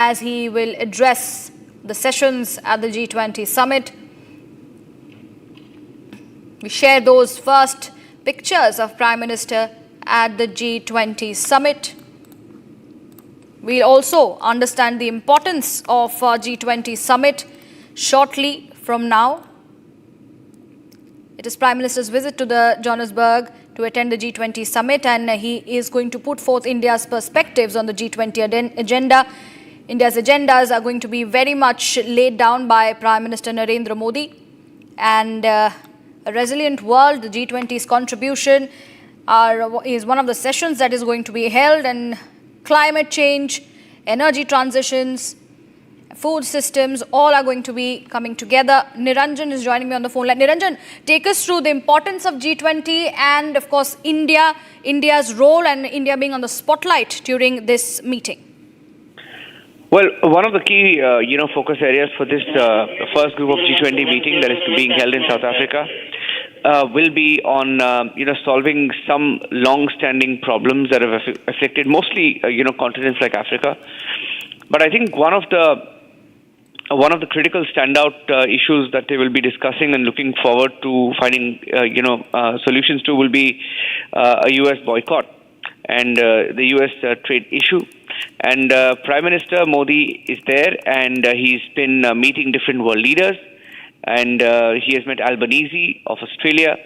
as he will address the sessions at the G20 Summit. We share those first pictures of Prime Minister at the G20 Summit. We'll also understand the importance of G20 Summit shortly from now. It is Prime Minister's visit to the Johannesburg to attend the G20 Summit, and he is going to put forth India's perspectives on the G20 agenda. India's agendas are going to be very much laid down by Prime Minister Narendra Modi. And a resilient world, the G20's contribution is one of the sessions that is going to be held, and climate change, energy transitions, food systems, all are going to be coming together. Niranjan is joining me on the phone line. Niranjan, take us through the importance of G20 and, of course, India's role and India being on the spotlight during this meeting. Well, one of the key, focus areas for this first group of G20 meeting that is being held in South Africa will be on, solving some long-standing problems that have afflicted mostly, continents like Africa. But I think one of the critical standout issues that they will be discussing and looking forward to finding, solutions to will be a U.S. boycott and the U.S. trade issue. And Prime Minister Modi is there, and he's been meeting different world leaders. And he has met Albanese of Australia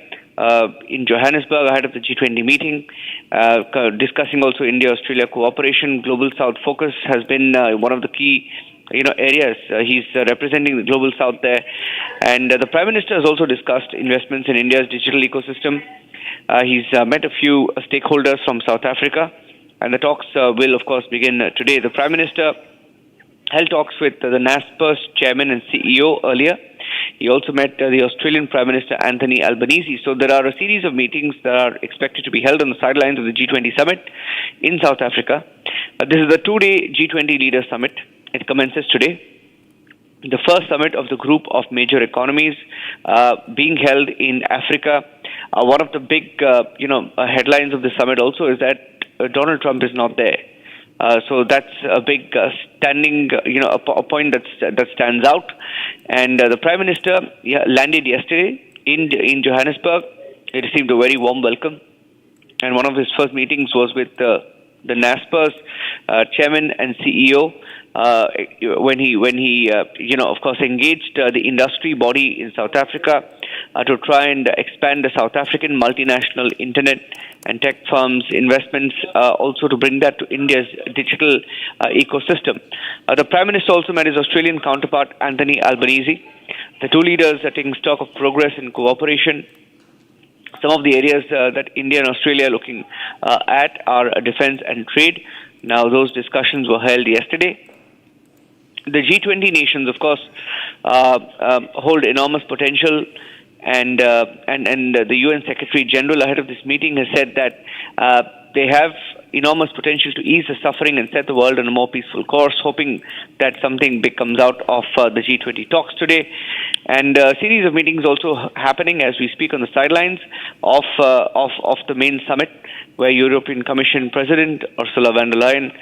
in Johannesburg ahead of the G20 meeting, discussing also India-Australia cooperation. Global South focus has been one of the key areas. He's representing the Global South there. And the Prime Minister has also discussed investments in India's digital ecosystem. He's met a few stakeholders from South Africa, and the talks will, of course, begin today. The Prime Minister held talks with the NASPER's chairman and CEO earlier. He also met the Australian Prime Minister Anthony Albanese. So there are a series of meetings that are expected to be held on the sidelines of the G20 Summit in South Africa. This is the two-day G20 Leaders Summit. It commences today. The first summit of the group of major economies being held in Africa. One of the big, headlines of the summit also is that Donald Trump is not there. So that's a big standing, a point that stands out. And the Prime Minister landed yesterday in Johannesburg. He received a very warm welcome. And one of his first meetings was with the NASPER's chairman and CEO when he of course, engaged the industry body in South Africa to try and expand the South African multinational internet and tech firms' investments, also to bring that to India's digital ecosystem. The Prime Minister also met his Australian counterpart, Anthony Albanese. The two leaders are taking stock of progress in cooperation. Some of the areas that India and Australia are looking at are defense and trade. Now, those discussions were held yesterday. The G20 nations, of course, hold enormous potential, and the UN Secretary General ahead of this meeting has said that they have enormous potential to ease the suffering and set the world on a more peaceful course, hoping that something big comes out of the G20 talks today. And a series of meetings also happening as we speak on the sidelines of the main summit, where European Commission President Ursula von der Leyen,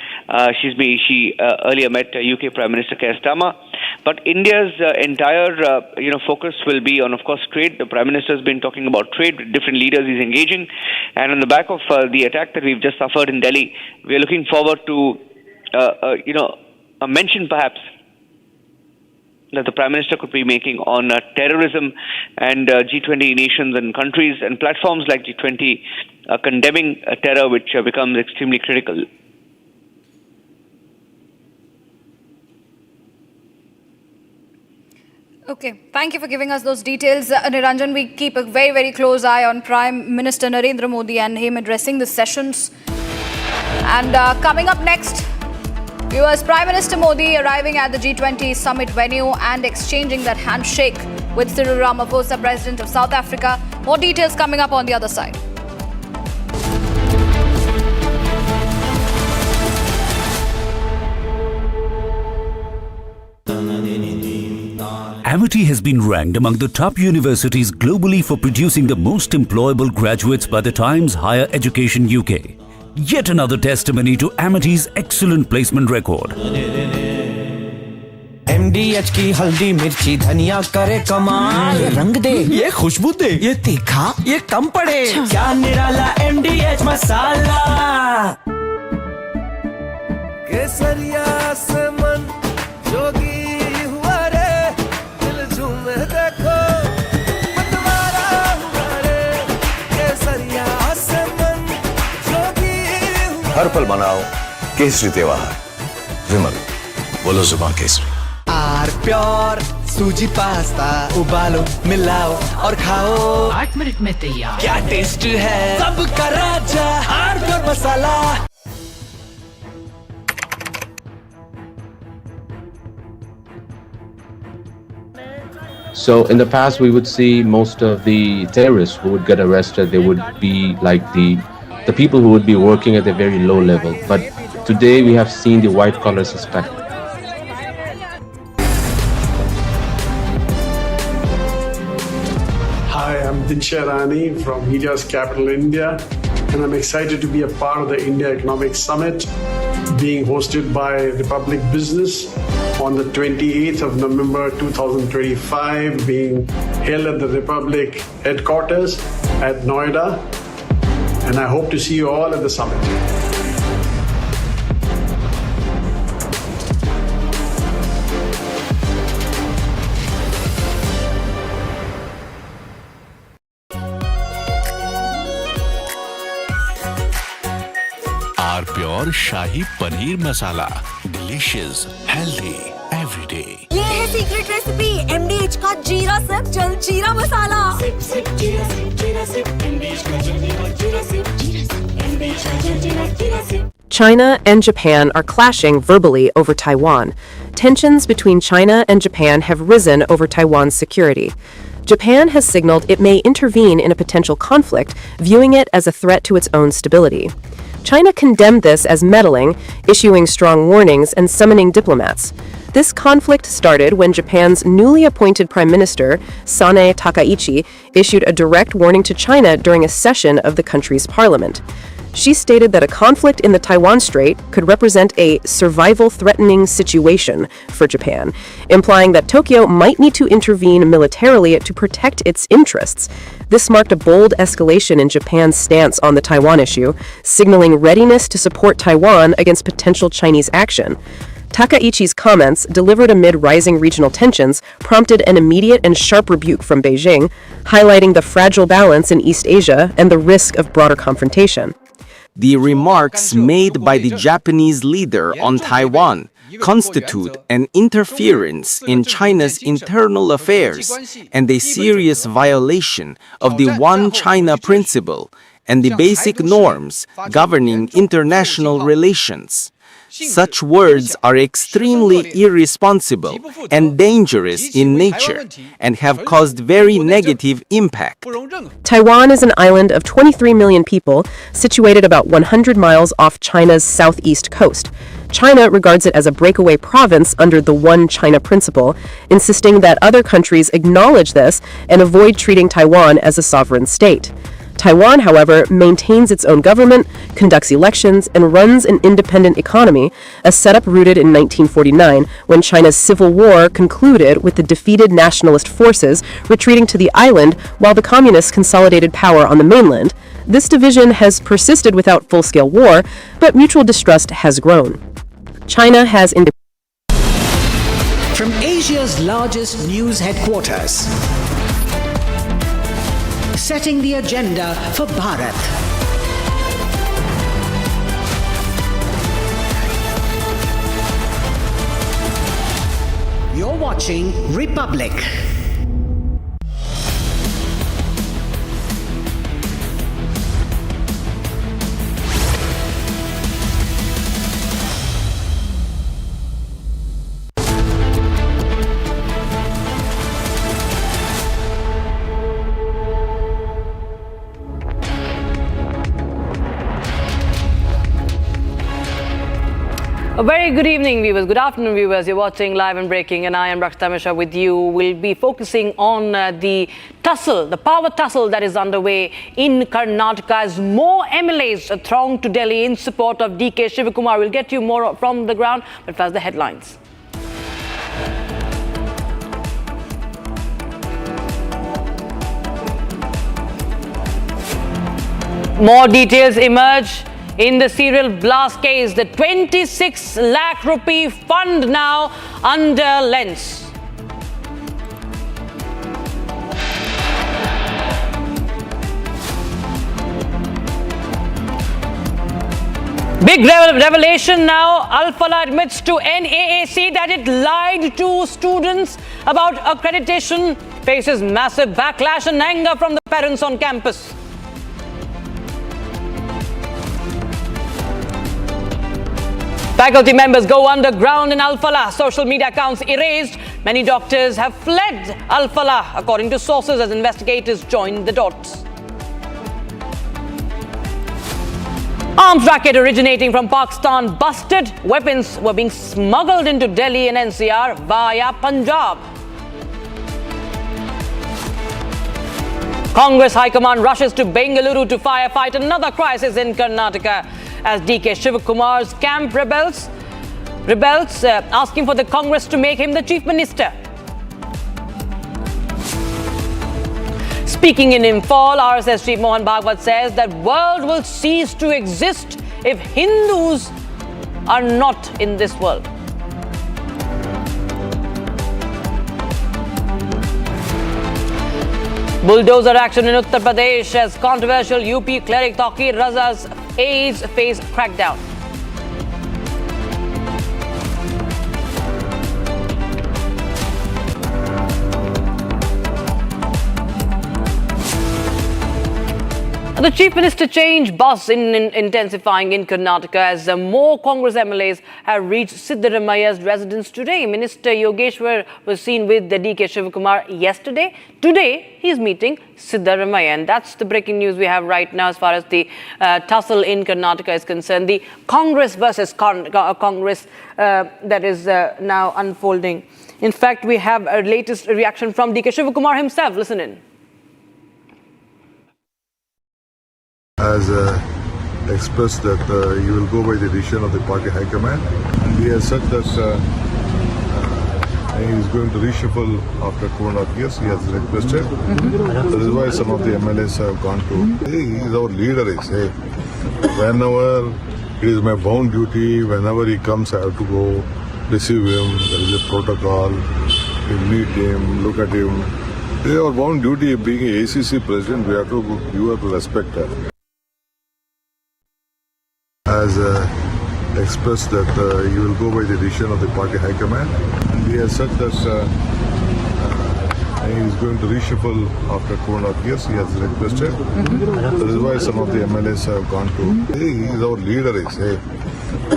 she earlier met UK Prime Minister Keir Starmer. But India's entire focus will be on, of course, trade. The Prime Minister has been talking about trade with different leaders he's engaging. And on the back of the attack that we've just suffered in Delhi, we are looking forward to, a mention perhaps that the Prime Minister could be making on terrorism and G20 nations and countries and platforms like G20 condemning terror, which becomes extremely critical. Okay, thank you for giving us those details. Niranjan, we keep a very, very close eye on Prime Minister Narendra Modi and him addressing the sessions. And coming up next, viewers, Prime Minister Modi arriving at the G20 Summit venue and exchanging that handshake with Cyril Ramaphosa, President of South Africa. More details coming up on the other side. Amity has been ranked among the top universities globally for producing the most employable graduates by the Times Higher Education UK. Yet another testimony to Amity's excellent placement record. MDH की हल्दी मिर्ची धनिया करे कमाल, ये रंग दे, ये खुशबू दे, ये तीखा, ये कम पड़े, क्या निराला MDH मसाला। केसरिया से मन जोगी हुआ रे, दिल झूमे देखो मतवारा हुआ रे, केसरिया से मन जोगी हुआ। हर पल मनाओ केसरी त्योहार। विमल, बोलो जुबान केसरी। आर प्योर सूजी पास्ता उबालो मिलाओ और खाओ, 8 मिनट में तैयार। क्या टेस्ट है सबका राजा R pure masala. So in the past, we would see most of the terrorists who would get arrested, they would be like the people who would be working at a very low level. But today we have seen the white collar suspect. Hi, I'm Dinsha Rani from Media's capital, India, and I'm excited to be a part of the India Economic Summit being hosted by Republic Business on the 28th of November 2025, being held at the Republic headquarters at Noida, and I hope to see you all at the summit. R pure shahi paneer masala, delicious, healthy everyday. ये है secret recipe MDH का जीरा SIP जल जीरा मसाला। SIP SIP जीरा SIP जीरा SIP MDH का जल जीरा सिप MDH का जल जीरा SIP. China and Japan are clashing verbally over Taiwan. Tensions between China and Japan have risen over Taiwan's security. Japan has signaled it may intervene in a potential conflict, viewing it as a threat to its own stability. China condemned this as meddling, issuing strong warnings and summoning diplomats. This conflict started when Japan's newly appointed Prime Minister, Sanae Takaichi, issued a direct warning to China during a session of the country's parliament. She stated that a conflict in the Taiwan Strait could represent a survival-threatening situation for Japan, implying that Tokyo might need to intervene militarily to protect its interests. This marked a bold escalation in Japan's stance on the Taiwan issue, signaling readiness to support Taiwan against potential Chinese action. Takaichi's comments, delivered amid rising regional tensions, prompted an immediate and sharp rebuke from Beijing, highlighting the fragile balance in East Asia and the risk of broader confrontation. The remarks made by the Japanese leader on Taiwan constitute an interference in China's internal affairs and a serious violation of the One China principle and the basic norms governing international relations. Such words are extremely irresponsible and dangerous in nature and have caused very negative impact. Taiwan is an island of 23 million people, situated about 100 miles off China's southeast coast. China regards it as a breakaway province under the One China principle, insisting that other countries acknowledge this and avoid treating Taiwan as a sovereign state. Taiwan, however, maintains its own government, conducts elections, and runs an independent economy, a setup rooted in 1949 when China's civil war concluded with the defeated nationalist forces retreating to the island while the communists consolidated power on the mainland. This division has persisted without full-scale war, but mutual distrust has grown. China has From Asia's largest news headquarters, setting the agenda for Bharat. You're watching Republic. A very good evening, viewers. Good afternoon, viewers. You're watching Live and Breaking, and I am Rakshita Mishra with you. We'll be focusing on the tussle, the power tussle that is underway in Karnataka as more MLAs throng to Delhi in support of DK Shivakumar. We'll get you more from the ground, but first the headlines. More details emerge in the serial blast case. The 26 lakh rupee fund now under lens. Big revelation now. Al-Falah admits to NAAC that it lied to students about accreditation. Faces massive backlash and anger from the parents on campus. Faculty members go underground in Al-Falah. Social media accounts erased. Many doctors have fled Al-Falah, according to sources, as investigators join the dots. Arms racket originating from Pakistan busted. Weapons were being smuggled into Delhi and NCR via Punjab. Congress High Command rushes to Bengaluru to firefight another crisis in Karnataka as DK Shivakumar's camp rebels asking for the Congress to make him the Chief Minister. Speaking in Imphal, RSS Chief Mohan Bhagwat says that world will cease to exist if Hindus are not in this world. Bulldozer action in Uttar Pradesh as controversial UP cleric Taqir Raza's aides face crackdown. The Chief Minister change buzz intensifying in Karnataka as more Congress MLAs have reached Siddaramaya's residence today. Minister Yogeshwar was seen with the DK Shivakumar yesterday. Today, he is meeting Siddaramaya. And that's the breaking news we have right now as far as the tussle in Karnataka is concerned. The Congress versus Congress that is now unfolding. In fact, we have a latest reaction from DK Shivakumar himself. Listen in. Has expressed that he will go by the decision of the party high command. He has said that he is going to reshuffle after 2.5 years. He has requested. That is why some of the MLAs have gone to. He is our leader. I say, whenever it is my bound duty, whenever he comes, I have to go receive him. There is a protocol. We meet him, look at him. It is our bound duty. Being a ACC president, you have to respect her. Has expressed that he will go by the decision of the party high command. He has said that he is going to reshuffle after 2.5 years. He has requested. That is why some of the MLAs have gone to. He is our leader. I say,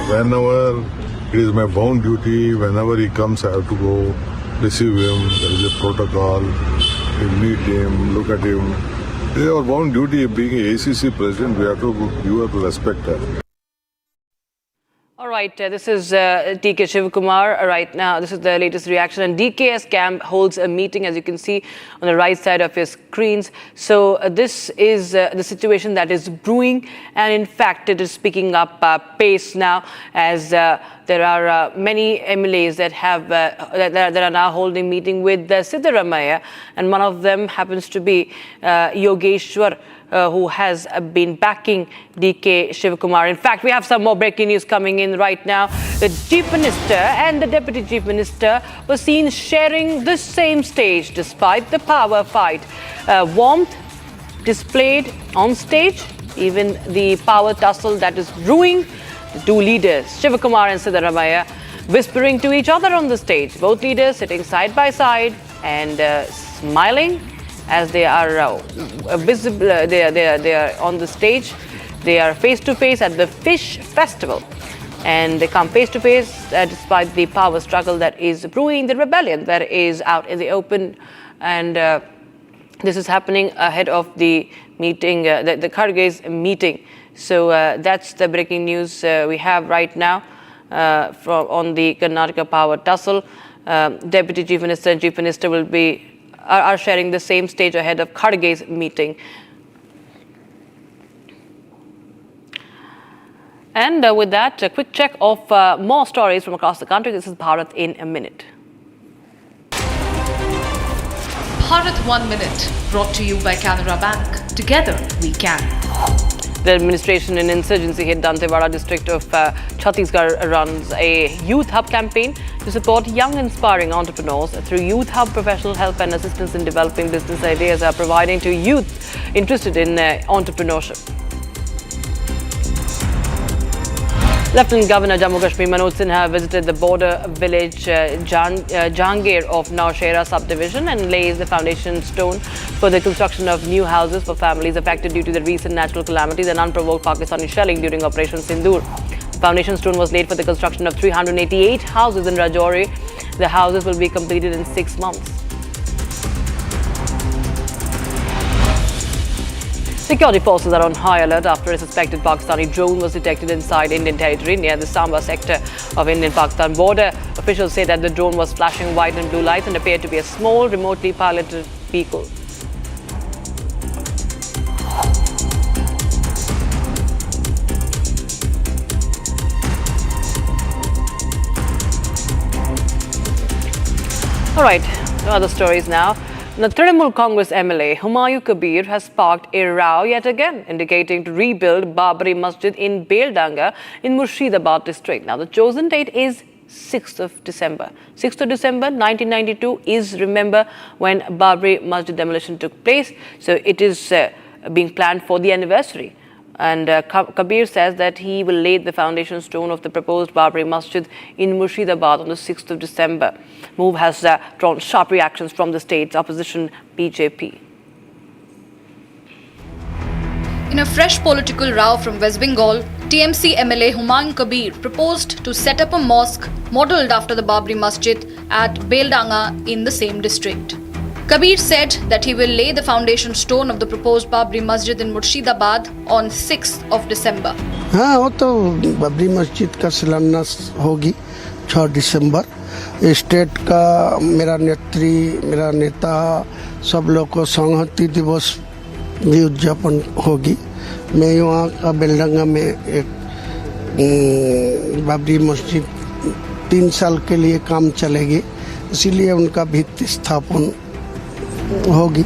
whenever it is my bound duty, whenever he comes, I have to go receive him. There is a protocol. We meet him, look at him. It is our bound duty. Being a ACC president, you have to respect her. All right, this is DK Shivakumar right now. This is the latest reaction. And DK's camp holds a meeting, as you can see on the right side of your screens. So this is the situation that is brewing. And in fact, it is picking up pace now as there are many MLAs that have that are now holding meeting with Siddaramaya. And one of them happens to be Yogeshwar, who has been backing DK Shivakumar. In fact, we have some more breaking news coming in right now. The Chief Minister and the Deputy Chief Minister were seen sharing the same stage despite the power fight. Warmth displayed on stage, even the power tussle that is brewing. The two leaders, Shivakumar and Siddaramaya, whispering to each other on the stage. Both leaders sitting side by side and smiling as they are visible. They are on the stage. They are face to face at the Fish Festival, and they come face to face despite the power struggle that is brewing, the rebellion that is out in the open, and this is happening ahead of the meeting, the Kharge's meeting. So that's the breaking news we have right now on the Karnataka power tussle. Deputy Chief Minister and Chief Minister are sharing the same stage ahead of Kharge's meeting. And with that, a quick check of more stories from across the country. This is Bharat in a minute. Bharat 1 Minute, brought to you by Canara Bank. Together we can. The administration in insurgency hit Dantewada district of Chhattisgarh runs a youth hub campaign to support young inspiring entrepreneurs. Through Youth Hub, professional help and assistance in developing business ideas are providing to youth interested in entrepreneurship. Lieutenant Governor Jammu Kashmir Manoj Sinha visited the border village Jahangir of Naushera subdivision and lays the foundation stone for the construction of new houses for families affected due to the recent natural calamities and unprovoked Pakistani shelling during Operation Sindoor. The foundation stone was laid for the construction of 388 houses in Rajouri. The houses will be completed in 6 months. Security forces are on high alert after a suspected Pakistani drone was detected inside Indian territory near the Samba sector of Indian-Pakistan border. Officials say that the drone was flashing white and blue lights and appeared to be a small, remotely piloted vehicle. All right, other stories now. The Trinamool Congress MLA Humayun Kabir has sparked a row yet again, indicating to rebuild Babri Masjid in Beldanga in Murshidabad district. Now, the chosen date is 6th of December. 6th of December 1992 is, remember, when Babri Masjid demolition took place. So it is being planned for the anniversary. And Kabir says that he will lay the foundation stone of the proposed Babri Masjid in Murshidabad on the 6th of December. Move has drawn sharp reactions from the state's opposition BJP. In a fresh political row from West Bengal, TMC MLA Humayun Kabir proposed to set up a mosque modelled after the Babri Masjid at Beldanga in the same district. Kabir said that he will lay the foundation stone of the proposed Babri Masjid in Murshidabad on 6th of December. हाँ वो तो बाबरी मस्जिद का शिलान्यास होगी 6 दिसंबर. State का मेरा नेता सब लोग को संहति दिवस भी उद्यापन होगी. मैं वहाँ का बेलडंगा में एक बाबरी मस्जिद 3 साल के लिए काम चलेगी, इसीलिए उनका भित्ति स्थापन होगी.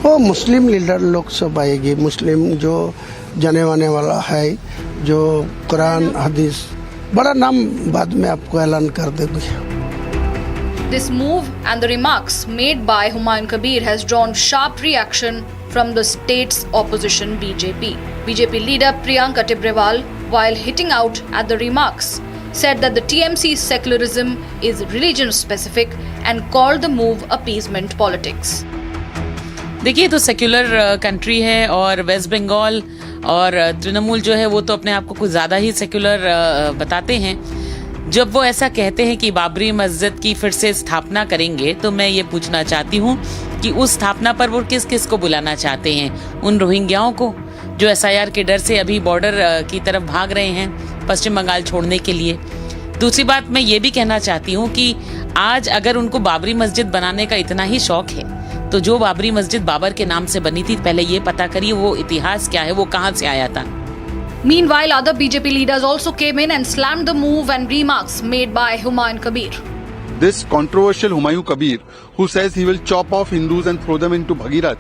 वो मुस्लिम लीडर लोग सब आएगी. मुस्लिम जो जाने वाने वाला है, जो कुरान हदीस, बड़ा नाम बाद में आपको ऐलान कर देंगे. This move and the remarks made by Humayun Kabir has drawn sharp reaction from the state's opposition BJP. BJP leader Priyanka Tibrewal, while hitting out at the remarks, said that the TMC's secularism is religion specific and called the move appeasement politics. देखिए, तो secular country है और waste Bengal और तृणमूल जो है वो तो अपने आप को कुछ ज़्यादा ही सेक्युलर बताते हैं. जब वो ऐसा कहते हैं कि बाबरी मस्जिद की फिर से स्थापना करेंगे, तो मैं ये पूछना चाहती हूँ कि उस स्थापना पर वो किस किस को बुलाना चाहते हैं. उन रोहिंग्याओं को जो SIR के डर से अभी बॉर्डर की तरफ भाग रहे हैं पश्चिम बंगाल छोड़ने के लिए. दूसरी बात मैं ये भी कहना चाहती हूँ कि आज अगर उनको बाबरी मस्जिद बनाने का इतना ही शौक है, तो जो बाबरी मस्जिद बाबर के नाम से बनी थी, पहले ये पता करिए वो इतिहास क्या है, वो कहाँ से आया था. Meanwhile, other BJP leaders also came in and slammed the move and remarks made by Humayun Kabir. This controversial Humayun Kabir, who says he will chop off Hindus and throw them into Bhagirath,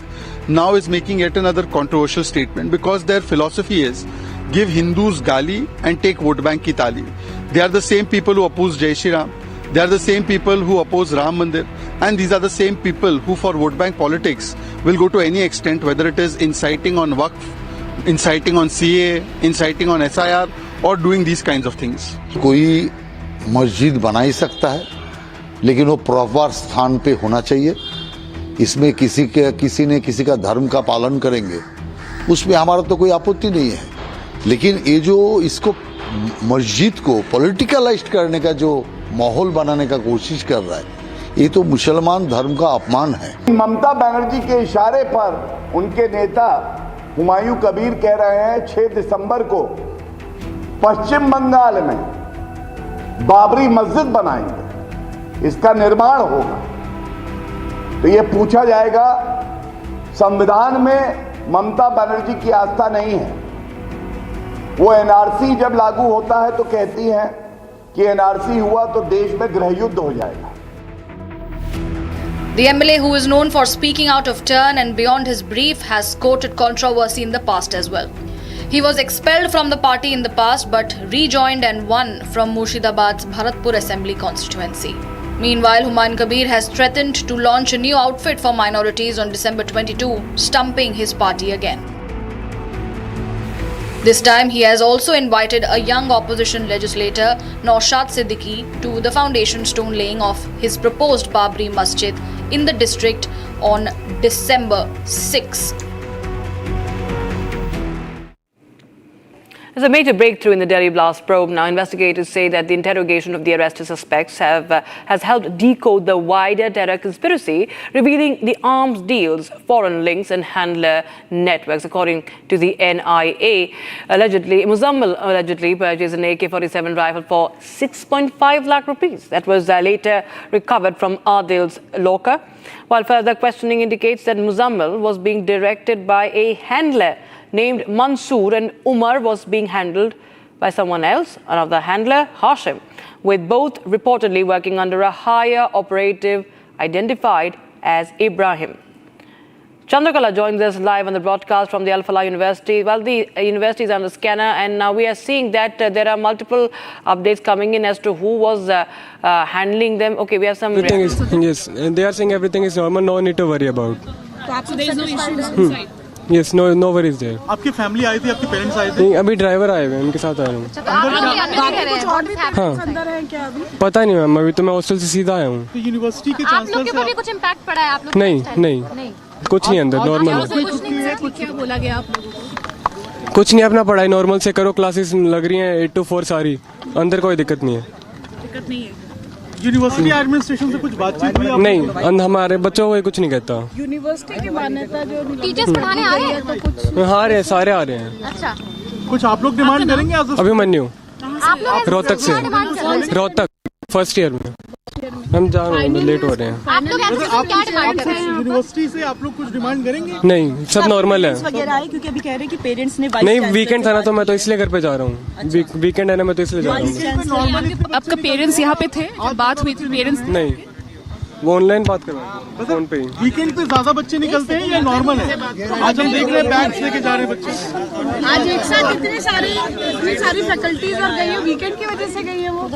now is making yet another controversial statement because their philosophy is give Hindus gali and take vote bank ki tali. They are the same people who oppose Jai Shri Ram. They are the same people who oppose Ram Mandir, and these are the same people who for vote bank politics will go to any extent, whether it is inciting on Waqf, inciting on CA, inciting on SIR or doing these kinds of things. कोई मस्जिद बना ही सकता है, लेकिन वो proper स्थान पे होना चाहिए. इसमें किसी ने किसी का धर्म का पालन करेंगे, उसमें हमारा तो कोई आपत्ति नहीं है. लेकिन ये जो इसको मस्जिद को पॉलिटिकलाइज्ड करने का जो माहौल बनाने का कोशिश कर रहा है, ये तो मुसलमान धर्म का अपमान है. ममता बनर्जी के इशारे पर उनके नेता हुमायूं कबीर कह रहे हैं 6 दिसंबर को पश्चिम बंगाल में बाबरी मस्जिद बनाएंगे, इसका निर्माण होगा. तो ये पूछा जाएगा, संविधान में ममता बनर्जी की आस्था नहीं है. वो NRC जब लागू होता है तो कहती हैं कि NRC हुआ तो देश में गृह युद्ध हो जाएगा. The MLA, who is known for speaking out of turn and beyond his brief, has courted controversy in the past as well. He was expelled from the party in the past but rejoined and won from Murshidabad's Bharatpur Assembly constituency. Meanwhile, Humayun Kabir has threatened to launch a new outfit for minorities on December 22, stumping his party again. This time, he has also invited a young opposition legislator, Naushad Siddiqui, to the foundation stone laying of his proposed Babri Masjid in the district on December 6. There's a major breakthrough in the Delhi blast probe. Now, investigators say that the interrogation of the arrested suspects has helped decode the wider terror conspiracy, revealing the arms deals, foreign links and handler networks. According to the NIA, Muzammil allegedly purchased an AK-47 rifle for 6.5 lakh rupees. That was later recovered from Adil's locker, while further questioning indicates that Muzammil was being directed by a handler named Mansoor and Umar was being handled by someone else, another handler, Hashim, with both reportedly working under a higher operative identified as Ibrahim. Chandrakala joins us live on the broadcast from the Al Falah University. Well, the university is under scanner, and now we are seeing that there are multiple updates coming in as to who was handling them. Okay, we have some... Yes, and they are saying everything is normal, no need to worry about. So there is no issues inside? Yes, no worries there. आपकी family I थी, आपके parents आए थे? नहीं, अभी driver आए हुए हैं, उनके साथ आया हूँ। हाँ, अंदर हैं क्या अभी? पता नहीं मैम, अभी तो मैं हॉस्टल से सीधा आया हूँ। तो यूनिवर्सिटी के आप लोग के ऊपर भी कुछ इम्पैक्ट पड़ा है आप लोग? नहीं, कुछ नहीं अंदर, नॉर्मल है। क्या बोला गया आप लोगों को? कुछ नहीं, अपना पढ़ाई नॉर्मल से करो, क्लासेस लग रही हैं 8 to 4 सारी, अंदर कोई दिक्कत नहीं है। दिक्कत नहीं है। यूनिवर्सिटी एडमिनिस्ट्रेशन से कुछ बातचीत हुई? नहीं, हमारे बच्चों को कुछ नहीं कहता। यूनिवर्सिटी की मान्यता जो टीचर्स पढ़ाने आ रहे हैं तो कुछ? हाँ, रहे सारे आ रहे हैं। अच्छा, कुछ आप लोग डिमांड करेंगे? अभिमन्यु, रोहतक से, रोहतक फर्स्ट ईयर में हम जा रहे हैं, लेट हो रहे हैं। आप लोग क्या डिमांड कर रहे हैं? यूनिवर्सिटी से आप लोग कुछ डिमांड करेंगे? नहीं, सब नॉर्मल है। क्योंकि अभी कह रहे हैं कि पेरेंट्स ने नहीं, वीकेंड था ना, तो मैं तो इसलिए घर पे जा रहा हूँ। वीकेंड है ना, मैं तो इसलिए जा रहा हूँ। आपका पेरेंट्स यहाँ पे थे? बात हुई थी पेरेंट्स? नहीं, वो ऑनलाइन बात कर रहे हैं, फोन पे ही। वीकेंड पे ज्यादा बच्चे निकलते हैं या नॉर्मल है? आज हम देख रहे हैं बैग्स लेके जा रहे हैं बच्चे। आज एक साथ इतनी सारी फैकल्टीज और गई है, वीकेंड की वजह से गई है वो?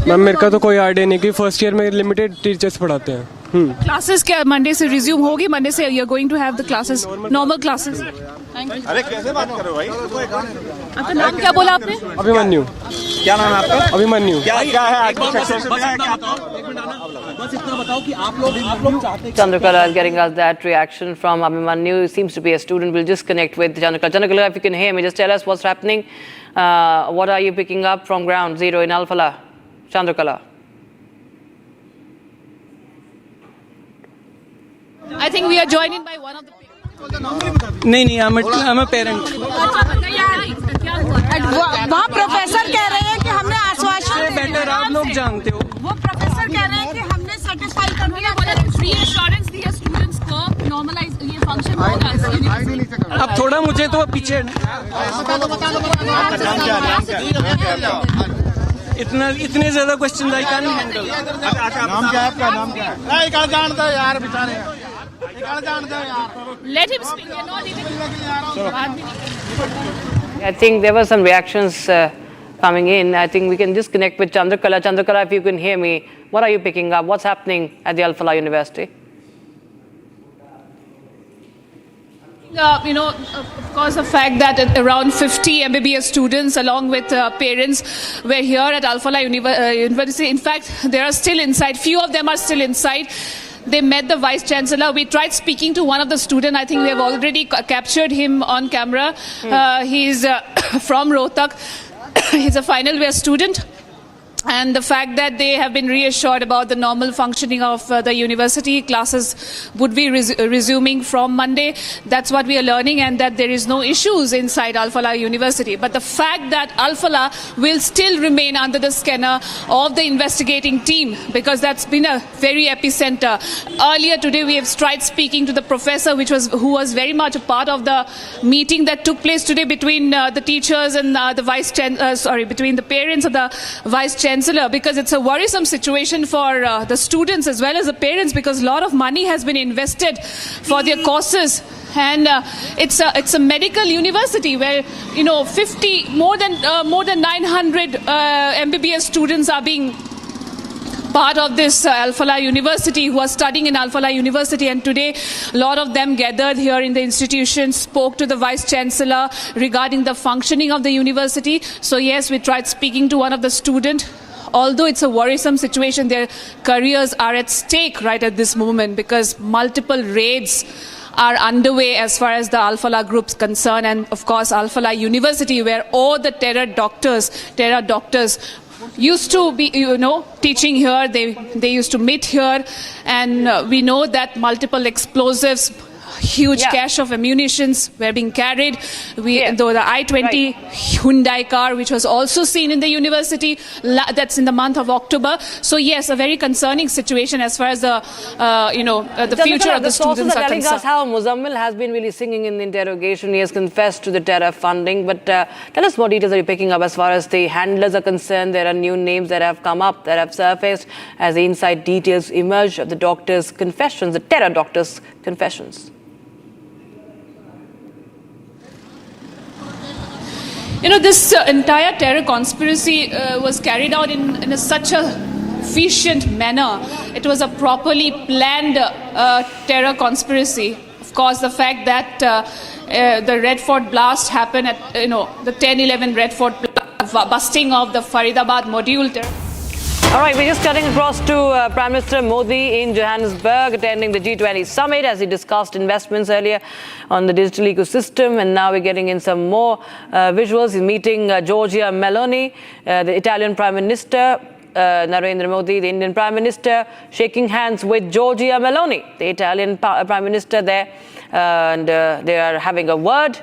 मैम, मेरे का तो कोई आइडिया नहीं कि फर्स्ट ईयर में लिमिटेड टीचर्स पढ़ाते हैं। क्लासेस क्या मंडे से रिज्यूम होगी? मंडे से you are going to have the classes, normal classes? अरे कैसे बात कर रहे हो भाई? आपका नाम क्या बोला आपने? अभिमन्यु। क्या नाम है आपका? अभिमन्यु। क्या है बस इतना बताओ कि आप लोग चाहते हैं। Chandrakala is getting us that reaction from Abhimanyu. He seems to be a student. We'll just connect with Chandrakala. Chandrakala, if you can hear me, just tell us what's happening. What are you picking up from ground zero in Al Falah? Chandrakala. I think we are joined in by one of the नहीं, I'm a parent. वहाँ professor कह रहे हैं कि हमने आश्वासन better आप लोग जानते हो। वो प्रोफेसर कह रहे हैं कि हमने सेटिस्फाई कर दिया, फ्री एश्योरेंस दिया स्टूडेंट्स को, नॉर्मलाइज ये फंक्शन होगा। अब थोड़ा मुझे तो पीछे इतने ज्यादा क्वेश्चन आई कैन हैंडल। नाम क्या है आपका? नाम क्या है? एक जानता है यार बेचारे, जानता है यार। Let him speak, I think there were some reactions coming in. I think we can just connect with Chandrakala. Chandrakala, if you can hear me, what are you picking up? What's happening at the Al Falah University? Of course, the fact that around 50 MBBS students along with parents were here at Al Falah University. In fact, they are still inside. Few of them are still inside. They met the Vice Chancellor. We tried speaking to one of the students. I think we have already captured him on camera. He's from Rohtak. He's a final year student. And the fact that they have been reassured about the normal functioning of the university, classes would be resuming from Monday. That's what we are learning, and that there is no issues inside Al Falah University. But the fact that Al Falah will still remain under the scanner of the investigating team, because that's been a very epicenter. Earlier today, we have tried speaking to the professor, who was very much a part of the meeting that took place today between the teachers and between the parents of the Vice Chancellor, because it's a worrisome situation for the students as well as the parents, because a lot of money has been invested for their courses. and it's a medical university where more than 900 MBBS students are being part of this Al-Falah University, who are studying in Al-Falah University, and today a lot of them gathered here in the institution, spoke to the Vice Chancellor regarding the functioning of the university. So yes, we tried speaking to one of the students. Although it's a worrisome situation, their careers are at stake right at this moment because multiple raids are underway as far as the Al-Falah group's concerned, and of course Al-Falah University, where all the terror doctors used to be, teaching here. They used to meet here, and we know that multiple explosives, huge cache of ammunitions were being carried. Though the I-20 Hyundai car, which was also seen in the university, that's in the month of October. So yes, a very concerning situation as far as the future of the students are telling concerned. us how Muzammil has been really singing in the interrogation. He has confessed to the terror funding. But tell us more details are you picking up as far as the handlers are concerned. There are new names that have come up, that have surfaced as the inside details emerge of the doctors' confessions, the terror doctors' confessions. This entire terror conspiracy was carried out in such a efficient manner. It was a properly planned terror conspiracy. Of course, the fact that the Red Fort blast happened at, the 10/11 Red Fort busting of the Faridabad module terror. All right, we're just cutting across to Prime Minister Modi in Johannesburg, attending the G20 Summit as he discussed investments earlier on the digital ecosystem. And now we're getting in some more visuals. He's meeting Giorgia Meloni, the Italian Prime Minister, Narendra Modi, the Indian Prime Minister, shaking hands with Giorgia Meloni, the Italian Prime Minister there. And they are having a word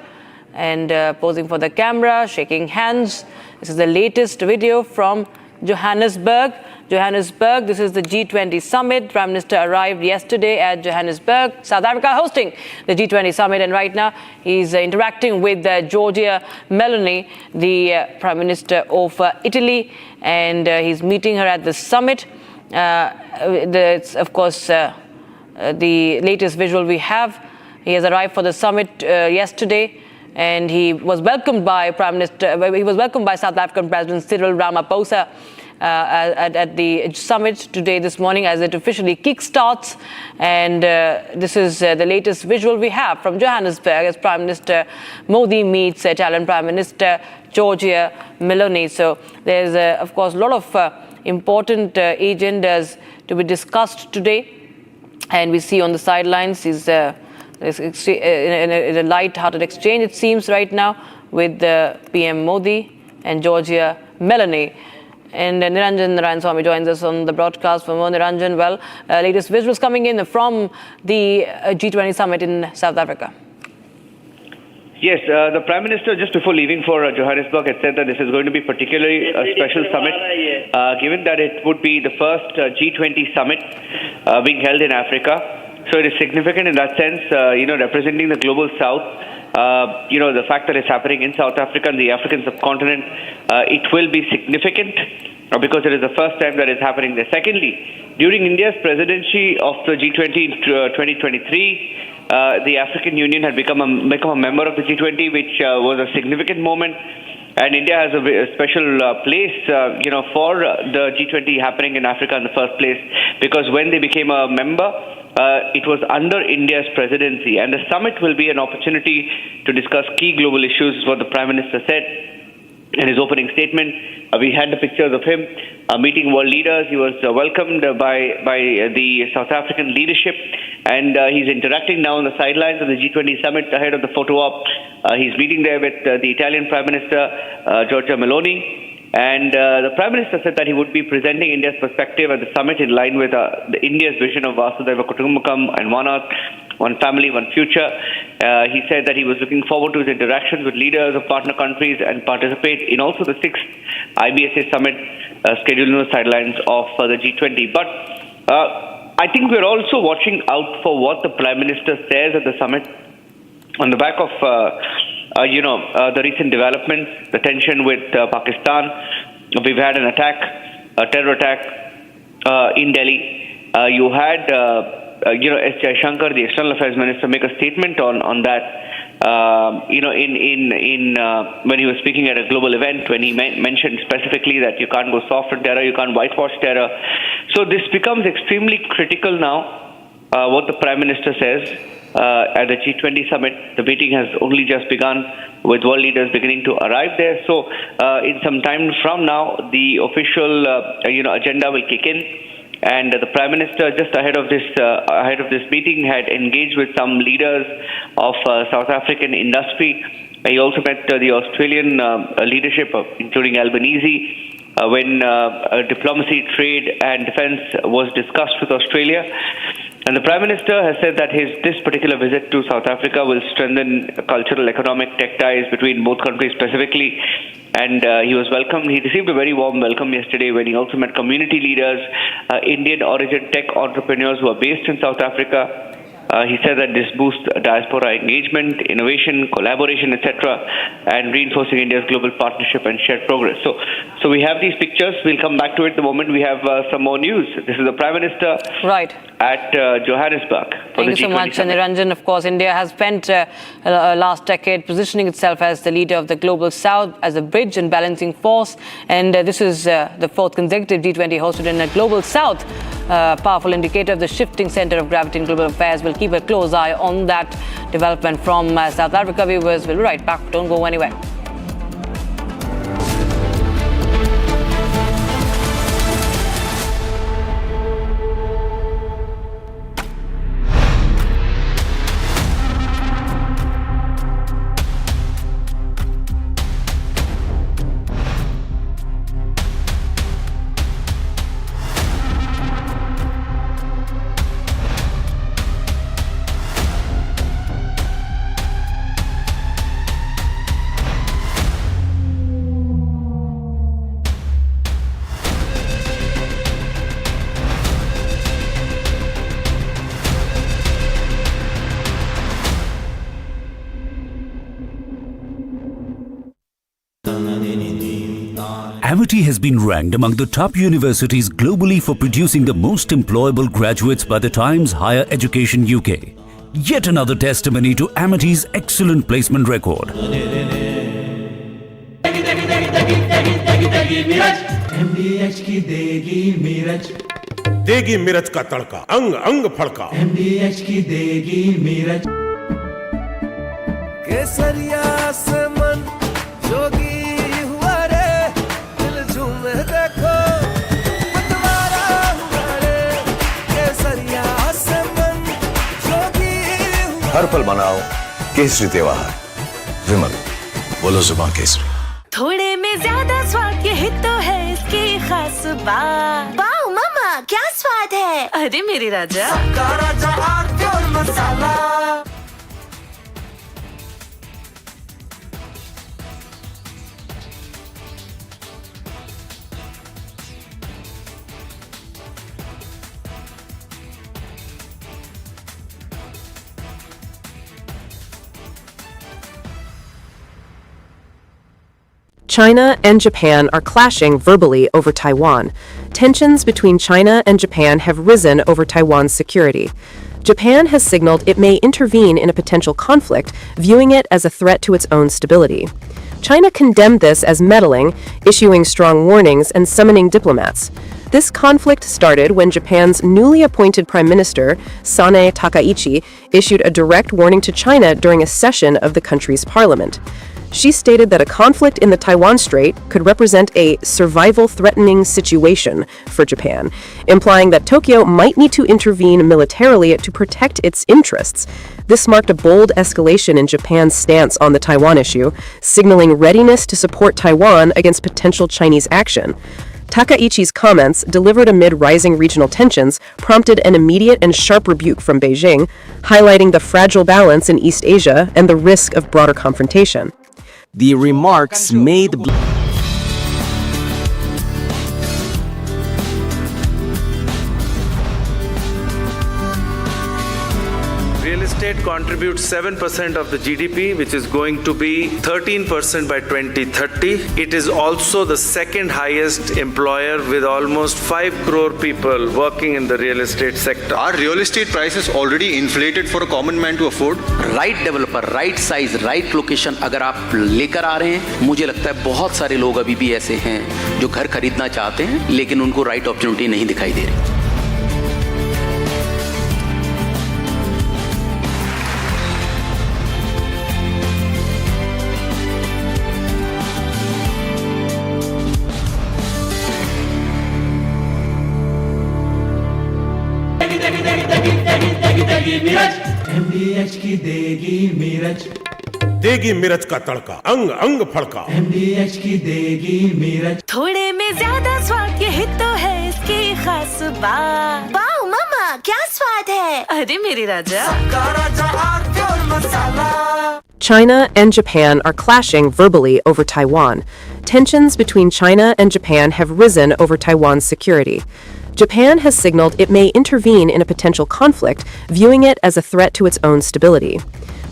and posing for the camera, shaking hands. This is the latest video from Johannesburg. This is the G20 Summit. Prime Minister arrived yesterday at Johannesburg, South Africa, hosting the G20 Summit. And right now, he's interacting with Giorgia Meloni, the Prime Minister of Italy. And he's meeting her at the summit. It's, of course, the latest visual we have. He has arrived for the summit yesterday. And he was welcomed by South African President Cyril Ramaphosa at the summit today, this morning, as it officially kickstarts. And this is the latest visual we have from Johannesburg as Prime Minister Modi meets Italian Prime Minister Giorgia Meloni. So there's, of course, a lot of important agendas to be discussed today. And we see on the sidelines it's in a light-hearted exchange, it seems, right now with PM Modi and Giorgia Meloni. And Niranjan Narayanaswamy joins us on the broadcast for more. Niranjan, latest visuals coming in from the G20 Summit in South Africa. Yes, the Prime Minister, just before leaving for Johannesburg, had said that this is going to be particularly a special summit, given that it would be the first G20 Summit being held in Africa. So it is significant in that sense, representing the global South. The fact that it's happening in South Africa and the African subcontinent, it will be significant because it is the first time that it's happening there. Secondly, during India's presidency of the G20 in 2023, the African Union had become a member of the G20, which was a significant moment. And India has a special place, for the G20 happening in Africa in the first place, because when they became a member, it was under India's presidency. And the summit will be an opportunity to discuss key global issues, is what the Prime Minister said in his opening statement. We had the pictures of him meeting world leaders. He was welcomed by the South African leadership, and he's interacting now on the sidelines of the G20 Summit ahead of the photo op. He's meeting there with the Italian Prime Minister, Giorgia Meloni. And the Prime Minister said that he would be presenting India's perspective at the summit in line with India's vision of Vasudhaiva Kutumbakam and One Earth, One Family, One Future. He said that he was looking forward to his interactions with leaders of partner countries and participate in also the 6th IBSA Summit scheduled on the sidelines of the G20. But I think we're also watching out for what the Prime Minister says at the summit on the back of the recent developments, the tension with Pakistan. We've had an attack, a terror attack in Delhi. You had S. Jaishankar, the External Affairs Minister, make a statement on that. When he was speaking at a global event, when he mentioned specifically that you can't go soft on terror, you can't whitewash terror. So this becomes extremely critical now, what the Prime Minister says at the G20 Summit. The meeting has only just begun, with world leaders beginning to arrive there. So in some time from now, the official agenda will kick in. And the Prime Minister, just ahead of this meeting, had engaged with some leaders of South African industry. He also met the Australian leadership, including Albanese, when diplomacy, trade, and defence was discussed with Australia. And the Prime Minister has said that this particular visit to South Africa will strengthen cultural, economic, tech ties between both countries specifically. And he was welcomed. He received a very warm welcome yesterday when he also met community leaders, Indian origin tech entrepreneurs who are based in South Africa. He said that this boosts diaspora engagement, innovation, collaboration, etc., and reinforcing India's global partnership and shared progress. So we have these pictures. We'll come back to it the moment we have some more news. This is the Prime Minister at Johannesburg. Thank you so much, Niranjan. Of course, India has spent last decade positioning itself as the leader of the global south, as a bridge and balancing force. And this is the fourth consecutive G20 hosted in a global south. Powerful indicator of the shifting center of gravity in global affairs. We'll keep a close eye on that development from South Africa. Viewers, we'll be right back. Don't go anywhere. Amity has been ranked among the top universities globally for producing the most employable graduates by the Times Higher Education UK. Yet another testimony to Amity's excellent placement record. MDH की देगी मीरज, देगी मिर्च का तड़का, अंग अंग फड़का। MDH की देगी मीरज। केसरिया से मन जोगी हुआ रे, दिल झूमे देखो मतवारा हुआ रे। केसरिया से मन जोगी हुआ। हर पल मनाओ केसरी त्योहार। विमल, बोलो जुबान केसरी। थोड़े में ज्यादा स्वाद, यही तो है इसकी खास बात। वाओ मामा, क्या स्वाद है। अरे मेरे राजा, सबका राजा आरती और मसाला। China and Japan are clashing verbally over Taiwan. Tensions between China and Japan have risen over Taiwan's security. Japan has signaled it may intervene in a potential conflict, viewing it as a threat to its own stability. China condemned this as meddling, issuing strong warnings and summoning diplomats. This conflict started when Japan's newly appointed Prime Minister, Sanae Takaichi, issued a direct warning to China during a session of the country's parliament. She stated that a conflict in the Taiwan Strait could represent a survival-threatening situation for Japan, implying that Tokyo might need to intervene militarily to protect its interests. This marked a bold escalation in Japan's stance on the Taiwan issue, signaling readiness to support Taiwan against potential Chinese action. Takaichi's comments, delivered amid rising regional tensions, prompted an immediate and sharp rebuke from Beijing, highlighting the fragile balance in East Asia and the risk of broader confrontation. The remarks made estate contributes 7% of the GDP, which is going to be 13% by 2030. It is also the second highest employer with almost 5 crore people working in the real estate sector. Are real estate prices already inflated for a common man to afford? Right developer, right size, right location अगर आप लेकर आ रहे हैं, मुझे लगता है बहुत सारे लोग अभी भी ऐसे हैं जो घर खरीदना चाहते हैं लेकिन उनको राइट अपॉर्चुनिटी नहीं दिखाई दे रही। MDH की देगी मीरज, देगी मिर्च का तड़का, अंग अंग फड़का। MDH की देगी मीरज। थोड़े में ज्यादा स्वाद, यही तो है इसकी खास बात। वाओ मामा, क्या स्वाद है? अरे मेरे राजा, China and Japan are clashing verbally over Taiwan. Tensions between China and Japan have risen over Taiwan's security. Japan has signaled it may intervene in a potential conflict, viewing it as a threat to its own stability.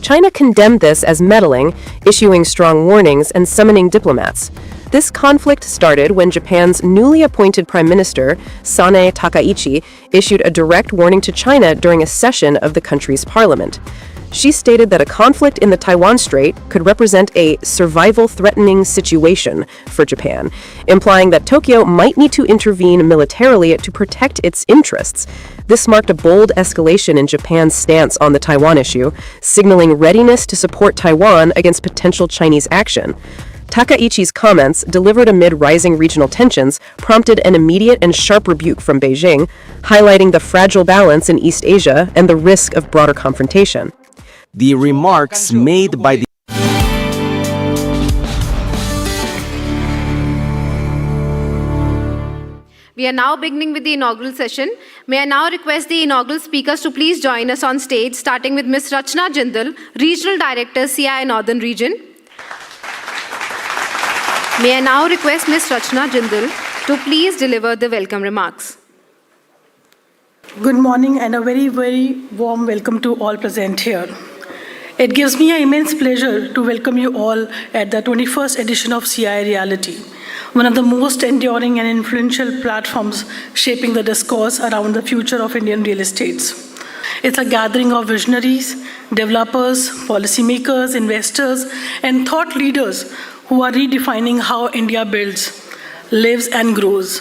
China condemned this as meddling, issuing strong warnings and summoning diplomats. This conflict started when Japan's newly appointed Prime Minister, Sanae Takaichi, issued a direct warning to China during a session of the country's parliament. She stated that a conflict in the Taiwan Strait could represent a survival-threatening situation for Japan, implying that Tokyo might need to intervene militarily to protect its interests. This marked a bold escalation in Japan's stance on the Taiwan issue, signaling readiness to support Taiwan against potential Chinese action. Takaichi's comments, delivered amid rising regional tensions, prompted an immediate and sharp rebuke from Beijing, highlighting the fragile balance in East Asia and the risk of broader confrontation. The remarks made by the We are now beginning with the inaugural session. May I now request the inaugural speakers to please join us on stage, starting with Ms. Rachna Jindal, Regional Director, CI Northern Region. May I now request Ms. Rachna Jindal to please deliver the welcome remarks. Good morning and a very, very warm welcome to all present here. It gives me an immense pleasure to welcome you all at the 21st edition of CI Reality, one of the most enduring and influential platforms shaping the discourse around the future of Indian real estates. It's a gathering of visionaries, developers, policymakers, investors, and thought leaders who are redefining how India builds, lives, and grows.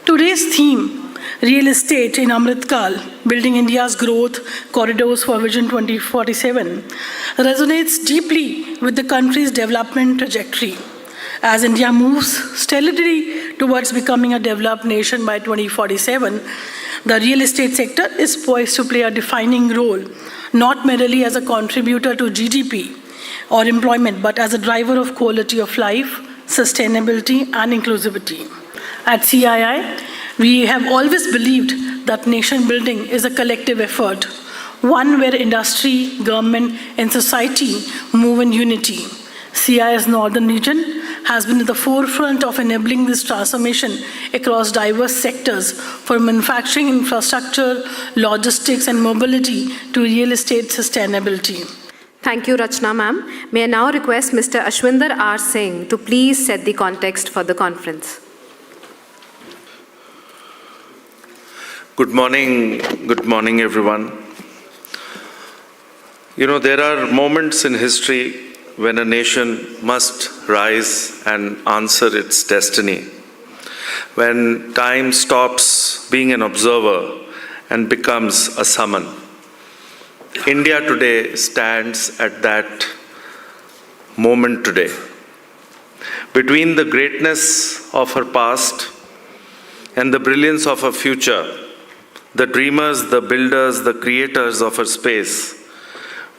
Today's theme, Real Estate in Amritkal, Building India's Growth Corridors for Vision 2047, resonates deeply with the country's development trajectory. As India moves steadily towards becoming a developed nation by 2047, the real estate sector is poised to play a defining role, not merely as a contributor to GDP or employment, but as a driver of quality of life, sustainability, and inclusivity. At CII, we have always believed that nation building is a collective effort, one where industry, government, and society move in unity. CII's Northern Region has been at the forefront of enabling this transformation across diverse sectors, from manufacturing infrastructure, logistics, and mobility to real estate sustainability. Thank you, Rachna ma'am. May I now request Mr. Ashwinder R. Singh to please set the context for the conference. Good morning everyone. You know, there are moments in history when a nation must rise and answer its destiny, when time stops being an observer and becomes a summon. India today stands at that moment today. Between the greatness of her past and the brilliance of her future, the dreamers, the builders, the creators of her space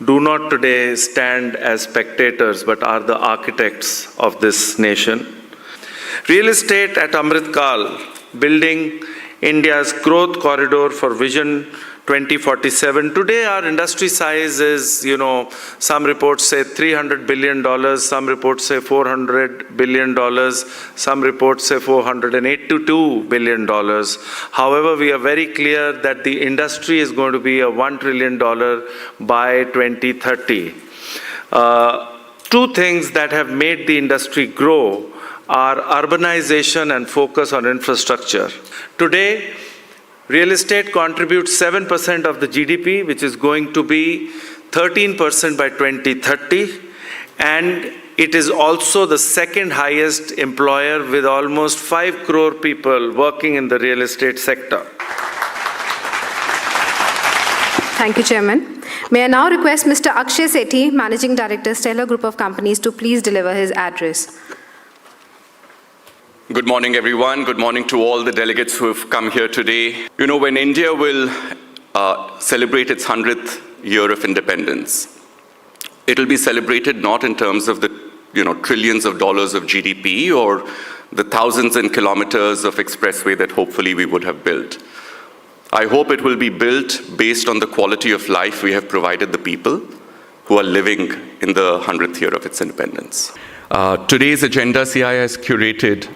do not today stand as spectators but are the architects of this nation. Real estate at Amritkal, Building India's growth corridor for Vision 2047. Today, our industry size is, some reports say $300 billion, some reports say $400 billion, some reports say $482 billion. However, we are very clear that the industry is going to be a $1 trillion by 2030. Two things that have made the industry grow are urbanization and focus on infrastructure. Today, real estate contributes 7% of the GDP, which is going to be 13% by 2030, and it is also the second highest employer with almost 5 crore people working in the real estate sector. Thank you, Chairman. May I now request Mr. Akshay Sethi, Managing Director, Stellar Group of Companies, to please deliver his address. Good morning, everyone. Good morning to all the delegates who have come here today. When India will celebrate its 100th year of independence, it will be celebrated not in terms of the trillions of dollars of GDP or the thousands and kilometers of expressway that hopefully we would have built. I hope it will be built based on the quality of life we have provided the people who are living in the 100th year of its independence. Today's agenda, CII has curated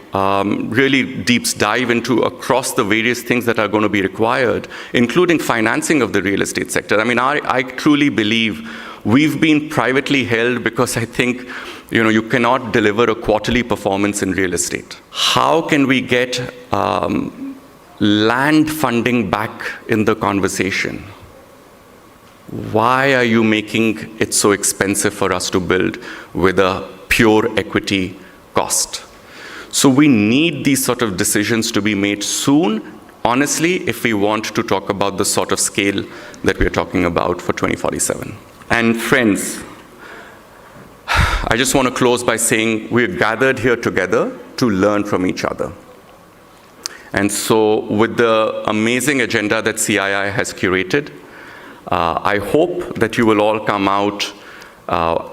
really deep dive into across the various things that are going to be required, including financing of the real estate sector. I truly believe we've been privately held because I think you cannot deliver a quarterly performance in real estate. How can we get land funding back in the conversation? Why are you making it so expensive for us to build with a pure equity cost? So we need these sort of decisions to be made soon, honestly, if we want to talk about the sort of scale that we're talking about for 2047. And friends, I just want to close by saying we're gathered here together to learn from each other. And so with the amazing agenda that CII has curated, I hope that you will all come out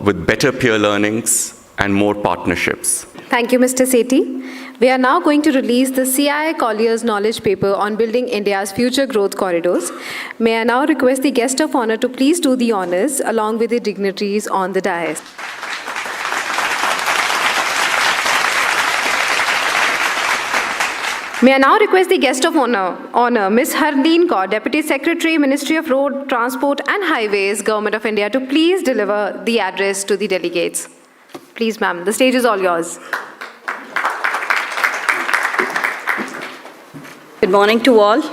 with better peer learnings and more partnerships. Thank you, Mr. Sethi. We are now going to release the CII Collier's Knowledge Paper on Building India's Future Growth Corridors. May I now request the guest of honor to please do the honors along with the dignitaries on the dais. May I now request the guest of honor, Ms. Harleen Kaur, Deputy Secretary, Ministry of Road, Transport and Highways, Government of India, to please deliver the address to the delegates. Please, ma'am, the stage is all yours. Good morning to all.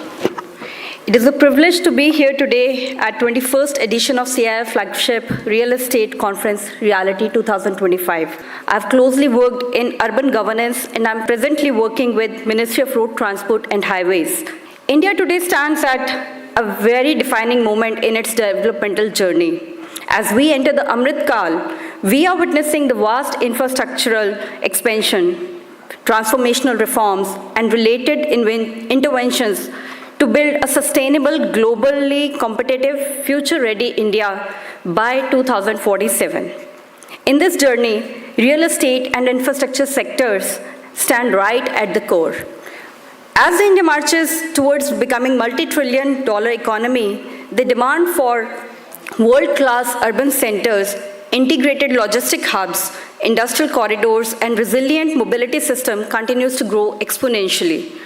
It is a privilege to be here today at 21st edition of CII Flagship Real Estate Conference Reality 2025. I've closely worked in urban governance and I'm presently working with Ministry of Road, Transport and Highways. India today stands at a very defining moment in its developmental journey. As we enter the Amrit Kal, we are witnessing the vast infrastructural expansion, transformational reforms and related interventions to build a sustainable, globally competitive, future-ready India by 2047. In this journey, real estate and infrastructure sectors stand right at the core. As India marches towards becoming multi-trillion-dollar economy, the demand for world-class urban centers, integrated logistic hubs, industrial corridors, and resilient mobility system continues to grow exponentially.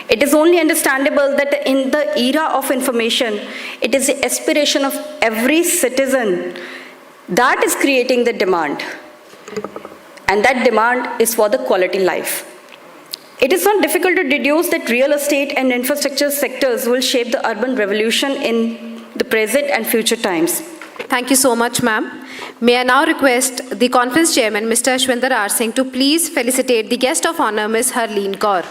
It is only understandable that in the era of information, it is the aspiration of every citizen that is creating the demand. And that demand is for the quality life. It is not difficult to deduce that real estate and infrastructure sectors will shape the urban revolution in the present and future times. Thank you so much, ma'am. May I now request the conference chairman, Mr. Ashwinder R. Singh, to please felicitate the guest of honor, Ms. Harleen Kaur.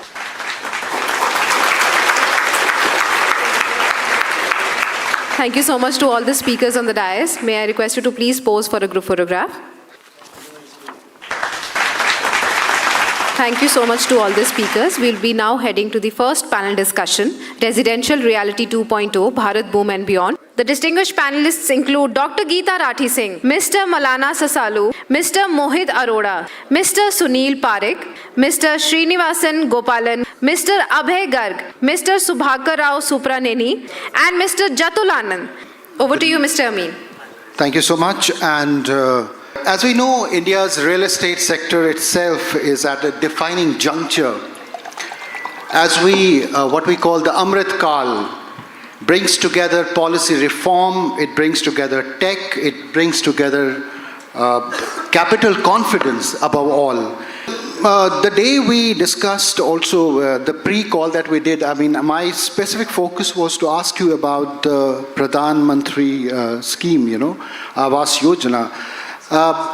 Thank you so much to all the speakers on the dais. May I request you to please pose for a group photograph. Thank you so much to all the speakers. We'll be now heading to the first panel discussion, Residential Reality 2.0, Bharat Boom and Beyond. The distinguished panelists include Dr. Geeta Rathi Singh, Mr. Malana Sasalu, Mr. Mohit Arora, Mr. Sunil Parekh, Mr. Srinivasan Gopalan, Mr. Abhay Garg, Mr. Subhakar Rao Supraneni, and Mr. Jatulanand. Over to you, Mr. Amin. Thank you so much. And as we know, India's real estate sector itself is at a defining juncture. As what we call the Amrit Kal, brings together policy reform, it brings together tech, it brings together capital confidence above all. The day we discussed also the pre-call that we did, I mean, my specific focus was to ask you about the Pradhan Mantri scheme, Awas Yojana,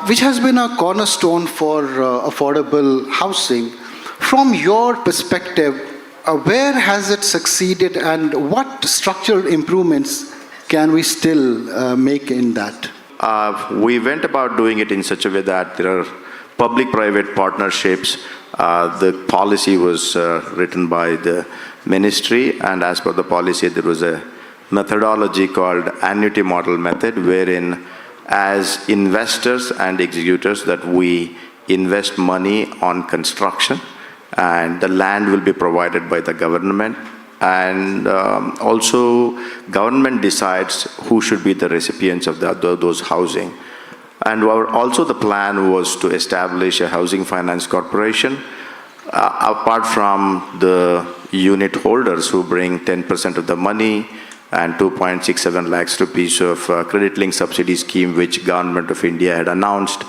which has been a cornerstone for affordable housing. From your perspective, where has it succeeded and what structural improvements can we still make in that? We went about doing it in such a way that there are public-private partnerships. The policy was written by the ministry, and as per the policy there was a methodology called annuity model method, wherein as investors and executors that we invest money on construction, and the land will be provided by the government, and also government decides who should be the recipients of those housing. And also the plan was to establish a housing finance corporation apart from the unit holders who bring 10% of the money and 2.67 lakhs rupees of credit link subsidy scheme which Government of India had announced.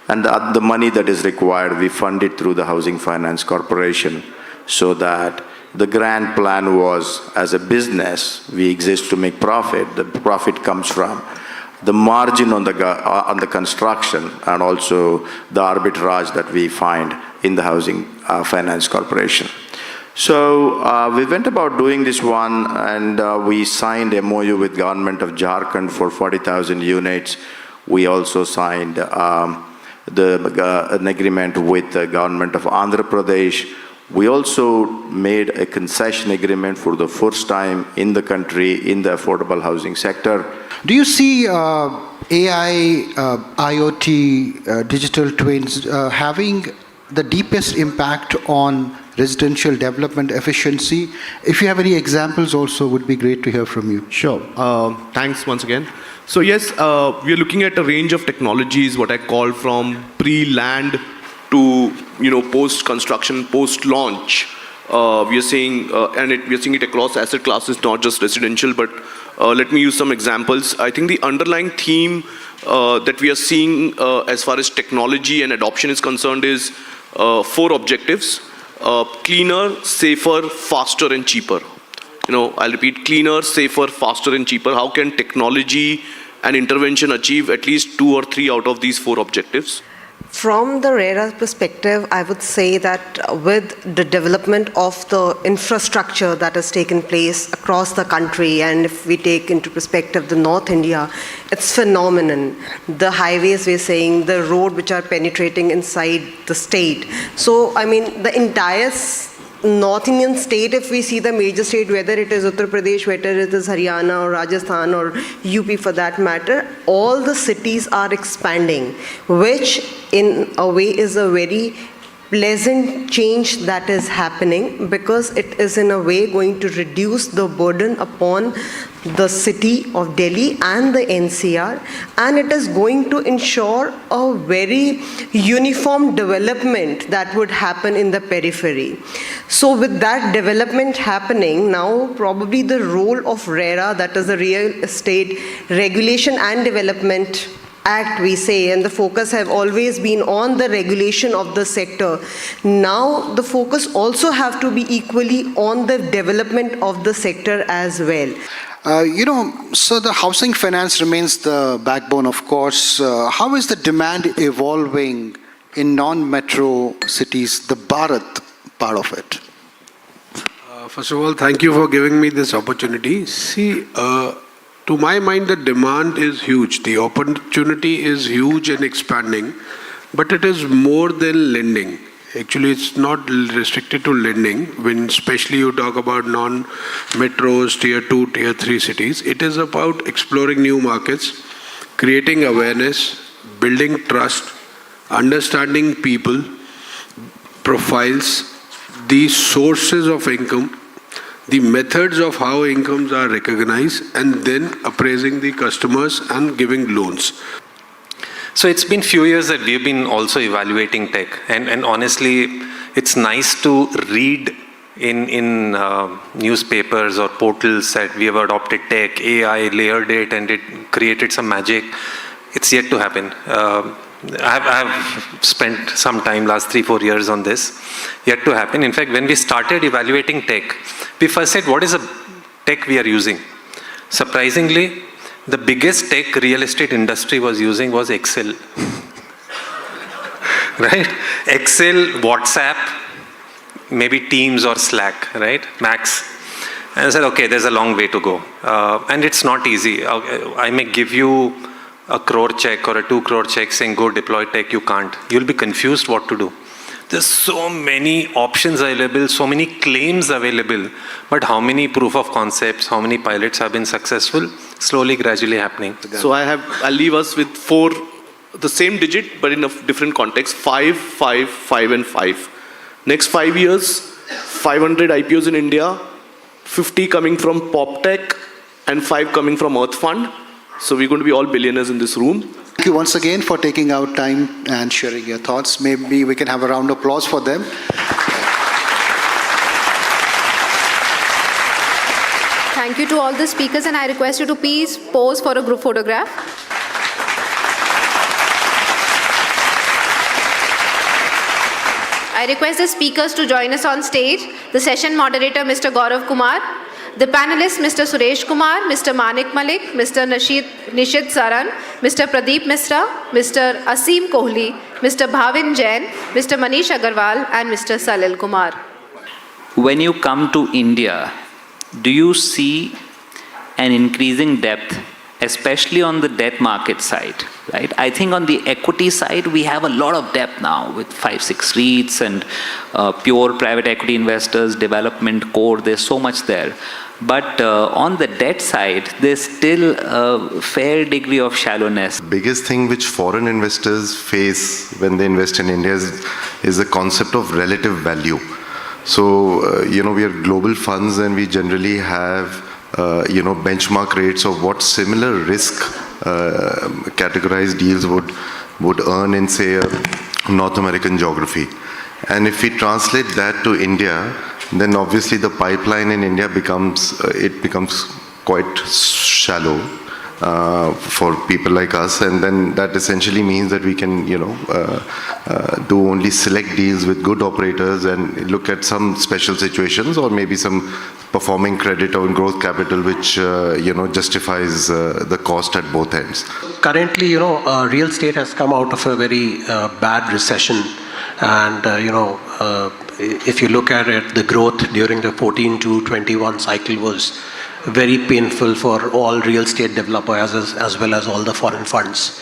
And the money that is required, we fund it through the Housing Finance Corporation, so that the grand plan was, as a business, we exist to make profit. The profit comes from the margin on the construction and also the arbitrage that we find in the Housing Finance Corporation. So we went about doing this one, and we signed MOU with Government of Jharkhand for 40,000 units. We also signed an agreement with the government of Andhra Pradesh. We also made a concession agreement for the first time in the country in the affordable housing sector. Do you see AI, IoT, digital twins having the deepest impact on residential development efficiency? If you have any examples also, would be great to hear from you. Sure. Thanks once again. So yes, we are looking at a range of technologies, what I call from pre-land to post-construction, post-launch. We are seeing, we are seeing it across asset classes, not just residential. But let me use some examples. I think the underlying theme that we are seeing as far as technology and adoption is concerned is 4 objectives: cleaner, safer, faster, and cheaper. I'll repeat: cleaner, safer, faster, and cheaper. How can technology and intervention achieve at least 2 or 3 out of these 4 objectives? From the RERA perspective, I would say that with the development of the infrastructure that has taken place across the country, and if we take into perspective the North India, it's phenomenon. The highways, we're saying, the road which are penetrating inside the state. So, I mean, the entire North Indian state, if we see the major state, whether it is Uttar Pradesh, whether it is Haryana or Rajasthan or UP for that matter, all the cities are expanding, which in a way is a very pleasant change that is happening, because it is in a way going to reduce the burden upon the city of Delhi and the NCR, and it is going to ensure a very uniform development that would happen in the periphery. So with that development happening, now probably the role of RERA, that is the Real Estate Regulation and Development Act, we say, and the focus have always been on the regulation of the sector. Now the focus also have to be equally on the development of the sector as well. So the housing finance remains the backbone, of course. How is the demand evolving in non-metro cities, the Bharat part of it? First of all, thank you for giving me this opportunity. See, to my mind, the demand is huge. The opportunity is huge and expanding, but it is more than lending. Actually, it's not restricted to lending. When especially you talk about non-metros, tier 2, tier 3 cities, it is about exploring new markets, creating awareness, building trust, understanding people, profiles, the sources of income, the methods of how incomes are recognized, and then appraising the customers and giving loans. So it's been few years that we've been also evaluating tech, and honestly, it's nice to read in newspapers or portals that we have adopted tech, AI layered it, and it created some magic. It's yet to happen. I've spent some time, last 3-4 years on this, yet to happen. In fact, when we started evaluating tech, we first said, what is the tech we are using? Surprisingly, the biggest tech real estate industry was using was Excel. Right? Excel, WhatsApp, maybe Teams or Slack, right? Max. And I said, okay, there's a long way to go. And it's not easy. I may give you a crore check or a 2 crore check saying go deploy tech, you can't. You'll be confused what to do. There's so many options available, so many claims available, but how many proof of concepts, how many pilots have been successful? Slowly, gradually happening. So I'll leave us with 4, the same digit, but in a different context, 5, 5, 5 and 5. Next 5 years, 500 IPOs in India, 50 coming from Pop Tech and 5 coming from Earth Fund. So we're going to be all billionaires in this room. Thank you once again for taking out time and sharing your thoughts. Maybe we can have a round of applause for them. Thank you to all the speakers, and I request you to please pose for a group photograph. I request the speakers to join us on stage. The session moderator, Mr. Gaurav Kumar. The panelists, Mr. Suresh Kumar, Mr. Manik Malik, Mr. Nishit Saran, Mr. Pradeep Misra, Mr. Asim Kohli, Mr. Bhavin Jain, Mr. Manish Agarwal, and Mr. Salil Kumar. When you come to India, do you see an increasing depth, especially on the debt market side, right? I think on the equity side, we have a lot of depth now with 5-6 REITs and pure private equity investors, development core, there's so much there. But on the debt side, there's still a fair degree of shallowness. Biggest thing which foreign investors face when they invest in India is the concept of relative value. So, we are global funds and we generally have, benchmark rates of what similar risk categorized deals would earn in, say, a North American geography. And if we translate that to India, then obviously the pipeline in India becomes quite shallow for people like us, and then that essentially means that we can, do only select deals with good operators and look at some special situations or maybe some performing credit or growth capital which, justifies the cost at both ends. Currently, real estate has come out of a very bad recession. And, if you look at it, the growth during the 14 to 21 cycle was very painful for all real estate developers as well as all the foreign funds.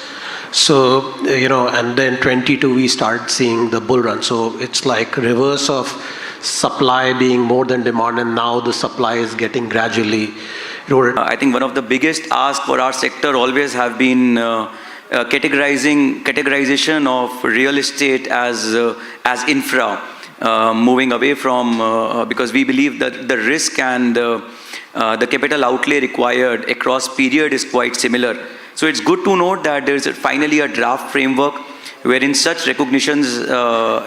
So, and then 22 we start seeing the bull run. So it's like reverse of supply being more than demand, and now the supply is getting gradually eroded. I think one of the biggest asks for our sector always have been categorization of real estate as infra, moving away from, because we believe that the risk and the capital outlay required across period is quite similar. So it's good to note that there is finally a draft framework wherein such recognitions the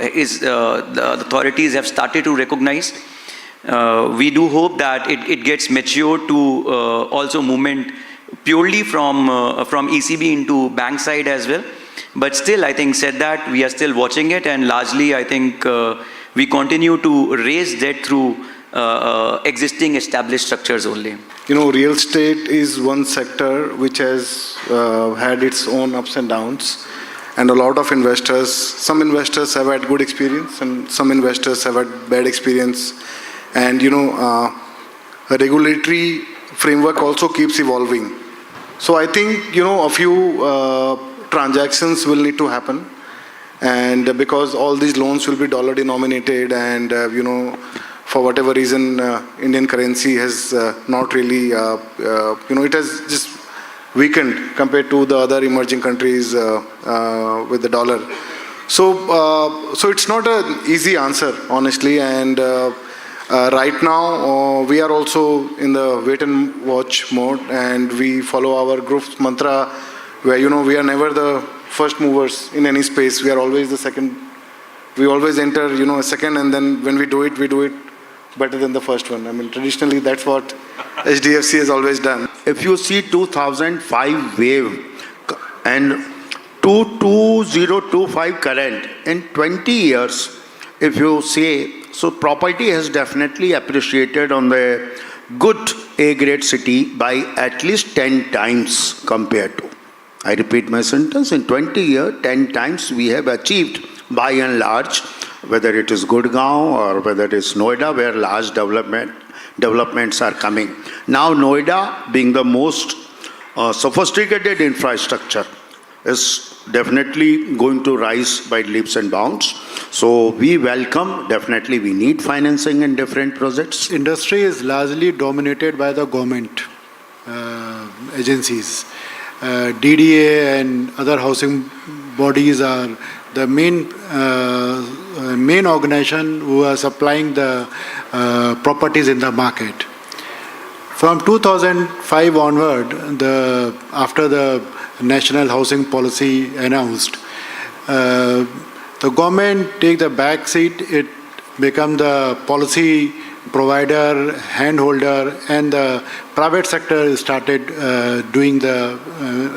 authorities have started to recognize. We do hope that it gets matured to also movement purely from ECB into bank side as well. But still, I think said that, we are still watching it, and largely I think we continue to raise debt through existing established structures only. Real estate is one sector which has had its own ups and downs, and a lot of investors, some investors have had good experience and some investors have had bad experience. And a regulatory framework also keeps evolving. So I think a few transactions will need to happen, And because all these loans will be dollar denominated, and for whatever reason, Indian currency has not really, it has just weakened compared to the other emerging countries with the dollar. So it's not an easy answer, honestly. And right now, we are also in the wait and watch mode, and we follow our group's mantra, where we are never the first movers in any space. We are always the second. We always enter, a second, and then when we do it better than the first one. I mean, traditionally, that's what HDFC has always done. If you see 2005 wave and 2025 current, in 20 years, if you say, so property has definitely appreciated on the good A-grade city by at least 10 times compared to. I repeat my sentence, in 20 years, 10 times we have achieved by and large, whether it is Gurgaon or whether it is Noida, where large developments are coming. Now Noida, being the most sophisticated infrastructure, is definitely going to rise by leaps and bounds. So we welcome, definitely we need financing in different projects. Industry is largely dominated by the government agencies. DDA and other housing bodies are the main organization who are supplying the properties in the market. From 2005 onward, after the national housing policy announced, the government take the back seat. It become the policy provider, handholder, and the private sector started doing the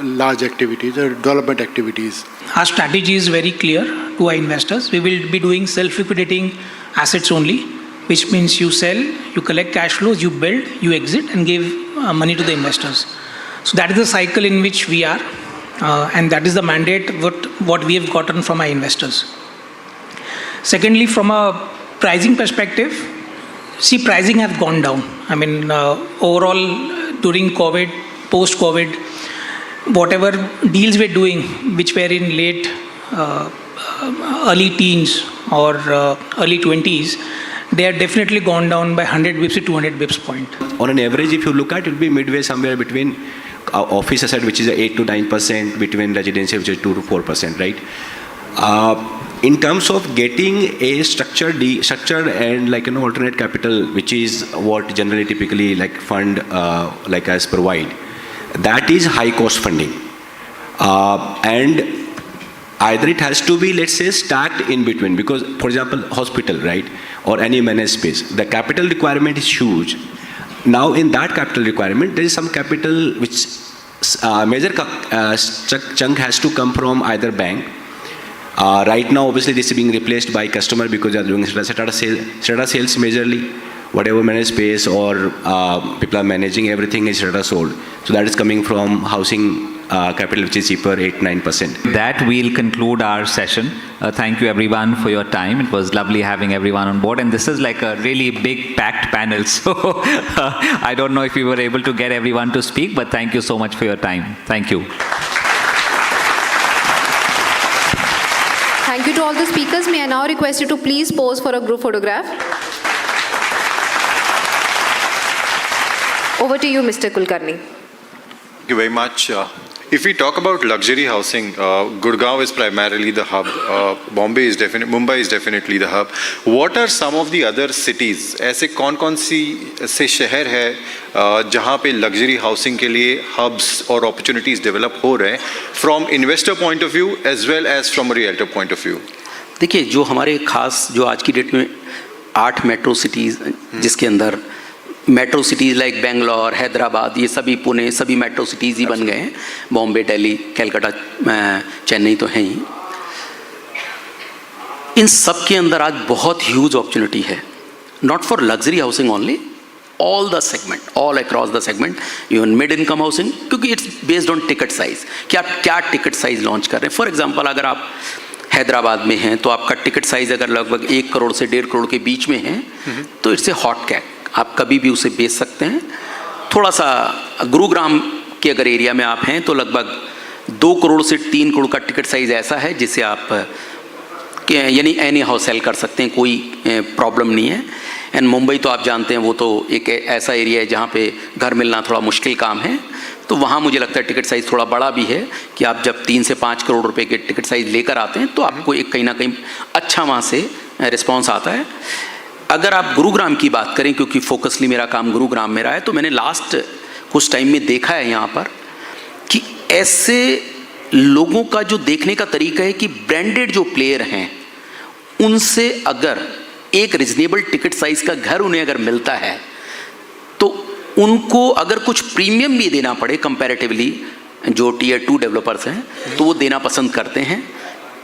large activities, the development activities. Our strategy is very clear to our investors. We will be doing self-liquidating assets only, which means you sell, you collect cash flows, you build, you exit, and give money to the investors. So that is the cycle in which we are, and that is the mandate what we have gotten from our investors. Secondly, from a pricing perspective, see, pricing has gone down. I mean, overall, during COVID, post-COVID, whatever deals we're doing, which were in late, early teens or early 20s, they are definitely gone down by 100 bips to 200 bips point. On an average, if you look at it, will be midway somewhere between office asset, which is 8 to 9%, between residential, which is 2 to 4%, right? In terms of getting a structured and alternate capital, which is what generally typically fund like us provide, that is high cost funding, and either it has to be, let's say, stacked in between, because for example hospital, right, or any managed space, the capital requirement is huge. Now in that capital requirement, there is some capital which major chunk has to come from either bank. Right now, obviously, this is being replaced by customer because they are doing strata sales majorly. Whatever managed space or people are managing, everything is strata sold. So that is coming from housing capital, which is cheaper, 8-9%. That we'll conclude our session. Thank you everyone for your time. It was lovely having everyone on board, and this is like a really big packed panel. So I don't know if we were able to get everyone to speak, but thank you so much for your time. Thank you. Thank you to all the speakers. May I now request you to please pose for a group photograph. Over to you, Mr. Kulkarni. Thank you very much. If we talk about luxury housing, Gurgaon is primarily the hub. Mumbai is definitely the hub. What are some of the other cities? ऐसे कौन-कौन से शहर है जहाँ पे luxury housing के लिए hubs और opportunities develop हो रहे हैं from investor point of view as well as from a realtor point of view? देखिए, जो हमारे खास जो आज की डेट में 8 मेट्रो सिटीज जिसके अंदर metro cities like Bangalore, Hyderabad, ये सभी पुणे, सभी मेट्रो सिटीज़ ही बन गए हैं. बॉम्बे, दिल्ली, कलकत्ता, चेन्नई तो हैं ही. इन सब के अंदर आज बहुत ह्यूज अपॉर्चुनिटी है, not for luxury housing only, all the segment, all across the segment, even mid income housing, क्योंकि it's based on ticket size कि आप क्या टिकट साइज लॉन्च कर रहे हैं. फॉर एग्जाम्पल, अगर आप हैदराबाद में हैं तो आपका टिकट साइज अगर लगभग 1 करोड़ से 1.5 करोड़ के बीच में है तो इट्स ए हॉट कैट, आप कभी भी उसे बेच सकते हैं. थोड़ा सा गुरुग्राम के अगर एरिया में आप हैं तो लगभग 2 करोड़ से 3 करोड़ का टिकट साइज ऐसा है जिसे आप यानी एनी हाउ सेल कर सकते हैं, कोई प्रॉब्लम नहीं है। एंड मुंबई तो आप जानते हैं वो तो एक ऐसा एरिया है जहाँ पे घर मिलना थोड़ा मुश्किल काम है, तो वहाँ मुझे लगता है टिकट साइज़ थोड़ा बड़ा भी है कि आप जब 3 से 5 करोड़ रुपए के टिकट साइज़ लेकर आते हैं तो आपको एक कहीं ना कहीं अच्छा वहाँ से रिस्पॉन्स आता है। अगर आप गुरुग्राम की बात करें, क्योंकि फोकसली मेरा काम गुरुग्राम में रहा है, तो मैंने लास्ट कुछ टाइम में देखा है यहाँ पर कि ऐसे लोगों का जो देखने का तरीका है कि ब्रांडेड जो प्लेयर हैं उनसे अगर एक रिजनेबल टिकट साइज़ का घर उन्हें अगर मिलता है तो उनको अगर कुछ प्रीमियम भी देना पड़े कंपैरेटिवली जो टियर 2 डेवलपर्स हैं तो वो देना पसंद करते हैं।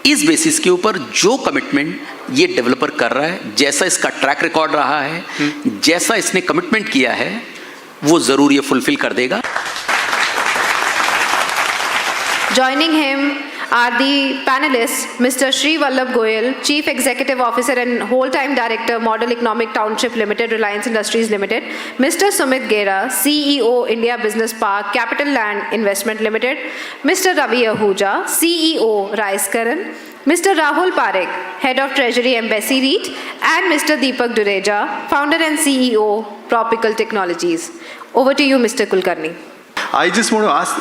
इस बेसिस के ऊपर जो कमिटमेंट ये डेवलपर कर रहा है, जैसा इसका ट्रैक रिकॉर्ड रहा है, जैसा इसने कमिटमेंट किया है, वो ज़रूर ये फुलफिल कर देगा। Joining him are the panelists, Mr. Shri Vallabh Goyal, Chief Executive Officer and Whole-Time Director, Model Economic Township Limited, Reliance Industries Limited, Mr. Sumit Gera, CEO, India Business Park, Capital Land Investment Limited, Mr. Ravi Ahuja, CEO, Rice Karan, Mr. Rahul Parekh, Head of Treasury Embassy REIT, and Mr. Deepak Dureja, Founder and CEO, Propical Technologies. Over to you, Mr. Kulkarni. I just want to ask,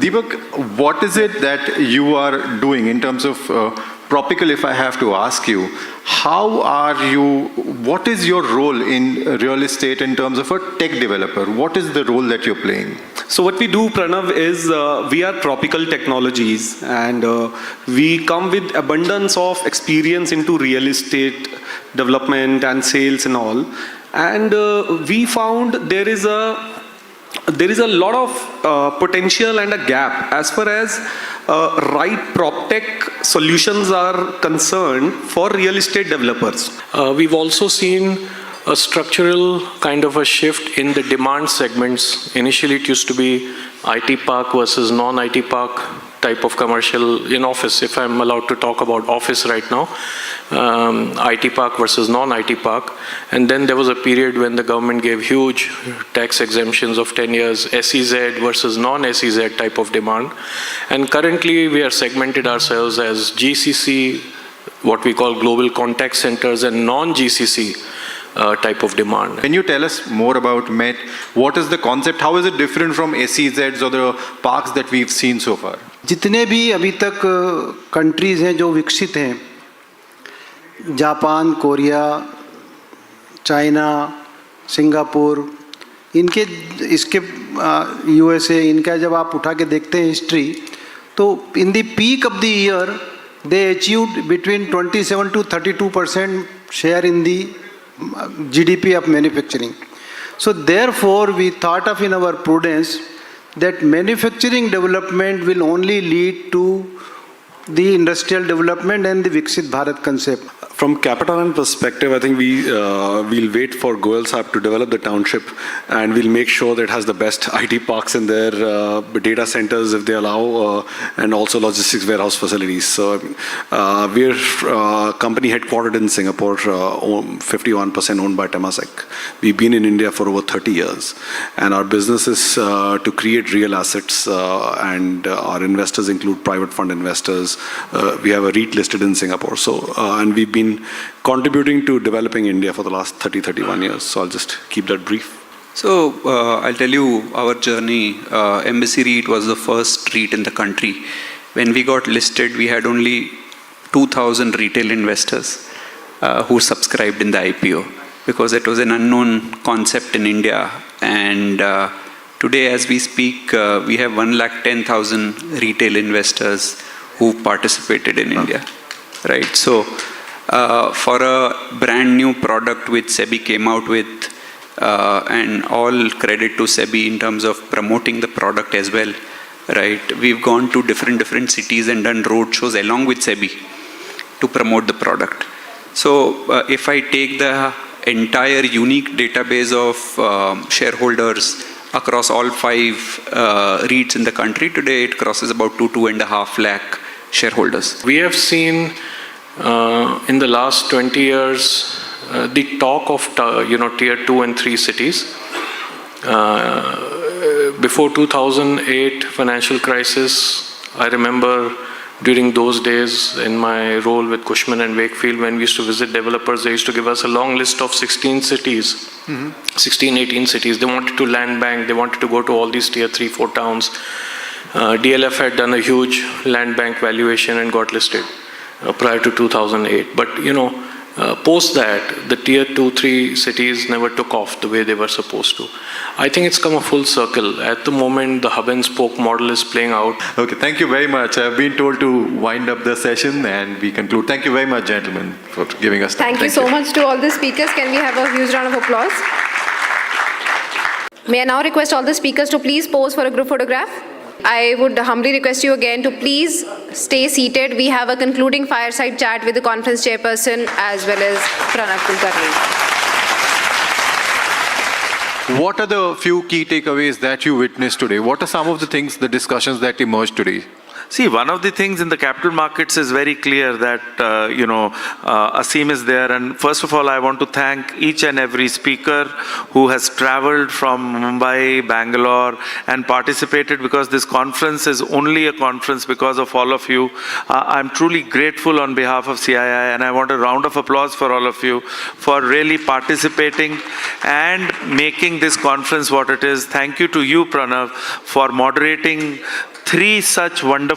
Deepak, what is it that you are doing in terms of Propical, if I have to ask you, what is your role in real estate in terms of a tech developer? What is the role that you're playing? So what we do, Pranav, is we are Propical Technologies, and we come with abundance of experience into real estate development and sales and all. And we found there is a lot of potential and a gap as far as right PropTech solutions are concerned for real estate developers. We've also seen a structural kind of a shift in the demand segments. Initially, it used to be IT park versus non-IT park type of commercial in office, if I'm allowed to talk about office right now, IT park versus non-IT park. And then there was a period when the government gave huge tax exemptions of 10 years, SEZ versus non-SEZ type of demand. And currently we are segmented ourselves as GCC, what we call global contact centers, and non-GCC type of demand. Can you tell us more about MET? What is the concept? How is it different from SEZs or the parks that we've seen so far? जितने भी अभी तक countries हैं जो विकसित हैं, Japan, Korea, China, Singapore, इसके USA, इनका जब आप उठा के देखते हैं हिस्ट्री, तो in the peak of the year they achieved between 27 to 32% share in the GDP of manufacturing. So therefore we thought of in our prudence that manufacturing development will only lead to the industrial development and the Viksit Bharat concept. From Capital Land perspective, I think we'll wait for Goyal Sahab to develop the township, and we'll make sure that it has the best IT parks in there, data centers if they allow, and also logistics warehouse facilities. So we're company headquartered in Singapore, 51% owned by Temasek. We've been in India for over 30 years, and our business is to create real assets, and our investors include private fund investors. We have a REIT listed in Singapore, and we've been contributing to developing India for the last 31 years. So I'll just keep that brief. So I'll tell you our journey. Embassy REIT was the first REIT in the country. When we got listed, we had only 2,000 retail investors who subscribed in the IPO, because it was an unknown concept in India. And today, as we speak, we have 110,000 retail investors who participated in India, right? So for a brand new product which SEBI came out with, and all credit to SEBI in terms of promoting the product as well, right? We've gone to different cities and done roadshows along with SEBI to promote the product. So if I take the entire unique database of shareholders across all 5 REITs in the country, today it crosses about 2.5 lakh shareholders. We have seen in the last 20 years the talk of tier 2 and 3 cities. Before 2008 financial crisis, I remember During those days, in my role with Cushman and Wakefield, when we used to visit developers, they used to give us a long list of 16 cities, 16, 18 cities. They wanted to land bank, they wanted to go to all these tier 3, 4 towns. DLF had done a huge land bank valuation and got listed prior to 2008. But, post that, the tier 2, 3 cities never took off the way they were supposed to. I think it's come a full circle. At the moment, the hub and spoke model is playing out. Okay, thank you very much. I've been told to wind up the session and we conclude. Thank you very much, gentlemen, for giving us time. Thank you so much to all the speakers. Can we have a huge round of applause? May I now request all the speakers to please pose for a group photograph? I would humbly request you again to please stay seated. We have a concluding fireside chat with the conference chairperson as well as Pranav Kulkarni. What are the few key takeaways that you witnessed today? What are some of the things, the discussions that emerged today? See, one of the things in the capital markets is very clear that, Asim is there. And first of all, I want to thank each and every speaker who has traveled from Mumbai, Bangalore, and participated, because this conference is only a conference because of all of you. I'm truly grateful on behalf of CII, and I want a round of applause for all of you for really participating and making this conference what it is. Thank you to you, Pranav, for moderating 3 such wonderful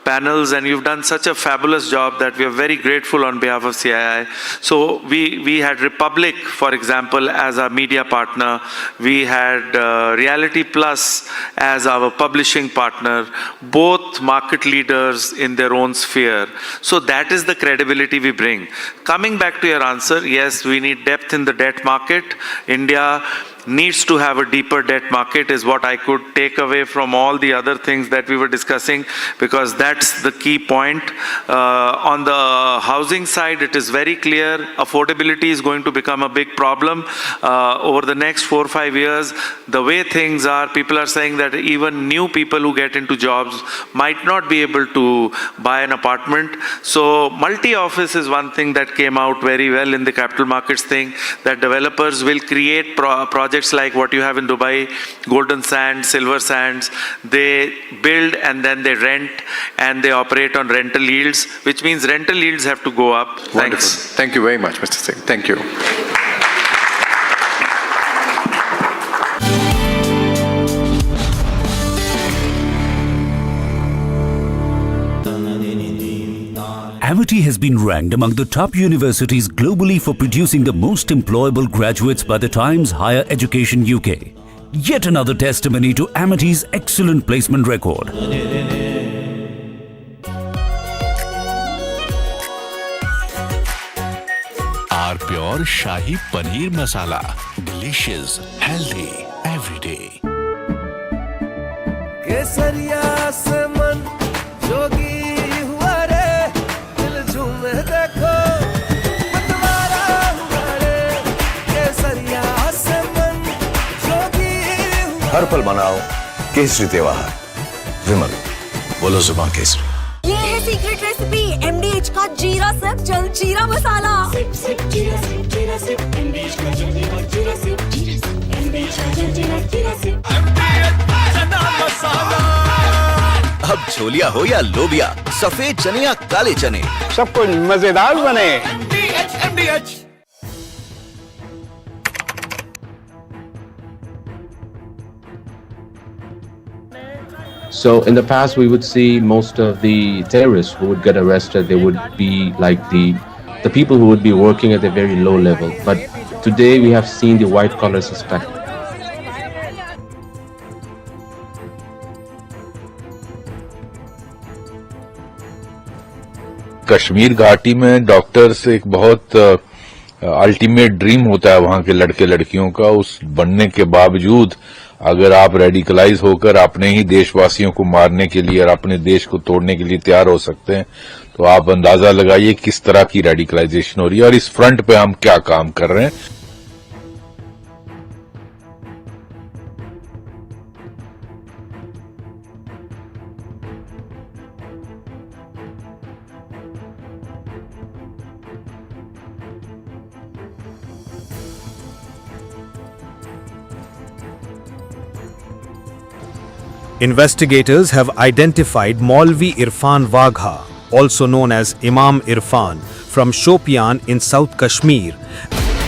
panels, and you've done such a fabulous job that we are very grateful on behalf of CII. So we had Republic, for example, as our media partner. We had Reality Plus as our publishing partner, both market leaders in their own sphere. So that is the credibility we bring. Coming back to your answer, yes, we need depth in the debt market. India needs to have a deeper debt market is what I could take away from all the other things that we were discussing, because that's the key point. On the housing side, it is very clear affordability is going to become a big problem over the next 4 or 5 years. The way things are, people are saying that even new people who get into jobs might not be able to buy an apartment. So multi-office is one thing that came out very well in the capital markets thing, that developers will create projects like what you have in Dubai, Golden Sands, Silver Sands. They build and then they rent and they operate on rental yields, which means rental yields have to go up. Wonderful. Thanks. Thank you very much, Mr. Singh. Thank you. Amity has been ranked among the top universities globally for producing the most employable graduates by the Times Higher Education UK. Yet another testimony to Amity's excellent placement record. Our pure Shahi Paneer Masala. Delicious, healthy, every day. हर पल मनाओ केसरी त्योहार। विमल, बोलो जुबान केसरी। ये है secret recipe MDH का जीरा SIP जल जीरा मसाला। सिप सिप जीरा सिप MDH का जल जीरा सिप MDH का जल जीरा सिप चना मसाला। अब छोलिया हो या लोबिया, सफेद चने या काले चने, सब कुछ मजेदार बने। MDH। So in the past, we would see most of the terrorists who would get arrested, they would be like the people who would be working at a very low level. But today we have seen the white collar suspect. Kashmir घाटी में doctors एक बहुत ultimate dream होता है वहां के लड़के लड़कियों का। उस बनने के बावजूद अगर आप रेडिकलाइज होकर अपने ही देशवासियों को मारने के लिए और अपने देश को तोड़ने के लिए तैयार हो सकते हैं, तो आप अंदाजा लगाइए किस तरह की रेडिकलाइजेशन हो रही है और इस फ्रंट पे हम क्या काम कर रहे हैं। Investigators have identified Maulvi Irfan Wagha, also known as Imam Irfan, from Shopian in South Kashmir.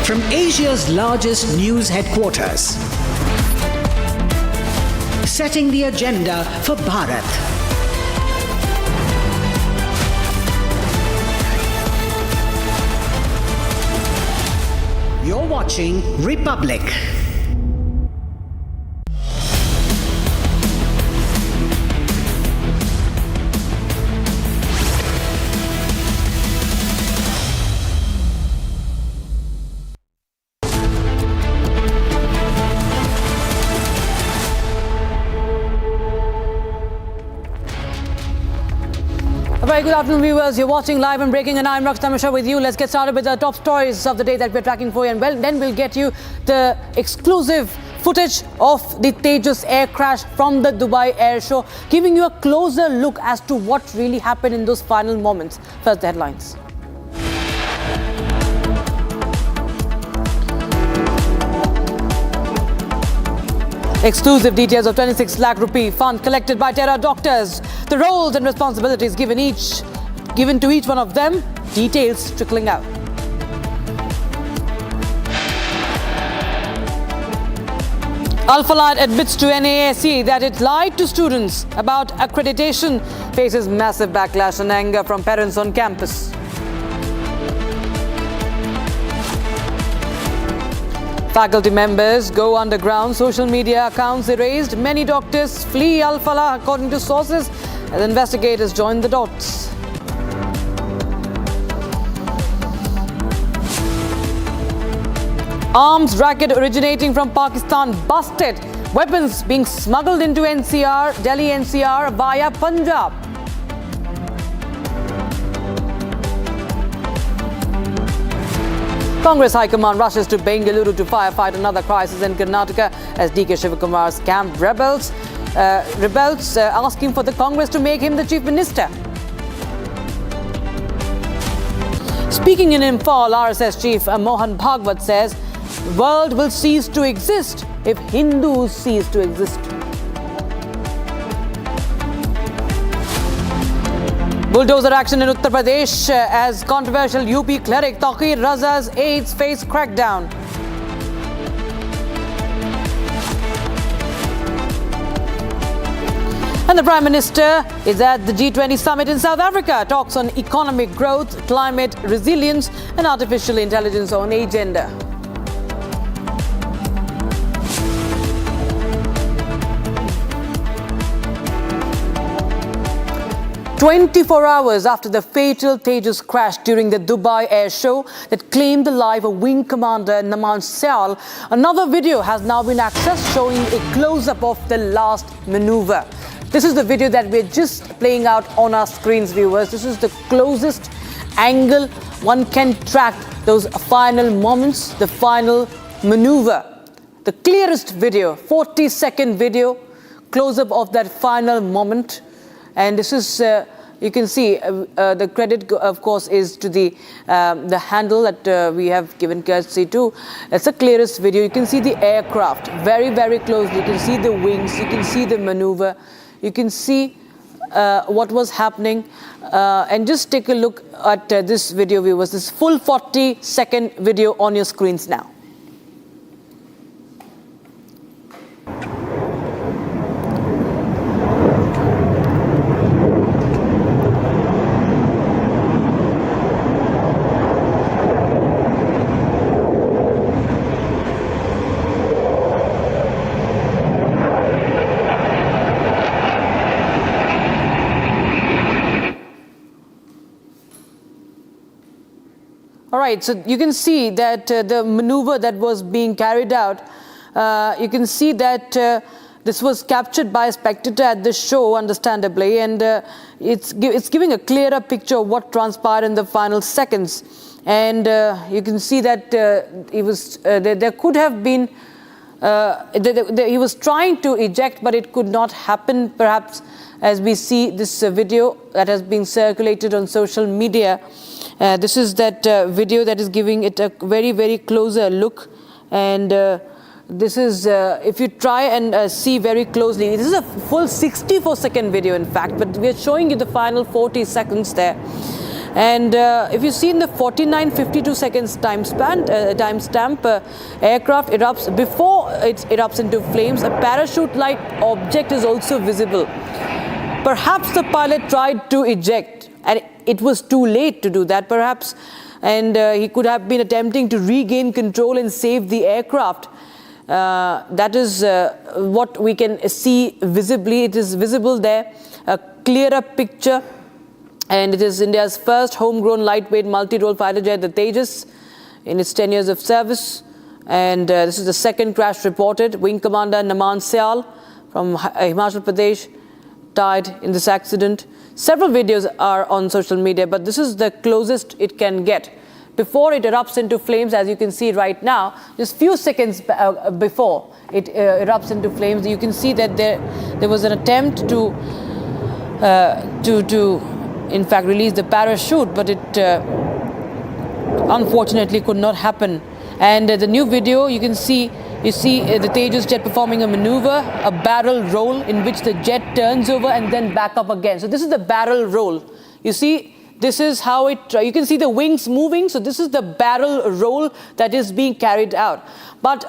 From Asia's largest news headquarters, setting the agenda for Bharat. You're watching Republic. A very good afternoon, viewers. You're watching Live and Breaking, and I'm Raksh Tamasha with you. Let's get started with the top stories of the day that we're tracking for you, and then we'll get you the exclusive footage of the Tejas air crash from the Dubai Air Show, giving you a closer look as to what really happened in those final moments. First, the headlines. Exclusive details of 26 lakh rupee fund collected by terror doctors. The roles and responsibilities given to each one of them. Details trickling out. Al-Falad admits to NAAC that it lied to students about accreditation. Faces massive backlash and anger from parents on campus. Faculty members go underground, social media accounts erased, many doctors flee Al-Falah according to sources as investigators join the dots. Arms racket originating from Pakistan busted, weapons being smuggled into NCR, Delhi NCR via Punjab. Congress High Command rushes to Bengaluru to firefight another crisis in Karnataka as DK Shivakumar's camp rebels asking for the Congress to make him the Chief Minister. Speaking in Imphal, RSS Chief Mohan Bhagwat says, the world will cease to exist if Hindus cease to exist. Bulldozer action in Uttar Pradesh as controversial UP cleric Taqir Raza's aides face crackdown. And the Prime Minister is at the G20 Summit in South Africa. Talks on economic growth, climate resilience and artificial intelligence on agenda. 24 hours after the fatal Tejas crash during the Dubai Air Show that claimed the life of Wing Commander Naman Syal, another video has now been accessed showing a close-up of the last maneuver. This is the video that we're just playing out on our screens, viewers. This is the closest angle one can track those final moments, the final maneuver. The clearest video, 40-second video, close-up of that final moment. And this is, you can see, the credit, of course, is to the handle that we have given courtesy to. It's the clearest video. You can see the aircraft very, very closely. You can see the wings. You can see the maneuver. You can see what was happening. And just take a look at this video, viewers. This full 40-second video on your screens now. All right, so you can see that the maneuver that was being carried out, you can see that this was captured by a spectator at the show, understandably, and it's giving a clearer picture of what transpired in the final seconds. And you can see that there could have been, he was trying to eject, but it could not happen, perhaps, as we see this video that has been circulated on social media. This is that video that is giving it a very, very closer look, and This is, if you try and see very closely, this is a full 64-second video, in fact, but we are showing you the final 40 seconds there. And if you see in the 49-52 seconds timestamp, aircraft erupts. Before it erupts into flames, a parachute-like object is also visible. Perhaps the pilot tried to eject, and it was too late to do that, perhaps, and he could have been attempting to regain control and save the aircraft. That is what we can see visibly. It is visible there, a clearer picture. And it is India's first homegrown lightweight multi-role fighter jet, the Tejas, in its 10 years of service. And this is the second crash reported. Wing Commander Naman Syal from Himachal Pradesh died in this accident. Several videos are on social media, but this is the closest it can get. Before it erupts into flames, as you can see right now, just few seconds before it erupts into flames, you can see that there was an attempt to in fact release the parachute, but it unfortunately could not happen. And the new video, you see the Tejas jet performing a maneuver, a barrel roll in which the jet turns over and then back up again. So this is the barrel roll. You see, this is how you can see the wings moving. So this is the barrel roll that is being carried out. But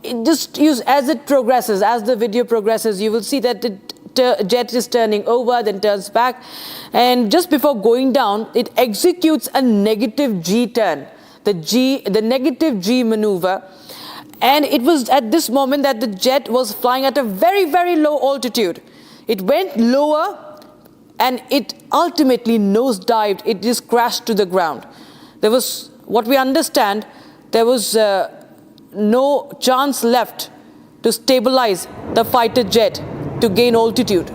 as it progresses, as the video progresses, you will see that the jet is turning over, then turns back. And just before going down, it executes a negative G turn, the negative G maneuver. And it was at this moment that the jet was flying at a very, very low altitude. It went lower and it ultimately nosedived. It just crashed to the ground. There was, what we understand, there was no chance left to stabilize the fighter jet to gain altitude.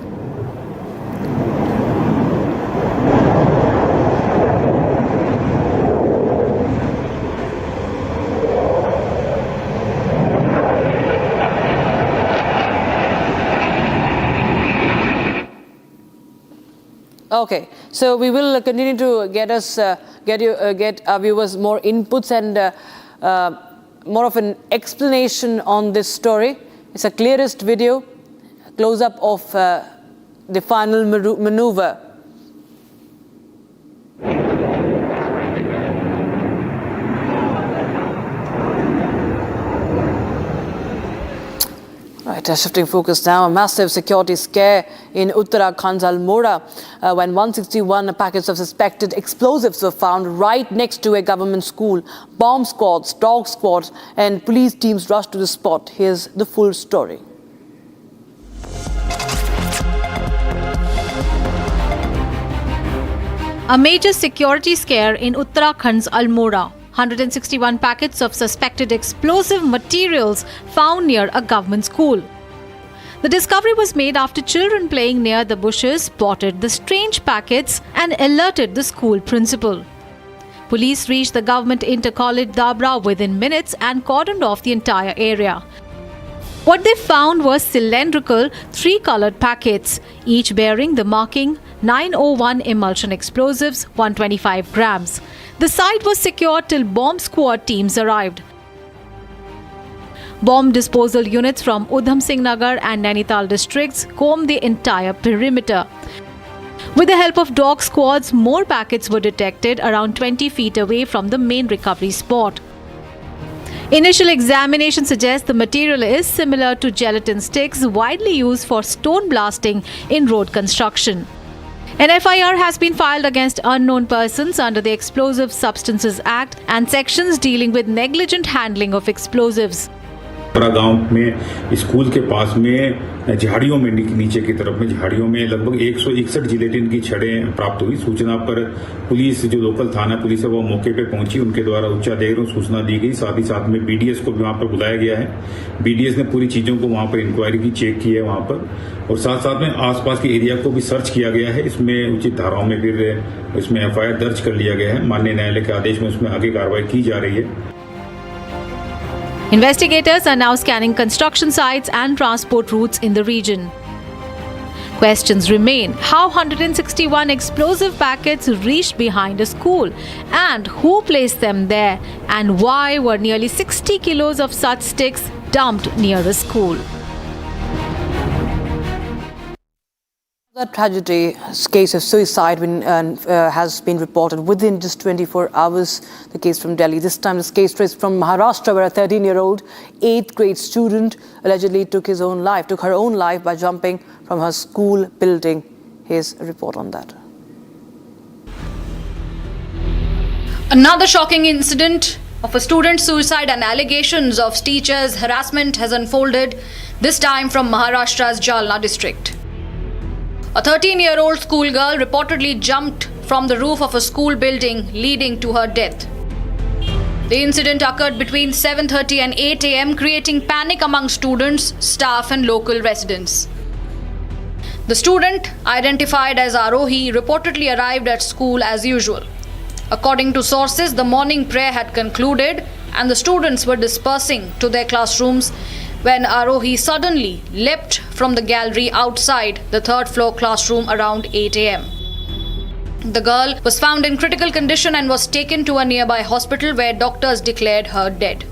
Okay, so we will continue to get our viewers more inputs and more of an explanation on this story. It's a clearest video, close-up of the final maneuver. Right, shifting focus now, a massive security scare in Uttarakhand's Almora when 161 packets of suspected explosives were found right next to a government school. Bomb squads, dog squads and police teams rushed to the spot. Here's the full story. A major security scare in Uttarakhand's Almora. 161 packets of suspected explosive materials found near a government school. The discovery was made after children playing near the bushes spotted the strange packets and alerted the school principal. Police reached the government intercollege Dabra within minutes and cordoned off the entire area. What they found was cylindrical, three-colored packets, each bearing the marking 901 emulsion explosives, 125 grams. The site was secured till bomb squad teams arrived. Bomb disposal units from Udham Singh Nagar and Nainital districts combed the entire perimeter. With the help of dog squads, more packets were detected around 20 feet away from the main recovery spot. Initial examination suggests the material is similar to gelatin sticks widely used for stone blasting in road construction. An FIR has been filed against unknown persons under the Explosive Substances Act and sections dealing with negligent handling of explosives. गांव में school के पास में झाड़ियों में नीचे की तरफ में झाड़ियों में लगभग 161 जिलेटिन की छड़ें प्राप्त हुई। सूचना पर पुलिस जो लोकल थाना पुलिस है वो मौके पे पहुंची, उनके द्वारा उच्चाधिकारियों को सूचना दी गई। साथ ही साथ में बीडीएस को भी वहां पर बुलाया गया है। बीडीएस ने पूरी चीजों को वहां पर इंक्वायरी की, चेक की है वहां पर, और साथ साथ में आसपास के एरिया को भी सर्च किया गया है। इसमें उचित धाराओं में फिर इसमें FIR दर्ज कर लिया गया है। माननीय न्यायालय के आदेश में उसमें आगे कार्रवाई की जा रही है। Investigators are now scanning construction sites and transport routes in the region. Questions remain: how 161 explosive packets reached behind a school, and who placed them there, and why were nearly 60 kilos of such sticks dumped near a school. The tragedy case of suicide has been reported within just 24 hours. The case from Delhi. This time, this case traced from Maharashtra, where a 13-year-old 8th grade student allegedly took her own life by jumping from her school building. Here's a report on that. Another shocking incident of a student's suicide and allegations of teachers' harassment has unfolded, this time from Maharashtra's Jalna district. A 13-year-old schoolgirl reportedly jumped from the roof of a school building, leading to her death. The incident occurred between 7:30 and 8 a.m., creating panic among students, staff and local residents. The student, identified as Arohi, reportedly arrived at school as usual. According to sources, the morning prayer had concluded and the students were dispersing to their classrooms when Arohi suddenly leapt from the gallery outside the 3rd floor classroom around 8 a.m. The girl was found in critical condition and was taken to a nearby hospital where doctors declared her dead.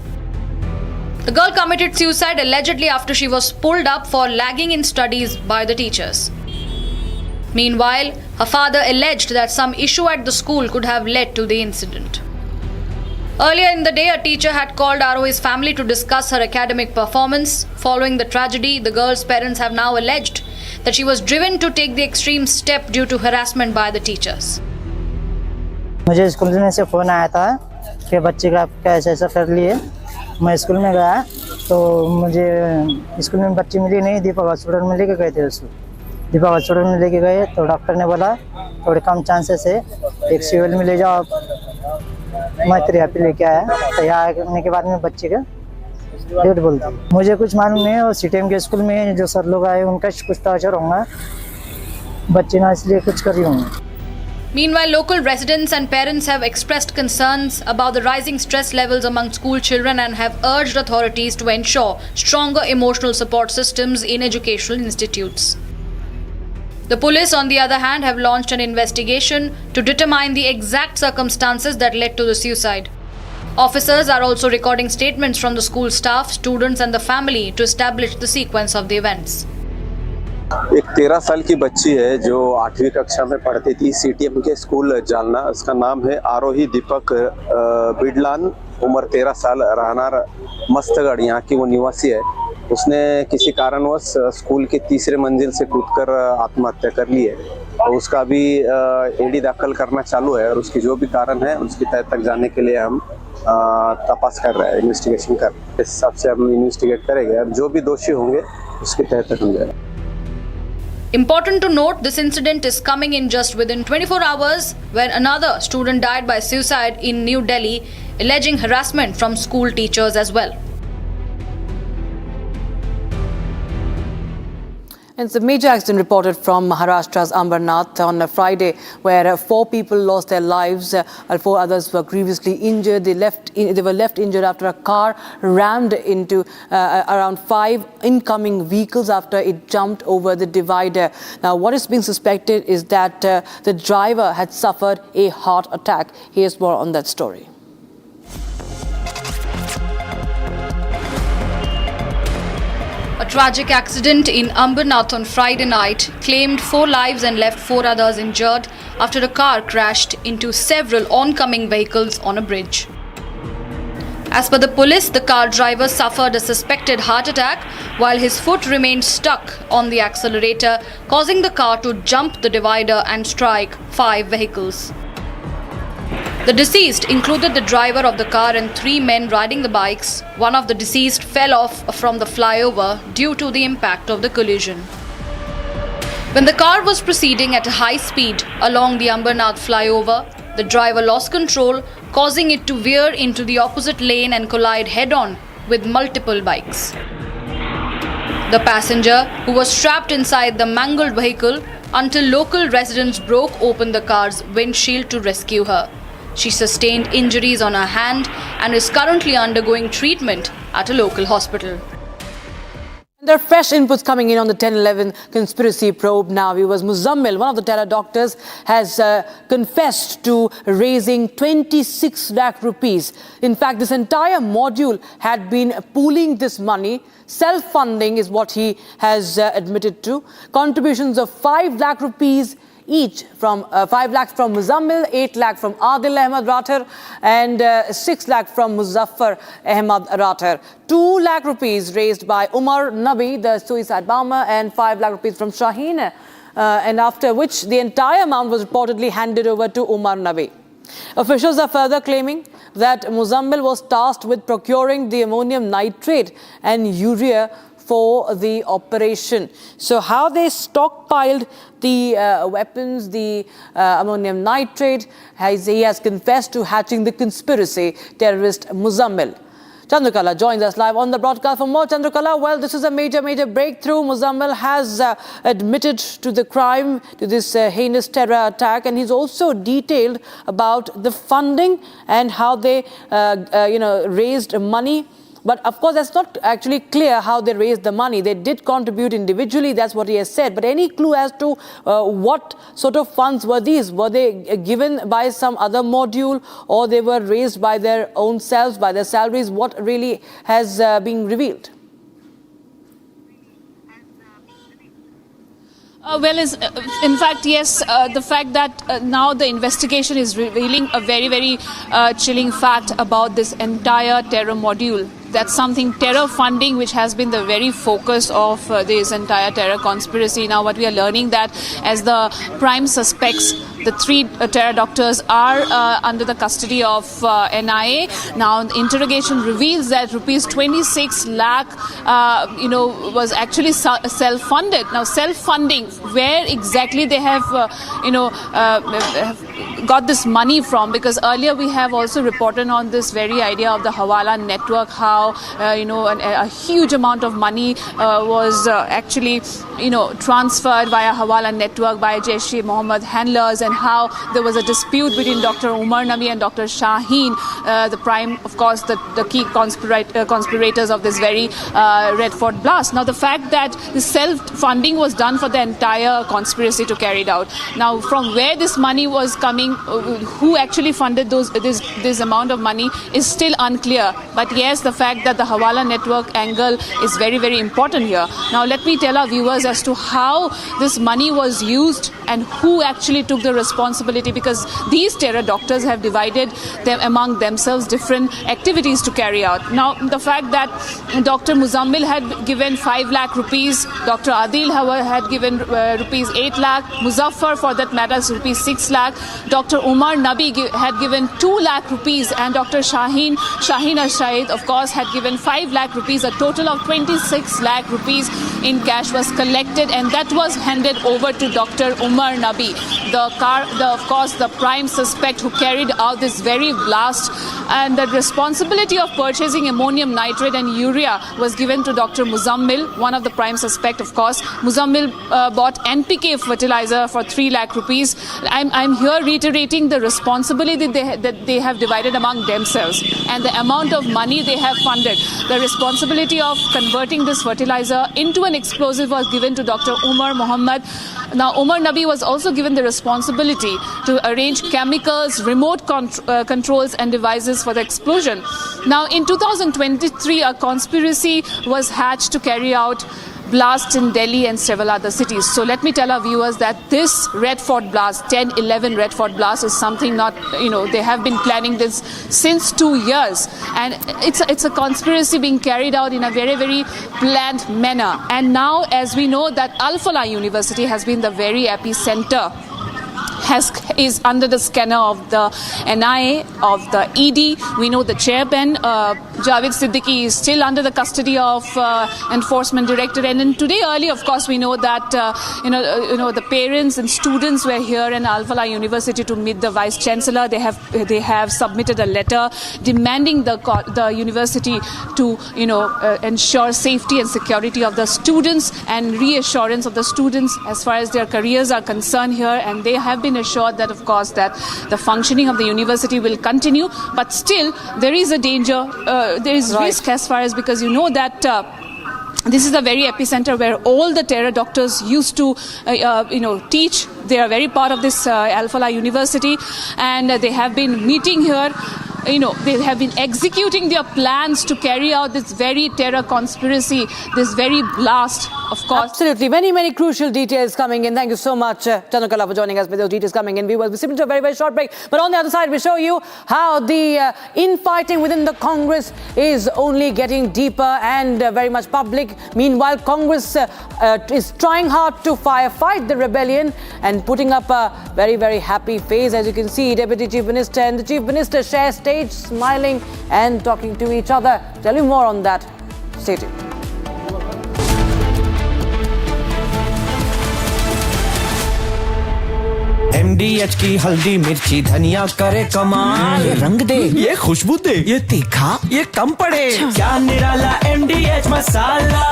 The girl committed suicide allegedly after she was pulled up for lagging in studies by the teachers. Meanwhile, her father alleged that some issue at the school could have led to the incident. Earlier in the day, a teacher had called Arohi's family to discuss her academic performance. Following the tragedy, the girl's parents have now alleged that she was driven to take the extreme step due to harassment by the teachers. मुझे school में से phone आया था कि बच्चे का ऐसा कर लिए। मैं स्कूल में गया तो मुझे स्कूल में बच्ची मिली नहीं, दीपक हॉस्पिटल में लेके गए थे उसको। दीपक हॉस्पिटल में लेके गए तो डॉक्टर ने बोला थोड़े कम चांसेस है, एक सिविल में ले जाओ। मैं तो यहाँ पे लेके आया, तो यहाँ आने के बाद में बच्चे का डेट बोलता। मुझे कुछ मालूम नहीं है, और सीटीएम के स्कूल में जो सर लोग आए उनका कुछ टॉर्चर होगा, बच्चे ना इसलिए कुछ कर रही होंगे। Meanwhile, local residents and parents have expressed concerns about the rising stress levels among school children and have urged authorities to ensure stronger emotional support systems in educational institutes. The police, on the other hand, have launched an investigation to determine the exact circumstances that led to the suicide. Officers are also recording statements from the school staff, students and the family to establish the sequence of the events. एक 13 साल की बच्ची है जो 8वीं कक्षा में पढ़ती थी सीटीएम के स्कूल जालना। उसका नाम है आरोही दीपक बिडलान, उम्र 13 साल, रहनार मस्तगढ़, यहाँ की वो निवासी है। उसने किसी कारणवश स्कूल के 3रे मंजिल से कूदकर आत्महत्या कर ली है। तो उसका भी एडी दाखिल करना चालू है और उसकी जो भी कारण है उसकी तय तक जाने के लिए हम तपास कर रहे हैं, इन्वेस्टिगेशन कर रहे हैं। इस हिसाब से हम इन्वेस्टिगेट करेंगे और जो भी दोषी होंगे उसकी तय तक होंगे। Important to note, this incident is coming in just within 24 hours when another student died by suicide in New Delhi, alleging harassment from school teachers as well. It's a major accident reported from Maharashtra's Ambernath on a Friday, where 4 people lost their lives and 4 others were grievously injured. They were left injured after a car rammed into around 5 incoming vehicles after it jumped over the divider. Now, what is being suspected is that the driver had suffered a heart attack. Here's more on that story. A tragic accident in Ambernath on Friday night claimed 4 lives and left 4 others injured after a car crashed into several oncoming vehicles on a bridge. As per the police, the car driver suffered a suspected heart attack while his foot remained stuck on the accelerator, causing the car to jump the divider and strike 5 vehicles. The deceased included the driver of the car and 3 men riding the bikes. One of the deceased fell off from the flyover due to the impact of the collision. When the car was proceeding at a high speed along the Ambernath flyover, the driver lost control, causing it to veer into the opposite lane and collide head-on with multiple bikes. The passenger, who was strapped inside the mangled vehicle until local residents broke open the car's windshield to rescue her. She sustained injuries on her hand and is currently undergoing treatment at a local hospital. There are fresh inputs coming in on the 10/11 conspiracy probe now. Viewers, Muzammil, one of the terror doctors, has confessed to raising 26 lakh rupees. In fact, this entire module had been pooling this money. Self-funding is what he has admitted to. Contributions of 5 lakh rupees each, from 5 lakhs from Muzammil, 8 lakh from Adil Ahmed Rathar, and 6 lakh from Muzaffar Ahmed Rathar. 2 lakh rupees raised by Umar Nabi, the suicide bomber, and 5 lakh rupees from Shaheen, and after which the entire amount was reportedly handed over to Umar Nabi. Officials are further claiming that Muzammil was tasked with procuring the ammonium nitrate and urea for the operation. So how they stockpiled the weapons, the ammonium nitrate, he has confessed to hatching the conspiracy terrorist Muzammil. Chandrakala joins us live on the broadcast. For more, Chandrakala, well, this is a major breakthrough. Muzammil has admitted to the crime, to this heinous terror attack, and he's also detailed about the funding and how they, raised money. But of course, that's not actually clear how they raised the money. They did contribute individually, that's what he has said. But any clue as to what sort of funds were these? Were they given by some other module, or they were raised by their own selves, by their salaries? What really has been revealed? In fact, yes, the fact that now the investigation is revealing a very chilling fact about this entire terror module. That's something, terror funding, which has been the very focus of this entire terror conspiracy. Now what we are learning that as the prime suspects, the 3 terror doctors are under the custody of NIA. Now the interrogation reveals that rupees 26 lakh, was actually self-funded. Now self-funding, where exactly they have, got this money from? Because earlier we have also reported on this very idea of the Hawala network, how a huge amount of money was actually transferred via Hawala network by Jaish-e-Mohammed handlers, and how there was a dispute between Dr. Umar Nabi and Dr. Shaheen, the prime, of course, the key conspirators of this very Red Fort blast. Now the fact that the self-funding was done for the entire conspiracy to carry it out. Now from where this money was coming, who actually funded this amount of money is still unclear. But yes, the fact that the Hawala network angle is very important here. Now let me tell our viewers as to how this money was used and who actually took the responsibility, because these terror doctors have divided them among themselves different activities to carry out. Now the fact that Dr. Muzammil had given 5 lakh rupees, Dr. Adil had given rupees 8 lakh, Muzaffar for that matter rupees 6 lakh, Dr. Umar Nabi had given 2 lakh rupees, and Dr. Shaheen Ashayed, of course, had given 5 lakh rupees. A total of 26 lakh rupees in cash was collected, and that was handed over to Dr. Umar Nabi, of course, the prime suspect who carried out this very blast. And the responsibility of purchasing ammonium nitrate and urea was given to Dr. Muzammil, one of the prime suspect, of course. Muzammil bought NPK fertilizer for 3 lakh rupees. I'm here reiterating the responsibility that they have divided among themselves, and the amount of money they have funded. The responsibility of converting this fertilizer into an explosive was given to Dr. Umar Mohammed. Now, Umar Nabi was also given the responsibility to arrange chemicals, remote controls and devices for the explosion. Now, in 2023, a conspiracy was hatched to carry out blast in Delhi and several other cities. So let me tell our viewers that this Red Fort blast, 10/11 Red Fort blast, is something not, they have been planning this since 2 years. And it's a conspiracy being carried out in a very planned manner. And now, as we know, that Al-Falah University has been the very epicenter, is under the scanner of the NIA, of the ED. We know the chairman, Javed Siddiqui, is still under the custody of Enforcement Director. And then today early, of course, we know that the parents and students were here in Al-Falah University to meet the Vice Chancellor. They have submitted a letter demanding the university to ensure safety and security of the students and reassurance of the students as far as their careers are concerned here. And they have been assured that, of course, that the functioning of the university will continue. But still, there is a danger, there is risk as far as, because you know that This is the very epicenter where all the terror doctors used to, teach. They are very part of this Al-Falah University, and they have been meeting here. They have been executing their plans to carry out this very terror conspiracy, this very blast, of course. Absolutely. Many, many crucial details coming in. Thank you so much, Chanukala, for joining us with those details coming in. We will be simply to a very, very short break. But on the other side, we show you how the infighting within the Congress is only getting deeper and very much public. Meanwhile, Congress is trying hard to fight the rebellion and putting up a very, very happy face. As you can see, Deputy Chief Minister and the Chief Minister share stage, smiling and talking to each other. Tell you more on that. Stay tuned. MDH की हल्दी मिर्ची धनिया करे कमाल, ये रंग दे, ये खुशबू दे, ये तीखा, ये कम पड़े, क्या निराला MDH मसाला।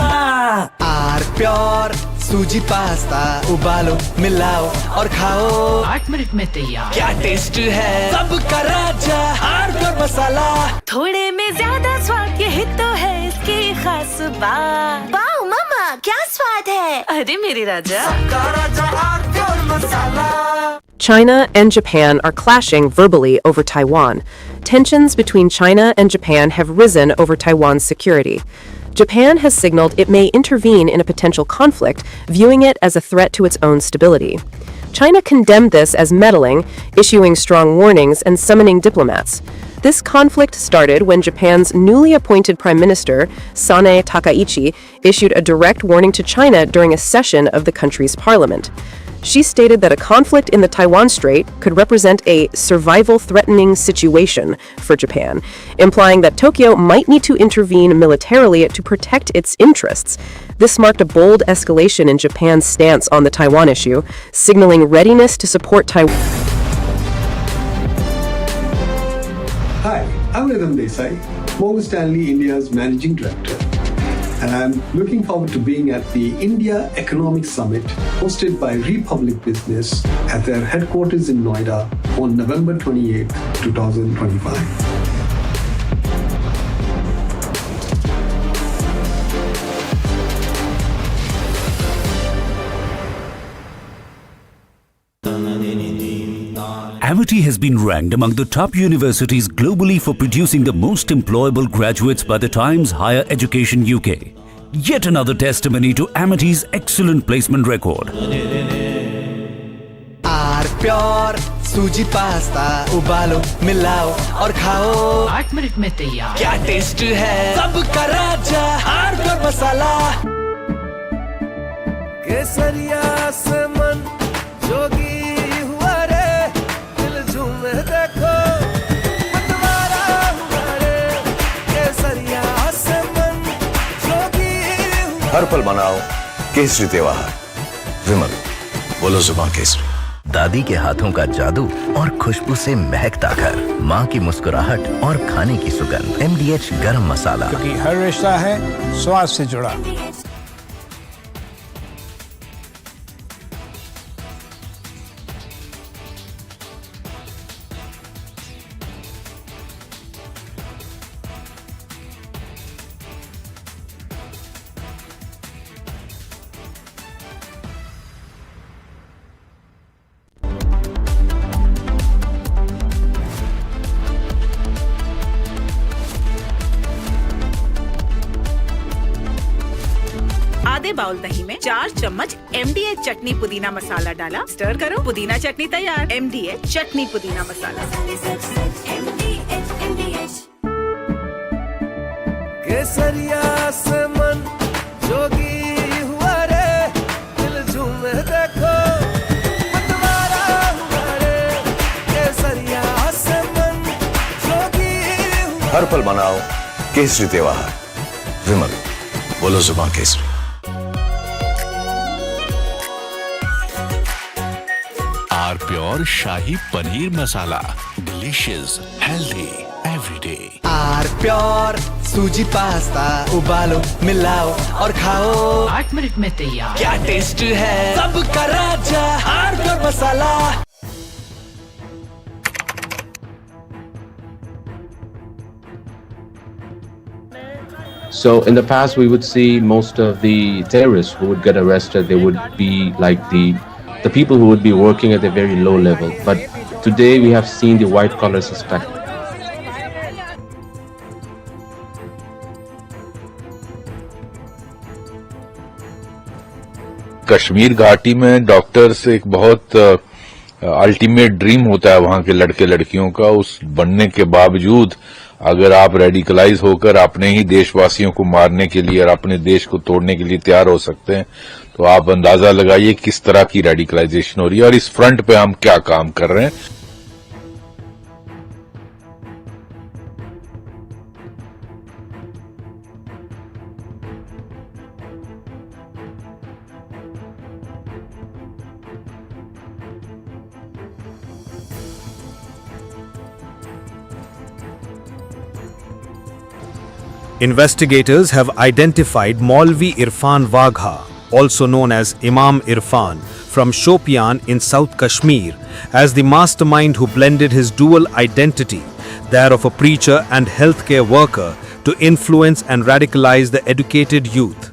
आर प्योर सूजी पास्ता, उबालो मिलाओ और खाओ, 8 मिनट में तैयार, क्या टेस्ट है, सबका राजा आर प्योर मसाला। थोड़े में ज्यादा स्वाद, यही तो है इसकी खास बात। वाओ मामा, क्या स्वाद है, अरे मेरे राजा, सबका राजा R pure masala. China and Japan are clashing verbally over Taiwan. Tensions between China and Japan have risen over Taiwan's security. Japan has signaled it may intervene in a potential conflict, viewing it as a threat to its own stability. China condemned this as meddling, issuing strong warnings and summoning diplomats. This conflict started when Japan's newly appointed Prime Minister, Sanae Takaichi, issued a direct warning to China during a session of the country's parliament. She stated that a conflict in the Taiwan Strait could represent a survival-threatening situation for Japan, implying that Tokyo might need to intervene militarily to protect its interests. This marked a bold escalation in Japan's stance on the Taiwan issue, signaling readiness to support Taiwan. Hi, I'm Radham Desai, Morgan Stanley India's Managing Director. And I'm looking forward to being at the India Economic Summit hosted by Republic Business at their headquarters in Noida on November 28, 2025. Amity has been ranked among the top universities globally for producing the most employable graduates by the Times Higher Education UK. Yet another testimony to Amity's excellent placement record. R pure sooji pasta, उबालो मिलाओ और खाओ, 8 minute में तैयार, क्या taste है, सबका राजा आर प्योर मसाला। केसरिया से मन जोगी हर पल मनाओ केसरी त्योहार। विमल, बोलो जुबान केसरी। दादी के हाथों का जादू और खुशबू से महकता घर, माँ की मुस्कुराहट और खाने की सुगंध। MDH गरम मसाला, क्योंकि हर रिश्ता है स्वाद से जुड़ा। आधे बाउल दही में 4 चम्मच MDH चटनी पुदीना मसाला डाला, स्टर करो, पुदीना चटनी तैयार। MDH चटनी पुदीना मसाला। केसरिया से मन जोगी हुआ रे, दिल झूमे देखो, मतवारा हुआ रे, केसरिया से मन जोगी हुआ। हर पल मनाओ केसरी त्योहार। विमल, बोलो जुबान केसरी। R pure shahi paneer masala, delicious, healthy everyday. R pure sooji pasta, उबालो मिलाओ और खाओ, 8 मिनट में तैयार, क्या टेस्ट है, सबका राजा R pure masala. So in the past, we would see most of the terrorists who would get arrested, they would be like the people who would be working at a very low level. But today we have seen the white-collar suspect. Kashmir घाटी में doctors एक बहुत ultimate dream होता है वहां के लड़के लड़कियों का, उस बनने के बावजूद अगर आप रेडिकलाइज होकर अपने ही देशवासियों को मारने के लिए और अपने देश को तोड़ने के लिए तैयार हो सकते हैं, तो आप अंदाजा लगाइए किस तरह की रेडिकलाइजेशन हो रही है और इस फ्रंट पे हम क्या काम कर रहे हैं. Investigators have identified Maulvi Irfan Wagha, also known as Imam Irfan, from Shopian in South Kashmir, as the mastermind who blended his dual identity, that of a preacher and healthcare worker, to influence and radicalize the educated youth.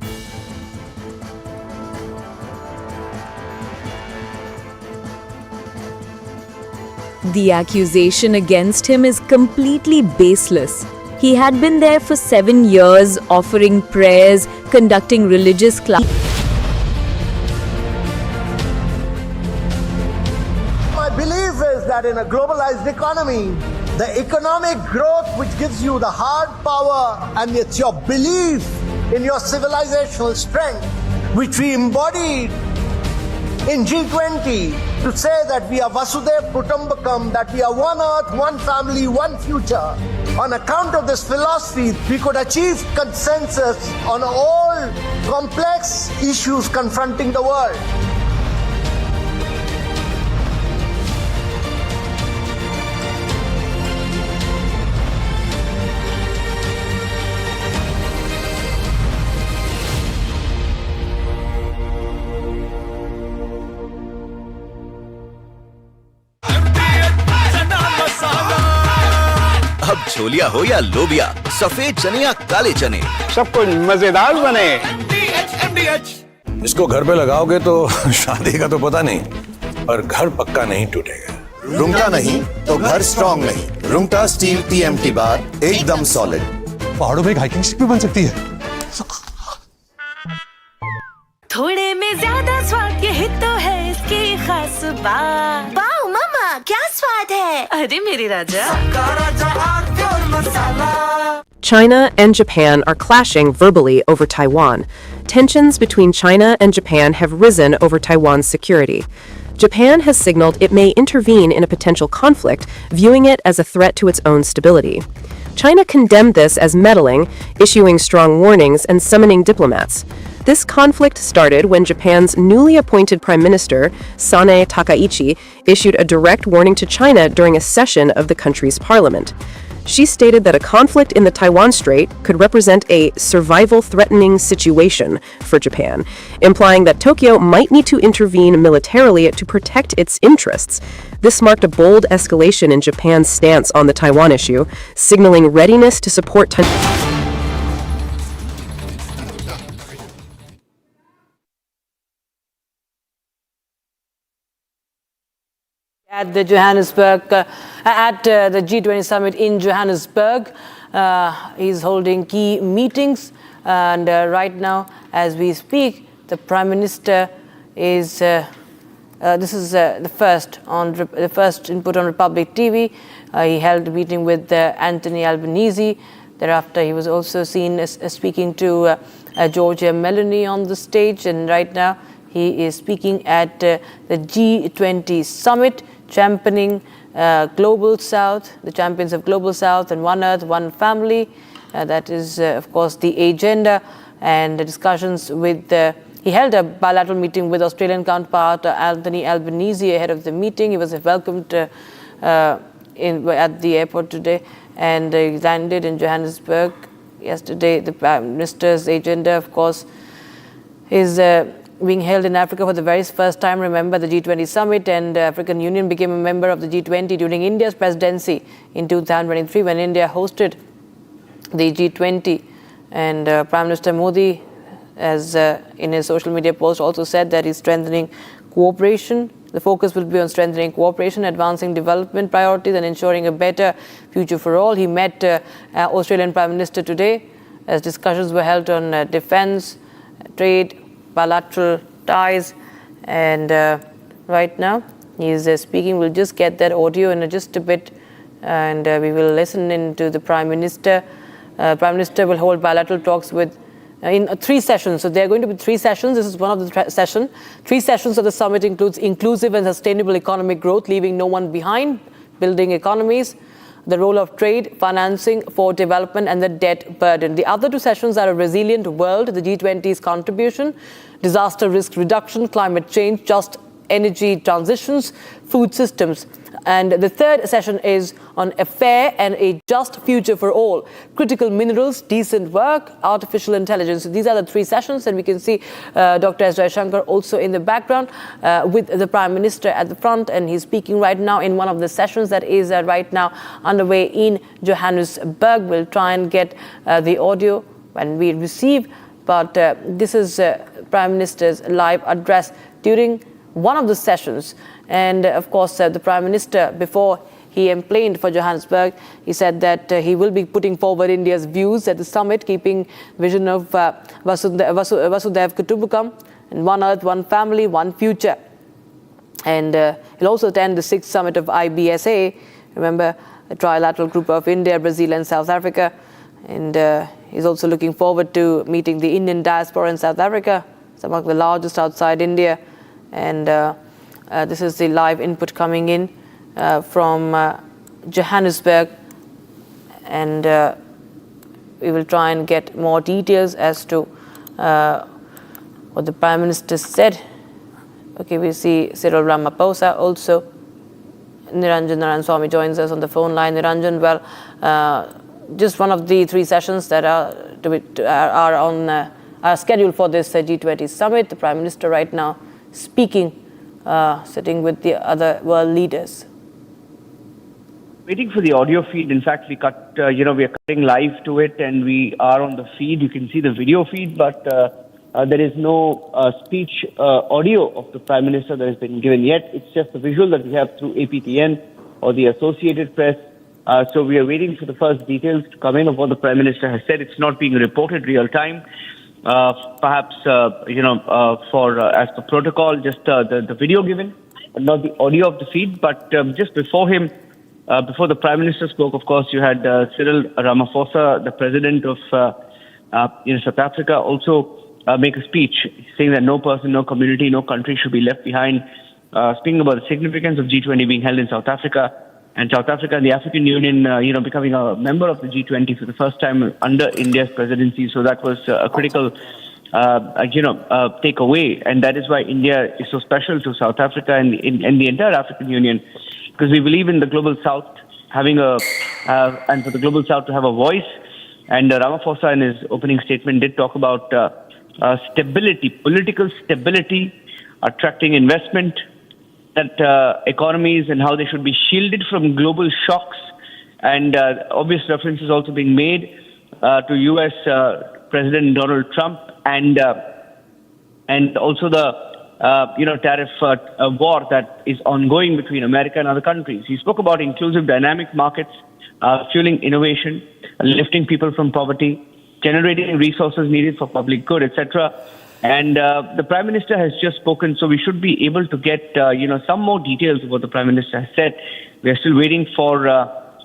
The accusation against him is completely baseless. He had been there for 7 years, offering prayers, conducting religious classes. My belief is that in a globalized economy, the economic growth which gives you the hard power and it's your belief in your civilizational strength, which we embodied in G20 to say that we are Vasudev Kutumbakam, that we are one earth, one family, one future. On account of this philosophy, we could achieve consensus on all complex issues confronting the world. अब छोलिया हो या लोबिया, सफेद चने या काले चने, सब कुछ मजेदार बने। इसको घर पे लगाओगे तो शादी का तो पता नहीं, पर घर पक्का नहीं टूटेगा। रुंगटा नहीं तो घर स्ट्रॉन्ग नहीं। रुंगटा स्टील TMT बार एकदम सॉलिड। पहाड़ों में हाइकिंग शिप भी बन सकती है। थोड़े में ज्यादा स्वाद, यही तो है इसकी खास बात। वाओ मामा, क्या स्वाद है? अरे मेरे राजा। China and Japan are clashing verbally over Taiwan. Tensions between China and Japan have risen over Taiwan's security. Japan has signaled it may intervene in a potential conflict, viewing it as a threat to its own stability. China condemned this as meddling, issuing strong warnings and summoning diplomats. This conflict started when Japan's newly appointed Prime Minister, Sanae Takaichi, issued a direct warning to China during a session of the country's parliament. She stated that a conflict in the Taiwan Strait could represent a survival-threatening situation for Japan, implying that Tokyo might need to intervene militarily to protect its interests. This marked a bold escalation in Japan's stance on the Taiwan issue, signaling readiness to support Taiwan. At the the G20 Summit in Johannesburg, he's holding key meetings, and right now, as we speak, the Prime Minister is. This is the first input on Republic TV. He held a meeting with Anthony Albanese. Thereafter, he was also seen speaking to Georgia Meloni on the stage, and right now he is speaking at the G20 Summit, championing Global South, the champions of Global South, and One Earth, One Family. That is, of course, the agenda, and the discussions with he held a bilateral meeting with Australian counterpart Anthony Albanese ahead of the meeting. He was welcomed at the airport today, and he landed in Johannesburg yesterday. The Prime Minister's agenda, of course, is being held in Africa for the very first time. Remember, the G20 Summit, and the African Union became a member of the G20 during India's presidency in 2023 when India hosted the G20. And Prime Minister Modi, as in his social media post, also said that he's strengthening cooperation. The focus will be on strengthening cooperation, advancing development priorities, and ensuring a better future for all. He met Australian Prime Minister today as discussions were held on defense, trade, bilateral ties, and right now he is speaking. We'll just get that audio in just a bit, and we will listen into the Prime Minister. Prime Minister will hold bilateral talks with in 3 sessions. So there are going to be 3 sessions. This is one of the sessions. 3 sessions of the summit includes inclusive and sustainable economic growth, leaving no one behind, building economies, the role of trade, financing for development, and the debt burden. The other 2 sessions are a resilient world, the G20's contribution, disaster risk reduction, climate change, just energy transitions, food systems. And the 3rd session is on a fair and a just future for all, critical minerals, decent work, artificial intelligence. So these are the 3 sessions, and we can see Dr. S. Jaishankar also in the background with the Prime Minister at the front, and he's speaking right now in one of the sessions that is right now underway in Johannesburg. We'll try and get the audio when we receive, but this is Prime Minister's live address during one of the sessions. And of course, the Prime Minister, before he emplaned for Johannesburg, he said that he will be putting forward India's views at the summit, keeping vision of Vasudhaiv Kutumbakam, and one earth, one family, one future. And he'll also attend the 6th summit of IBSA, remember, the trilateral group of India, Brazil, and South Africa. And he's also looking forward to meeting the Indian diaspora in South Africa, some of the largest outside India. And this is the live input coming in from Johannesburg, and we will try and get more details as to what the Prime Minister said. Okay, we see Cyril Ramaphosa also. Niranjan Narayanaswamy joins us on the phone line. Niranjan, well, just one of the 3 sessions that are scheduled for this G20 summit. The Prime Minister right now speaking, sitting with the other world leaders. Waiting for the audio feed. In fact, we are cutting live to it, and we are on the feed. You can see the video feed, but there is no speech audio of the Prime Minister that has been given yet. It's just the visual that we have through APTN or the Associated Press. So we are waiting for the first details to come in of what the Prime Minister has said. It's not being reported real time. Perhaps, for as per protocol, just the video given, but not the audio of the feed. But just before him, before the Prime Minister spoke, of course, you had Cyril Ramaphosa, the President of South Africa, also make a speech saying that no person, no community, no country should be left behind, speaking about the significance of G20 being held in South Africa, and South Africa and the African Union, becoming a member of the G20 for the first time under India's presidency. So that was a critical, takeaway. And that is why India is so special to South Africa and the entire African Union, because we believe in the Global South having and for the Global South to have a voice. And Ramaphosa in his opening statement did talk about stability, political stability, attracting investment, that economies and how they should be shielded from global shocks, and obvious references also being made to U.S. President Donald Trump and also the tariff war that is ongoing between America and other countries. He spoke about inclusive, dynamic markets, fueling innovation, lifting people from poverty, generating resources needed for public good, etc. And the Prime Minister has just spoken, so we should be able to get, some more details of what the Prime Minister has said. We are still waiting for,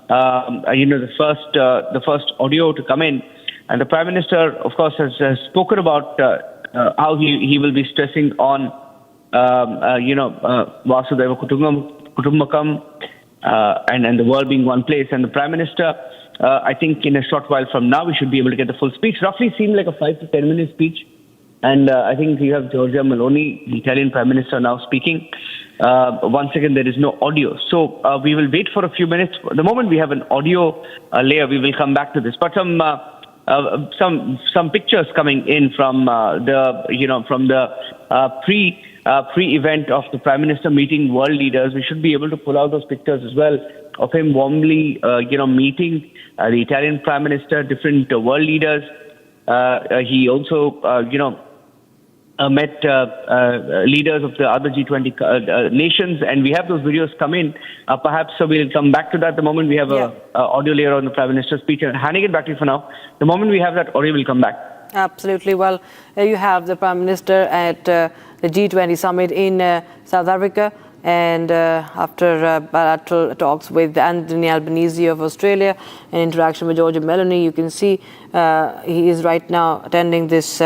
the first audio to come in. And the Prime Minister, of course, has spoken about how he will be stressing on, Vasudhaiva Kutumbakam, and the world being one place. And the Prime Minister, I think in a short while from now, we should be able to get the full speech. Roughly seemed like a 5 to 10 minute speech. And I think you have Giorgia Meloni, the Italian Prime Minister, now speaking. Once again, there is no audio. So we will wait for a few minutes. The moment we have an audio layer, we will come back to this. But some pictures coming in from the pre-event of the Prime Minister meeting world leaders. We should be able to pull out those pictures as well of him warmly, meeting the Italian Prime Minister, different world leaders. He also, met leaders of the other G20 nations, and we have those videos come in. Perhaps we'll come back to that the moment we have a audio layer on the Prime Minister's speech. And handing it back to you for now. The moment we have that audio, we'll come back. Absolutely. Well, you have the Prime Minister at the G20 Summit in South Africa, and after bilateral talks with Anthony Albanese of Australia and interaction with Giorgia Meloni, you can see he is right now attending this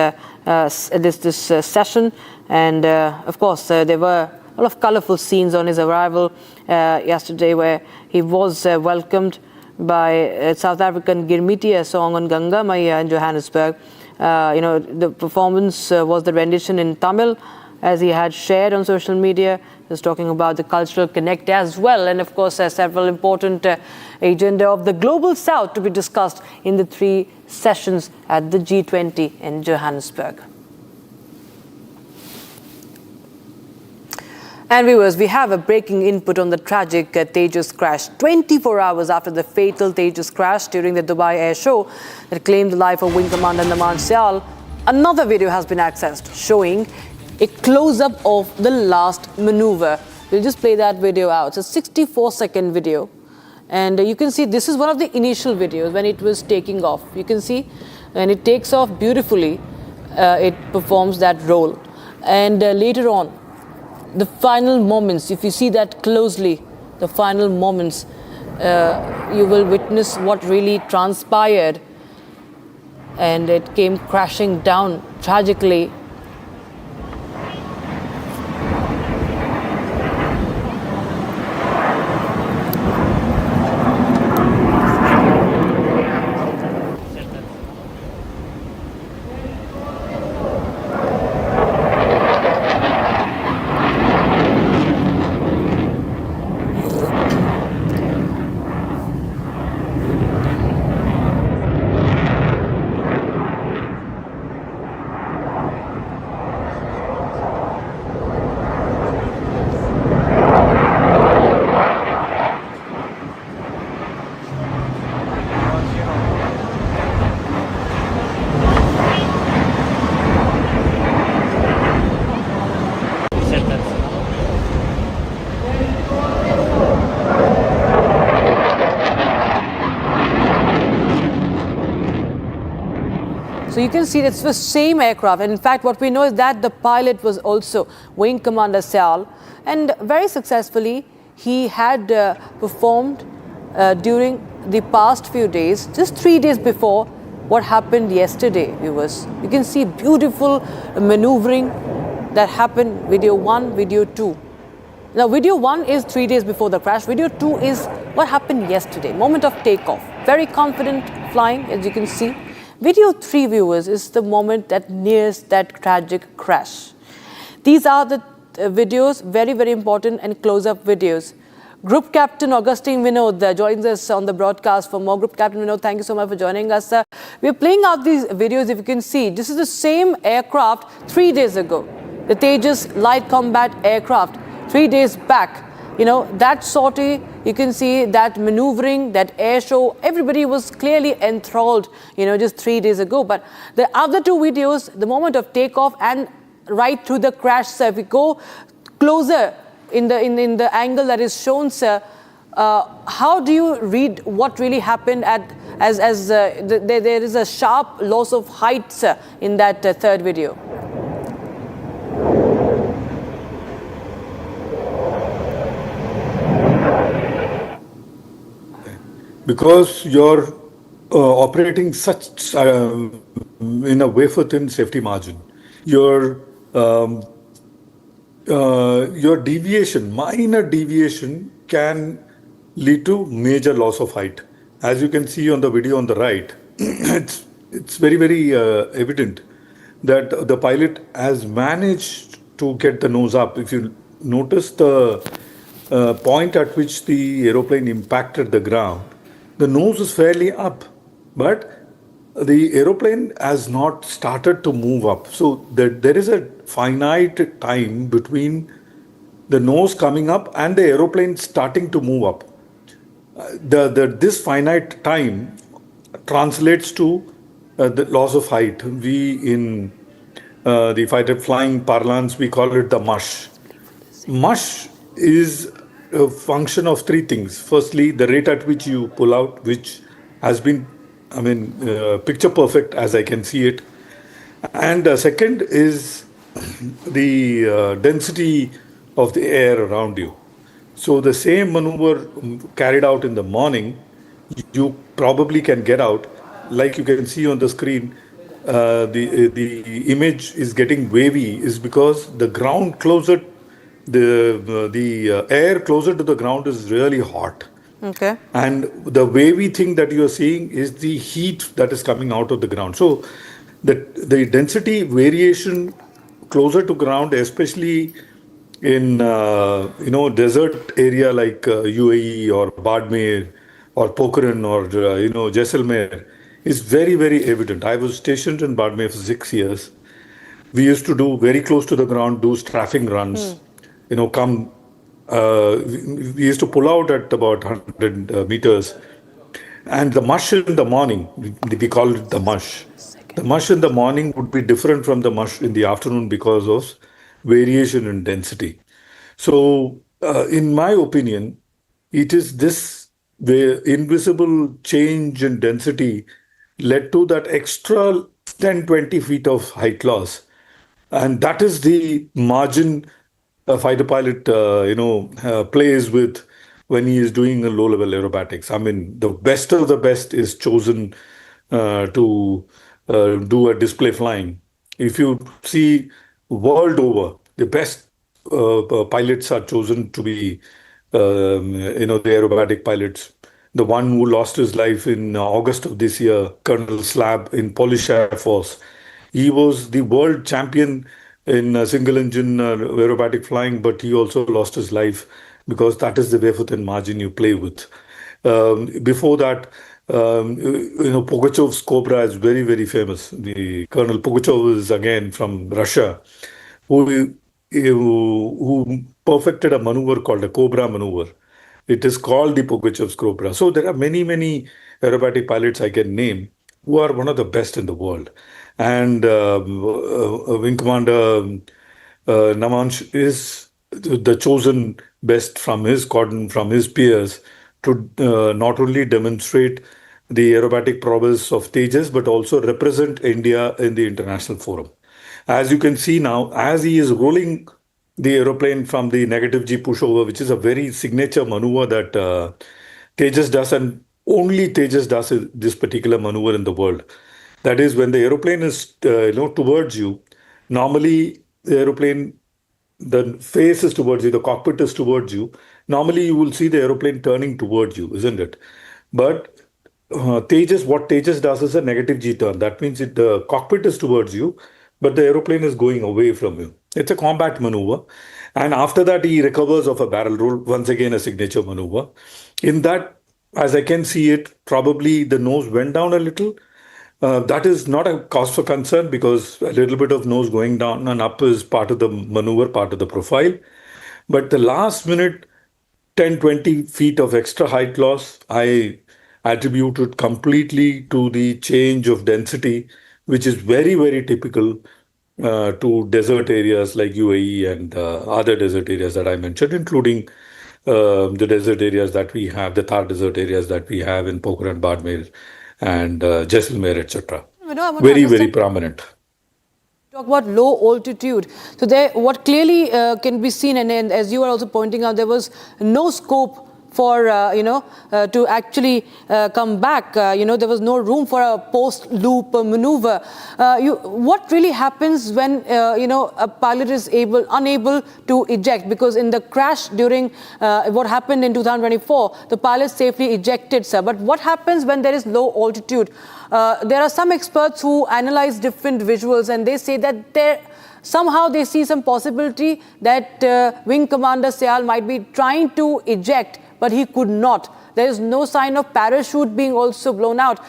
session. And of course, there were a lot of colorful scenes on his arrival yesterday, where he was welcomed by South African Girmitia song on Ganga Maya in Johannesburg. The performance was the rendition in Tamil, as he had shared on social media. He was talking about the cultural connect as well, and of course several important agenda of the Global South to be discussed in the 3 sessions at the G20 in Johannesburg. And viewers, we have a breaking input on the tragic Tejas crash. 24 hours after the fatal Tejas crash during the Dubai Air Show that claimed the life of Wing Commander Naman Syal, another video has been accessed showing a close-up of the last maneuver. We'll just play that video out. It's a 64-second video. And you can see this is one of the initial videos when it was taking off. You can see when it takes off beautifully, it performs that role. And later on, the final moments, if you see that closely, the final moments, you will witness what really transpired. And it came crashing down tragically. So you can see it's the same aircraft. And in fact, what we know is that the pilot was also Wing Commander Syal. And very successfully, he had performed during the past few days, just 3 days before what happened yesterday, viewers. You can see beautiful maneuvering that happened, video 1, video 2. Now, video 1 is 3 days before the crash. Video 2 is what happened yesterday, moment of takeoff. Very confident flying, as you can see. Video 3, viewers, is the moment that nears that tragic crash. These are the videos, very, very important and close-up videos. Group Captain Augustine Vinod joins us on the broadcast. For more, Group Captain Vinod, thank you so much for joining us. We're playing out these videos, if you can see. This is the same aircraft 3 days ago. The Tejas light combat aircraft 3 days back. You know, that sortie, you can see that maneuvering, that air show, everybody was clearly enthralled, you know, just 3 days ago. But the other 2 videos, the moment of takeoff and right through the crash, sir, if we go closer in the angle that is shown, sir, how do you read what really happened there is a sharp loss of height, sir, in that third video? Because you're operating such in a wafer-thin safety margin, your deviation, minor deviation, can lead to major loss of height. As you can see on the video on the right, it's very, very evident that the pilot has managed to get the nose up. If you notice the point at which the aeroplane impacted the ground, the nose is fairly up, but the aeroplane has not started to move up. So there is a finite time between the nose coming up and the aeroplane starting to move up. This finite time translates to the loss of height. We in the fighter flying parlance, we call it the mush. Mush is a function of three things. Firstly, the rate at which you pull out, which has been, picture perfect as I can see it. And second is the density of the air around you. So the same maneuver carried out in the morning, you probably can get out. Like you can see on the screen, the image is getting wavy is because the ground closer, the air closer to the ground is really hot. Okay. And the wavy thing that you are seeing is the heat that is coming out of the ground. So the density variation closer to ground, especially in desert area like UAE or Badmer or Pokhran or Jaisalmer, is very, very evident. I was stationed in Badmer for 6 years. We used to do very close to the ground, do strafing runs. We used to pull out at about 100 meters. And the mush in the morning, we call it the mush. The mush in the morning would be different from the mush in the afternoon because of variation in density. So, in my opinion, it is this the invisible change in density led to that extra 10, 20 feet of height loss. And that is the margin a fighter pilot, plays with when he is doing a low-level aerobatics. I mean, the best of the best is chosen to do a display flying. If you see world over, the best pilots are chosen to be, the aerobatic pilots. The one who lost his life in August of this year, Colonel Slab in Polish Air Force, he was the world champion in single engine aerobatic flying, but he also lost his life because that is the way for thin margin you play with. Before that, Pugachev's Cobra is very, very famous. The Colonel Pugachev is again from Russia, who perfected a maneuver called a Cobra maneuver. It is called the Pugachev's Cobra. So there are many, many aerobatic pilots I can name who are one of the best in the world. And Wing Commander Namansh is the chosen best from his cordon, from his peers, to not only demonstrate the aerobatic prowess of Tejas, but also represent India in the international forum. As you can see now, as he is rolling the aeroplane from the negative G pushover, which is a very signature maneuver that Tejas does, and only Tejas does this particular maneuver in the world. That is, when the aeroplane is towards you, normally the aeroplane, the face is towards you, the cockpit is towards you. Normally you will see the aeroplane turning towards you, isn't it? But what Tejas does is a negative G turn. That means the cockpit is towards you, but the aeroplane is going away from you. It's a combat maneuver. And after that, he recovers of a barrel roll, once again a signature maneuver. In that, as I can see it, probably the nose went down a little. That is not a cause for concern because a little bit of nose going down and up is part of the maneuver, part of the profile. But the last minute, 10, 20 feet of extra height loss, I attribute it completely to the change of density, which is very, very typical to desert areas like UAE and other desert areas that I mentioned, including the desert areas that we have, the Thar desert areas that we have in Pokhran, Badmer, and Jaisalmer, etc. Very, very prominent. Talk about low altitude. So there, what clearly can be seen, and as you were also pointing out, there was no scope for to actually come back. There was no room for a post-loop maneuver. What really happens when a pilot is unable to eject? Because in the crash during what happened in 2024, the pilot safely ejected, sir. But what happens when there is low altitude? There are some experts who analyze different visuals, and they say that somehow they see some possibility that Wing Commander Syal might be trying to eject, but he could not. There is no sign of parachute being also blown out.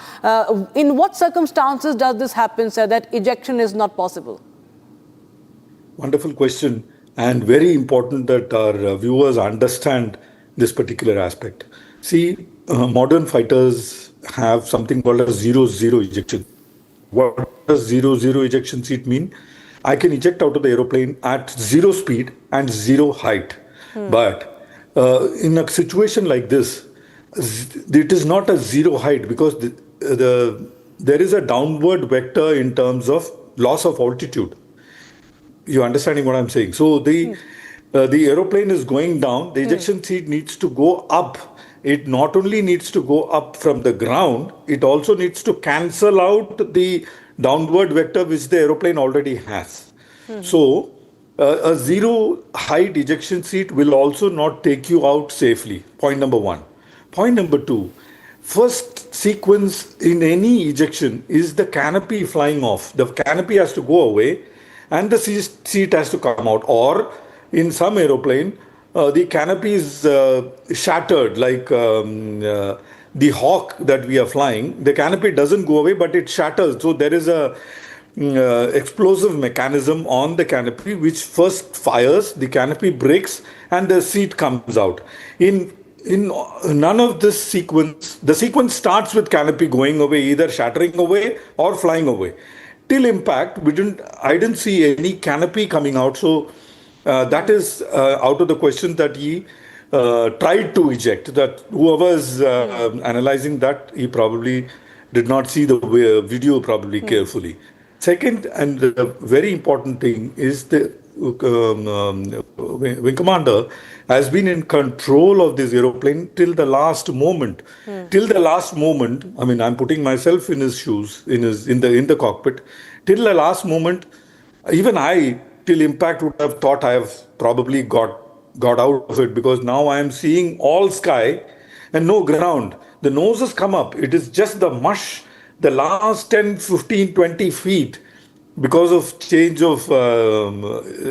In what circumstances does this happen, sir, that ejection is not possible? Wonderful question, and very important that our viewers understand this particular aspect. See, modern fighters have something called a 0-0 ejection. What does zero ejection seat mean? I can eject out of the aeroplane at 0 speed and 0 height. But in a situation like this, it is not a 0 height because there is a downward vector in terms of loss of altitude. You're understanding what I'm saying? So the aeroplane is going down. The ejection seat needs to go up. It not only needs to go up from the ground, it also needs to cancel out the downward vector which the aeroplane already has. So a 0 height ejection seat will also not take you out safely. Point number 1. Point number 2. First sequence in any ejection is the canopy flying off. The canopy has to go away and the seat has to come out. Or in some aeroplane, the canopy is shattered, like the hawk that we are flying. The canopy doesn't go away, but it shatters. So there is a explosive mechanism on the canopy which first fires, the canopy breaks, and the seat comes out. In none of this sequence, the sequence starts with canopy going away, either shattering away or flying away. Till impact, I didn't see any canopy coming out. So that is out of the question that he tried to eject. That whoever is analyzing that, he probably did not see the video probably carefully. Second, and the very important thing is the wing commander has been in control of this aeroplane till the last moment. Till the last moment, I mean, I'm putting myself in his shoes, in the cockpit. Till the last moment, even I, till impact, would have thought I have probably got out of it, because now I am seeing all sky and no ground. The noses come up. It is just the mush, the last 10, 15, 20 feet, because of change of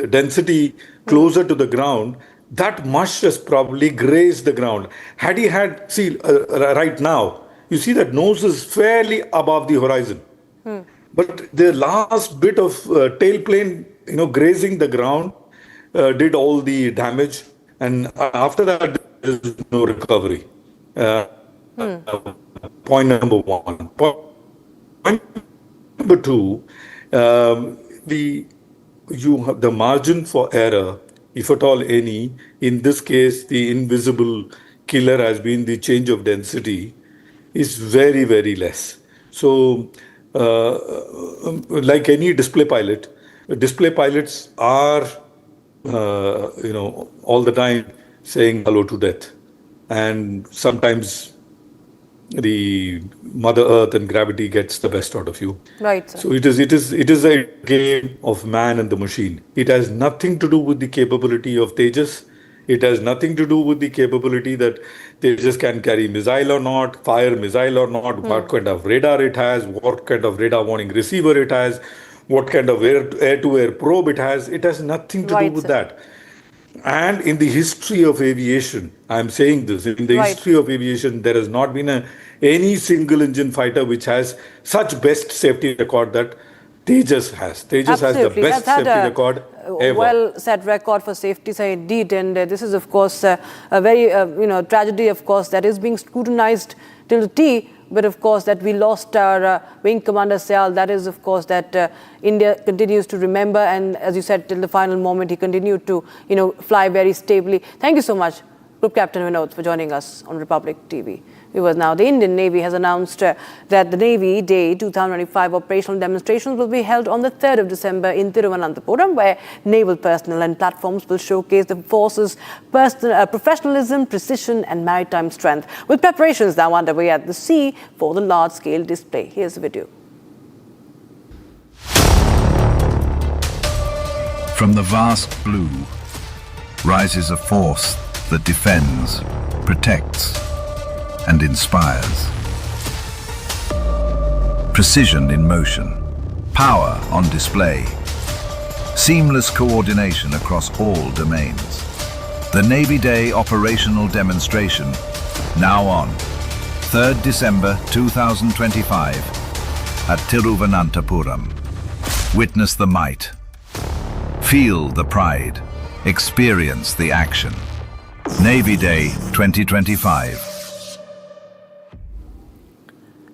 density closer to the ground. That mush has probably grazed the ground. Had he had, see, right now, you see that nose is fairly above the horizon. But the last bit of tailplane, grazing the ground, did all the damage. And after that, there is no recovery. Point number 1. Point number 2, the margin for error, if at all any, in this case, the invisible killer has been the change of density, is very, very less. So, like any display pilots are, all the time saying hello to death. And sometimes the Mother Earth and gravity gets the best out of you. Right, sir. So it is a game of man and the machine. It has nothing to do with the capability of Tejas. It has nothing to do with the capability that Tejas can carry missile or not, fire missile or not, what kind of radar it has, what kind of radar warning receiver it has, what kind of air-to-air probe it has. It has nothing to do with that. And in the history of aviation, I'm saying this, in the history of aviation, there has not been any single engine fighter which has such best safety record that Tejas has. Tejas has the best safety record ever. Well set record for safety, sir, indeed. And this is, of course, a very, tragedy, of course, that is being scrutinized till the T. But of course, that we lost our Wing Commander Syal, that is, of course, that India continues to remember. And as you said, till the final moment, he continued to, fly very stably. Thank you so much, Group Captain Vinod, for joining us on Republic TV. Viewers, now the Indian Navy has announced that the Navy Day 2025 operational demonstrations will be held on the 3rd of December in Thiruvananthapuram, where naval personnel and platforms will showcase the force's professionalism, precision and maritime strength, with preparations now underway at the sea for the large-scale display. Here's the video. From the vast blue rises a force that defends, protects, and inspires. Precision in motion, power on display, seamless coordination across all domains. The Navy Day operational demonstration, now on, 3rd December 2025 at Thiruvananthapuram. Witness the might, feel the pride, experience the action. Navy Day 2025.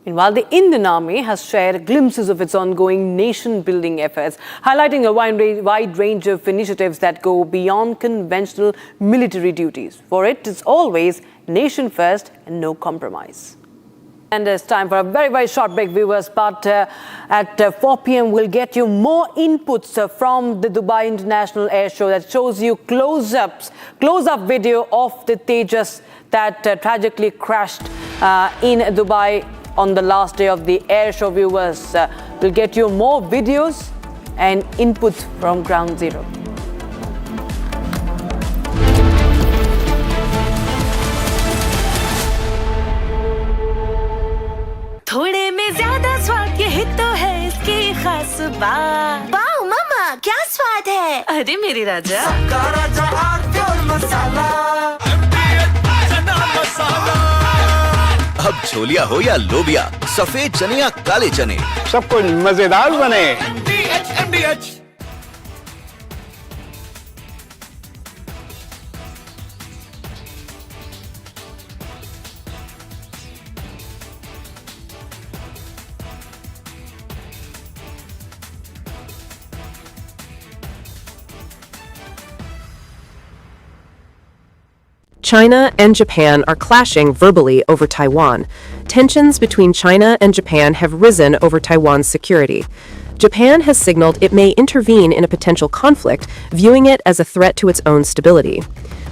Meanwhile, the Indian Army has shared glimpses of its ongoing nation-building efforts, highlighting a wide range of initiatives that go beyond conventional military duties. For it, it's always nation first and no compromise. And it's time for a very, very short break, viewers. But at 4 p.m., we'll get you more inputs from the Dubai International Air Show that shows you close-up video of the Tejas that tragically crashed in Dubai on the last day of the air show. Viewers, we'll get you more videos and inputs from Ground Zero. थोड़े में ज्यादा स्वाद यही तो है इसकी खास बात। वाओ मामा, क्या स्वाद है? अरे मेरी राजा, सबका राजा आर्थिक मसाला। अब छोलिया हो या लोबिया, सफेद चने या काले चने, सब कुछ मजेदार बने। MDH China and Japan are clashing verbally over Taiwan. Tensions between China and Japan have risen over Taiwan's security. Japan has signaled it may intervene in a potential conflict, viewing it as a threat to its own stability.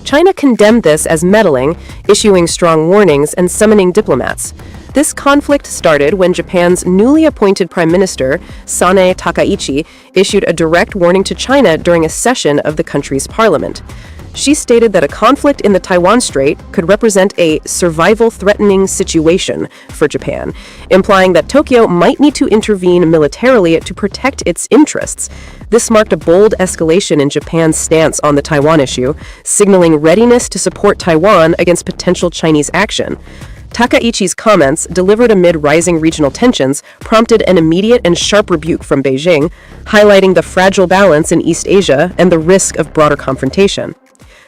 China condemned this as meddling, issuing strong warnings and summoning diplomats. This conflict started when Japan's newly appointed Prime Minister, Sanae Takaichi, issued a direct warning to China during a session of the country's parliament. She stated that a conflict in the Taiwan Strait could represent a survival-threatening situation for Japan, implying that Tokyo might need to intervene militarily to protect its interests. This marked a bold escalation in Japan's stance on the Taiwan issue, signaling readiness to support Taiwan against potential Chinese action. Takaichi's comments, delivered amid rising regional tensions, prompted an immediate and sharp rebuke from Beijing, highlighting the fragile balance in East Asia and the risk of broader confrontation.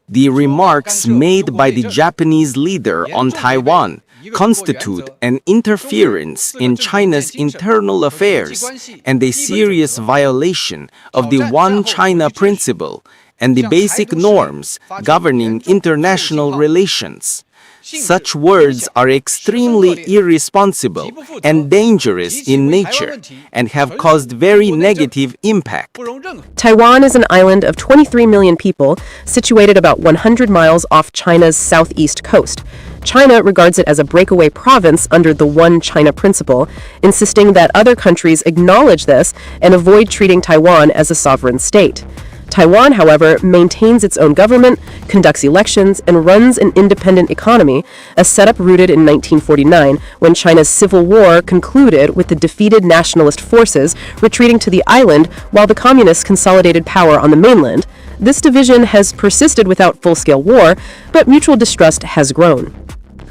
The remarks made by the Japanese leader on Taiwan constitute an interference in China's internal affairs and a serious violation of the One China principle and the basic norms governing international relations. Such words are extremely irresponsible and dangerous in nature and have caused very negative impact. Taiwan is an island of 23 million people, situated about 100 miles off China's southeast coast. China regards it as a breakaway province under the One China principle, insisting that other countries acknowledge this and avoid treating Taiwan as a sovereign state. Taiwan, however, maintains its own government, conducts elections, and runs an independent economy, a setup rooted in 1949 when China's civil war concluded with the defeated nationalist forces retreating to the island while the communists consolidated power on the mainland. This division has persisted without full-scale war, but mutual distrust has grown.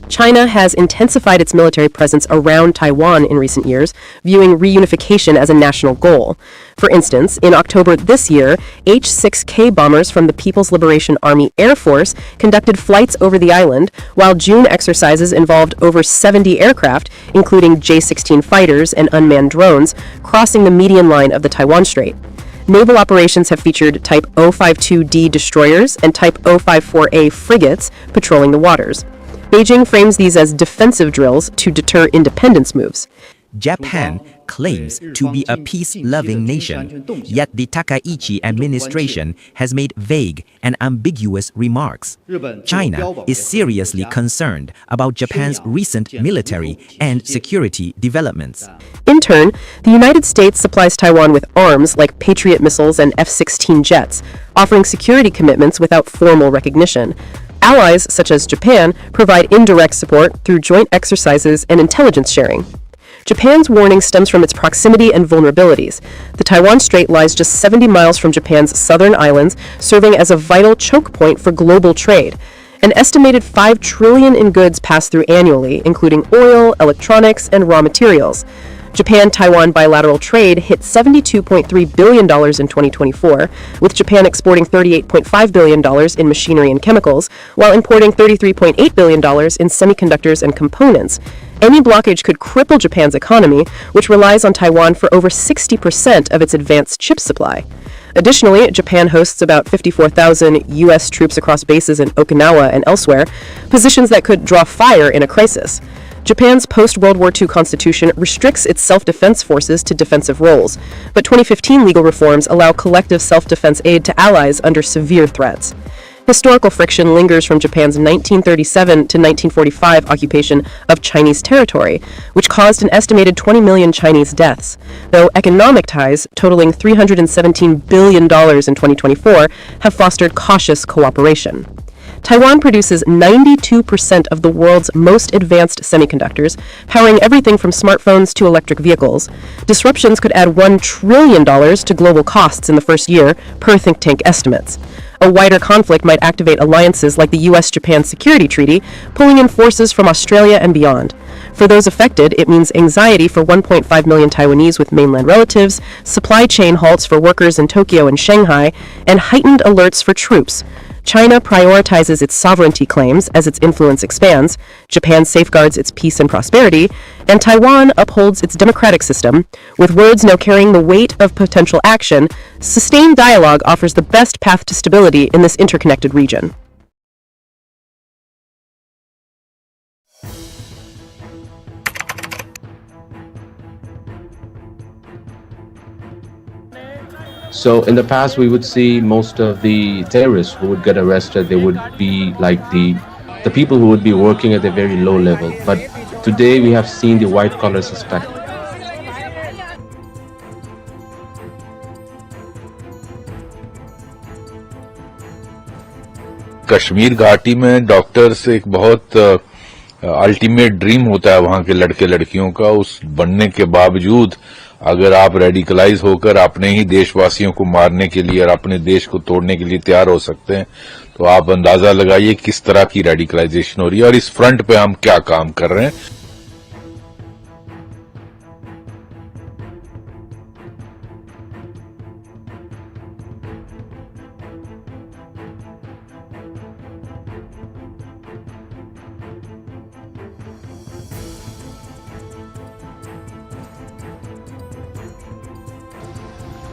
China has intensified its military presence around Taiwan in recent years, viewing reunification as a national goal. For instance, in October this year, H-6K bombers from the People's Liberation Army Air Force conducted flights over the island, while June exercises involved over 70 aircraft, including J-16 fighters and unmanned drones, crossing the median line of the Taiwan Strait. Naval operations have featured Type 052D destroyers and Type 054A frigates patrolling the waters. Beijing frames these as defensive drills to deter independence moves. Japan claims to be a peace-loving nation, yet the Takaichi administration has made vague and ambiguous remarks. China is seriously concerned about Japan's recent military and security developments. In turn, the United States supplies Taiwan with arms like Patriot missiles and F-16 jets, offering security commitments without formal recognition. Allies, such as Japan, provide indirect support through joint exercises and intelligence sharing. Japan's warning stems from its proximity and vulnerabilities. The Taiwan Strait lies just 70 miles from Japan's southern islands, serving as a vital choke point for global trade. An estimated $5 trillion in goods pass through annually, including oil, electronics, and raw materials. Japan-Taiwan bilateral trade hit $72.3 billion in 2024, with Japan exporting $38.5 billion in machinery and chemicals, while importing $33.8 billion in semiconductors and components. Any blockage could cripple Japan's economy, which relies on Taiwan for over 60% of its advanced chip supply. Additionally, Japan hosts about 54,000 U.S. troops across bases in Okinawa and elsewhere, positions that could draw fire in a crisis. Japan's post-World War II constitution restricts its self-defense forces to defensive roles, but 2015 legal reforms allow collective self-defense aid to allies under severe threats. Historical friction lingers from Japan's 1937 to 1945 occupation of Chinese territory, which caused an estimated 20 million Chinese deaths, though economic ties, totaling $317 billion in 2024, have fostered cautious cooperation. Taiwan produces 92% of the world's most advanced semiconductors, powering everything from smartphones to electric vehicles. Disruptions could add $1 trillion to global costs in the first year, per think tank estimates. A wider conflict might activate alliances like the U.S.-Japan Security Treaty, pulling in forces from Australia and beyond. For those affected, it means anxiety for 1.5 million Taiwanese with mainland relatives, supply chain halts for workers in Tokyo and Shanghai, and heightened alerts for troops. China prioritizes its sovereignty claims as its influence expands, Japan safeguards its peace and prosperity, and Taiwan upholds its democratic system. With words now carrying the weight of potential action, sustained dialogue offers the best path to stability in this interconnected region. So in the past, we would see most of the terrorists who would get arrested, they would be like the people who would be working at a very low level. But today we have seen the white-collar suspect. Kashmir घाटी में doctors एक बहुत ultimate dream होता है वहां के लड़के लड़कियों का, उस बनने के बावजूद अगर आप रेडिकलाइज होकर अपने ही देशवासियों को मारने के लिए और अपने देश को तोड़ने के लिए तैयार हो सकते हैं, तो आप अंदाजा लगाइए किस तरह की रेडिकलाइजेशन हो रही है और इस फ्रंट पे हम क्या काम कर रहे हैं.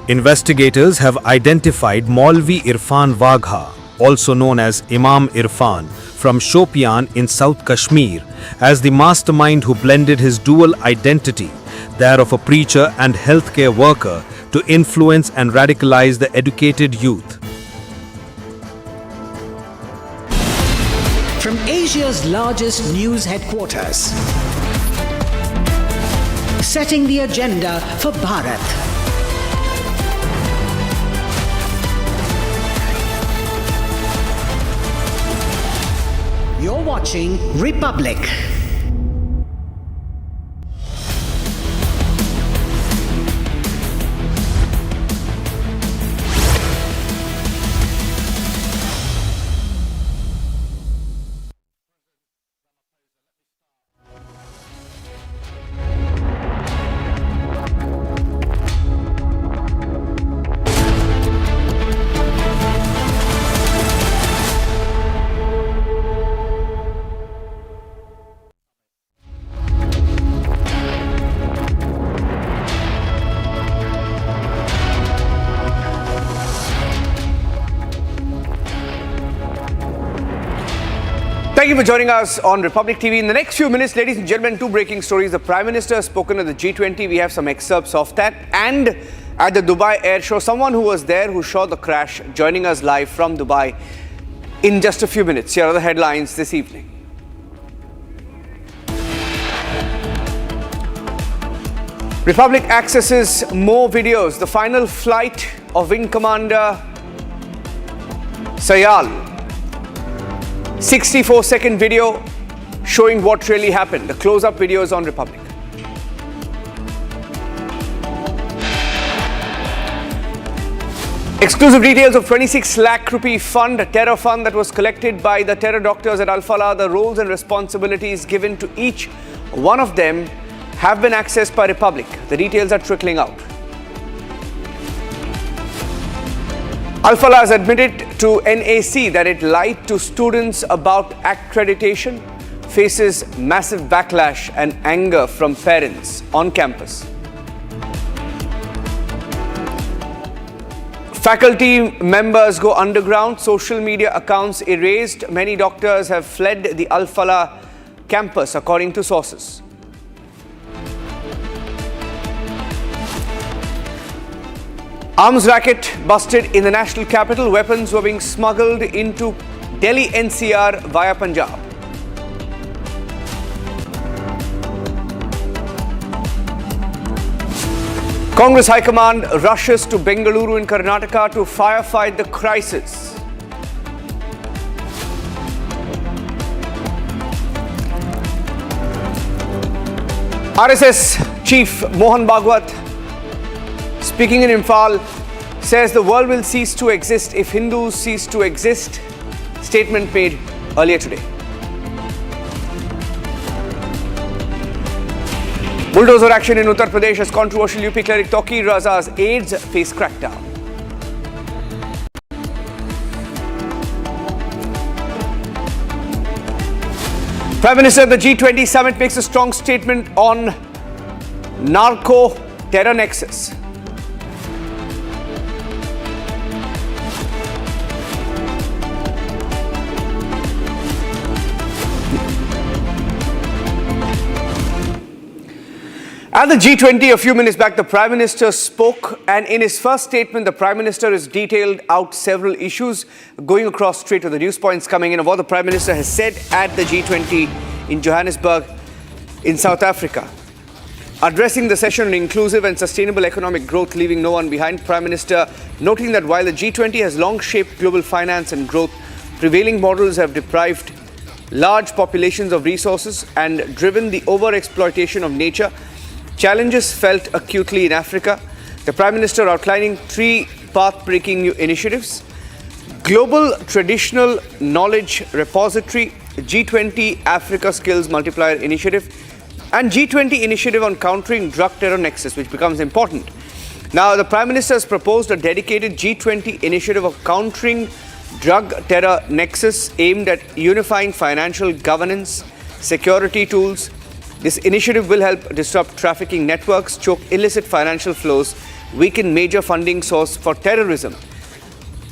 Investigators have identified Maulvi Irfan Wagha, also known as Imam Irfan, from Shopian in South Kashmir, as the mastermind who blended his dual identity, that of a preacher and healthcare worker, to influence and radicalize the educated youth. From Asia's largest news headquarters, setting the agenda for Bharat. You're watching Republic. Thank you for joining us on Republic TV. In the next few minutes, ladies and gentlemen, two breaking stories. The Prime Minister has spoken at the G20. We have some excerpts of that. And at the Dubai Air Show, someone who was there who saw the crash, joining us live from Dubai in just a few minutes. Here are the headlines this evening. Republic accesses more videos. The final flight of Wing Commander Sayal. 64-second video showing what really happened. The close-up video is on Republic. Exclusive details of 26 lakh rupee fund, a terror fund that was collected by the terror doctors at Al-Falah. The roles and responsibilities given to each one of them have been accessed by Republic. The details are trickling out. Al-Falah has admitted to NAC that it lied to students about accreditation. faces massive backlash and anger from parents on campus. Faculty members go underground, social media accounts erased. Many doctors have fled the Al Falah campus, according to sources. Arms racket busted in the national capital. Weapons were being smuggled into Delhi NCR via Punjab. Congress High Command rushes to Bengaluru in Karnataka to firefight the crisis. RSS Chief Mohan Bhagwat, speaking in Imphal, says the world will cease to exist if Hindus cease to exist. Statement made earlier today. Bulldozer action in Uttar Pradesh as controversial UP cleric Tauqir Raza's aides face crackdown. Prime Minister at the G20 Summit makes a strong statement on narco-terror nexus. At the G20 a few minutes back, the Prime Minister spoke, and in his first statement, the Prime Minister has detailed out several issues. Going across straight to the news points coming in of what the Prime Minister has said at the G20 in Johannesburg in South Africa. Addressing the session on inclusive and sustainable economic growth, leaving no one behind, Prime Minister noting that while the G20 has long shaped global finance and growth, prevailing models have deprived large populations of resources and driven the overexploitation of nature. Challenges felt acutely in Africa. The Prime Minister outlining 3 path-breaking new initiatives: Global Traditional Knowledge Repository, G20 Africa Skills Multiplier Initiative, and G20 Initiative on Countering Drug Terror Nexus, which becomes important. Now, the Prime Minister has proposed a dedicated G20 initiative of countering drug terror nexus aimed at unifying financial governance, security tools. This initiative will help disrupt trafficking networks, choke illicit financial flows, weaken major funding source for terrorism.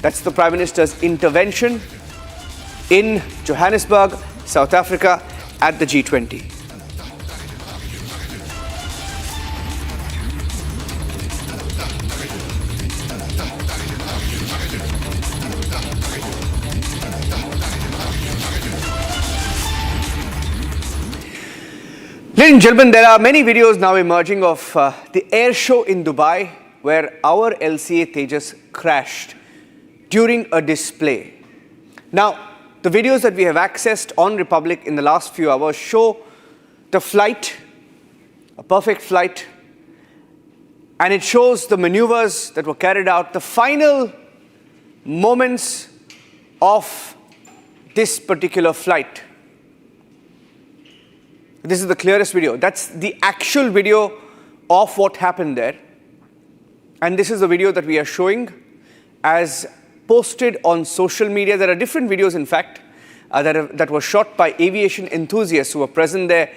That's the Prime Minister's intervention in Johannesburg, South Africa at the G20. Ladies and gentlemen, there are many videos now emerging of the air show in Dubai where our LCA Tejas crashed during a display. Now, the videos that we have accessed on Republic in the last few hours show the flight, a perfect flight, and it shows the maneuvers that were carried out, the final moments of this particular flight. This is the clearest video. That's the actual video of what happened there. And this is the video that we are showing as posted on social media. There are different videos, in fact, that were shot by aviation enthusiasts who were present there.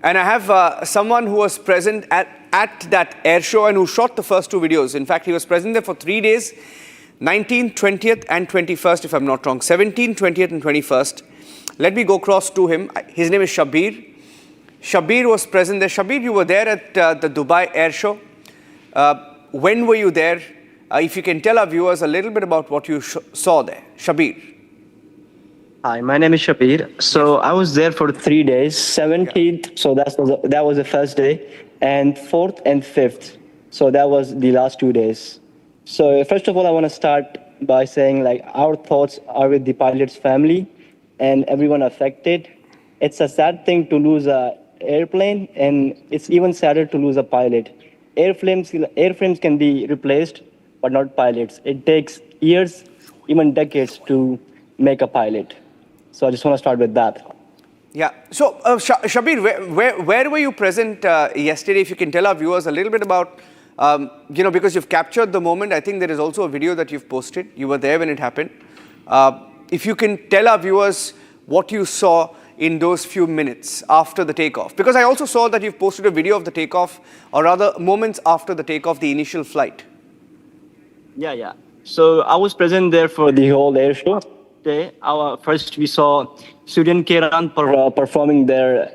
And I have someone who was present at that air show and who shot the first 2 videos. In fact, he was present there for 3 days, 19th, 20th and 21st, if I'm not wrong. 17th, 20th and 21st. Let me go across to him. His name is Shabir. Shabir was present there. Shabir, you were there at the Dubai Air Show. When were you there? If you can tell our viewers a little bit about what you saw there. Shabir. Hi, my name is Shabir. So I was there for 3 days. 17th, so that was the first day, and 4th and 5th. So that was the last 2 days. So first of all, I want to start by saying, like, our thoughts are with the pilot's family and everyone affected. It's a sad thing to lose a airplane, and it's even sadder to lose a pilot. Airframes can be replaced, but not pilots. It takes years, even decades, to make a pilot. So I just want to start with that. Yeah. So, Shabir, where were you present yesterday? If you can tell our viewers a little bit about, because you've captured the moment. I think there is also a video that you've posted. You were there when it happened. If you can tell our viewers what you saw in those few minutes after the takeoff? Because I also saw that you've posted a video of the takeoff, or rather moments after the takeoff, the initial flight. Yeah. So I was present there for the whole air show day. First we saw Suryan Kiran performing their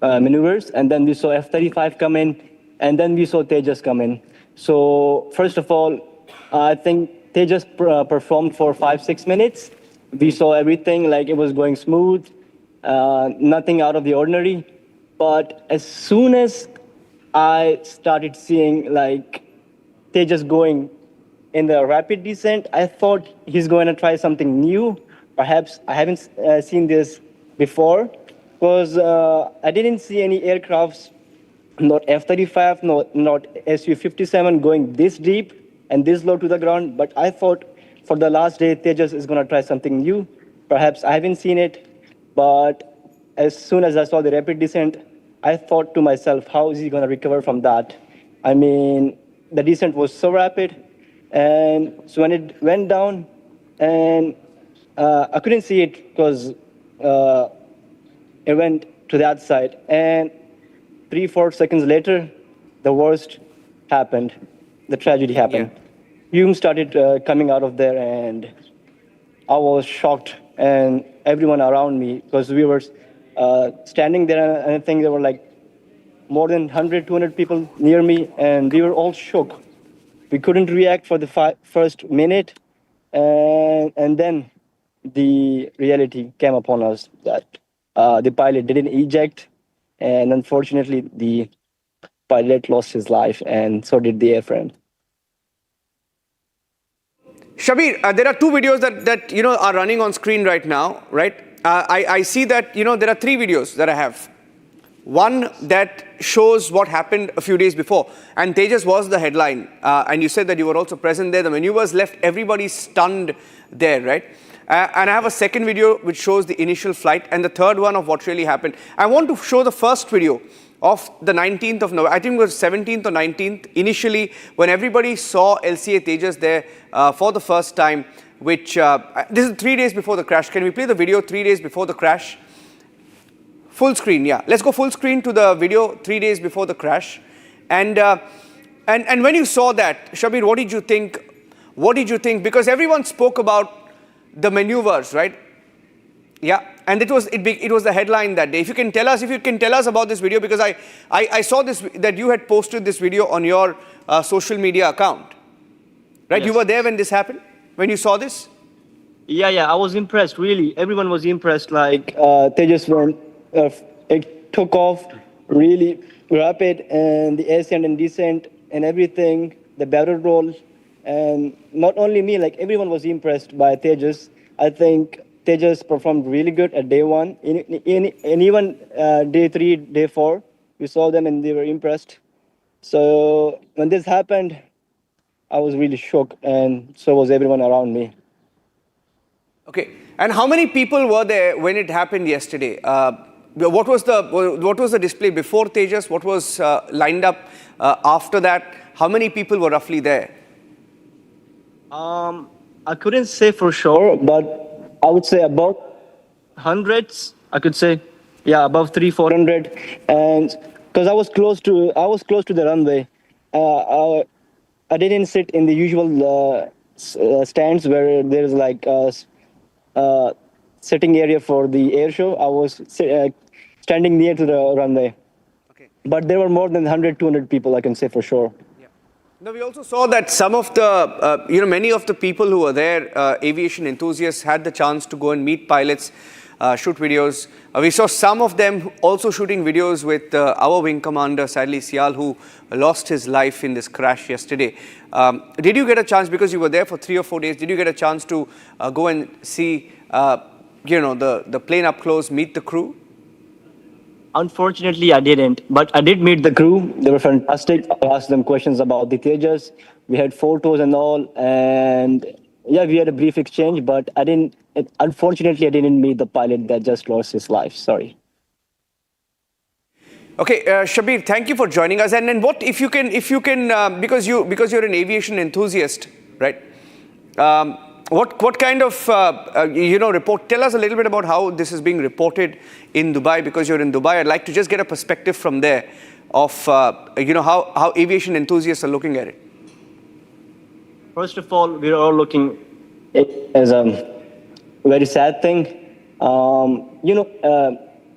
maneuvers, and then we saw F-35 come in, and then we saw Tejas come in. So first of all, I think Tejas performed for 5-6 minutes. We saw everything like it was going smooth, nothing out of the ordinary. But as soon as I started seeing like Tejas going in the rapid descent, I thought he's going to try something new. Perhaps I haven't seen this before, because I didn't see any aircrafts, not F-35, not Su-57 going this deep and this low to the ground. But I thought for the last day, Tejas is going to try something new. Perhaps I haven't seen it, but as soon as I saw the rapid descent, I thought to myself, how is he going to recover from that? I mean, the descent was so rapid. And so when it went down, and I couldn't see it because it went to that side. And 3-4 seconds later, the worst happened. The tragedy happened. Fumes started coming out of there, and I was shocked, and everyone around me, because we were standing there, and I think there were like more than 100, 200 people near me, and we were all shook. We couldn't react for the first minute, and then the reality came upon us that the pilot didn't eject, and unfortunately, the pilot lost his life, and so did the airframe. Shabir, there are two videos that are running on screen right now, right? I see that there are three videos that I have. One that shows what happened a few days before, and Tejas was the headline, and you said that you were also present there. The maneuvers left everybody stunned there, right? And I have a second video which shows the initial flight, and the third one of what really happened. I want to show the first video of the 19th of November, I think it was 17th or 19th, initially, when everybody saw LCA Tejas there for the first time, which, this is 3 days before the crash. Can we play the video 3 days before the crash? Full screen, yeah. Let's go full screen to the video 3 days before the crash. And when you saw that, Shabir, what did you think? What did you think? Because everyone spoke about the maneuvers, right? Yeah, and it was the headline that day. If you can tell us about this video, because I saw this, that you had posted this video on your social media account, right? Yes. You were there when this happened, when you saw this? Yeah, I was impressed, really. Everyone was impressed, like Tejas went, it took off really rapid, and the ascent and descent and everything, the barrel roll, and not only me, like everyone was impressed by Tejas. I think Tejas performed really good at day one, and even day 3, day 4, we saw them and they were impressed. So when this happened, I was really shocked, and so was everyone around me. Okay, and how many people were there when it happened yesterday? What was the display before Tejas? What was lined up after that? How many people were roughly there? I couldn't say for sure, but I would say about hundreds. I could say, yeah, above 300-400, and because I was close to the runway, I didn't sit in the usual stands where there's like sitting area for the air show. I was standing near to the runway. Okay. But there were more than 100-200 people, I can say for sure. Now, we also saw that some of the, many of the people who were there, aviation enthusiasts, had the chance to go and meet pilots, shoot videos. We saw some of them also shooting videos with our wing commander, sadly Sial, who lost his life in this crash yesterday. Did you get a chance, because you were there for 3 or 4 days, did you get a chance to go and see, the plane up close, meet the crew? Unfortunately, I didn't, but I did meet the crew. They were fantastic. I asked them questions about the Tejas. We had photos and all, and yeah, we had a brief exchange, but unfortunately, I didn't meet the pilot that just lost his life. Sorry. Okay, Shabir, thank you for joining us. And then what, if you can, because you're an aviation enthusiast, right? What kind of report? Tell us a little bit about how this is being reported in Dubai, because you're in Dubai. I'd like to just get a perspective from there of how aviation enthusiasts are looking at it. First of all, we're all looking at it as a very sad thing.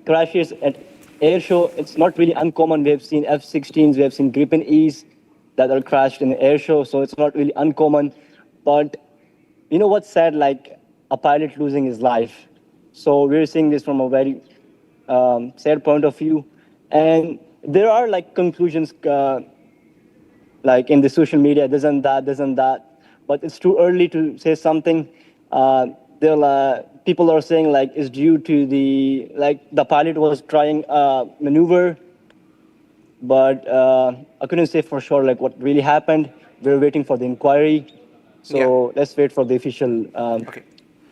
Crashes at air show, it's not really uncommon. We have seen F-16s, we have seen Gripen E's that are crashed in the air show, so it's not really uncommon. But you know what's sad? Like a pilot losing his life. So we're seeing this from a very sad point of view. And there are like conclusions like in the social media, this and that. But it's too early to say something. People are saying like it's due to the pilot was trying a maneuver, but I couldn't say for sure like what really happened. We're waiting for the inquiry. So let's wait for the official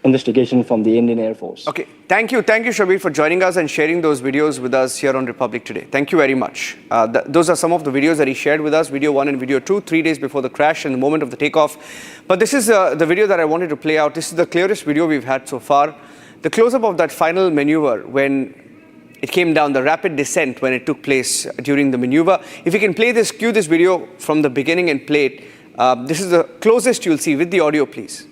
investigation from the Indian Air Force. Okay, thank you, Shabir, for joining us and sharing those videos with us here on Republic Today. Thank you very much. Those are some of the videos that he shared with us, video 1 and video 2, 3 days before the crash and the moment of the takeoff. But this is the video that I wanted to play out. This is the clearest video we've had so far. The close-up of that final maneuver when it came down, the rapid descent when it took place during the maneuver. If you can play this, cue this video from the beginning and play it. This is the closest you'll see with the audio, please.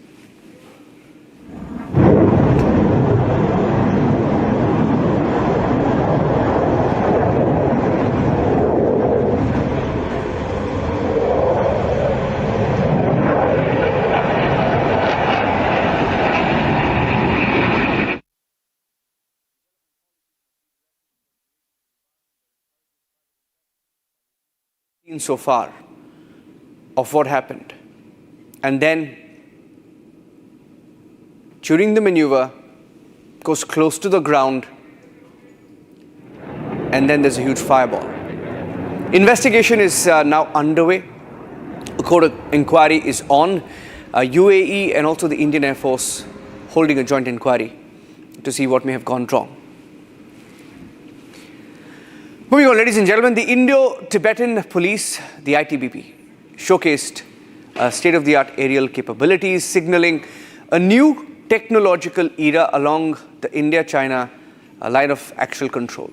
So far of what happened, and then during the maneuver goes close to the ground, and then there's a huge fireball. Investigation is now underway. A court of inquiry is on. UAE and also the Indian Air Force holding a joint inquiry to see what may have gone wrong. Moving on, ladies and gentlemen, the Indo-Tibetan Police, the ITBP, showcased state-of-the-art aerial capabilities, signaling a new technological era along the India-China line of actual control.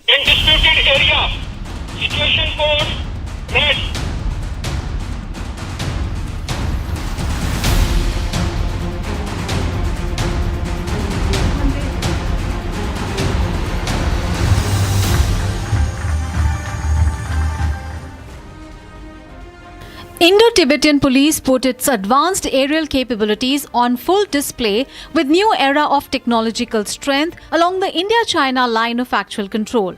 In disputed area, situation code red. Indo-Tibetan Police put its advanced aerial capabilities on full display with new era of technological strength along the India-China line of actual control.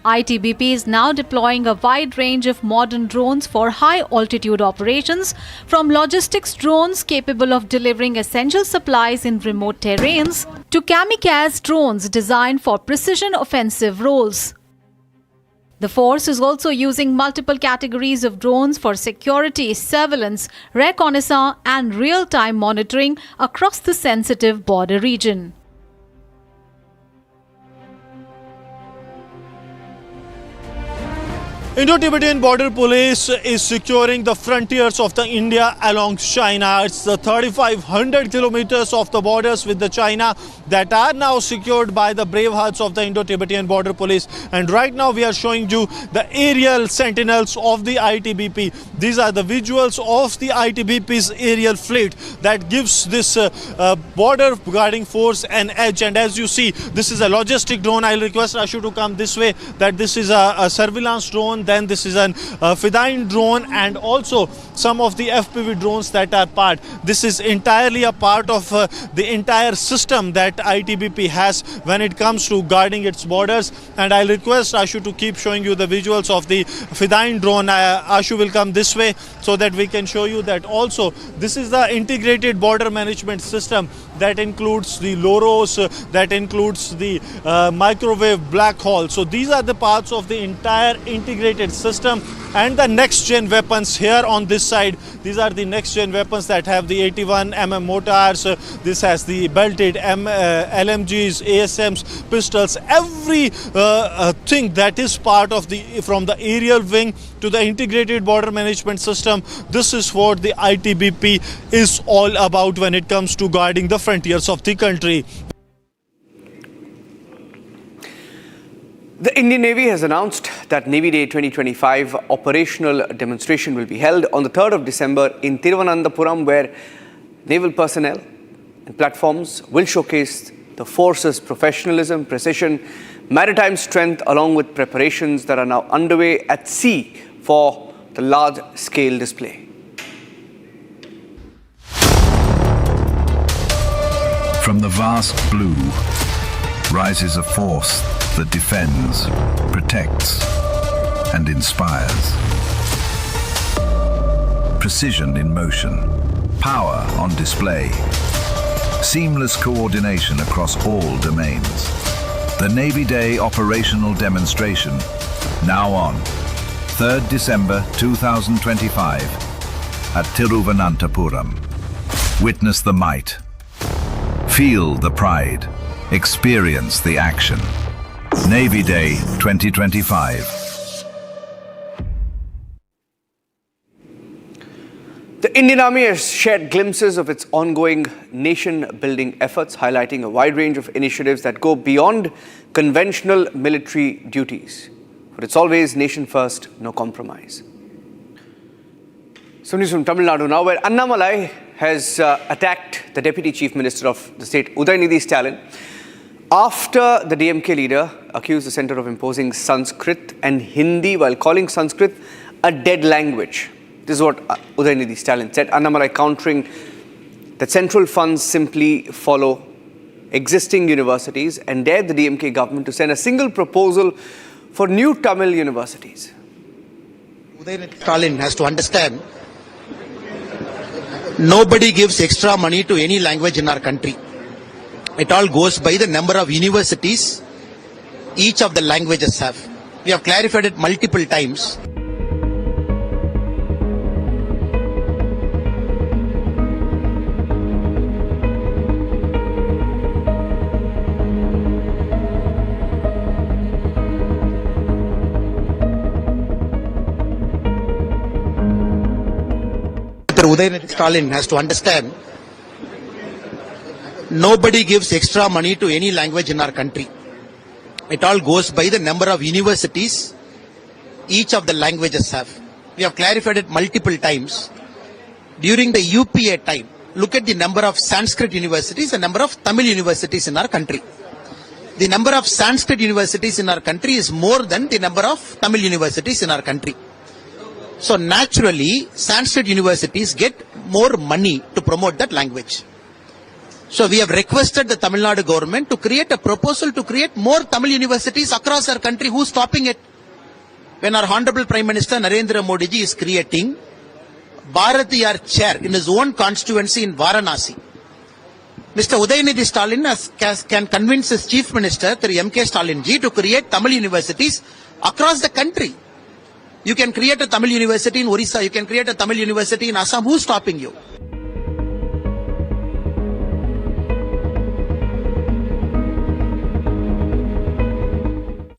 ITBP is now deploying a wide range of modern drones for high-altitude operations, from logistics drones capable of delivering essential supplies in remote terrains to kamikaze drones designed for precision offensive roles. The force is also using multiple categories of drones for security, surveillance, reconnaissance and real-time monitoring across the sensitive border region. Indo-Tibetan Border Police is securing the frontiers of the India along China. It's the 3,500 kilometers of the borders with the China that are now secured by the brave hearts of the Indo-Tibetan Border Police. And right now we are showing you the aerial sentinels of the ITBP. These are the visuals of the ITBP's aerial fleet that gives this border guarding force an edge. And as you see, this is a logistic drone. I'll request Ashu to come this way, that this is a surveillance drone. Then this is an Fidine drone and also some of the FPV drones that are part. This is entirely a part of the entire system that ITBP has when it comes to guarding its borders. And I'll request Ashu to keep showing you the visuals of the Fidine drone. Ashu will come this way so that we can show you that also this is the integrated border management system that includes the LOROS, that includes the microwave black hole. So these are the parts of the entire integrated system. And the next gen weapons here on this side, these are the next gen weapons that have the 81mm mortars. This has the belted LMGs, ASMs, pistols, every thing that is part of from the aerial wing to the integrated border management system. This is what the ITBP is all about when it comes to guarding the frontiers of the country. The Indian Navy has announced that Navy Day 2025 operational demonstration will be held on the 3rd of December in Thiruvananthapuram, where naval personnel and platforms will showcase the force's professionalism, precision, maritime strength, along with preparations that are now underway at sea for the large-scale display. From the vast blue rises a force that defends, protects, and inspires. Precision in motion, power on display, seamless coordination across all domains. The Navy Day operational demonstration, now on, 3rd December 2025 at Thiruvananthapuram. Witness the might, feel the pride, experience the action. Navy Day 2025. The Indian Army has shared glimpses of its ongoing nation-building efforts, highlighting a wide range of initiatives that go beyond conventional military duties. But it's always nation first, no compromise. Some news from Tamil Nadu now, where Annamalai has attacked the Deputy Chief Minister of the state, Udayanidhi Stalin, after the DMK leader accused the centre of imposing Sanskrit and Hindi while calling Sanskrit a dead language. This is what Udayanidhi Stalin said. Annamalai countering that central funds simply follow existing universities and dared the DMK government to send a single proposal for new Tamil universities. Udayanidhi Stalin has to understand, nobody gives extra money to any language in our country. It all goes by the number of universities each of the languages have. We have clarified it multiple times. Udayanidhi Stalin has to understand, nobody gives extra money to any language in our country. It all goes by the number of universities each of the languages have. We have clarified it multiple times. During the UPA time, look at the number of Sanskrit universities and number of Tamil universities in our country. The number of Sanskrit universities in our country is more than the number of Tamil universities in our country. So naturally, Sanskrit universities get more money to promote that language. So we have requested the Tamil Nadu government to create a proposal to create more Tamil universities across our country. Who's stopping it? When our Honorable Prime Minister Narendra Modi ji is creating Bharatiyar chair in his own constituency in Varanasi, Mr. Udayanidhi Stalin can convince his Chief Minister, M.K. Stalin ji, to create Tamil universities across the country. You can create a Tamil university in Orissa, you can create a Tamil university in Assam. Who's stopping you?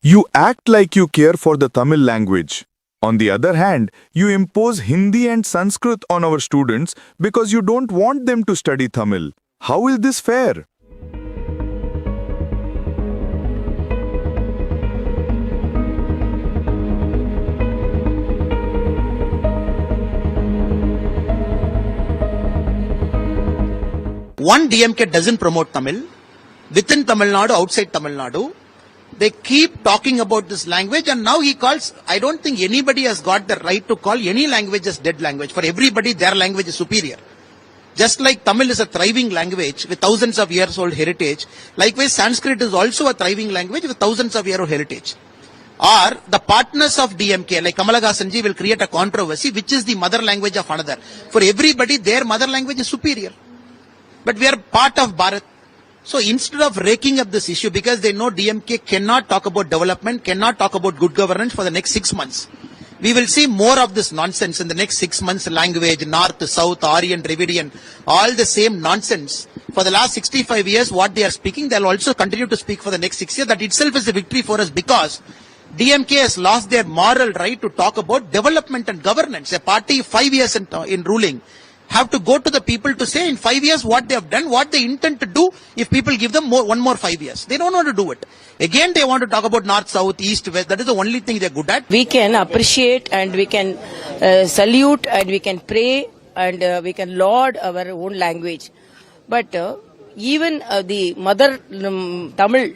You act like you care for the Tamil language. On the other hand, you impose Hindi and Sanskrit on our students because you don't want them to study Tamil. How is this fair? One, DMK doesn't promote Tamil. Within Tamil Nadu, outside Tamil Nadu, they keep talking about this language, and now he calls, I don't think anybody has got the right to call any language as dead language. For everybody, their language is superior. Just like Tamil is a thriving language with thousands of years old heritage, likewise Sanskrit is also a thriving language with thousands of years old heritage. Or the partners of DMK, like Kamala Hassanji, will create a controversy, which is the mother language of another. For everybody, their mother language is superior. But we are part of Bharat. So instead of raking up this issue, because they know DMK cannot talk about development, cannot talk about good governance for the next 6 months, we will see more of this nonsense in the next 6 months. Language, North, South, Orient, Dravidian, all the same nonsense. For the last 65 years, what they are speaking, they will also continue to speak for the next 6 years. That itself is a victory for us, because DMK has lost their moral right to talk about development and governance. A party 5 years in ruling have to go to the people to say in 5 years what they have done, what they intend to do if people give them one more 5 years. They don't want to do it. Again, they want to talk about north, south, east, west. That is the only thing they're good at. We can appreciate and we can salute and we can pray and we can laud our own language. But even the mother Tamil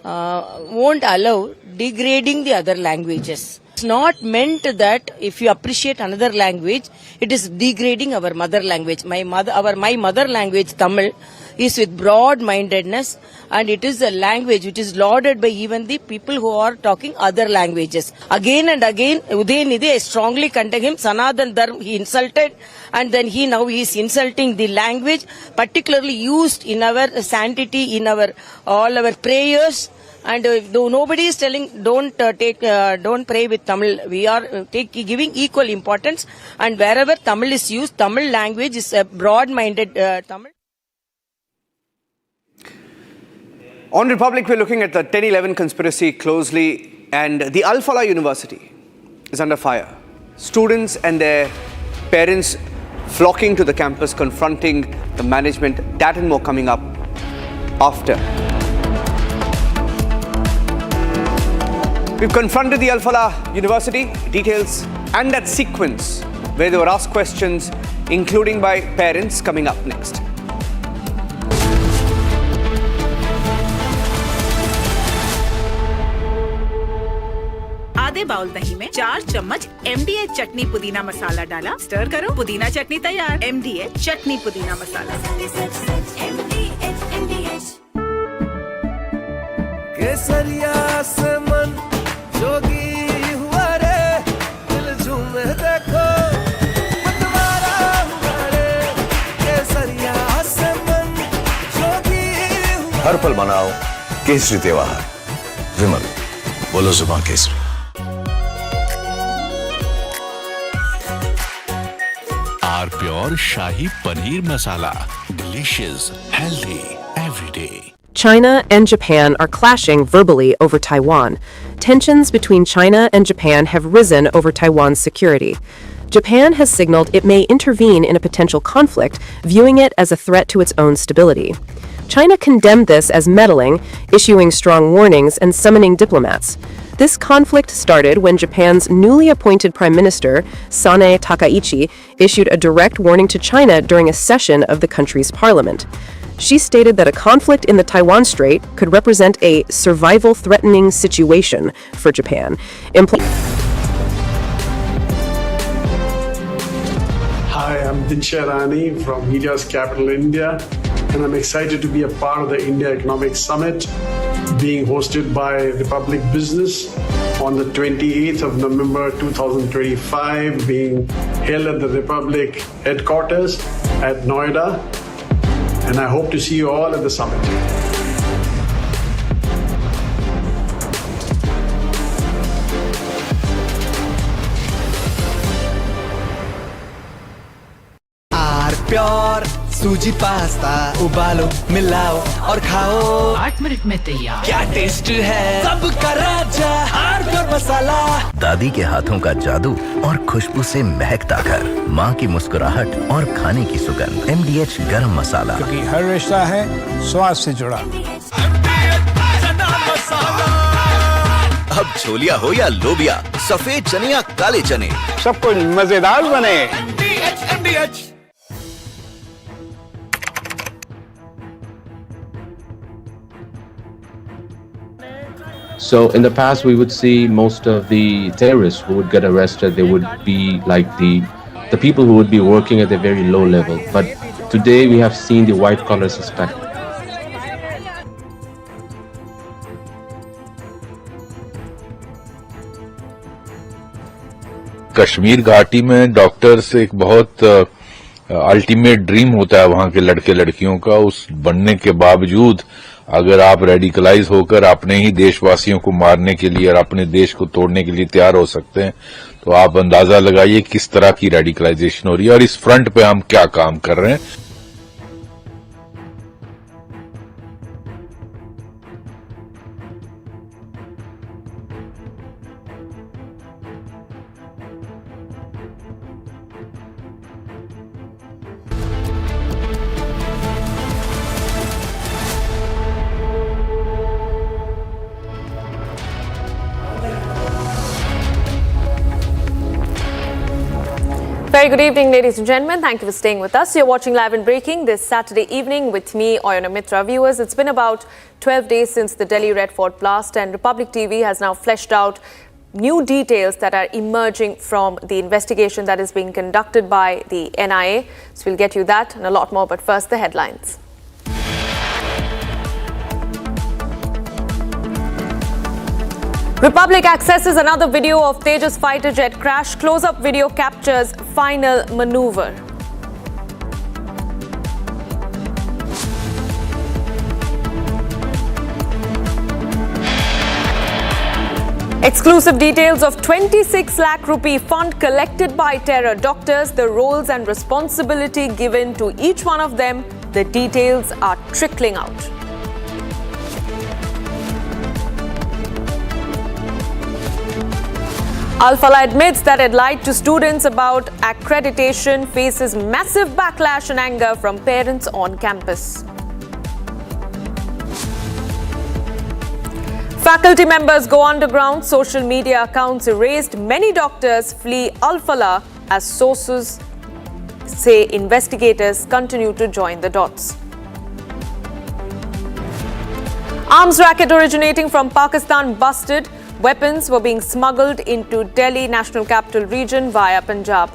won't allow degrading the other languages. It's not meant that if you appreciate another language, it is degrading our mother language. My mother language, Tamil, is with broad-mindedness, and it is a language which is lauded by even the people who are talking other languages. Again and again, Udayanidhi, I strongly condemn him. Sanatan Dharma, he insulted, and then he now is insulting the language, particularly used in our sanctity, in all our prayers. And though nobody is telling don't pray with Tamil, we are giving equal importance. And wherever Tamil is used, Tamil language is a broad-minded Tamil. On Republic, we're looking at the 10/11 conspiracy closely, and the Al Falah University is under fire. Students and their parents flocking to the campus, confronting the management. That and more coming up after. We've confronted the Al Falah University, details and that sequence where they were asked questions, including by parents, coming up next. आधे bowl दही में 4 चम्मच MDH चटनी पुदीना मसाला डाला, stir करो, पुदीना चटनी तैयार। MDH चटनी पुदीना मसाला। केसरिया से मन जोगी हुआ रे, दिल झूमे देखो मतवारा हुआ रे, केसरिया से मन जोगी हुआ। हर पल मनाओ केसरी त्योहार। विमल, बोलो जुबान केसरी। R pure shahi paneer masala, delicious, healthy, everyday. China and Japan are clashing verbally over Taiwan. Tensions between China and Japan have risen over Taiwan's security. Japan has signaled it may intervene in a potential conflict, viewing it as a threat to its own stability. China condemned this as meddling, issuing strong warnings and summoning diplomats. This conflict started when Japan's newly appointed Prime Minister, Sanae Takaichi, issued a direct warning to China during a session of the country's parliament. She stated that a conflict in the Taiwan Strait could represent a survival-threatening situation for Japan. Hi, I'm Dinsha Rani from Media's capital, India, and I'm excited to be a part of the India Economic Summit being hosted by Republic Business on the 28th of November 2025, being held at the Republic headquarters at Noida. And I hope to see you all at the summit. Pure sooji pasta उबालो, मिलाओ और खाओ। 8 minute में तैयार। क्या taste है, सबका राजा आर प्योर मसाला। दादी के हाथों का जादू और खुशबू से महकता घर, माँ की मुस्कुराहट और खाने की सुगंध। MDH गरम मसाला, क्योंकि हर रिश्ता है स्वाद से जुड़ा। अब छोलिया हो या लोबिया, सफेद चने या काले चने, सब कुछ मजेदार बने। MDH। So in the past, we would see most of the terrorists who would get arrested, they would be like the people who would be working at a very low level. But today we have seen the white collar suspect. Kashmir घाटी में doctors एक बहुत ultimate dream होता है वहां के लड़के लड़कियों का। उस बनने के बावजूद अगर आप रेडिकलाइज होकर अपने ही देशवासियों को मारने के लिए और अपने देश को तोड़ने के लिए तैयार हो सकते हैं, तो आप अंदाजा लगाइए किस तरह की रेडिकलाइजेशन हो रही है और इस फ्रंट पे हम क्या काम कर रहे हैं। Very good evening, ladies and gentlemen. Thank you for staying with us. You're watching Live and Breaking this Saturday evening with me, Oyana Mitra. Viewers, it's been about 12 days since the Delhi Red Fort blast, and Republic TV has now fleshed out new details that are emerging from the investigation that is being conducted by the NIA. So we'll get you that and a lot more, but first the headlines. Republic accesses another video of Tejas fighter jet crash. Close-up video captures final maneuver. Exclusive details of 26 lakh rupee fund collected by terror doctors, the roles and responsibility given to each one of them. The details are trickling out. Al-Falah admits that it lied to students about accreditation, faces massive backlash and anger from parents on campus. Faculty members go underground, social media accounts erased, many doctors flee Al-Falah as sources say investigators continue to join the dots. Arms racket originating from Pakistan busted. Weapons were being smuggled into Delhi National Capital Region via Punjab.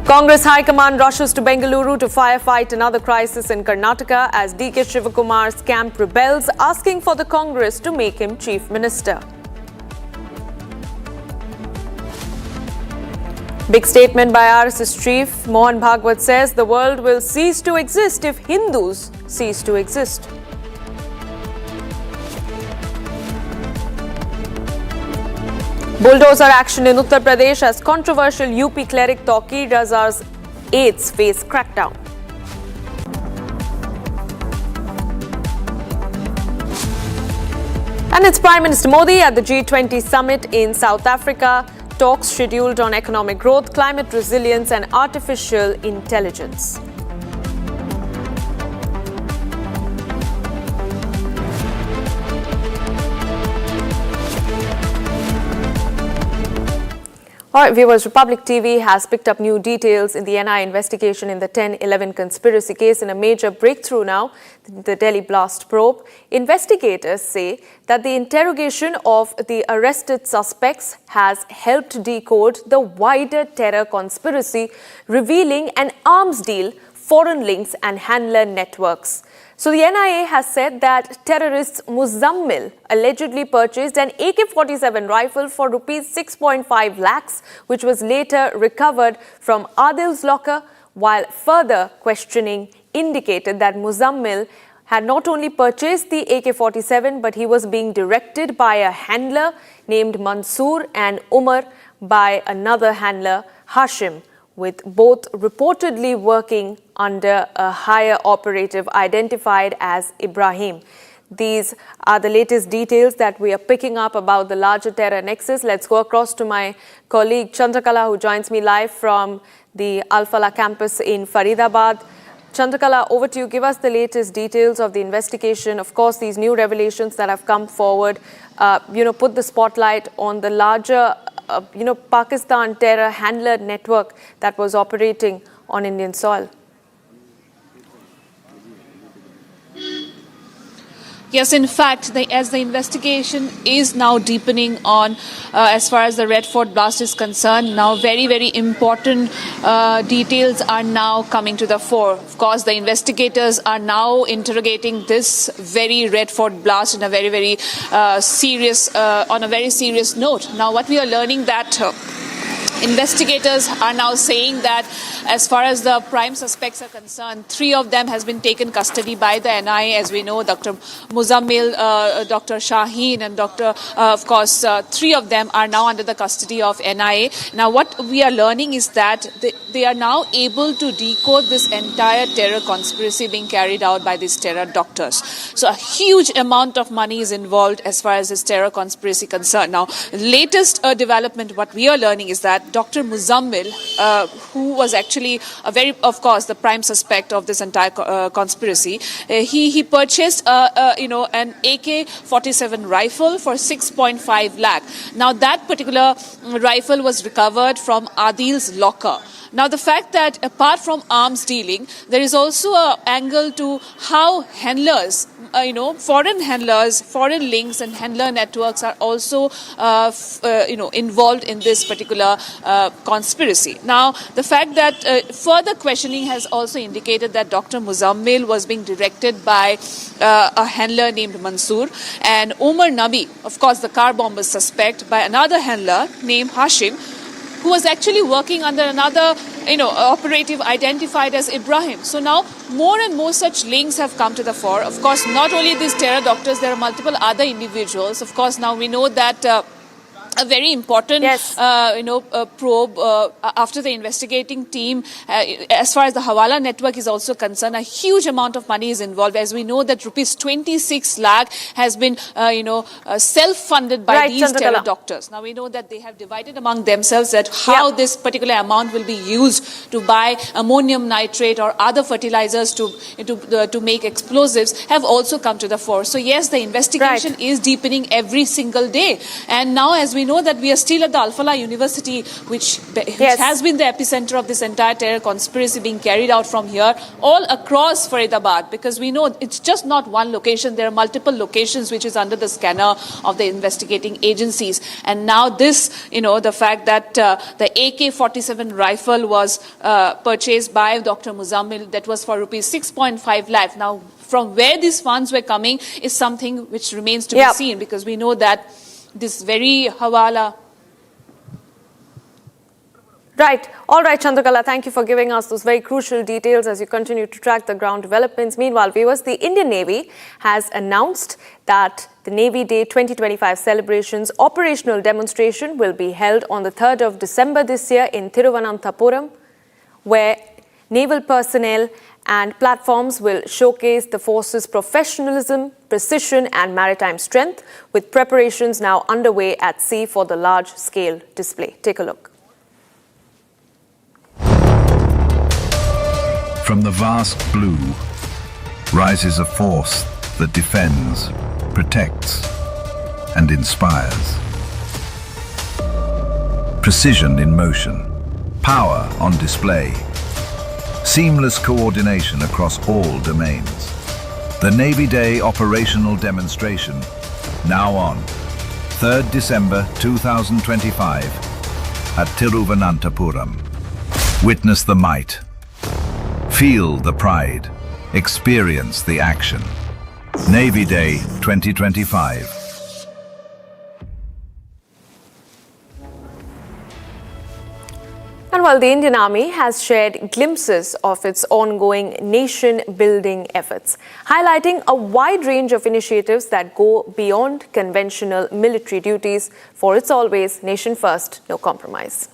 Congress High Command rushes to Bengaluru to firefight another crisis in Karnataka as D.K. Shivakumar's camp rebels, asking for the Congress to make him Chief Minister. Big statement by RSS Chief Mohan Bhagwat says the world will cease to exist if Hindus cease to exist. Bulldozer action in Uttar Pradesh as controversial UP cleric Tauqeer Razar's aides face crackdown. And it's Prime Minister Modi at the G20 Summit in South Africa. Talks scheduled on economic growth, climate resilience and artificial intelligence. All right, viewers, Republic TV has picked up new details in the NIA investigation in the 10/11 conspiracy case in a major breakthrough now, the Delhi blast probe. Investigators say that the interrogation of the arrested suspects has helped decode the wider terror conspiracy, revealing an arms deal, foreign links and handler networks. So the NIA has said that terrorist Muzammil allegedly purchased an AK-47 rifle for rupees 6.5 lakhs, which was later recovered from Adil's locker, while further questioning indicated that Muzammil had not only purchased the AK-47, but he was being directed by a handler named Mansoor and Umar by another handler, Hashim, with both reportedly working under a higher operative identified as Ibrahim. These are the latest details that we are picking up about the larger terror nexus. Let's go across to my colleague Chandrakala, who joins me live from the Al-Falah campus in Faridabad. Chandrakala, over to you. Give us the latest details of the investigation. Of course, these new revelations that have come forward, put the spotlight on the larger Pakistan terror handler network that was operating on Indian soil. Yes, in fact, as the investigation is now deepening on as far as the Red Fort blast is concerned, now very, very important details are now coming to the fore. Of course, the investigators are now interrogating this very Red Fort blast in a very, very on a very serious note. Now, what we are learning that investigators are now saying that as far as the prime suspects are concerned, 3 of them has been taken custody by the NIA. As we know, Dr. Muzammil, Dr. Shaheen and of course, 3 of them are now under the custody of NIA. Now, what we are learning is that they are now able to decode this entire terror conspiracy being carried out by these terror doctors. So a huge amount of money is involved as far as this terror conspiracy concerned. Now, latest development, what we are learning is that that Dr. Muzammil, who was actually of course, the prime suspect of this entire conspiracy, he purchased, an AK-47 rifle for 6.5 lakh. Now, that particular rifle was recovered from Adil's locker. Now, the fact that apart from arms dealing, there is also an angle to how handlers, foreign handlers, foreign links and handler networks are also, involved in this particular conspiracy. Now, the fact that further questioning has also indicated that Dr. Muzammil was being directed by a handler named Mansoor, and Omar Nabi, of course, the car bomber suspect, by another handler named Hashim, who was actually working under another, operative identified as Ibrahim. So now more and more such links have come to the fore. Of course, not only these terror doctors, there are multiple other individuals. Of course, now we know that a very important, probe after the investigating team, as far as the Hawala network is also concerned, a huge amount of money is involved. As we know that rupees 26 lakh has been, self-funded by these terror doctors. Now we know that they have divided among themselves that how this particular amount will be used to buy ammonium nitrate or other fertilizers to make explosives have also come to the fore. So yes, the investigation is deepening every single day. And now, as we know that we are still at the Al-Falah University, which has been the epicenter of this entire terror conspiracy being carried out from here all across Faridabad, because we know it's just not one location. There are multiple locations which is under the scanner of the investigating agencies. And now this, the fact that the AK-47 rifle was purchased by Dr. Muzammil, that was for rupees 6.5 lakh. Now, from where these funds were coming is something which remains to be seen, because we know that this very Hawala. Right. All right, Chandrakala, thank you for giving us those very crucial details as you continue to track the ground developments. Meanwhile, viewers, the Indian Navy has announced that the Navy Day 2025 celebrations operational demonstration will be held on the 3rd of December this year in Thiruvananthapuram, where naval personnel and platforms will showcase the force's professionalism, precision and maritime strength, with preparations now underway at sea for the large-scale display. Take a look. From the vast blue rises a force that defends, protects and inspires. Precision in motion, power on display, seamless coordination across all domains. The Navy Day operational demonstration, now on 3rd December 2025 at Thiruvananthapuram. Witness the might, feel the pride, experience the action. Navy Day 2025. And while the Indian Army has shared glimpses of its ongoing nation-building efforts, highlighting a wide range of initiatives that go beyond conventional military duties, for it's always nation first, no compromise.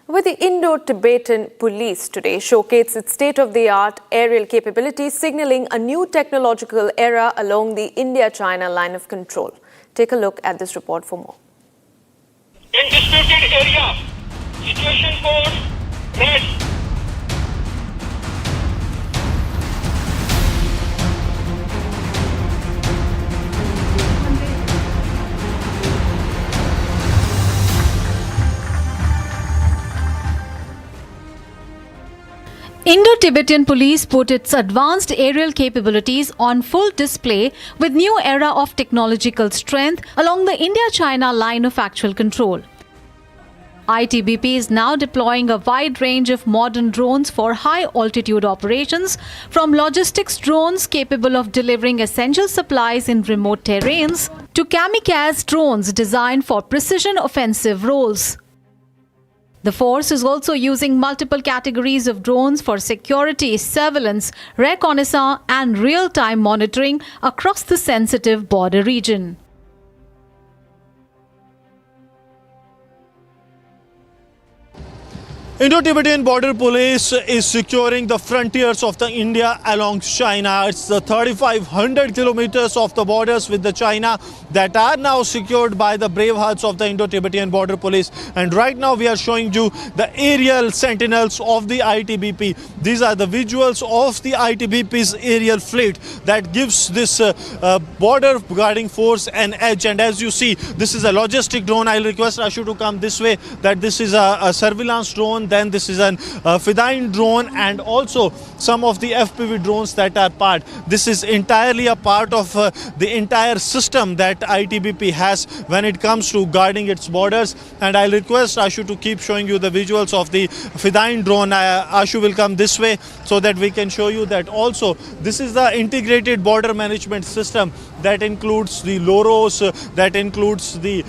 With the Indo-Tibetan Police today showcased its state-of-the-art aerial capabilities, signaling a new technological era along the India-China line of control. Take a look at this report for more. In disputed area, situation code red. Indo-Tibetan Police put its advanced aerial capabilities on full display with new era of technological strength along the India-China line of actual control. ITBP is now deploying a wide range of modern drones for high-altitude operations, from logistics drones capable of delivering essential supplies in remote terrains to kamikaze drones designed for precision offensive roles. The force is also using multiple categories of drones for security, surveillance, reconnaissance and real-time monitoring across the sensitive border region. Indo-Tibetan Border Police is securing the frontiers of the India along China. It's the 3,500 kilometers of the borders with the China that are now secured by the brave hearts of the Indo-Tibetan Border Police. And right now we are showing you the aerial sentinels of the ITBP. These are the visuals of the ITBP's aerial fleet that gives this border guarding force an edge. And as you see, this is a logistic drone. I'll request Ashu to come this way. That this is a surveillance drone. Then this is an Fidine drone, and also some of the FPV drones that are part. This is entirely a part of the entire system that ITBP has when it comes to guarding its borders. And I'll request Ashu to keep showing you the visuals of the Fidine drone. Ashu will come this way so that we can show you that also this is the integrated border management system that includes the LOROS, that includes the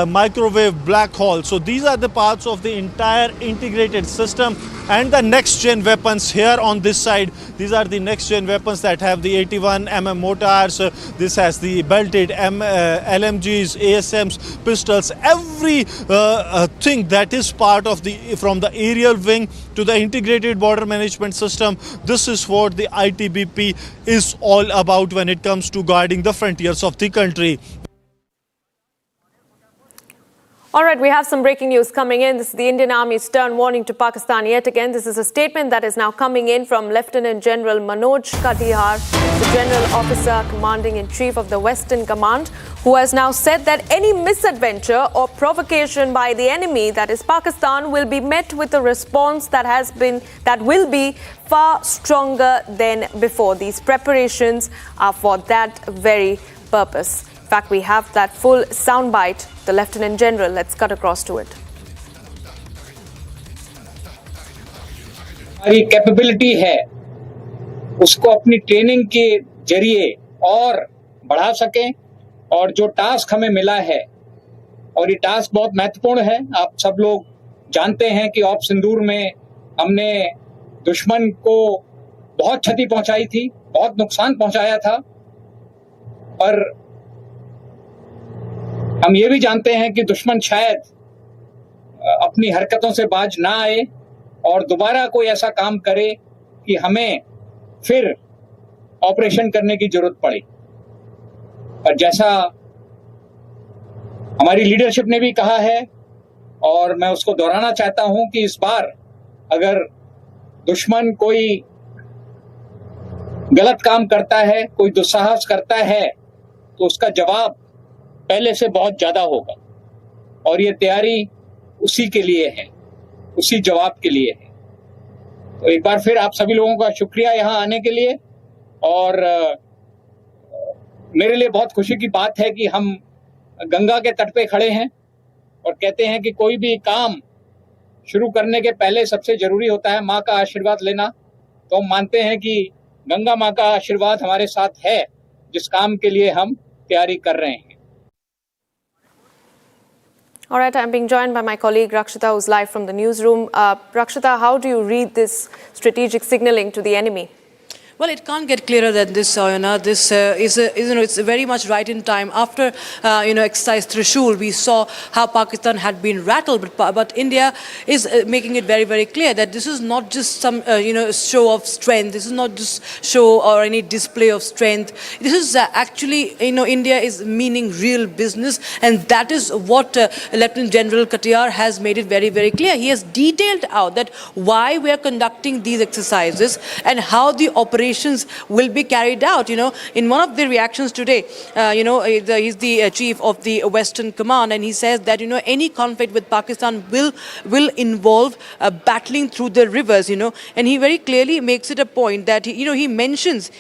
microwave black hole. So these are the parts of the entire integrated system. And the next gen weapons here on this side, these are the next gen weapons that have the 81mm mortars. This has the belted LMGs, ASMs, pistols, every thing that is part of from the aerial wing to the integrated border management system. This is what the ITBP is all about when it comes to guarding the frontiers of the country. All right, we have some breaking news coming in. This is the Indian Army's stern warning to Pakistan yet again. This is a statement that is now coming in from Lieutenant General Manoj Katihar, the General Officer Commanding-in-Chief of the Western Command, who has now said that any misadventure or provocation by the enemy, that is Pakistan, will be met with a response that will be far stronger than before. These preparations are for that very purpose. In fact, we have that full soundbite. The Lieutenant General, let's cut across to it. हमारी capability है उसको अपनी training के जरिए और बढ़ा सकें, और जो टास्क हमें मिला है, और ये टास्क बहुत महत्वपूर्ण है। आप सब लोग जानते हैं कि ऑप सिंदूर में हमने दुश्मन को बहुत क्षति पहुंचाई थी, बहुत नुकसान पहुंचाया था, और हम ये भी जानते हैं कि दुश्मन शायद अपनी हरकतों से बाज ना आए और दोबारा कोई ऐसा काम करे कि हमें फिर ऑपरेशन करने की जरूरत पड़े। और जैसा हमारी लीडरशिप ने भी कहा है, और मैं उसको दोहराना चाहता हूं कि इस बार अगर दुश्मन कोई गलत काम करता है, कोई दुस्साहस करता है, तो उसका जवाब पहले से बहुत ज्यादा होगा। और ये तैयारी उसी के लिए है, उसी जवाब के लिए है। तो एक बार फिर आप सभी लोगों का शुक्रिया यहाँ आने के लिए। और मेरे लिए बहुत खुशी की बात है कि हम गंगा के तट पे खड़े हैं और कहते हैं कि कोई भी काम शुरू करने के पहले सबसे जरूरी होता है माँ का आशीर्वाद लेना। तो हम मानते हैं कि गंगा माँ का आशीर्वाद हमारे साथ है, जिस काम के लिए हम तैयारी कर रहे हैं। All right, I'm being joined by my colleague Rakshita, who's live from the newsroom. Rakshita, how do you read this strategic signaling to the enemy? Well, it can't get clearer than this, Sayana. This is it's very much right in time. After, exercise Trishul, we saw how Pakistan had been rattled, but India is making it very, very clear that this is not just some, show of strength. This is not just show or any display of strength. This is actually, India is meaning real business, and that is what Lieutenant General Katihar has made it very, very clear. He has detailed out that why we are conducting these exercises and how the operations will be carried out. In one of the reactions today, he's the chief of the Western Command, and he says that any conflict with Pakistan will involve battling through the rivers. And he very clearly makes it a point that he mentions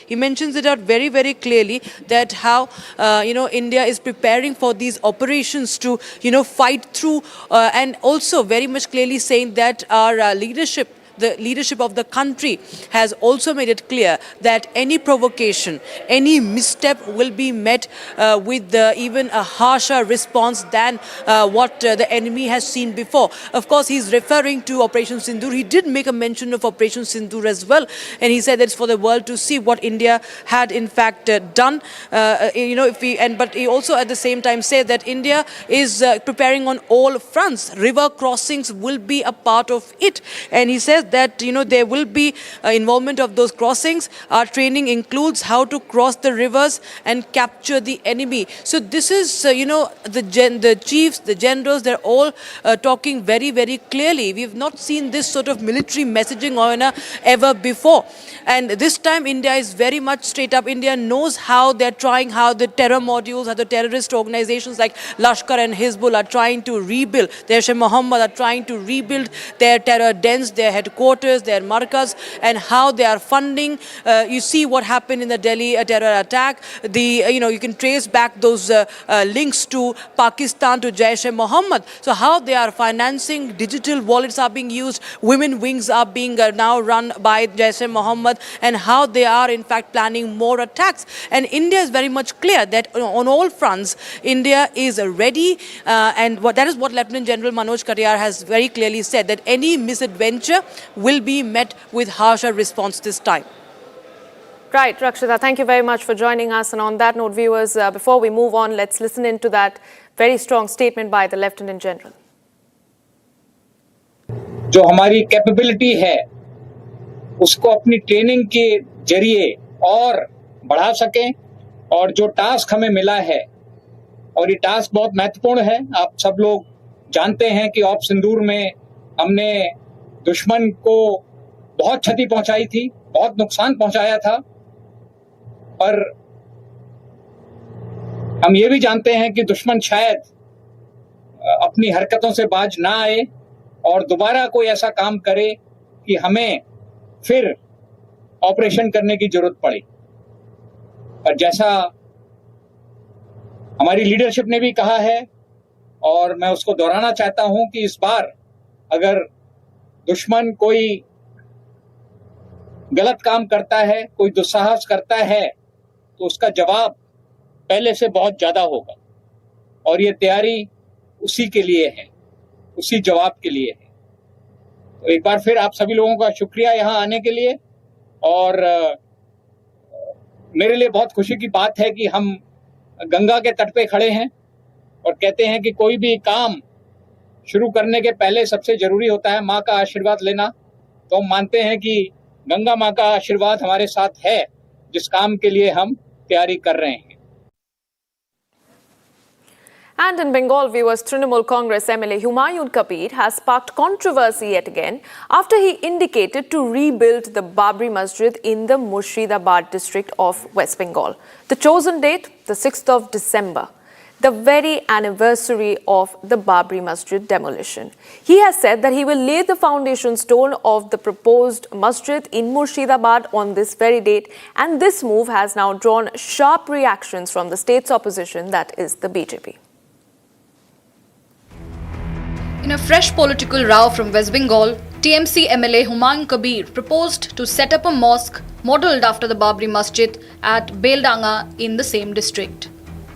it out very, very clearly that how India is preparing for these operations to fight through, and also very much clearly saying that our leadership the leadership of the country has also made it clear that any provocation, any misstep will be met with even a harsher response than what the enemy has seen before. Of course, he's referring to Operation Sindoor. He did make a mention of Operation Sindoor as well, and he said that it's for the world to see what India had in fact done. But he also at the same time said that India is preparing on all fronts. River crossings will be a part of it, and he says that there will be involvement of those crossings. Our training includes how to cross the rivers and capture the enemy. So this is the chiefs, the generals, they're all talking very, very clearly. We've not seen this sort of military messaging ever before, and this time India is very much straight up. India knows how they're trying, how the terror modules, how the terrorist organizations like Lashkar and Hizbul are trying to rebuild. Jaish-e-Mohammed are trying to rebuild their terror dens, their headquarters, their markas, and how they are funding. You see what happened in the Delhi terror attack. You can trace back those links to Pakistan, to Jaish-e-Mohammed. So how they are financing, digital wallets are being used, women wings are being now run by Jaish-e-Mohammed, and how they are in fact planning more attacks. And India is very much clear that on all fronts, India is ready, and that is what Lieutenant General Manoj Katiyar has very clearly said, that any misadventure will be met with harsher response this time. Right, Rakshita, thank you very much for joining us. And on that note, viewers, before we move on, let's listen into that very strong statement by the Lieutenant General. जो हमारी capability है उसको अपनी training के जरिए और बढ़ा सकें, और जो टास्क हमें मिला है, और ये टास्क बहुत महत्वपूर्ण है। आप सब लोग जानते हैं कि ऑप सिंदूर में हमने दुश्मन को बहुत क्षति पहुंचाई थी, बहुत नुकसान पहुंचाया था, और हम ये भी जानते हैं कि दुश्मन शायद अपनी हरकतों से बाज ना आए और दोबारा कोई ऐसा काम करे कि हमें फिर ऑपरेशन करने की जरूरत पड़े। और जैसा हमारी लीडरशिप ने भी कहा है, और मैं उसको दोहराना चाहता हूं कि इस बार अगर दुश्मन कोई गलत काम करता है, कोई दुस्साहस करता है, तो उसका जवाब पहले से बहुत ज्यादा होगा, और ये तैयारी उसी के लिए है, उसी जवाब के लिए है। तो एक बार फिर आप सभी लोगों का शुक्रिया यहाँ आने के लिए, और मेरे लिए बहुत खुशी की बात है कि हम गंगा के तट पे खड़े हैं और कहते हैं कि कोई भी काम शुरू करने के पहले सबसे जरूरी होता है माँ का आशीर्वाद लेना। तो हम मानते हैं कि गंगा माँ का आशीर्वाद हमारे साथ है, जिस काम के लिए हम तैयारी कर रहे हैं। And in Bengal, viewers, Trinamool Congress MLA Humayun Kabir has sparked controversy yet again after he indicated to rebuild the Babri Masjid in the Murshidabad district of West Bengal. The chosen date, the 6th of December, the very anniversary of the Babri Masjid demolition. He has said that he will lay the foundation stone of the proposed masjid in Murshidabad on this very date, and this move has now drawn sharp reactions from the state's opposition, that is the BJP. In a fresh political row from West Bengal, TMC MLA Humayun Kabir proposed to set up a mosque modelled after the Babri Masjid at Beldanga in the same district.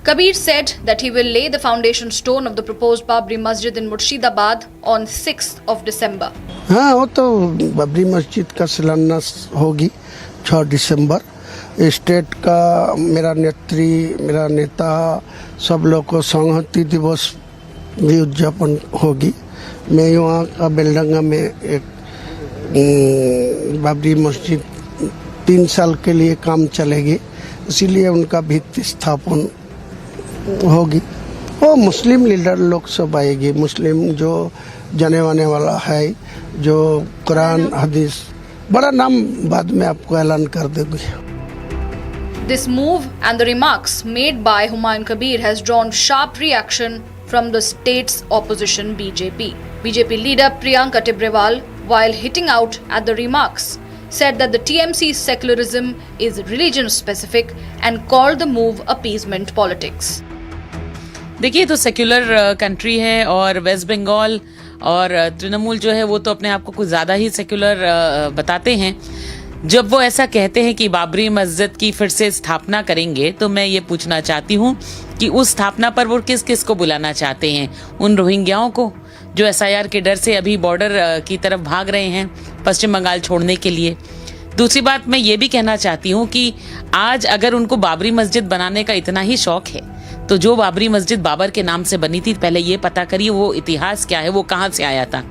Kabir said that he will lay the foundation stone of the proposed Babri Masjid in Murshidabad on 6th of December. हाँ, वो तो बाबरी मस्जिद का शिलान्यास होगी 6 दिसंबर। State का मेरा नेता सब लोग को संहति दिवस भी उद्यापन होगी। मैं यहाँ का बेलडंगा में एक बाबरी मस्जिद 3 साल के लिए काम चलेगी, इसीलिए उनका भित्ति स्थापन होगी। वो मुस्लिम लीडर लोग सब आएगी, मुस्लिम जो जाने वाने वाला है, जो कुरान हदीस, बड़ा नाम बाद में आपको ऐलान कर देगी। This move and the remarks made by Humayun Kabir has drawn sharp reaction from the state's opposition BJP. BJP leader Priyanka Tibrewal, while hitting out at the remarks, said that the TMC's secularism is religion specific and called the move appeasement politics. देखिए, तो secular country है और waste Bengal और तृणमूल जो है वो तो अपने आप को कुछ ज़्यादा ही सेक्युलर बताते हैं। जब वो ऐसा कहते हैं कि बाबरी मस्जिद की फिर से स्थापना करेंगे, तो मैं ये पूछना चाहती हूँ कि उस स्थापना पर वो किस किस को बुलाना चाहते हैं? उन रोहिंग्याओं को जो SIR के डर से अभी बॉर्डर की तरफ भाग रहे हैं पश्चिम बंगाल छोड़ने के लिए। दूसरी बात मैं ये भी कहना चाहती हूँ कि आज अगर उनको बाबरी मस्जिद बनाने का इतना ही शौक है, तो जो बाबरी मस्जिद बाबर के नाम से बनी थी, पहले ये पता करिए वो इतिहास क्या है, वो कहाँ से आया था।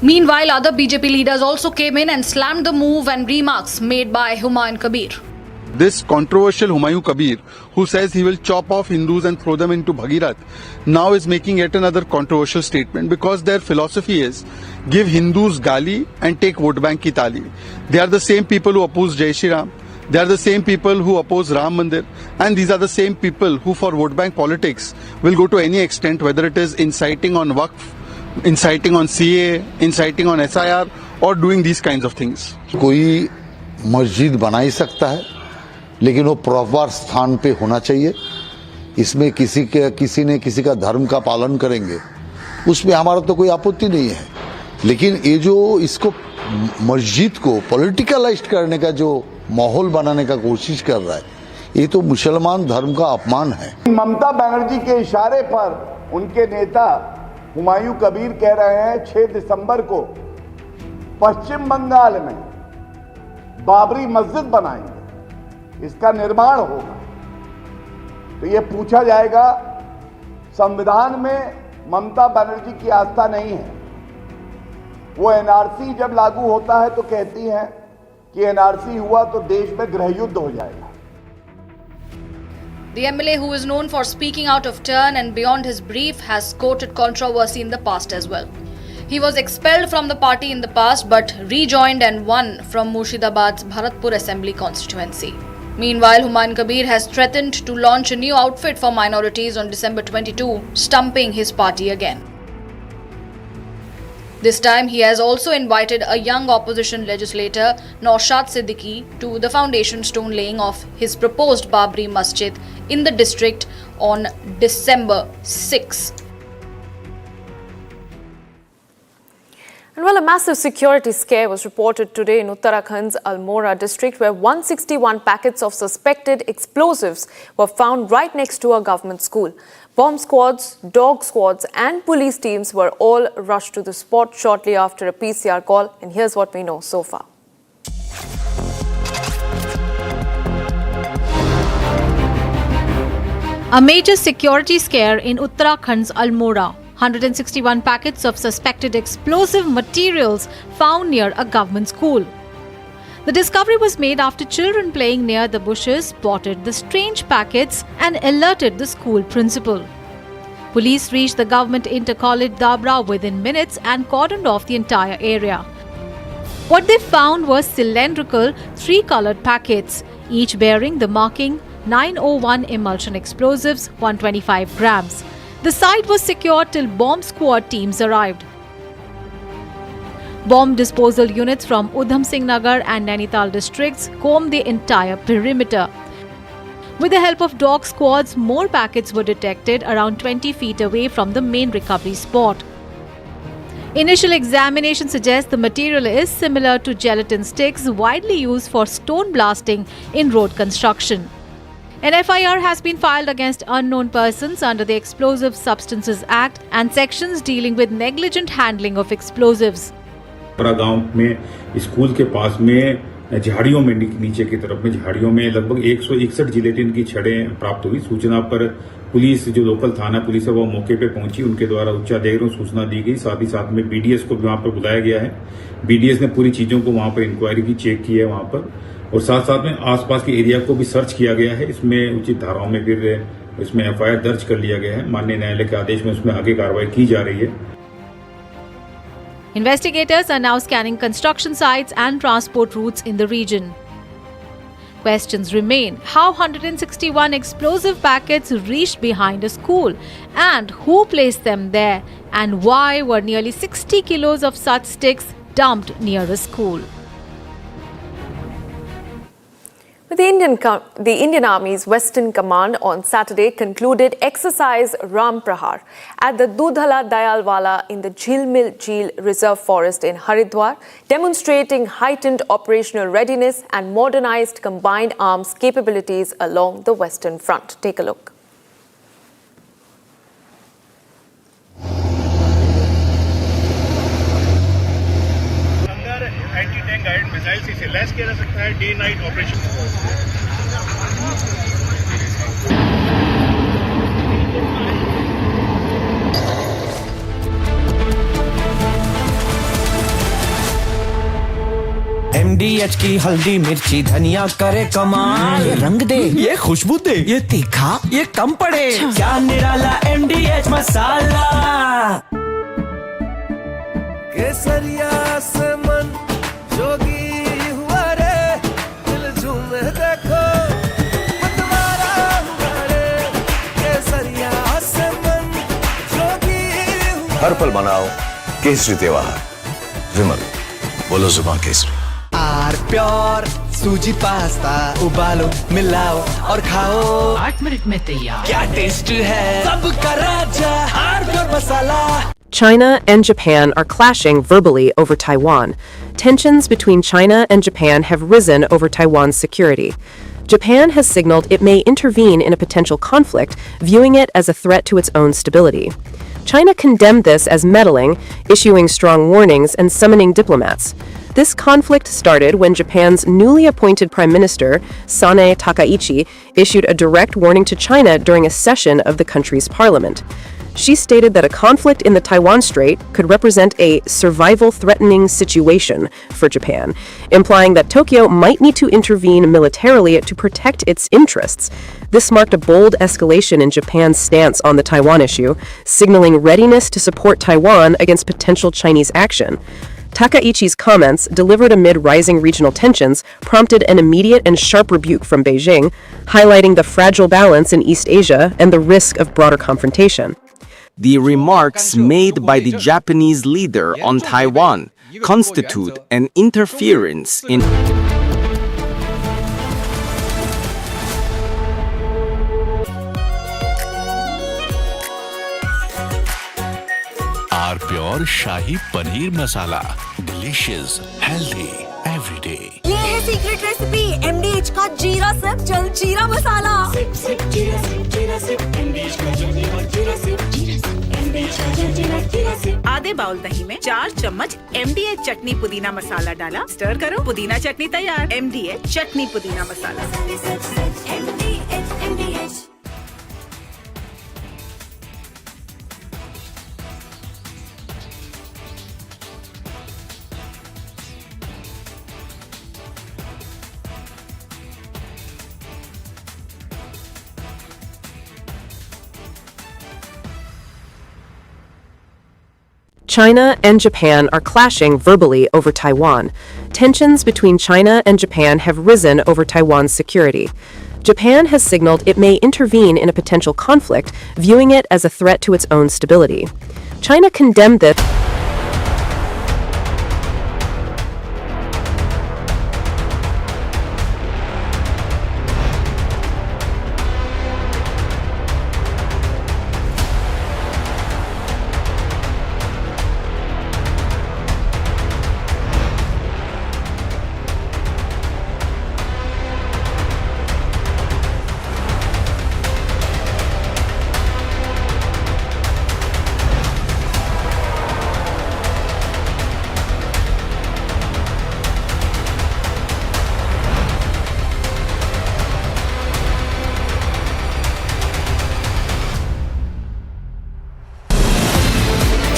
Meanwhile, other BJP leaders also came in and slammed the move and remarks made by Humayun Kabir. This controversial Humayun Kabir, who says he will chop off Hindus and throw them into Bhagirath, now is making yet another controversial statement because their philosophy is give Hindus gali and take vote bank ki tali. They are the same people who oppose Jai Shri Ram. They are the same people who oppose Ram Mandir, and these are the same people who for vote bank politics will go to any extent, whether it is inciting on Waqf, inciting on CA, inciting on SIR or doing these kinds of things. कोई मस्जिद बना ही सकता है, लेकिन वो proper स्थान पे होना चाहिए। इसमें किसी ने किसी का धर्म का पालन करेंगे, उसमें हमारा तो कोई आपत्ति नहीं है। लेकिन ये जो इसको मस्जिद को पॉलिटिकलाइज करने का जो माहौल बनाने का कोशिश कर रहा है, ये तो मुसलमान धर्म का अपमान है। ममता बनर्जी के इशारे पर उनके नेता हुमायूं कबीर कह रहे हैं 6 दिसंबर को पश्चिम बंगाल में बाबरी मस्जिद बनाएंगे, इसका निर्माण होगा। तो ये पूछा जाएगा, संविधान में ममता बनर्जी की आस्था नहीं है। वो NRC जब लागू होता है तो कहती हैं कि NRC हुआ तो देश में गृह युद्ध हो जाएगा। The MLA, who is known for speaking out of turn and beyond his brief, has courted controversy in the past as well. He was expelled from the party in the past but rejoined and won from Murshidabad's Bharatpur Assembly constituency. Meanwhile, Humayun Kabir has threatened to launch a new outfit for minorities on December 22, stumping his party again. This time, he has also invited a young opposition legislator, Naushad Siddiqui, to the foundation stone laying of his proposed Babri Masjid in the district on December 6. And well, a massive security scare was reported today in Uttarakhand's Almora district, where 161 packets of suspected explosives were found right next to a government school. Bomb squads, dog squads and police teams were all rushed to the spot shortly after a PCR call. And here's what we know so far. A major security scare in Uttarakhand's Almora. 161 packets of suspected explosive materials found near a government school. The discovery was made after children playing near the bushes spotted the strange packets and alerted the school principal. Police reached the government intercollege Dabra within minutes and cordoned off the entire area. What they found were cylindrical, 3-colored packets, each bearing the marking 901 emulsion explosives, 125 grams. The site was secured till bomb squad teams arrived. Bomb disposal units from Udham Singh Nagar and Nainital districts combed the entire perimeter. With the help of dog squads, more packets were detected around 20 feet away from the main recovery spot. Initial examination suggests the material is similar to gelatin sticks widely used for stone blasting in road construction. An FIR has been filed against unknown persons under the Explosive Substances Act and sections dealing with negligent handling of explosives. गांव में school के पास में झाड़ियों में नीचे की तरफ में झाड़ियों में लगभग 161 जिलेटिन की छड़ें प्राप्त हुई। सूचना पर पुलिस जो लोकल थाना पुलिस है वो मौके पे पहुंची, उनके द्वारा उच्चाधिकारियों को सूचना दी गई। साथ ही साथ में BDS को भी वहां पर बुलाया गया है। BDS ने पूरी चीजों को वहां पर इंक्वायरी की, चेक की है वहां पर, और साथ साथ में आसपास के एरिया को भी सर्च किया गया है। इसमें उचित धाराओं में फिर इसमें FIR दर्ज कर लिया गया है। माननीय न्यायालय के आदेश में उसमें आगे कार्रवाई की जा रही है। Investigators are now scanning construction sites and transport routes in the region. Questions remain: how 161 explosive packets reached behind a school, and who placed them there, and why were nearly 60 kilos of such sticks dumped near a school? The Indian Army's Western Command on Saturday concluded Exercise Ram Prahar at the Dudhala Dayalwala in the Jhilmil Jheel Reserve Forest in Haridwar, demonstrating heightened operational readiness and modernized combined arms capabilities along the Western Front. Take a look. Anti-tank guided missile से lace किया जा सकता है day night operation. MDH की हल्दी मिर्ची धनिया करे कमाल, ये रंग दे, ये खुशबू दे, ये तीखा, ये कम पड़े, क्या निराला MDH मसाला। केसरिया से मन जोगी हुआ रे, दिल झूमे देखो मतवारा हुआ रे, केसरिया से मन जोगी हुआ। हर पल मनाओ केसरी त्योहार। विमल, बोलो जुबान केसरी। आर प्योर सूजी पास्ता उबालो मिलाओ और खाओ, 8 मिनट में तैयार। क्या टेस्ट है, सबका राजा R pure masala. China and Japan are clashing verbally over Taiwan. Tensions between China and Japan have risen over Taiwan's security. Japan has signaled it may intervene in a potential conflict, viewing it as a threat to its own stability. China condemned this as meddling, issuing strong warnings and summoning diplomats. This conflict started when Japan's newly appointed Prime Minister, Sanae Takaichi, issued a direct warning to China during a session of the country's parliament. She stated that a conflict in the Taiwan Strait could represent a survival-threatening situation for Japan, implying that Tokyo might need to intervene militarily to protect its interests. This marked a bold escalation in Japan's stance on the Taiwan issue, signaling readiness to support Taiwan against potential Chinese action. Takaichi's comments, delivered amid rising regional tensions, prompted an immediate and sharp rebuke from Beijing, highlighting the fragile balance in East Asia and the risk of broader confrontation. The remarks made by the Japanese leader on Taiwan constitute an interference in R pure shahi paneer masala, delicious, healthy every day. ये है secret recipe MDH का जीरा SIP जल जीरा मसाला। SIP SIP जीरा SIP जीरा SIP MDH का जल जीरा सिप MDH का जल जीरा सिप। आधे बाउल दही में 4 चम्मच MDH चटनी पुदीना मसाला डाला, स्टर करो, पुदीना चटनी तैयार। MDH चटनी पुदीना मसाला। MDH। China and Japan are clashing verbally over Taiwan. Tensions between China and Japan have risen over Taiwan's security. Japan has signaled it may intervene in a potential conflict, viewing it as a threat to its own stability. China condemned this.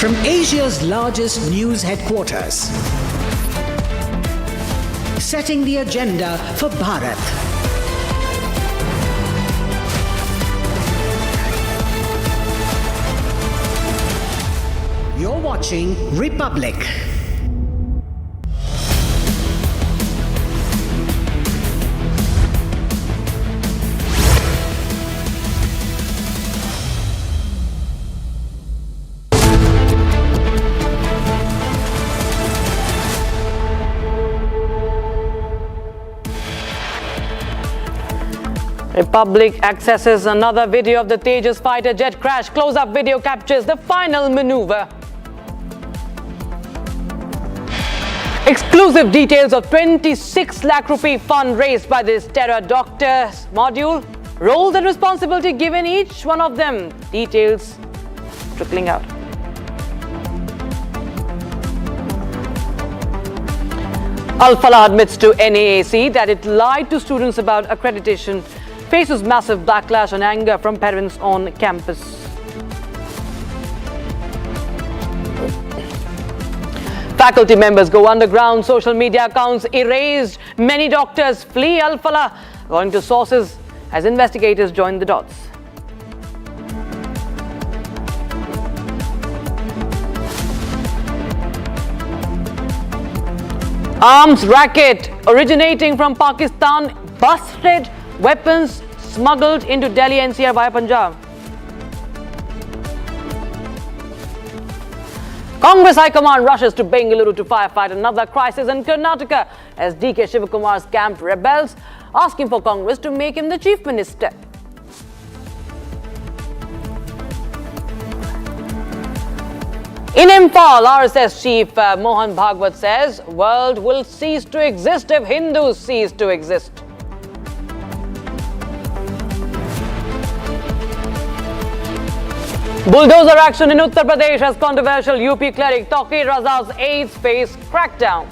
From Asia's largest news headquarters, setting the agenda for Bharat. You're watching Republic. Republic accesses another video of the Tejas fighter jet crash. Close-up video captures the final maneuver. Exclusive details of 26 lakh rupee fund raised by this terror doctors module. Roles and responsibility given each one of them. Details trickling out. Al-Falah admits to NAAC that it lied to students about accreditation. Faces massive backlash and anger from parents on campus. Faculty members go underground, social media accounts erased. Many doctors flee Al-Falah, according to sources, as investigators join the dots. Arms racket originating from Pakistan busted, weapons smuggled into Delhi NCR via Punjab. Congress High Command rushes to Bengaluru to firefight another crisis in Karnataka as DK Shivakumar's camp rebels, asking for Congress to make him the Chief Minister. In Imphal, RSS Chief Mohan Bhagwat says, world will cease to exist if Hindus cease to exist. Bulldozer action in Uttar Pradesh as controversial UP cleric Tauqir Raza's aides face crackdown.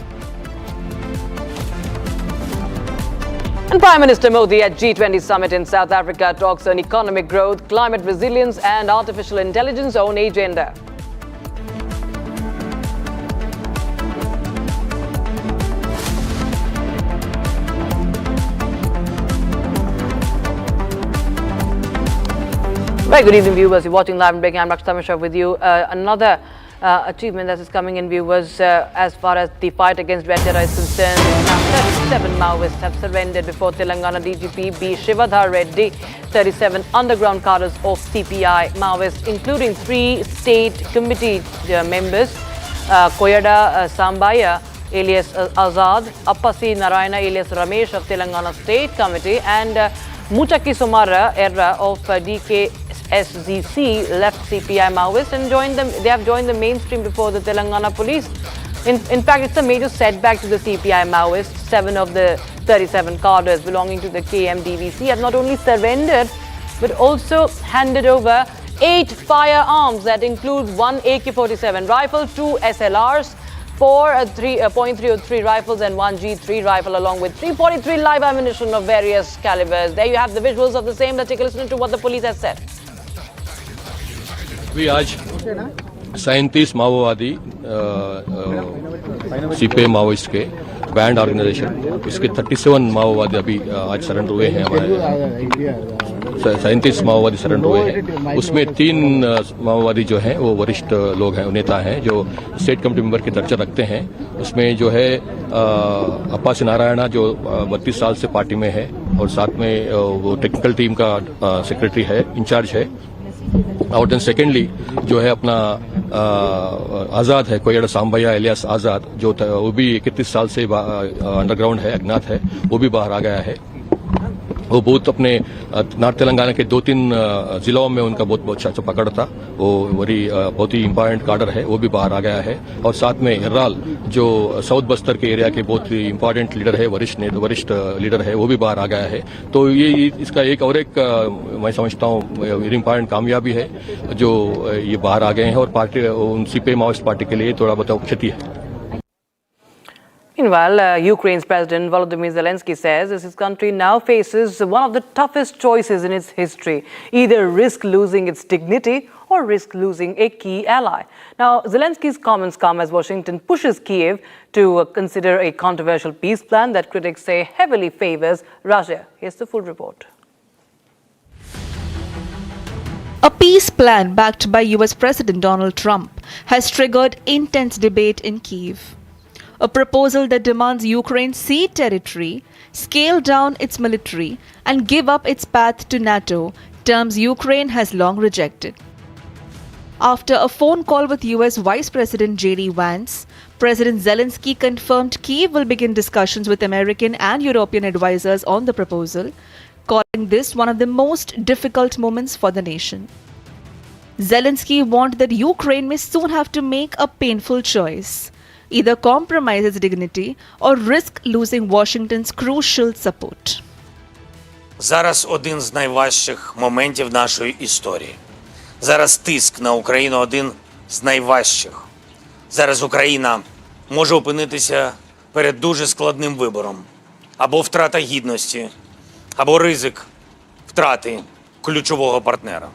And Prime Minister Modi at G20 Summit in South Africa talks on economic growth, climate resilience and artificial intelligence on agenda. Very good evening, viewers. You're watching live and breaking. I'm Rakshita Mishra with you. Another achievement that is coming in view was as far as the fight against terror is concerned. Now, 37 Maoists have surrendered before Telangana DGP B. Shivadhar Reddy. 37 underground cadres of CPI Maoists, including 3 state committee members, Koyada Sambaya alias Azad, Appasi Narayana alias Ramesh of Telangana State Committee, and Muchaki Somara Erra of DKSZC left CPI Maoists and they have joined the mainstream before the Telangana police. In fact, it's a major setback to the CPI Maoists. 7 of the 37 cadres belonging to the KMDVC have not only surrendered but also handed over 8 firearms that include 1 AK-47 rifle, 2 SLRs, 4 .303 rifles and 1 G3 rifle, along with 343 live ammunition of various calibers. There you have the visuals of the same. Let's take a listen to what the police has said. We आज 37 माओवादी CPI Maoist के band organisation, इसके 37 माओवादी अभी आज surrender हुए हैं। हमारे 37 माओवादी सरेंडर हुए हैं। उसमें 3 माओवादी जो हैं वो वरिष्ठ लोग हैं, नेता हैं जो स्टेट कमेटी मेंबर के दर्जा रखते हैं। उसमें जो है अप्पासी नारायणा जो 32 साल से पार्टी में है और साथ में वो टेक्निकल टीम का सेक्रेटरी है, इंचार्ज है। और देन सेकेंडली जो है अपना आजाद है, कोयड़ा सांबैया एलियास आजाद, जो वो भी 31 साल से अंडरग्राउंड है, अज्ञात है, वो भी बाहर आ गया है। वो बहुत अपने नॉर्थ तेलंगाना के 2-3 जिलों में उनका बहुत अच्छा पकड़ था। वो बहुत ही इम्पोर्टेंट कार्डर है, वो भी बाहर आ गया है। और साथ में इर्राल जो साउथ बस्तर के एरिया के बहुत ही इम्पोर्टेंट लीडर है, वरिष्ठ लीडर है, वो भी बाहर आ गया है। तो ये इसका एक मैं समझता हूँ इम्पोर्टेंट कामयाबी है जो ये बाहर आ गए हैं और पार्टी सीपीआई माओइस्ट पार्टी के लिए थोड़ा बहुत क्षति है। Meanwhile, Ukraine's President Volodymyr Zelensky says his country now faces one of the toughest choices in its history, either risk losing its dignity or risk losing a key ally. Now, Zelensky's comments come as Washington pushes Kiev to consider a controversial peace plan that critics say heavily favors Russia. Here's the full report. A peace plan backed by US President Donald Trump has triggered intense debate in Kyiv. A proposal that demands Ukraine cede territory, scale down its military, and give up its path to NATO, terms Ukraine has long rejected. After a phone call with US Vice President J.D. Vance, President Zelensky confirmed Kyiv will begin discussions with American and European advisors on the proposal, calling this one of the most difficult moments for the nation. Zelensky warned that Ukraine may soon have to make a painful choice, either compromise its dignity or risk losing Washington's crucial support. Зараз один з найважчих моментів нашої історії. Зараз тиск на Україну один з найважчих. Зараз Україна може опинитися перед дуже складним вибором. Або втрата гідності, або ризик втрати ключового партнера.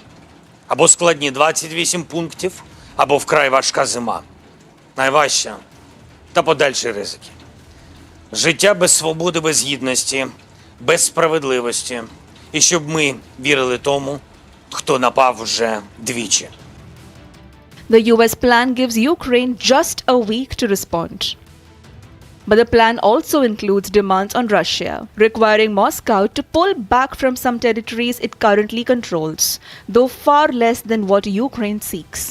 Або складні 28 пунктів, або вкрай важка зима. Найважча та подальші ризики. Життя без свободи, без гідності, без справедливості. І щоб ми вірили тому, хто напав вже двічі. The US plan gives Ukraine just a week to respond. But the plan also includes demands on Russia, requiring Moscow to pull back from some territories it currently controls, though far less than what Ukraine seeks.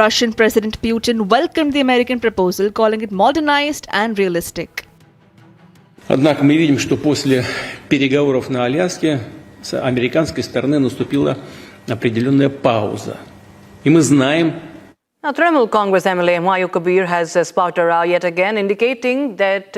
Russian President Putin welcomed the American proposal, calling it modernized and realistic. Однако мы видим, что после переговоров на Аляске с американской стороны наступила определенная пауза. И мы знаем. Now, Trinamool Congress MLA Humayun Kabir has sparked a row yet again, indicating that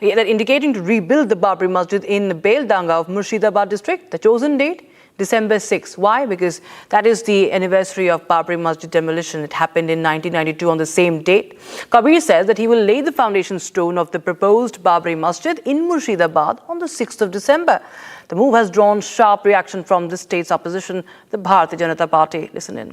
indicating to rebuild the Babri Masjid in Beldanga of Murshidabad district. The chosen date, December 6. Why? Because that is the anniversary of Babri Masjid demolition. It happened in 1992 on the same date. Kabir says that he will lay the foundation stone of the proposed Babri Masjid in Murshidabad on the 6th of December. The move has drawn sharp reaction from the state's opposition, the Bharatiya Janata Party. Listen in.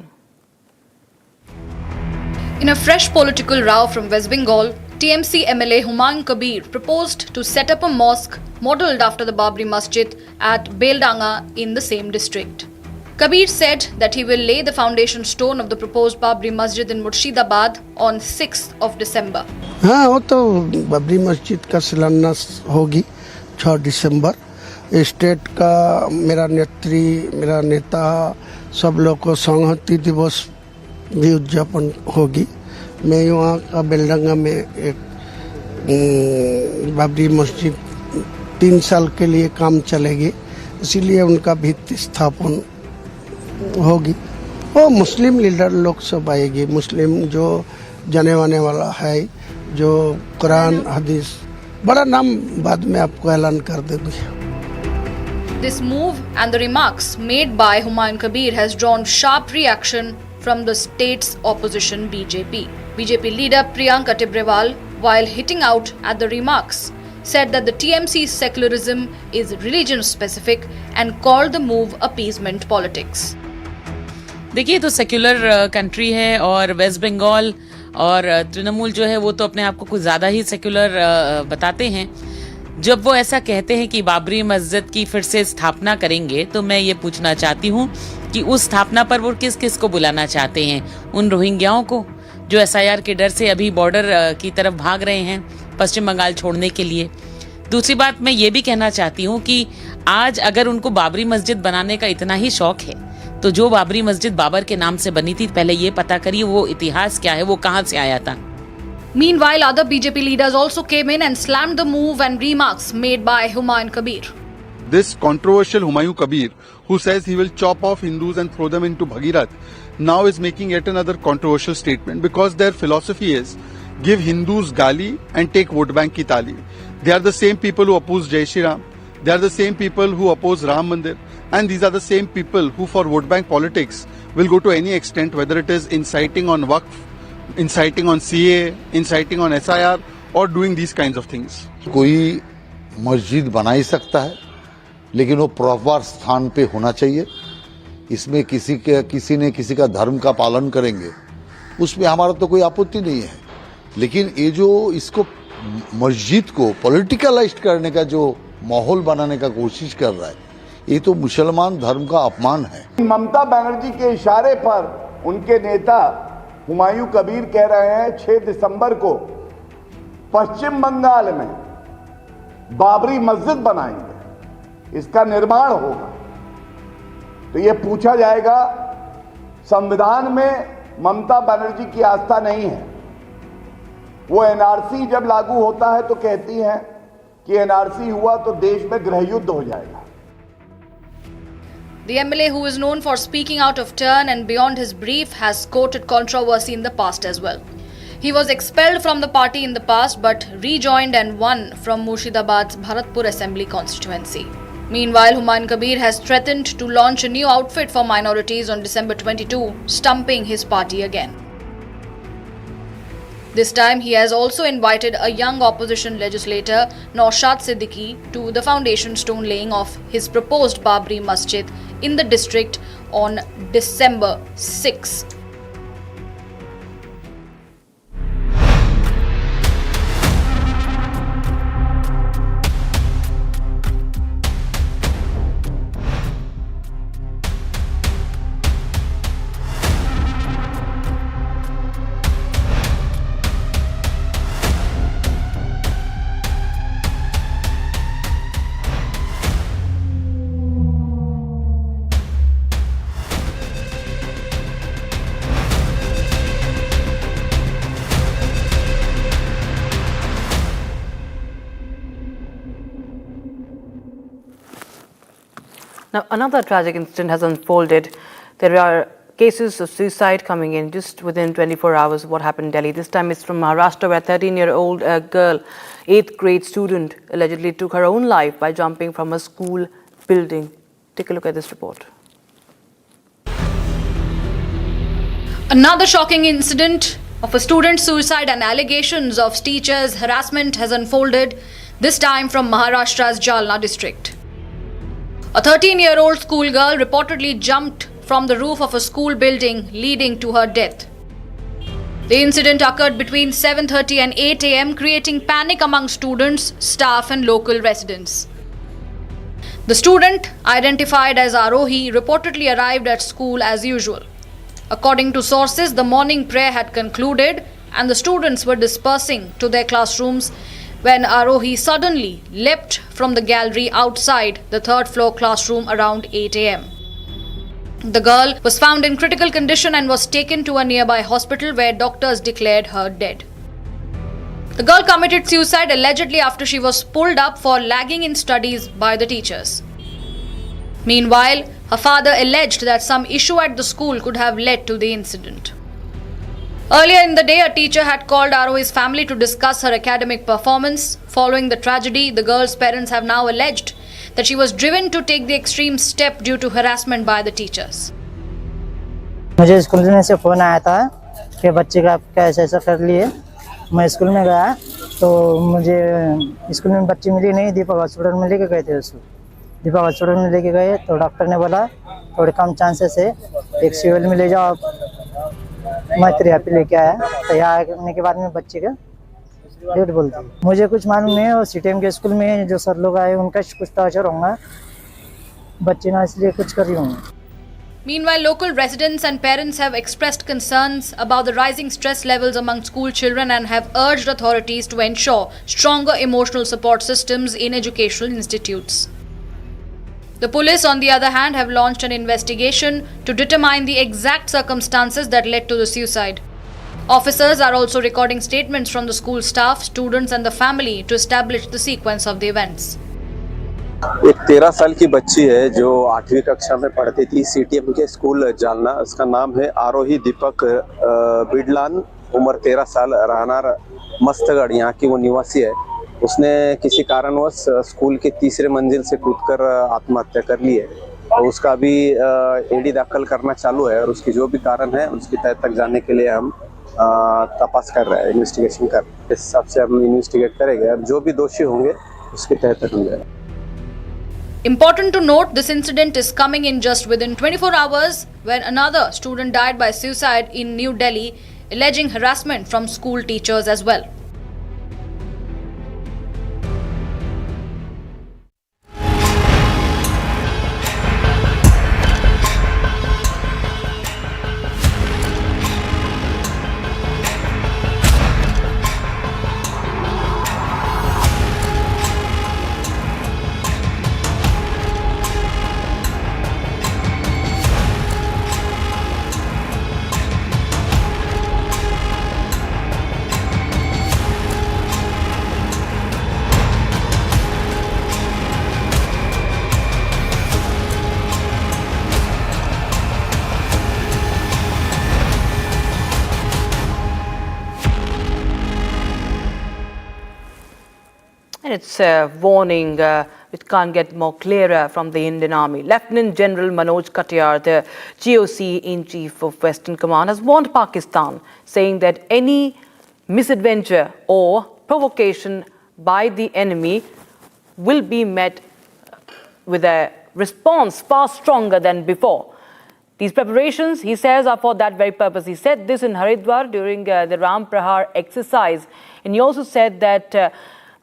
In a fresh political row from West Bengal, TMC MLA Humayun Kabir proposed to set up a mosque modelled after the Babri Masjid at Beldanga in the same district. Kabir said that he will lay the foundation stone of the proposed Babri Masjid in Murshidabad on 6th of December. हाँ वो तो बाबरी मस्जिद का शिलान्यास होगी 6 दिसंबर. State का मेरा नेता सब लोग को संहति दिवस भी उद्यापन होगी. मैं यहाँ का बेलडंगा में एक बाबरी मस्जिद 3 साल के लिए काम चलेगी, इसीलिए उनका भित्ति स्थापन होगी. वो मुस्लिम लीडर लोग सब आएगी, मुस्लिम जो जाने वाने वाला है, जो कुरान हदीस, बड़ा नाम बाद में आपको ऐलान कर देंगे. This move and the remarks made by Humayun Kabir has drawn sharp reaction from the state's opposition BJP. BJP leader Priyanka Tibrewal, while hitting out at the remarks, said that the TMC's secularism is religion-specific and called the move appeasement politics. देखिए तो secular country है और waste Bengal और तृणमूल जो है वो तो अपने आप को कुछ ज़्यादा ही सेक्युलर बताते हैं. जब वो ऐसा कहते हैं कि बाबरी मस्जिद की फिर से स्थापना करेंगे तो मैं ये पूछना चाहती हूँ कि उस स्थापना पर वो किस किस को बुलाना चाहते हैं. उन रोहिंग्याओं को जो SIR के डर से अभी बॉर्डर की तरफ भाग रहे हैं पश्चिम बंगाल छोड़ने के लिए. दूसरी बात मैं ये भी कहना चाहती हूँ कि आज अगर उनको बाबरी मस्जिद बनाने का इतना ही शौक है तो जो बाबरी मस्जिद बाबर के नाम से बनी थी पहले ये पता करिए वो इतिहास क्या है, वो कहाँ से आया था. Meanwhile, other BJP leaders also came in and slammed the move and remarks made by Humayun Kabir. This controversial Humayun Kabir, who says he will chop off Hindus and throw them into Bhagirath, now is making yet another controversial statement because their philosophy is give Hindus gali and take vote bank ki tali. They are the same people who oppose Jai Shri Ram. They are the same people who oppose Ram Mandir. And these are the same people who for vote bank politics will go to any extent, whether it is inciting on Waqf, inciting on CA, inciting on SIR or doing these kinds of things. कोई मस्जिद बना ही सकता है, लेकिन वो proper स्थान पे होना चाहिए. इसमें किसी ने किसी का धर्म का पालन करेंगे, उसमें हमारा तो कोई आपत्ति नहीं है. लेकिन ये जो इसको मस्जिद को पॉलिटिकलाइज करने का जो माहौल बनाने का कोशिश कर रहा है, ये तो मुसलमान धर्म का अपमान है. ममता बनर्जी के इशारे पर उनके नेता हुमायूं कबीर कह रहे हैं 6 दिसंबर को पश्चिम बंगाल में बाबरी मस्जिद बनाएंगे, इसका निर्माण होगा. तो ये पूछा जाएगा, संविधान में ममता बनर्जी की आस्था नहीं है. वो NRC जब लागू होता है तो कहती हैं कि एनआरसी हुआ तो देश में गृहयुद्ध हो जाएगा। The MLA, who is known for speaking out of turn and beyond his brief, has courted controversy in the past as well. He was expelled from the party in the past but rejoined and won from Murshidabad's Bharatpur Assembly constituency. Meanwhile, Humayun Kabir has threatened to launch a new outfit for minorities on December 22, stumping his party again. This time, he has also invited a young opposition legislator, Naushad Siddiqui, to the foundation stone laying of his proposed Babri Masjid in the district on December 6. Now, another tragic incident has unfolded. There are cases of suicide coming in just within 24 hours of what happened in Delhi. This time it's from Maharashtra, where a 13-year-old girl, 8th grade student, allegedly took her own life by jumping from a school building. Take a look at this report. Another shocking incident of a student suicide and allegations of teachers' harassment has unfolded, this time from Maharashtra's Jalna district. A 13-year-old schoolgirl reportedly jumped from the roof of a school building, leading to her death. The incident occurred between 7:30 and 8 a.m., creating panic among students, staff and local residents. The student, identified as Arohi, reportedly arrived at school as usual. According to sources, the morning prayer had concluded and the students were dispersing to their classrooms when Arohi suddenly leapt from the gallery outside the third-floor classroom around 8 a.m. The girl was found in critical condition and was taken to a nearby hospital where doctors declared her dead. The girl committed suicide allegedly after she was pulled up for lagging in studies by the teachers. Meanwhile, her father alleged that some issue at the school could have led to the incident. Earlier in the day, a teacher had called Arohi's family to discuss her academic performance. Following the tragedy, the girl's parents have now alleged that she was driven to take the extreme step due to harassment by the teachers. मुझे school में से phone आया था कि बच्चे का कैसे ऐसा कर लिए। मैं स्कूल में गया तो मुझे स्कूल में बच्ची मिली नहीं, दीपक हॉस्पिटल में लेके गए थे उसको। दीपक हॉस्पिटल में लेके गए तो डॉक्टर ने बोला थोड़े कम चांसेस है, एक सिविल में ले जाओ आप। मैं तो यहाँ पे लेके आया, तो यहाँ आने के बाद में बच्चे का डेट बोलती है। मुझे कुछ मालूम नहीं है, और सीटीएम के स्कूल में जो सर लोग आए उनका कुछ टॉर्चर होगा, बच्चे ना इसलिए कुछ कर रही होंगे। Meanwhile, local residents and parents have expressed concerns about the rising stress levels among school children and have urged authorities to ensure stronger emotional support systems in educational institutes. The police, on the other hand, have launched an investigation to determine the exact circumstances that led to the suicide. Officers are also recording statements from the school staff, students and the family to establish the sequence of the events. एक 13 साल की बच्ची है जो 8वीं कक्षा में पढ़ती थी सीटीएम के स्कूल जालना। उसका नाम है आरोही दीपक बिडलान, उम्र 13 साल, रहनार मस्तगढ़, यहाँ की वो निवासी है। उसने किसी कारणवश स्कूल के तीसरे मंजिल से कूदकर आत्महत्या कर ली है और उसका अभी एडी दाखिल करना चालू है और उसकी जो भी कारण है उसकी तह तक जाने के लिए हम तपास कर रहे हैं, इन्वेस्टिगेशन कर रहे हैं। इस हिसाब से हम इन्वेस्टिगेट करेंगे और जो भी दोषी होंगे उसके तह तक होंगे। Important to note, this incident is coming in just within 24 hours when another student died by suicide in New Delhi, alleging harassment from school teachers as well. It's a warning which can't get more clearer from the Indian Army. Lieutenant General Manoj Katiyar, the GOC in Chief of Western Command, has warned Pakistan, saying that any misadventure or provocation by the enemy will be met with a response far stronger than before. These preparations, he says, are for that very purpose. He said this in Haridwar during the Ram Prahar exercise. And he also said that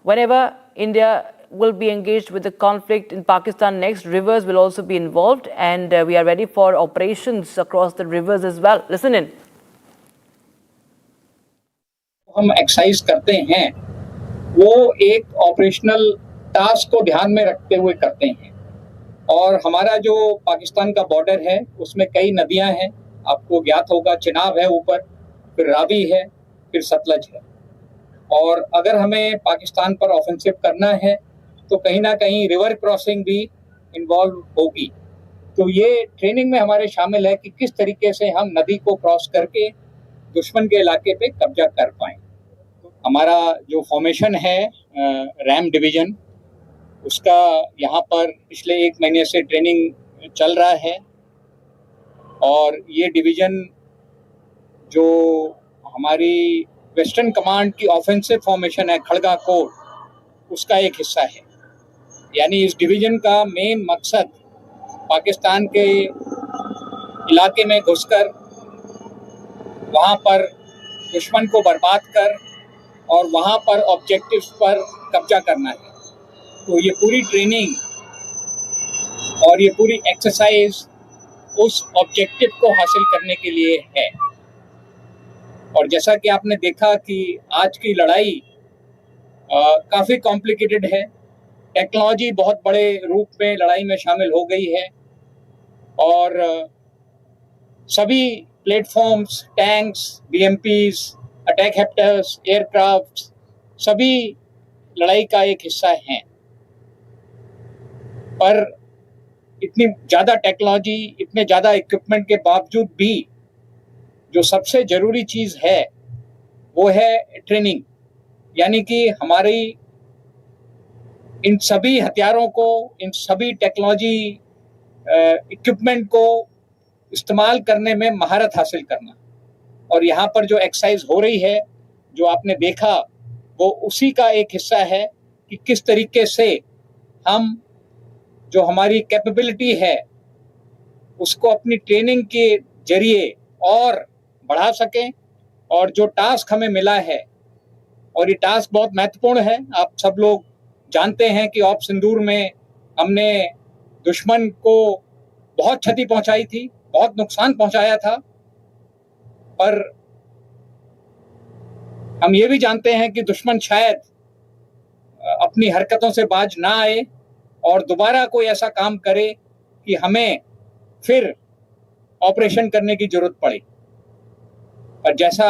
whenever India will be engaged with the conflict in Pakistan next, rivers will also be involved, and we are ready for operations across the rivers as well. Listen in. हम exercise करते हैं वो एक operational task को ध्यान में रखते हुए करते हैं, और हमारा जो पाकिस्तान का बॉर्डर है उसमें कई नदियां हैं, आपको ज्ञात होगा, चिनाब है ऊपर, फिर रावी है, फिर सतलज है, और अगर हमें पाकिस्तान पर ऑफेंसिव करना है तो कहीं ना कहीं रिवर क्रॉसिंग भी इन्वॉल्व होगी। तो ये ट्रेनिंग में हमारे शामिल है कि किस तरीके से हम नदी को क्रॉस करके दुश्मन के इलाके पे कब्जा कर पाएं। हमारा जो फॉर्मेशन है रैम डिवीजन, उसका यहाँ पर पिछले 1 महीने से ट्रेनिंग चल रहा है, और ये डिवीजन जो हमारी वेस्टर्न कमांड की ऑफेंसिव फॉर्मेशन है खड़गा कोर, उसका एक हिस्सा है। यानी इस डिवीजन का मेन मकसद पाकिस्तान के इलाके में घुसकर वहाँ पर दुश्मन को बर्बाद कर और वहाँ पर ऑब्जेक्टिव्स पर कब्जा करना है। तो ये पूरी ट्रेनिंग और ये पूरी एक्सरसाइज उस ऑब्जेक्टिव को हासिल करने के लिए है। और जैसा कि आपने देखा कि आज की लड़ाई काफ़ी कॉम्प्लिकेटेड है, टेक्नोलॉजी बहुत बड़े रूप में लड़ाई में शामिल हो गई है, और सभी platforms, tanks, BMPs, attack helicopters, aircraft, सभी लड़ाई का एक हिस्सा हैं। पर इतनी ज़्यादा टेक्नोलॉजी, इतने ज़्यादा इक्विपमेंट के बावजूद भी जो सबसे ज़रूरी चीज़ है वो है ट्रेनिंग। यानी कि हमारी इन सभी हथियारों को, इन सभी टेक्नोलॉजी इक्विपमेंट को इस्तेमाल करने में महारत हासिल करना। और यहाँ पर जो एक्सरसाइज हो रही है, जो आपने देखा, वो उसी का एक हिस्सा है कि किस तरीके से हम जो हमारी कैपेबिलिटी है उसको अपनी ट्रेनिंग के जरिए और बढ़ा सकें। और जो टास्क हमें मिला है, और ये टास्क बहुत महत्वपूर्ण है, आप सब लोग जानते हैं कि ऑप सिंदूर में हमने दुश्मन को बहुत क्षति पहुंचाई थी, बहुत नुकसान पहुंचाया था, पर हम ये भी जानते हैं कि दुश्मन शायद अपनी हरकतों से बाज ना आए और दोबारा कोई ऐसा काम करे कि हमें फिर ऑपरेशन करने की जरूरत पड़े। पर जैसा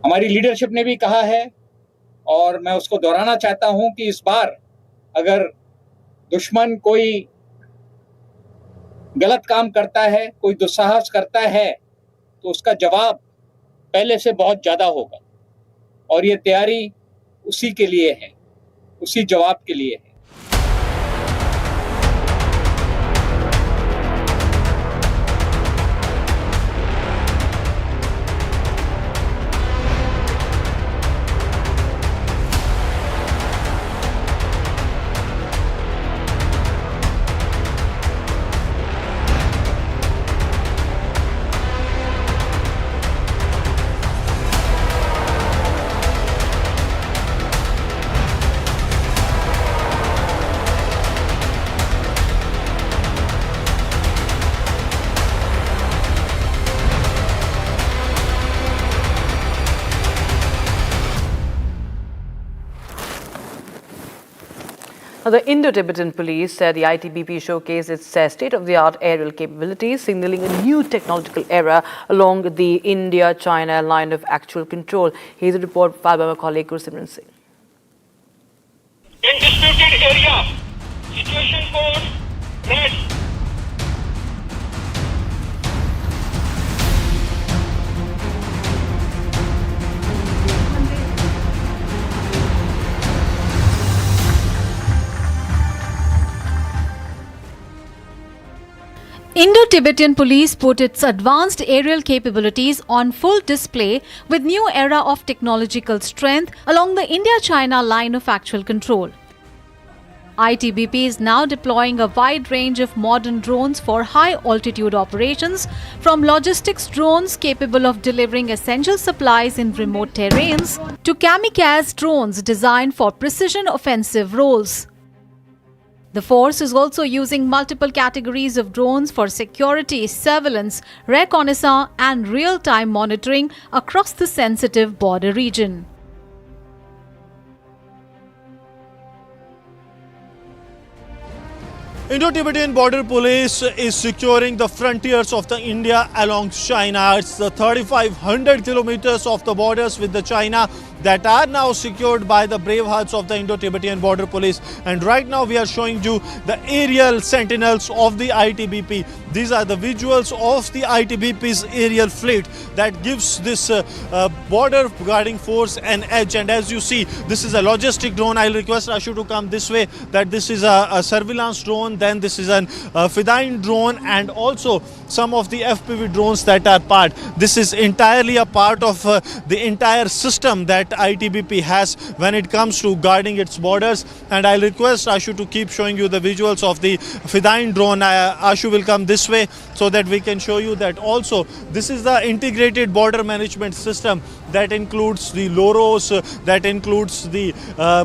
हमारी लीडरशिप ने भी कहा है, और मैं उसको दोहराना चाहता हूं कि इस बार अगर दुश्मन कोई गलत काम करता है, कोई दुस्साहस करता है, तो उसका जवाब पहले से बहुत ज़्यादा होगा। और ये तैयारी उसी के लिए है, उसी जवाब के लिए है। The Indo-Tibetan Police, the ITBP, showcased its state-of-the-art aerial capabilities, signaling a new technological era along the India-China line of actual control. Here's a report filed by my colleague Gursimran Singh. In disputed area, situation code red. Indo-Tibetan Police put its advanced aerial capabilities on full display with new era of technological strength along the India-China line of actual control. ITBP is now deploying a wide range of modern drones for high-altitude operations, from logistics drones capable of delivering essential supplies in remote terrains to kamikaze drones designed for precision offensive roles. The force is also using multiple categories of drones for security, surveillance, reconnaissance, and real-time monitoring across the sensitive border region. Indo-Tibetan Border Police is securing the frontiers of the India along China. It's the 3,500 kilometers of the borders with the China that are now secured by the brave hearts of the Indo-Tibetan Border Police. And right now we are showing you the aerial sentinels of the ITBP. These are the visuals of the ITBP's aerial fleet that gives this border guarding force an edge. And as you see, this is a logistic drone. I'll request Ashu to come this way, that this is a surveillance drone, then this is an Fidine drone, and also some of the FPV drones that are part. This is entirely a part of the entire system that ITBP has when it comes to guarding its borders. And I'll request Ashu to keep showing you the visuals of the Fidine drone. Ashu will come this way so that we can show you that also this is the integrated border management system that includes the LOROS, that includes the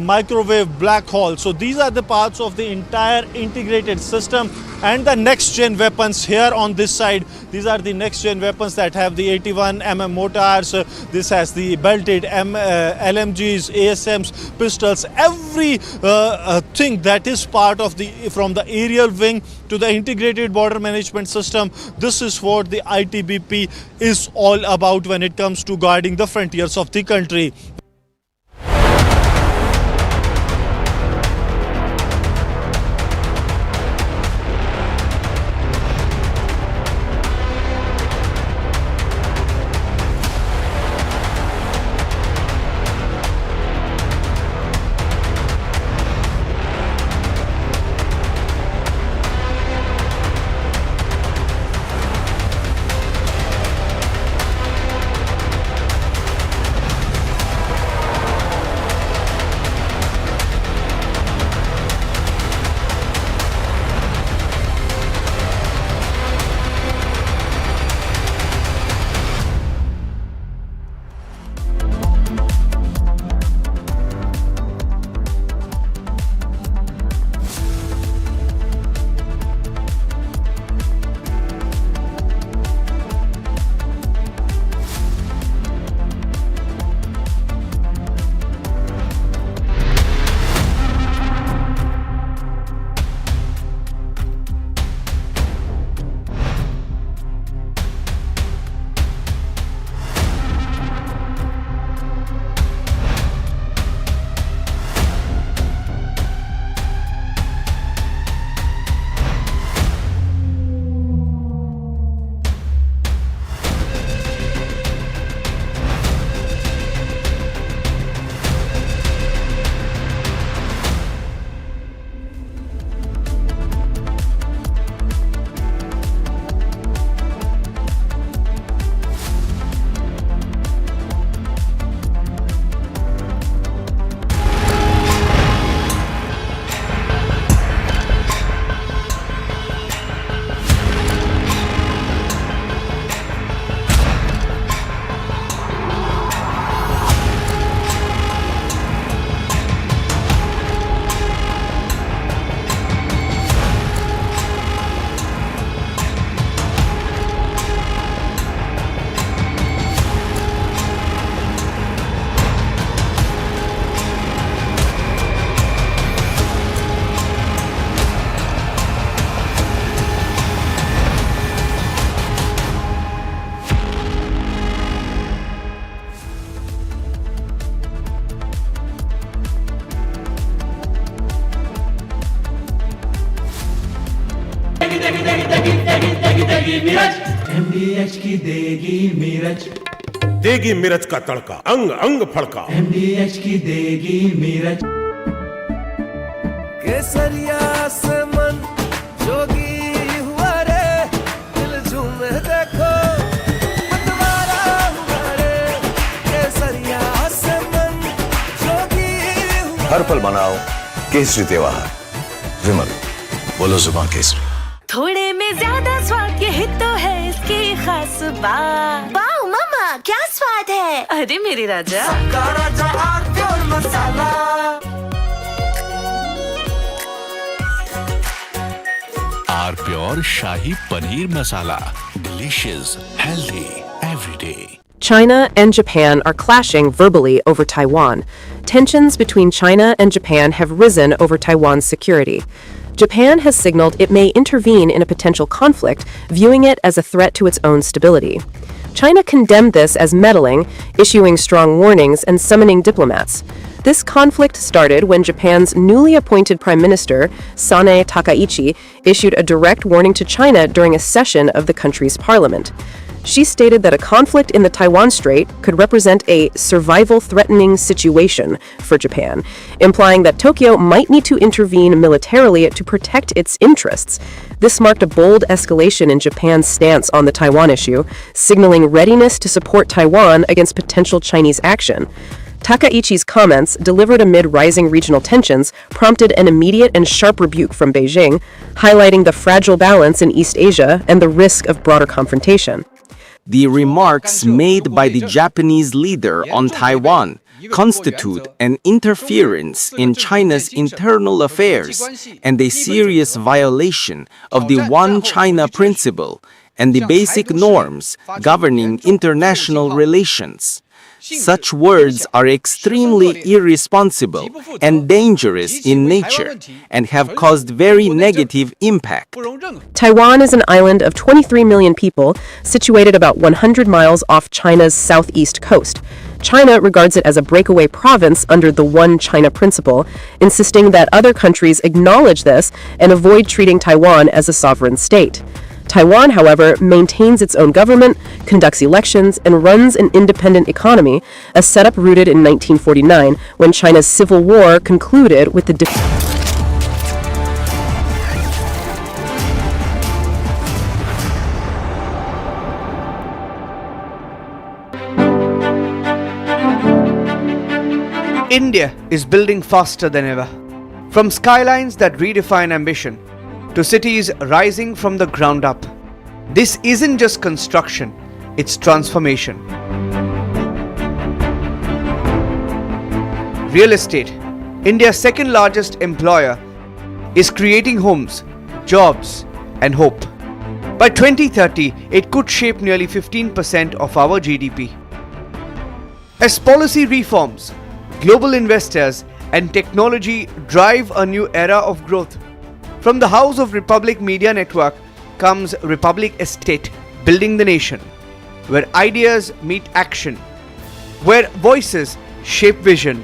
microwave black hole. So these are the parts of the entire integrated system. And the next gen weapons here on this side, these are the next gen weapons that have the 81mm mortars. This has the belted LMGs, ASMs, pistols, every thing that is part of from the aerial wing to the integrated border management system. This is what the ITBP is all about when it comes to guarding the frontiers of the country. MDH की देगी मीरज, देगी मिर्च का तड़का, अंग अंग फड़का। MDH की देगी मीरज। केसरिया से मन जोगी हुआ रे, हर पल मनाओ केसरी त्योहार। विमल, बोलो जुबान केसरी। थोड़े में ज्यादा स्वाद, यही तो है इसकी खास बात। वाओ मम्मा, क्या स्वाद है? अरे मेरे राजा, राजा और मसाला। R pure shahi paneer masala, delicious, healthy every day. China and Japan are clashing verbally over Taiwan. Tensions between China and Japan have risen over Taiwan's security. Japan has signaled it may intervene in a potential conflict, viewing it as a threat to its own stability. China condemned this as meddling, issuing strong warnings and summoning diplomats. This conflict started when Japan's newly appointed Prime Minister, Sanae Takaichi, issued a direct warning to China during a session of the country's parliament. She stated that a conflict in the Taiwan Strait could represent a survival-threatening situation for Japan, implying that Tokyo might need to intervene militarily to protect its interests. This marked a bold escalation in Japan's stance on the Taiwan issue, signaling readiness to support Taiwan against potential Chinese action. Takaichi's comments, delivered amid rising regional tensions, prompted an immediate and sharp rebuke from Beijing, highlighting the fragile balance in East Asia and the risk of broader confrontation. The remarks made by the Japanese leader on Taiwan constitute an interference in China's internal affairs and a serious violation of the One China principle and the basic norms governing international relations. Such words are extremely irresponsible and dangerous in nature and have caused very negative impact. Taiwan is an island of 23 million people, situated about 100 miles off China's southeast coast. China regards it as a breakaway province under the One China principle, insisting that other countries acknowledge this and avoid treating Taiwan as a sovereign state. Taiwan, however, maintains its own government, conducts elections, and runs an independent economy, a setup rooted in 1949 when China's civil war concluded with the India is building faster than ever. From skylines that redefine ambition to cities rising from the ground up. This isn't just construction, it's transformation. Real estate, India's second largest employer, is creating homes, jobs, and hope. By 2030, it could shape nearly 15% of our GDP. As policy reforms, global investors, and technology drive a new era of growth, from the House of Republic Media Network comes Republic Estate, building the nation, where ideas meet action, where voices shape vision,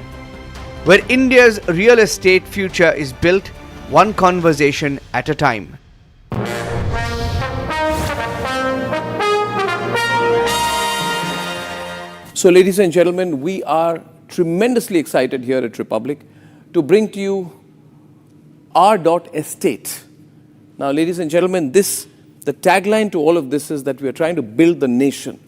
where India's real estate future is built one conversation at a time. So, ladies and gentlemen, we are tremendously excited here at Republic to bring to you R.Estate. Now, ladies and gentlemen, the tagline to all of this is that we are trying to build the nation.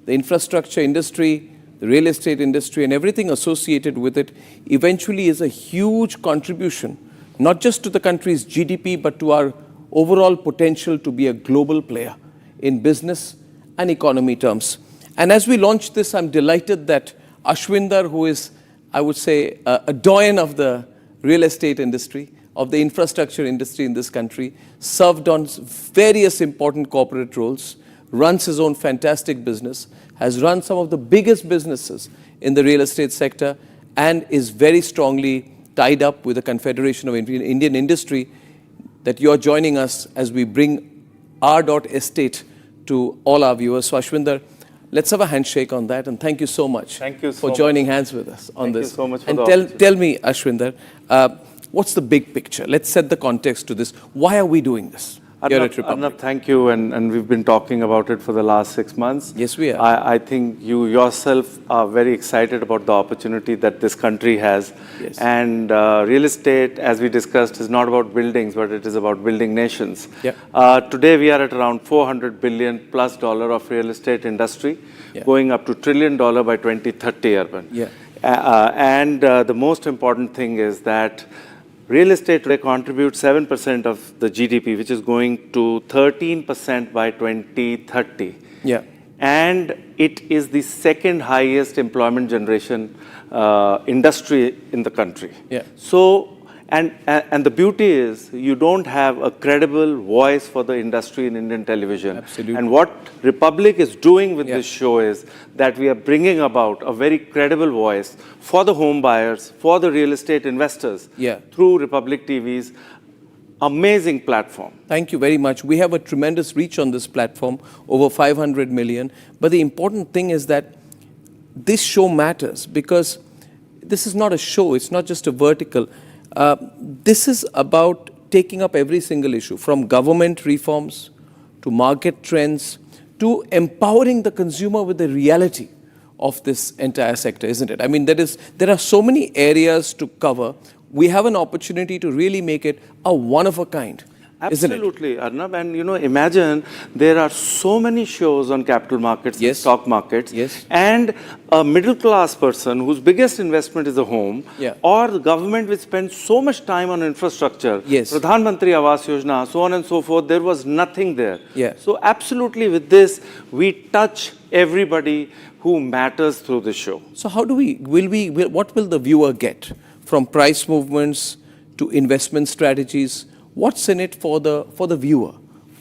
The infrastructure industry, the real estate industry, and everything associated with it eventually is a huge contribution, not just to the country's GDP, but to our overall potential to be a global player in business and economy terms. And as we launch this, I'm delighted that Ashwinder, who is, I would say, a doyen of the real estate industry, of the infrastructure industry in this country, served on various important corporate roles, runs his own fantastic business, has run some of the biggest businesses in the real estate sector, and is very strongly tied up with the Confederation of Indian Industry, that you're joining us as we bring R.Estate to all our viewers. So Ashwinder, let's have a handshake on that, and thank you so much for joining hands with us on this. Thank you so much for and the tell me, Ashwinder, what's the big picture? Let's set the context to this. Why are we doing this here at Republic? Arnab, thank you, and we've been talking about it for the last 6 months. Yes, we are. I think you yourself are very excited about the opportunity that this country has. Yes. And real estate, as we discussed, is not about buildings, but it is about building nations. Yeah. Today, we are at around $400 billion plus of real estate industry, going up to $1 trillion by 2030, Urban. Yeah. And the most important thing is that real estate today contributes 7% of the GDP, which is going to 13% by 2030. Yeah. And it is the second highest employment generation industry in the country. Yeah. So, and the beauty is you don't have a credible voice for the industry in Indian television. Absolutely. And what Republic is doing with this show is that we are bringing about a very credible voice for the home buyers, for the real estate investors through Republic TV's amazing platform. Thank you very much. We have a tremendous reach on this platform, over 500 million. But the important thing is that this show matters because this is not a show, it's not just a vertical. This is about taking up every single issue, from government reforms to market trends to empowering the consumer with the reality of this entire sector, isn't it? I mean, there are so many areas to cover. We have an opportunity to really make it a one of a kind. Absolutely, Arnab. And imagine there are so many shows on capital markets, and stock markets, and a middle class person whose biggest investment is a home, or the government which spends so much time on infrastructure, Pradhan Mantri Awas Yojana, so on and so forth, there was nothing there. So absolutely with this, we touch everybody who matters through the show. So how do what will the viewer get from price movements to investment strategies? What's in it for the viewer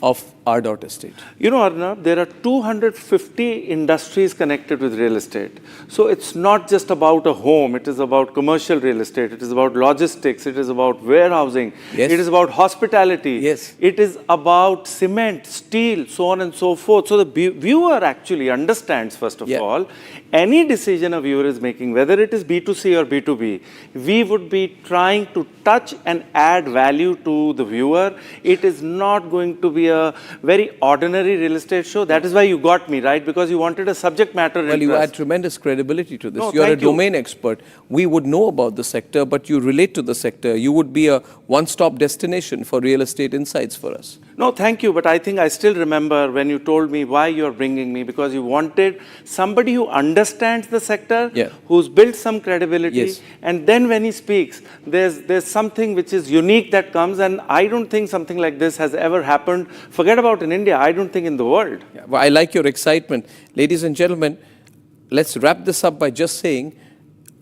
of our daughter state? Arnab, there are 250 industries connected with real estate. So it's not just about a home, it is about commercial real estate, it is about logistics, it is about warehousing, it is about hospitality, it is about cement, steel, so on and so forth. So the viewer actually understands, first of all, any decision a viewer is making, whether it is B2C or B2B, we would be trying to touch and add value to the viewer. It is not going to be a very ordinary real estate show. That is why you got me, right? Because you wanted a subject matter interest. Well, you add tremendous credibility to this. You're a domain expert. We would know about the sector, but you relate to the sector. You would be a one-stop destination for real estate insights for us. No, thank you. But I think I still remember when you told me why you're bringing me, because you wanted somebody who understands the sector, who's built some credibility. And then when he speaks, there's something which is unique that comes. And I don't think something like this has ever happened. Forget about in India, I don't think in the world. Well, I like your excitement. Ladies and gentlemen, let's wrap this up by just saying,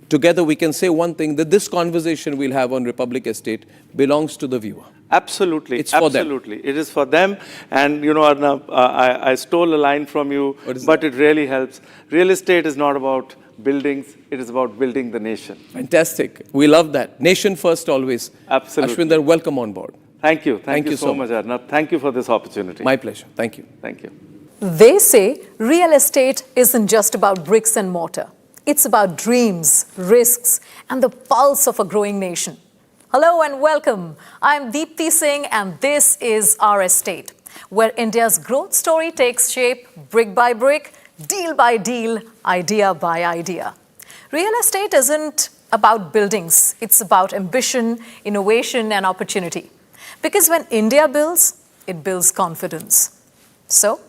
together we can say one thing, that this conversation we'll have on Republic Estate belongs to the viewer. Absolutely. It's for them. Absolutely. It is for them. And Arnab, I stole a line from you, but it really helps. Real estate is not about buildings, it is about building the nation. Fantastic. We love that. Nation first always. Absolutely. Ashwinder, welcome on board. Thank you. Thank you so much, Arnab. Thank you for this opportunity. My pleasure. Thank you. Thank you. They say real estate isn't just about bricks and mortar. It's about dreams, risks, and the pulse of a growing nation. Hello and welcome. I'm Deepthi Singh and this is Our Estate, where India's growth story takes shape brick by brick, deal by deal, idea by idea. Real estate isn't about buildings. It's about ambition, innovation, and opportunity. Because when India builds, it builds confidence. So,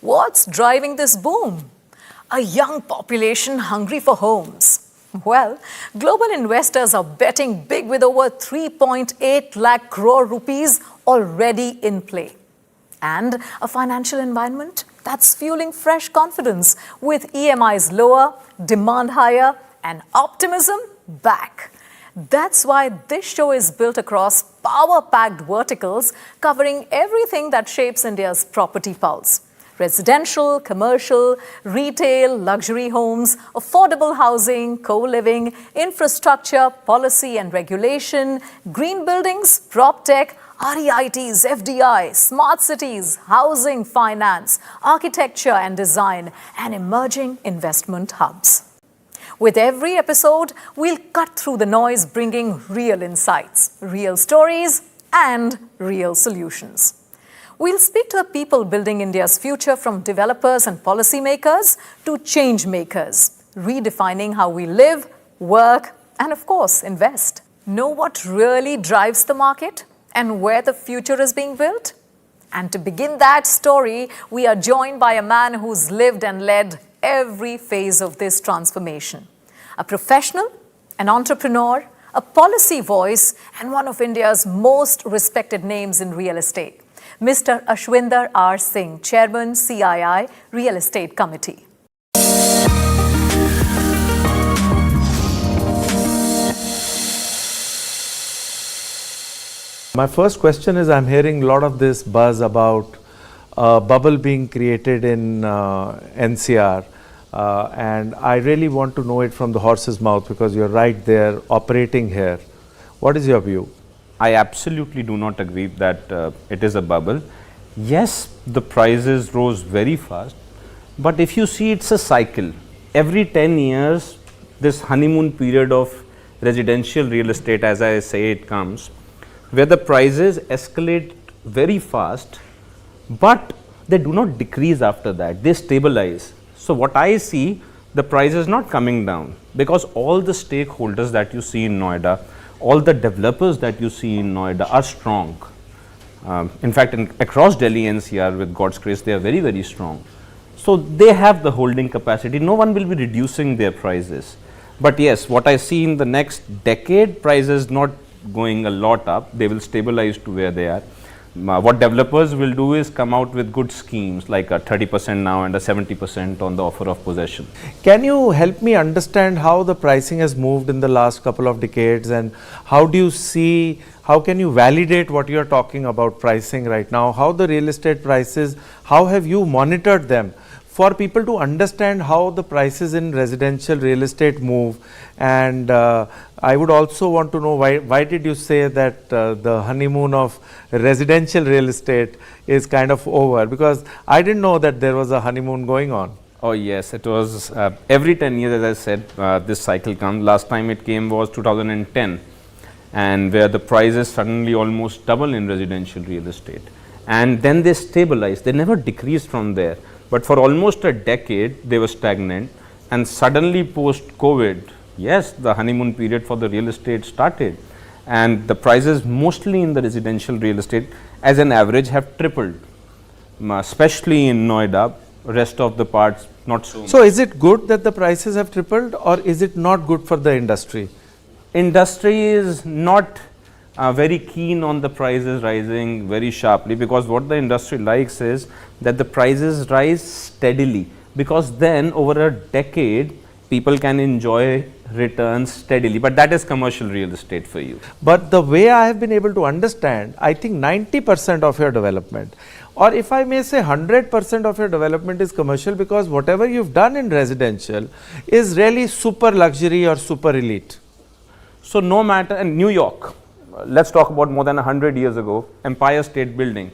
what's driving this boom? A young population hungry for homes. Well, global investors are betting big with over 3.8 lakh crore rupees already in play. And a financial environment that's fueling fresh confidence with EMIs lower, demand higher, and optimism back. That's why this show is built across power-packed verticals covering everything that shapes India's property pulse. Residential, commercial, retail, luxury homes, affordable housing, co-living, infrastructure, policy and regulation, green buildings, prop tech, REITs, FDI, smart cities, housing, finance, architecture and design, and emerging investment hubs. With every episode, we'll cut through the noise, bringing real insights, real stories, and real solutions. We'll speak to the people building India's future, from developers and policymakers to change makers, redefining how we live, work, and of course, invest. Know what really drives the market and where the future is being built? And to begin that story, we are joined by a man who's lived and led every phase of this transformation. a professional, an entrepreneur, a policy voice, and one of India's most respected names in real estate, Mr. Ashwinder R. Singh, Chairman, CII Real Estate Committee. My first question is, I'm hearing a lot of this buzz about a bubble being created in NCR, and I really want to know it from the horse's mouth, because you're right there operating here. What is your view? I absolutely do not agree that it is a bubble. Yes, the prices rose very fast, but if you see, it's a cycle. Every 10 years, this honeymoon period of residential real estate, as I say, it comes, where the prices escalate very fast, but they do not decrease after that, they stabilize. So what I see, the price is not coming down, because all the stakeholders that you see in Noida, all the developers that you see in Noida are strong. In fact, across Delhi NCR, with God's grace, they are very, very strong. So they have the holding capacity. No one will be reducing their prices. But yes, what I see in the next decade, prices not going a lot up, they will stabilize to where they are. What developers will do is come out with good schemes like a 30% now and a 70% on the offer of possession. Can you help me understand how the pricing has moved in the last couple of decades, and how do you see, how can you validate what you are talking about pricing right now? How the real estate prices, how have you monitored them? For people to understand how the prices in residential real estate move, and I would also want to know why did you say that the honeymoon of residential real estate is kind of over, because I didn't know that there was a honeymoon going on. Oh yes, it was every 10 years, as I said, this cycle comes. Last time it came was 2010, and where the prices suddenly almost double in residential real estate, and then they stabilized, they never decreased from there. But for almost a decade, they were stagnant, and suddenly post-COVID, yes, the honeymoon period for the real estate started, and the prices mostly in the residential real estate as an average have tripled, especially in Noida, rest of the parts not so much. So is it good that the prices have tripled, or is it not good for the industry? Industry is not very keen on the prices rising very sharply, because what the industry likes is that the prices rise steadily, because then over a decade people can enjoy returns steadily, but that is commercial real estate for you. But the way I have been able to understand, I think 90% of your development, or if I may say 100% of your development, is commercial, because whatever you've done in residential is really super luxury or super elite. So no matter, in New York, let's talk about more than 100 years ago, Empire State Building,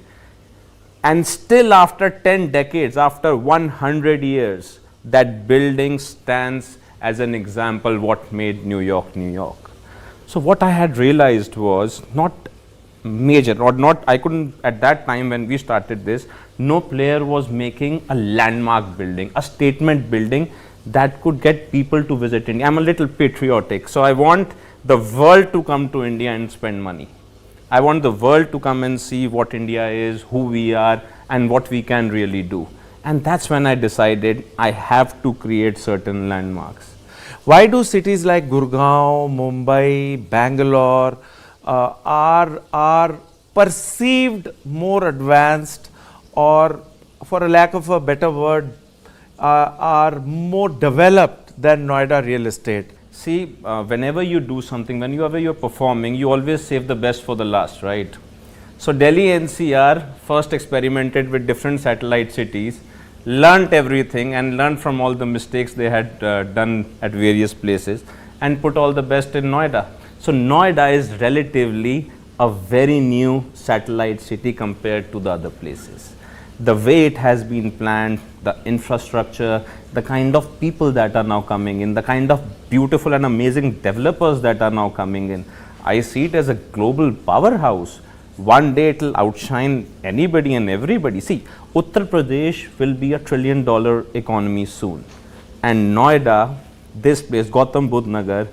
and still after 10 decades, after 100 years, that building stands as an example what made New York, New York. So what I had realized was not major, or not, I couldn't, at that time when we started this, no player was making a landmark building, a statement building that could get people to visit India. I'm a little patriotic, so I want the world to come to India and spend money. I want the world to come and see what India is, who we are, and what we can really do. And that's when I decided I have to create certain landmarks. Why do cities like Gurgaon, Mumbai, Bangalore are perceived more advanced, or for a lack of a better word, are more developed than Noida real estate? See, whenever you do something, whenever you're performing, you always save the best for the last, right? So Delhi NCR first experimented with different satellite cities, learned everything and learned from all the mistakes they had done at various places, and put all the best in Noida. So Noida is relatively a very new satellite city compared to the other places. The way it has been planned, the infrastructure, the kind of people that are now coming in, the kind of beautiful and amazing developers that are now coming in, I see it as a global powerhouse. One day it will outshine anybody and everybody. See, Uttar Pradesh will be $1 trillion economy soon, and Noida, this place, Gautam Budh Nagar,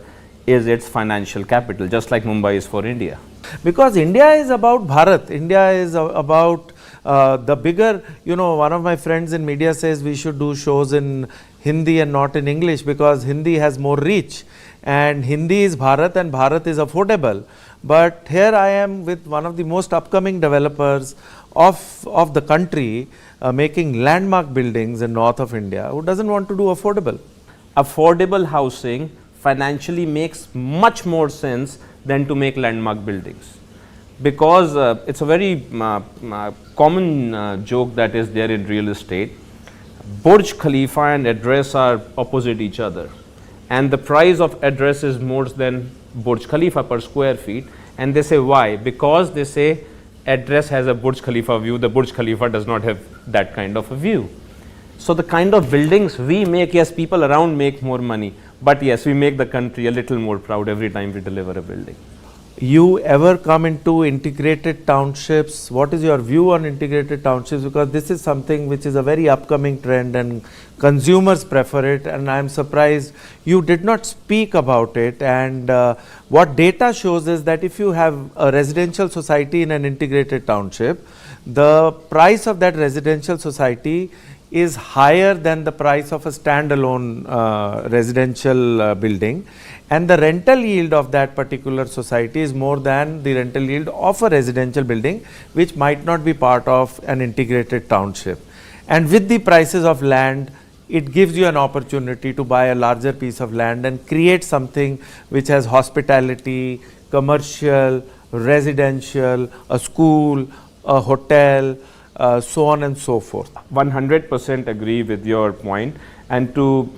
is its financial capital, just like Mumbai is for India. Because India is about Bharat, India is about The bigger, one of my friends in media says we should do shows in Hindi and not in English because Hindi has more reach, and Hindi is Bharat and Bharat is affordable. But here I am with one of the most upcoming developers of the country, making landmark buildings in north of India, who doesn't want to do affordable. Affordable housing financially makes much more sense than to make landmark buildings, because it's a very common joke that is there in real estate. Burj Khalifa and address are opposite each other, and the price of address is more than Burj Khalifa per square feet. And they say why? Because they say address has a Burj Khalifa view, the Burj Khalifa does not have that kind of a view. So the kind of buildings we make, yes, people around make more money, but yes, we make the country a little more proud every time we deliver a building. You ever come into integrated townships? What is your view on integrated townships? Because this is something which is a very upcoming trend and consumers prefer it, and I am surprised you did not speak about it. And what data shows is that if you have a residential society in an integrated township, the price of that residential society is higher than the price of a standalone residential building, and the rental yield of that particular society is more than the rental yield of a residential building, which might not be part of an integrated township. And with the prices of land, it gives you an opportunity to buy a larger piece of land and create something which has hospitality, commercial, residential, a school, a hotel, so on and so forth. 100% agree with your point, and to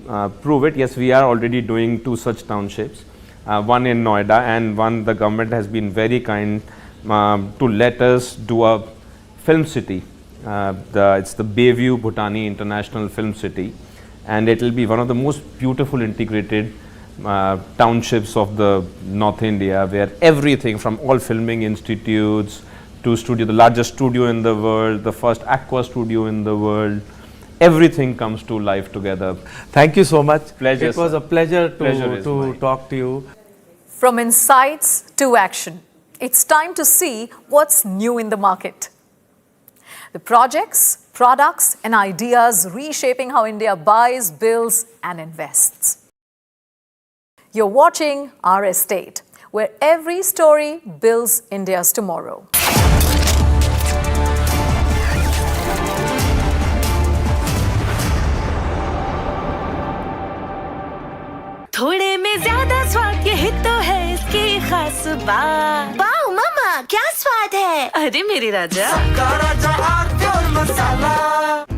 prove it, yes, we are already doing 2 such townships, one in Noida and one the government has been very kind to let us do a film city. It's the Bayview Bhutani International Film City, and it will be one of the most beautiful integrated townships of the North India, where everything from all filming institutes to studio, the largest studio in the world, the first aqua studio in the world, everything comes to life together. Thank you so much. Pleasure. It was a pleasure Pleasure to talk to you. From insights to action, it's time to see what's new in the market. The projects, products, and ideas reshaping how India buys, builds, and invests. You're watching Our Estate, where every story builds India's tomorrow. थोड़े में ज्यादा स्वाद यही तो है इसकी खास बात। वाओ मामा क्या स्वाद है? अरे मेरी राजा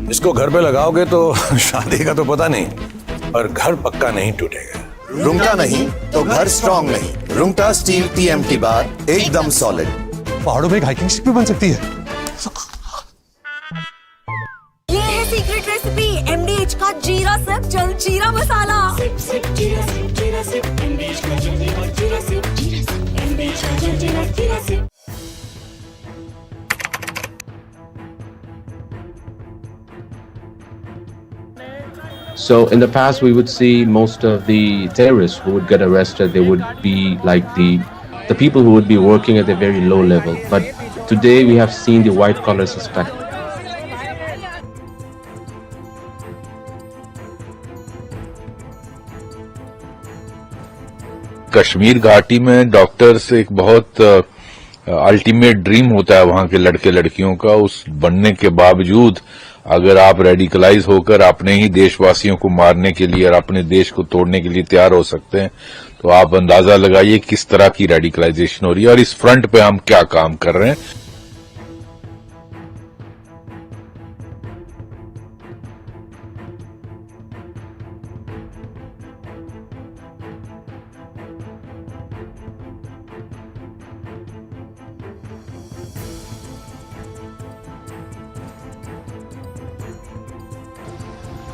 इसको घर पे लगाओगे तो शादी का तो पता नहीं, पर घर पक्का नहीं टूटेगा। रुंगटा नहीं तो घर स्ट्रॉन्ग नहीं। रुंगटा स्टील TMT बार एकदम सॉलिड। पहाड़ों में हाइकिंग शिप भी बन सकती है। ये है सीक्रेट रेसिपी MDH का जीरा सिप जल जीरा मसाला। सिप सिप जीरा सिप MDH का जल जीरा सिप MDH का जल जीरा SIP. So in the past, we would see most of the terrorists who would get arrested, they would be like the people who would be working at a very low level. But today we have seen the white-collar suspect. Kashmir घाटी में doctors एक बहुत ultimate dream होता है वहां के लड़के लड़कियों का। उस बनने के बावजूद अगर आप रेडिकलाइज होकर अपने ही देशवासियों को मारने के लिए और अपने देश को तोड़ने के लिए तैयार हो सकते हैं, तो आप अंदाजा लगाइए किस तरह की रेडिकलाइजेशन हो रही है और इस फ्रंट पे हम क्या काम कर रहे हैं।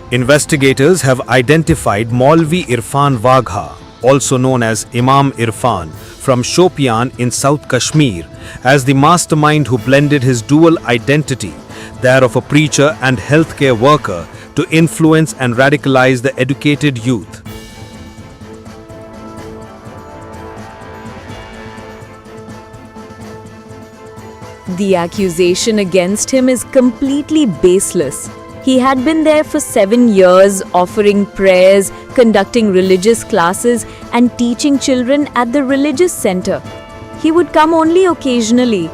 Investigators have identified Maulvi Irfan Wagha, also known as Imam Irfan, from Shopian in South Kashmir, as the mastermind who blended his dual identity, that of a preacher and healthcare worker, to influence and radicalize the educated youth. The accusation against him is completely baseless. He had been there for 7 years, offering prayers, conducting religious classes, and teaching children at the religious center. He would come only occasionally.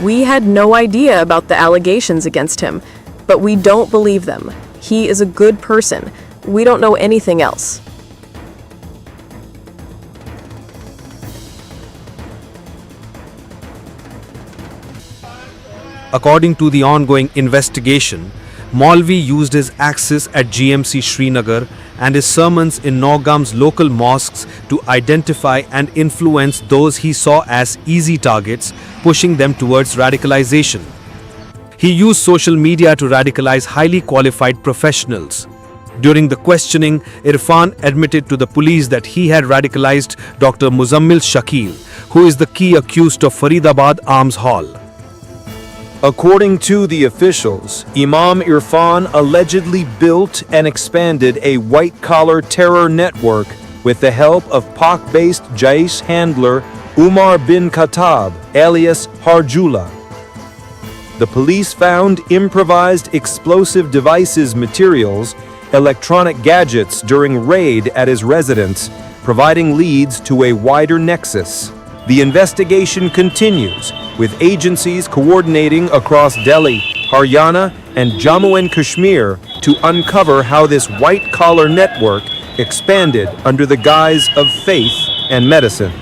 We had no idea about the allegations against him, but we don't believe them. He is a good person. We don't know anything else. According to the ongoing investigation, Maulvi used his access at GMC Srinagar and his sermons in Naugam's local mosques to identify and influence those he saw as easy targets, pushing them towards radicalization. He used social media to radicalize highly qualified professionals. During the questioning, Irfan admitted to the police that he had radicalized Dr. Muzammil Shakil, who is the key accused of Faridabad Arms Hall. According to the officials, Imam Irfan allegedly built and expanded a white-collar terror network with the help of Pak-based Jaish handler Umar bin Khattab, alias Harjula. The police found improvised explosive devices materials, electronic gadgets during raid at his residence, providing leads to a wider nexus. The investigation continues, with agencies coordinating across Delhi, Haryana, and Jammu and Kashmir to uncover how this white-collar network expanded under the guise of faith and medicine.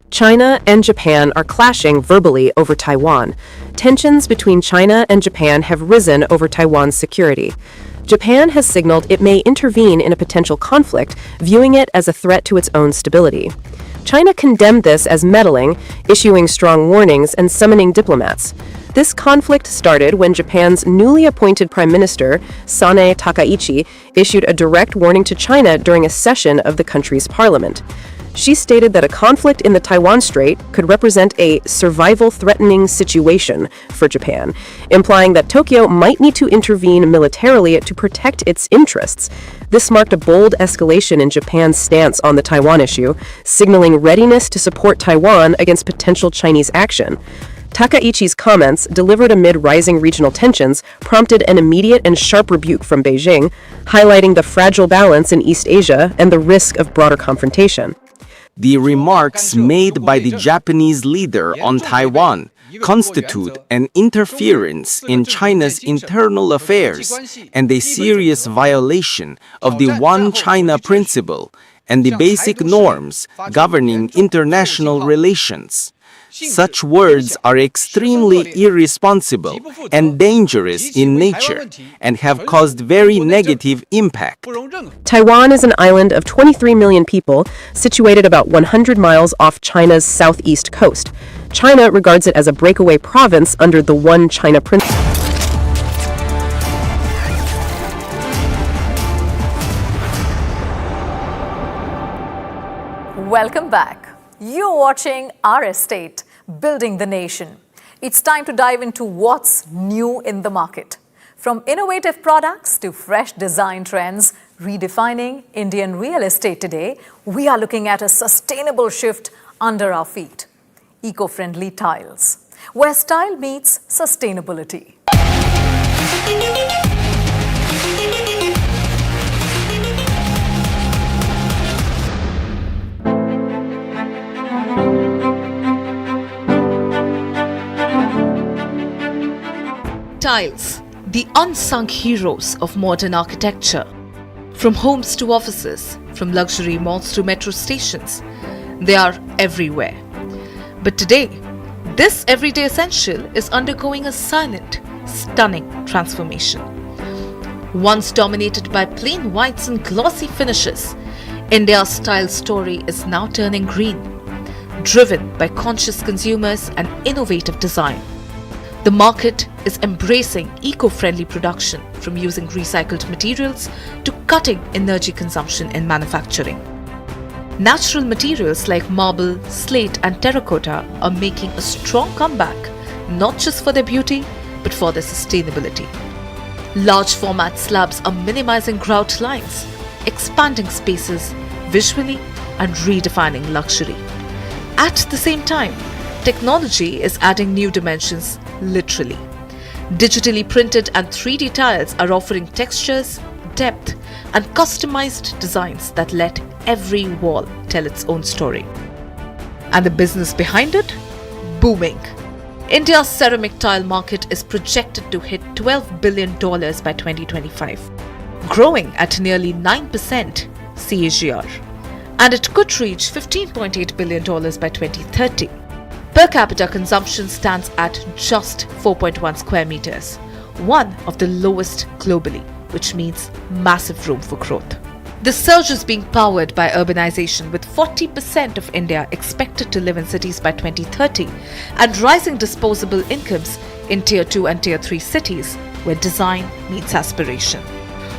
China and Japan are clashing verbally over Taiwan. Tensions between China and Japan have risen over Taiwan's security. Japan has signaled it may intervene in a potential conflict, viewing it as a threat to its own stability. China condemned this as meddling, issuing strong warnings and summoning diplomats. This conflict started when Japan's newly appointed Prime Minister, Sanae Takaichi, issued a direct warning to China during a session of the country's parliament. She stated that a conflict in the Taiwan Strait could represent a survival-threatening situation for Japan, implying that Tokyo might need to intervene militarily to protect its interests. This marked a bold escalation in Japan's stance on the Taiwan issue, signaling readiness to support Taiwan against potential Chinese action. Takaichi's comments, delivered amid rising regional tensions, prompted an immediate and sharp rebuke from Beijing, highlighting the fragile balance in East Asia and the risk of broader confrontation. The remarks made by the Japanese leader on Taiwan constitute an interference in China's internal affairs and a serious violation of the One China principle and the basic norms governing international relations. Such words are extremely irresponsible and dangerous in nature and have caused very negative impact. Taiwan is an island of 23 million people, situated about 100 miles off China's southeast coast. China regards it as a breakaway province under the One China principle. Welcome back. You're watching Our Estate, Building the Nation. It's time to dive into what's new in the market. From innovative products to fresh design trends, redefining Indian real estate today, we are looking at a sustainable shift under our feet. Eco-friendly tiles, where style meets sustainability. Tiles, the unsung heroes of modern architecture. From homes to offices, from luxury malls to metro stations, they are everywhere. But today, this everyday essential is undergoing a silent, stunning transformation. Once dominated by plain whites and glossy finishes, India's style story is now turning green, driven by conscious consumers and innovative design. The market is embracing eco-friendly production, from using recycled materials to cutting energy consumption in manufacturing. Natural materials like marble, slate and terracotta are making a strong comeback, not just for their beauty, but for their sustainability. Large format slabs are minimizing grout lines, expanding spaces visually and redefining luxury. At the same time, technology is adding new dimensions literally. Digitally printed and 3D tiles are offering textures, depth, and customized designs that let every wall tell its own story. And the business behind it? Booming. India's ceramic tile market is projected to hit $12 billion by 2025, growing at nearly 9% CAGR. And it could reach $15.8 billion by 2030. Per capita consumption stands at just 4.1 square meters, one of the lowest globally, which means massive room for growth. The surge is being powered by urbanization, with 40% of India expected to live in cities by 2030, and rising disposable incomes in Tier 2 and Tier 3 cities, where design meets aspiration.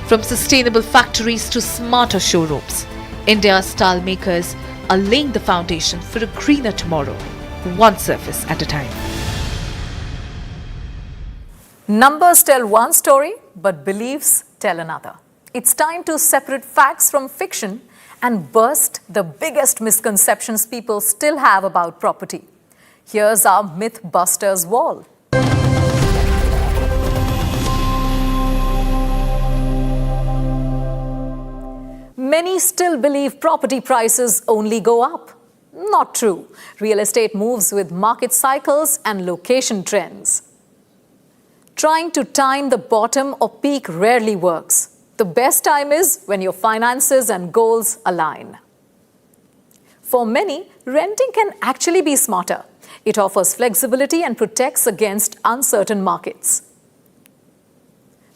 From sustainable factories to smarter showrooms, India's tile makers are laying the foundation for a greener tomorrow, one surface at a time. Numbers tell one story, but beliefs tell another. It's time to separate facts from fiction and burst the biggest misconceptions people still have about property. Here's our Mythbusters wall. Many still believe property prices only go up. Not true. Real estate moves with market cycles and location trends. Trying to time the bottom or peak rarely works. The best time is when your finances and goals align. For many, renting can actually be smarter. It offers flexibility and protects against uncertain markets.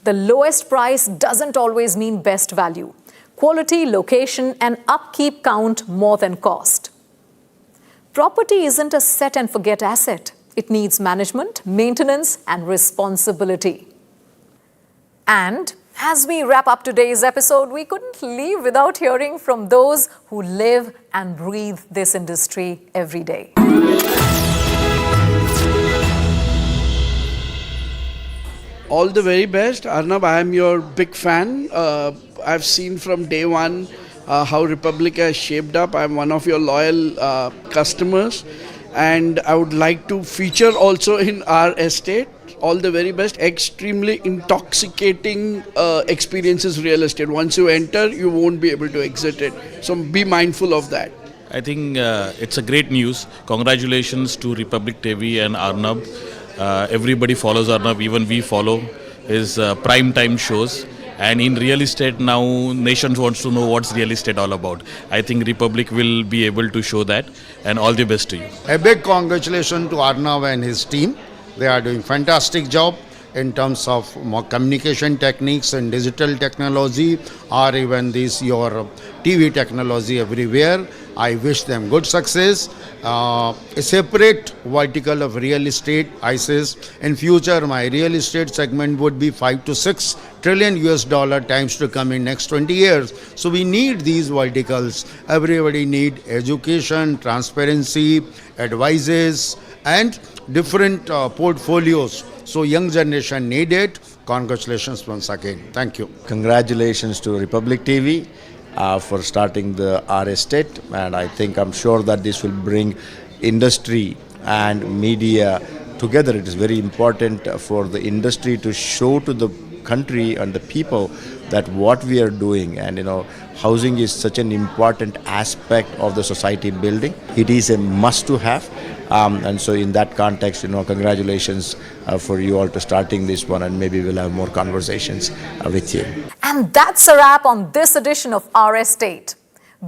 The lowest price doesn't always mean best value. Quality, location, and upkeep count more than cost. Property isn't a set and forget asset. It needs management, maintenance, and responsibility. And as we wrap up today's episode, we couldn't leave without hearing from those who live and breathe this industry every day. All the very best. Arnab, I am your big fan. I've seen from day one how Republic has shaped up. I'm one of your loyal customers. And I would like to feature also in our estate. All the very best. Extremely intoxicating experiences real estate. Once you enter, you won't be able to exit it. So be mindful of that. I think it's a great news. Congratulations to Republic TV and Arnab. Everybody follows Arnab, even we follow his prime time shows. And in real estate now, nation wants to know what's real estate all about. I think Republic will be able to show that, and all the best to you. A big congratulations to Arnav and his team. They are doing fantastic job in terms of more communication techniques and digital technology, or even this your TV technology everywhere. I wish them good success. A separate vertical of real estate, I says, in future my real estate segment would be 5 to 6 trillion US dollar times to come in next 20 years. So we need these verticals. Everybody need education, transparency, advices, and different portfolios. So young generation need it. Congratulations once again. Thank you. Congratulations to Republic TV for starting the R Estate, and I'm sure that this will bring industry and media together. It is very important for the industry to show to the country and the people that what we are doing, and housing is such an important aspect of the society building. It is a must to have, and so in that context, congratulations for you all to starting this one, and maybe we'll have more conversations with you. And that's a wrap on this edition of Our Estate,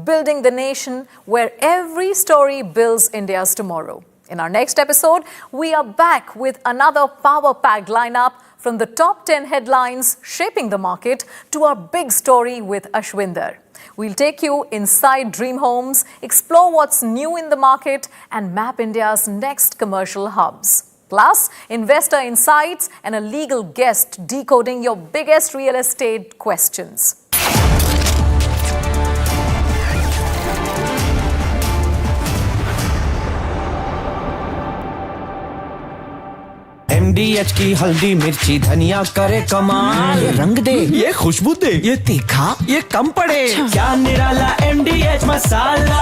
building the nation where every story builds India's tomorrow. In our next episode, we are back with another power-packed lineup, from the top 10 headlines shaping the market to our big story with Ashwinder. We'll take you inside dream homes, explore what's new in the market, and map India's next commercial hubs. Plus, investor insights and a legal guest decoding your biggest real estate questions. MD MDH की हल्दी मिर्ची धनिया करे कमाल, ये रंग दे, ये खुशबू दे, ये तीखा, ये कम पड़े, क्या निराला MDH मसाला।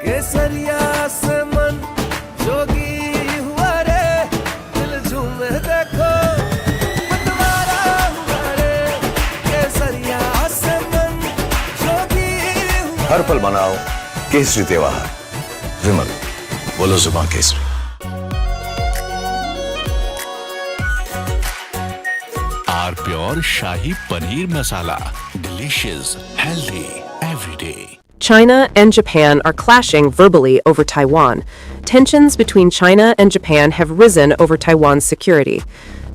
केसरिया से मन जोगी हुआ रे, दिल झूमे देखो मतवारा हुआ रे, केसरिया से मन जोगी हुआ। हर पल मनाओ केसरी त्योहार। विमल, बोलो जुबान केसरी। R pure shahi paneer masala, delicious, healthy every day. China and Japan are clashing verbally over Taiwan. Tensions between China and Japan have risen over Taiwan's security.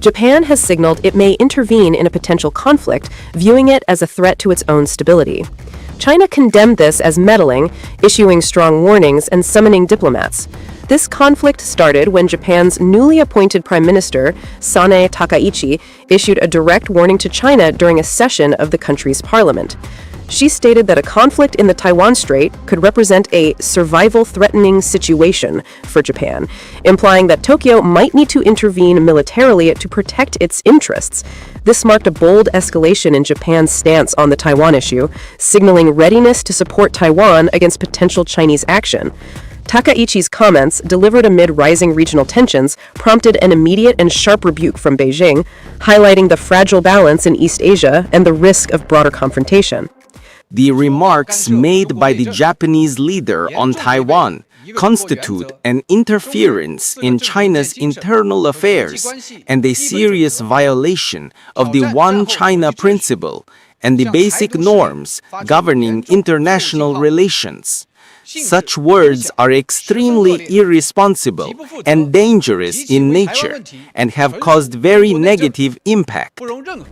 Japan has signaled it may intervene in a potential conflict, viewing it as a threat to its own stability. China condemned this as meddling, issuing strong warnings and summoning diplomats. This conflict started when Japan's newly appointed Prime Minister, Sanae Takaichi, issued a direct warning to China during a session of the country's parliament. She stated that a conflict in the Taiwan Strait could represent a survival-threatening situation for Japan, implying that Tokyo might need to intervene militarily to protect its interests. This marked a bold escalation in Japan's stance on the Taiwan issue, signaling readiness to support Taiwan against potential Chinese action. Takaichi's comments, delivered amid rising regional tensions, prompted an immediate and sharp rebuke from Beijing, highlighting the fragile balance in East Asia and the risk of broader confrontation. The remarks made by the Japanese leader on Taiwan constitute an interference in China's internal affairs and a serious violation of the One China principle and the basic norms governing international relations. Such words are extremely irresponsible and dangerous in nature and have caused very negative impact.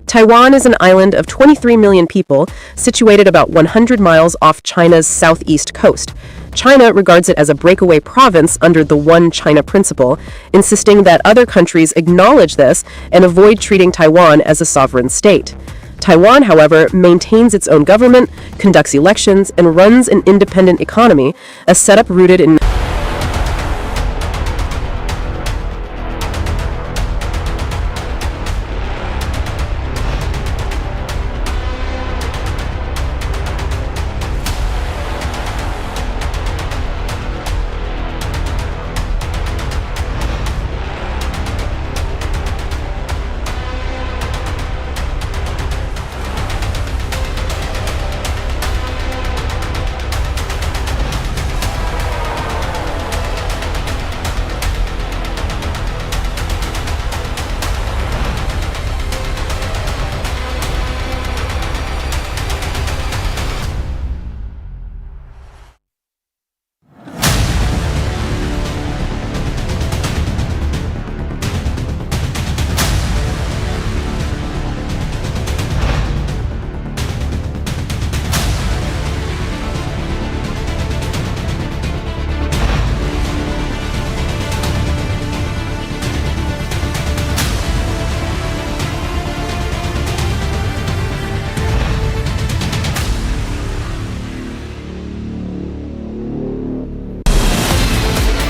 Taiwan is an island of 23 million people, situated about 100 miles off China's southeast coast. China regards it as a breakaway province under the One China principle, insisting that other countries acknowledge this and avoid treating Taiwan as a sovereign state. Taiwan, however, maintains its own government, conducts elections, and runs an independent economy, a setup rooted in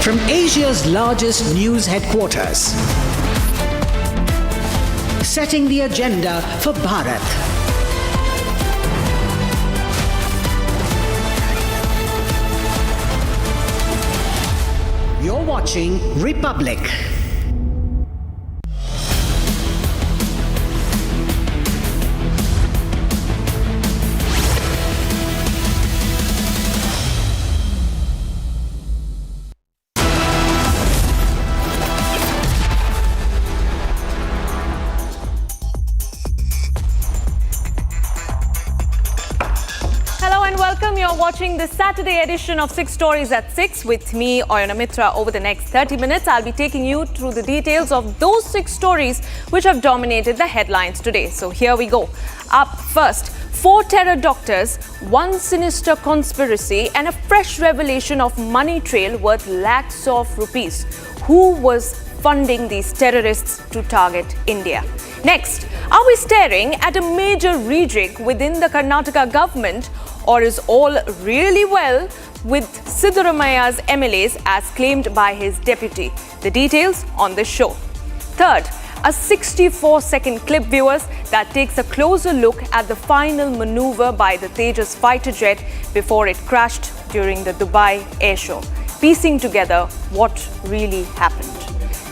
From Asia's largest news headquarters, setting the agenda for Bharat. You're watching Republic. Welcome. You're watching this Saturday edition of 6 Stories at 6 with me, Oyana Mitra. Over the next 30 minutes, I'll be taking you through the details of those 6 stories which have dominated the headlines today. So here we go. Up first, 4 terror doctors, 1 sinister conspiracy, and a fresh revelation of money trail worth lakhs of rupees. Who was funding these terrorists to target India? Next, are we staring at a major rejig within the Karnataka government, or is all really well with Siddaramaya's MLAs as claimed by his deputy. The details on this show. Third, a 64-second clip, viewers, that takes a closer look at the final maneuver by the Tejas fighter jet before it crashed during the Dubai air show, piecing together what really happened.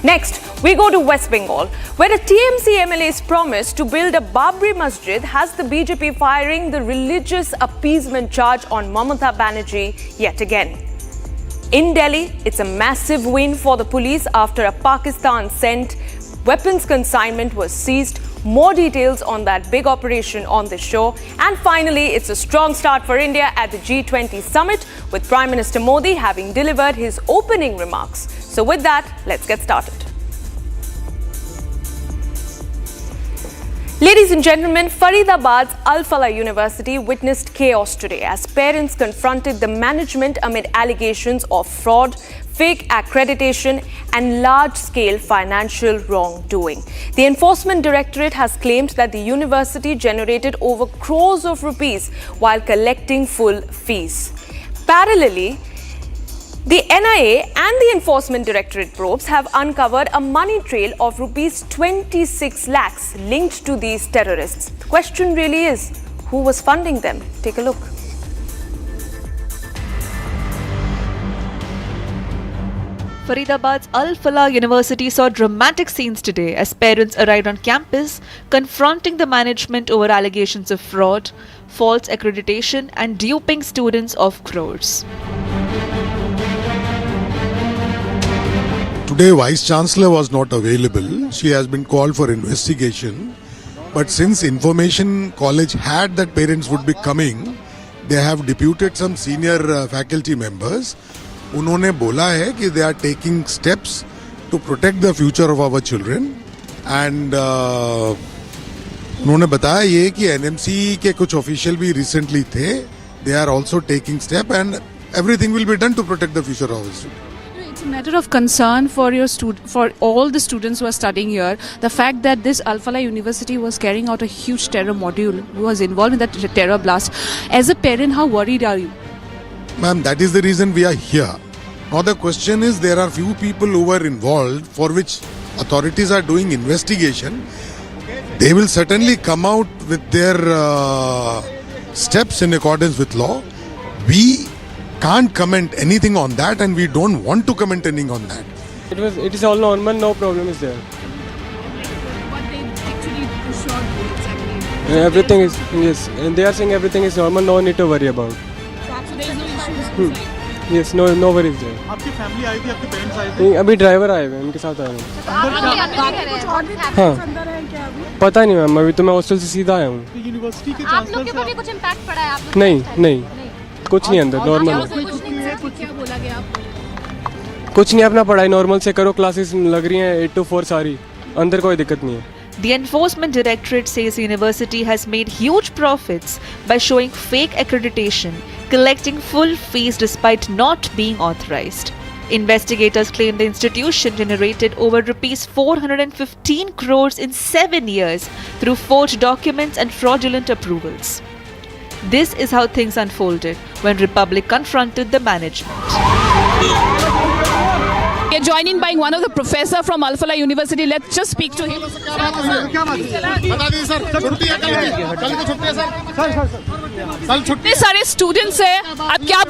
Next, we go to West Bengal, where a TMC MLA's promise to build a Babri Masjid has the BJP firing the religious appeasement charge on Mamata Banerjee yet again. In Delhi, it's a massive win for the police after a Pakistan-sent weapons consignment was seized. More details on that big operation on this show. And finally, it's a strong start for India at the G20 Summit, with Prime Minister Modi having delivered his opening remarks. So with that, let's get started. Ladies and gentlemen, Faridabad's Al Falah University witnessed chaos today as parents confronted the management amid allegations of fraud, fake accreditation and large-scale financial wrongdoing. The Enforcement Directorate has claimed that the university generated over crores of rupees while collecting full fees. Parallelly, the NIA and the Enforcement Directorate probes have uncovered a money trail of rupees 26 lakhs linked to these terrorists. The question really is, who was funding them? Take a look. Faridabad's Al Falah University saw dramatic scenes today as parents arrived on campus confronting the management over allegations of fraud, false accreditation and duping students of crores. Today, Vice Chancellor was not available. She has been called for investigation. But since Information College had that parents would be coming, they have deputed some senior faculty members. उन्होंने बोला है कि they are taking steps to protect the future of our children. And उन्होंने बताया ये कि NMC के कुछ official भी recently थे. They are also taking step and everything will be done to protect the future of our students. It's a matter of concern for for all the students who are studying here. The fact that this Al Falah University was carrying out a huge terror module, was involved in that terror blast. As a parent, how worried are you? Ma'am, that is the reason we are here. Now the question is, there are few people who were involved for which authorities are doing investigation. They will certainly come out with their steps in accordance with law. We can't comment anything on that and we don't want to comment anything on that. It is all normal, no problem is there. But they actually shot exactly. Everything is, yes, and they are saying everything is normal, no need to worry about. So there is no issues. Yes, no worries there. आपकी family I थी, आपके parents आए थे? अभी driver आए हुए हैं, उनके साथ आए हैं। हाँ, पता नहीं मैम, अभी तो मैं हॉस्टल से सीधा आया हूँ। यूनिवर्सिटी के आप लोग के ऊपर भी कुछ इम्पैक्ट पड़ा है? आप लोग नहीं, कुछ नहीं अंदर, नॉर्मल है। क्या बोला गया आपको? कुछ नहीं, अपना पढ़ाई नॉर्मल से करो, क्लासेस लग रही हैं 8 to 4 सारी, अंदर कोई दिक्कत नहीं है। The Enforcement Directorate says the university has made huge profits by showing fake accreditation, collecting full fees despite not being authorized. Investigators claim the institution generated over rupees 415 crores in 7 years through forged documents and fraudulent approvals. This is how things unfolded when Republic confronted the management. We are joined in by one of the professor from Al Falah University. Let's just speak to him. इतने सारे students हैं, आप क्या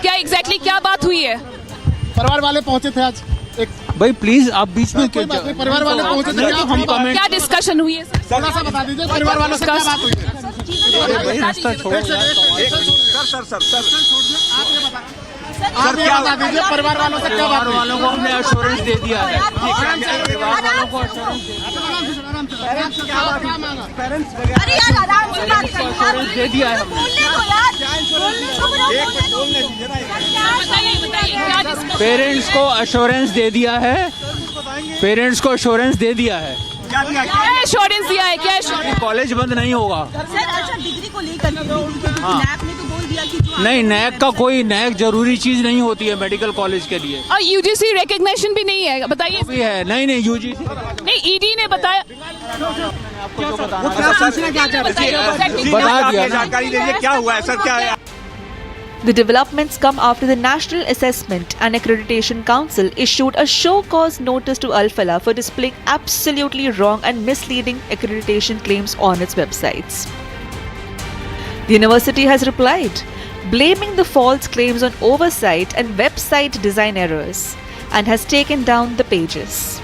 क्या exactly क्या बात हुई है? परिवार वाले पहुंचे थे आज। भाई प्लीज आप बीच में क्यों? परिवार वाले पहुंचे थे, हम कमेंट क्या डिस्कशन हुई है? थोड़ा सा बता दीजिए, परिवार वालों से क्या बात हुई है? सर आप ये बता दीजिए, परिवार वालों से क्या बात हुई? वालों को हमने एश्योरेंस दे दिया है। परिवार वालों को अरे यार आराम से बात करो। दे दिया है पेरेंट्स को एश्योरेंस दे दिया है। पेरेंट्स को एश्योरेंस दे दिया है। क्या एश्योरेंस दिया है? क्या एश्योरेंस? कॉलेज बंद नहीं होगा। डिग्री को लेकर नैक ने तो बोल दिया कि नहीं, नैक का कोई नैक जरूरी चीज नहीं होती है मेडिकल कॉलेज के लिए। और यूजीसी रिकॉग्निशन भी नहीं है, बताइए। भी है नहीं यूजीसी नहीं, ईडी ने बताया। बता दिया। जानकारी दीजिए, क्या हुआ है सर? क्या है? The developments come after the National Assessment and Accreditation Council issued a show cause notice to Al-Falah for displaying absolutely wrong and misleading accreditation claims on its websites. The university has replied, blaming the false claims on oversight and website design errors, and has taken down the pages.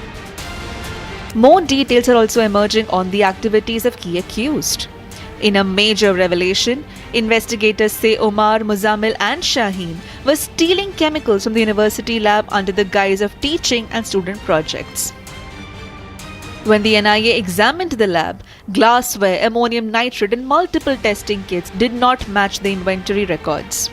More details are also emerging on the activities of key accused. In a major revelation, investigators say Omar, Muzammil and Shaheen were stealing chemicals from the university lab under the guise of teaching and student projects. When the NIA examined the lab, glassware, ammonium nitrate and multiple testing kits did not match the inventory records.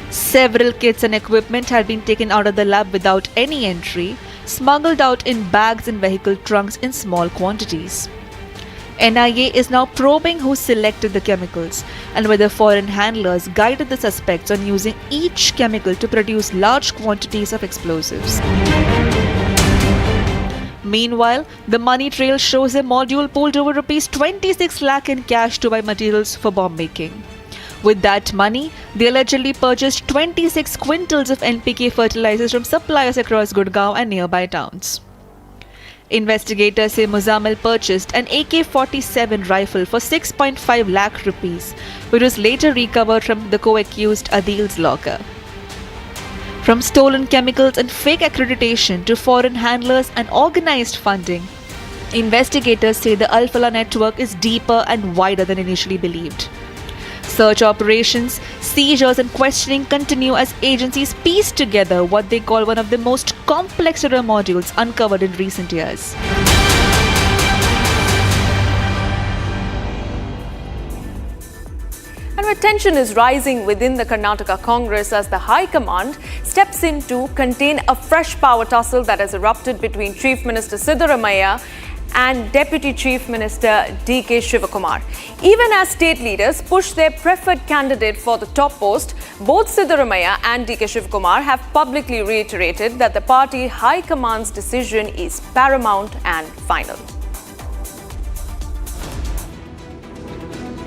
Several kits and equipment had been taken out of the lab without any entry, smuggled out in bags and vehicle trunks in small quantities. NIA is now probing who selected the chemicals and whether foreign handlers guided the suspects on using each chemical to produce large quantities of explosives. Meanwhile, the money trail shows a module pulled over Rs 26 lakh in cash to buy materials for bomb making. With that money, they allegedly purchased 26 quintals of NPK fertilizers from suppliers across Gurgaon and nearby towns. Investigators say Muzammil purchased an AK-47 rifle for 6.5 lakh rupees, which was later recovered from the co-accused Adil's locker. From stolen chemicals and fake accreditation to foreign handlers and organized funding, investigators say the Al-Falah network is deeper and wider than initially believed. Search operations, seizures and questioning continue as agencies piece together what they call one of the most complex terror modules uncovered in recent years. And where tension is rising within the Karnataka Congress as the High Command steps in to contain a fresh power tussle that has erupted between Chief Minister Siddaramaiah and Deputy Chief Minister D.K. Shivakumar. Even as state leaders push their preferred candidate for the top post, both Siddaramaiah and D.K. Shivakumar have publicly reiterated that the party High Command's decision is paramount and final.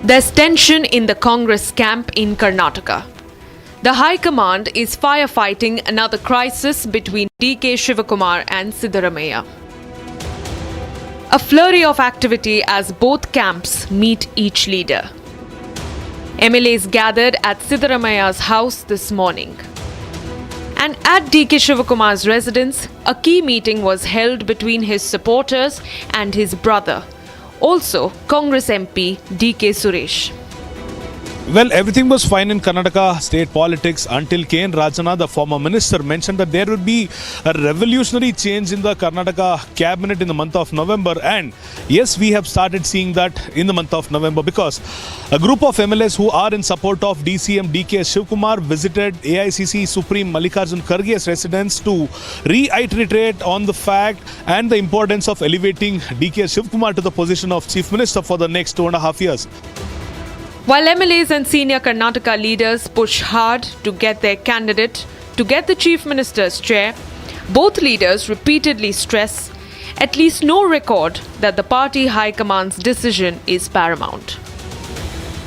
There's tension in the Congress camp in Karnataka. The High Command is firefighting another crisis between D.K. Shivakumar and Siddaramaiah. A flurry of activity as both camps meet each leader. MLAs gathered at Siddaramaiah's house this morning. And at D.K. Shivakumar's residence, a key meeting was held between his supporters and his brother, also Congress MP D.K. Suresh. Well, everything was fine in Karnataka state politics until K.N. Rajana, the former minister, mentioned that there would be a revolutionary change in the Karnataka cabinet in the month of November. And yes, we have started seeing that in the month of November because a group of MLAs who are in support of DCM D.K. Shivakumar visited AICC Supreme Mallikarjun Kharge's residence to reiterate on the fact and the importance of elevating D.K. Shivakumar to the position of Chief Minister for the next 2.5 years. While MLAs and senior Karnataka leaders push hard to get their candidate to get the Chief Minister's chair, both leaders repeatedly stress at least no record that the party High Command's decision is paramount.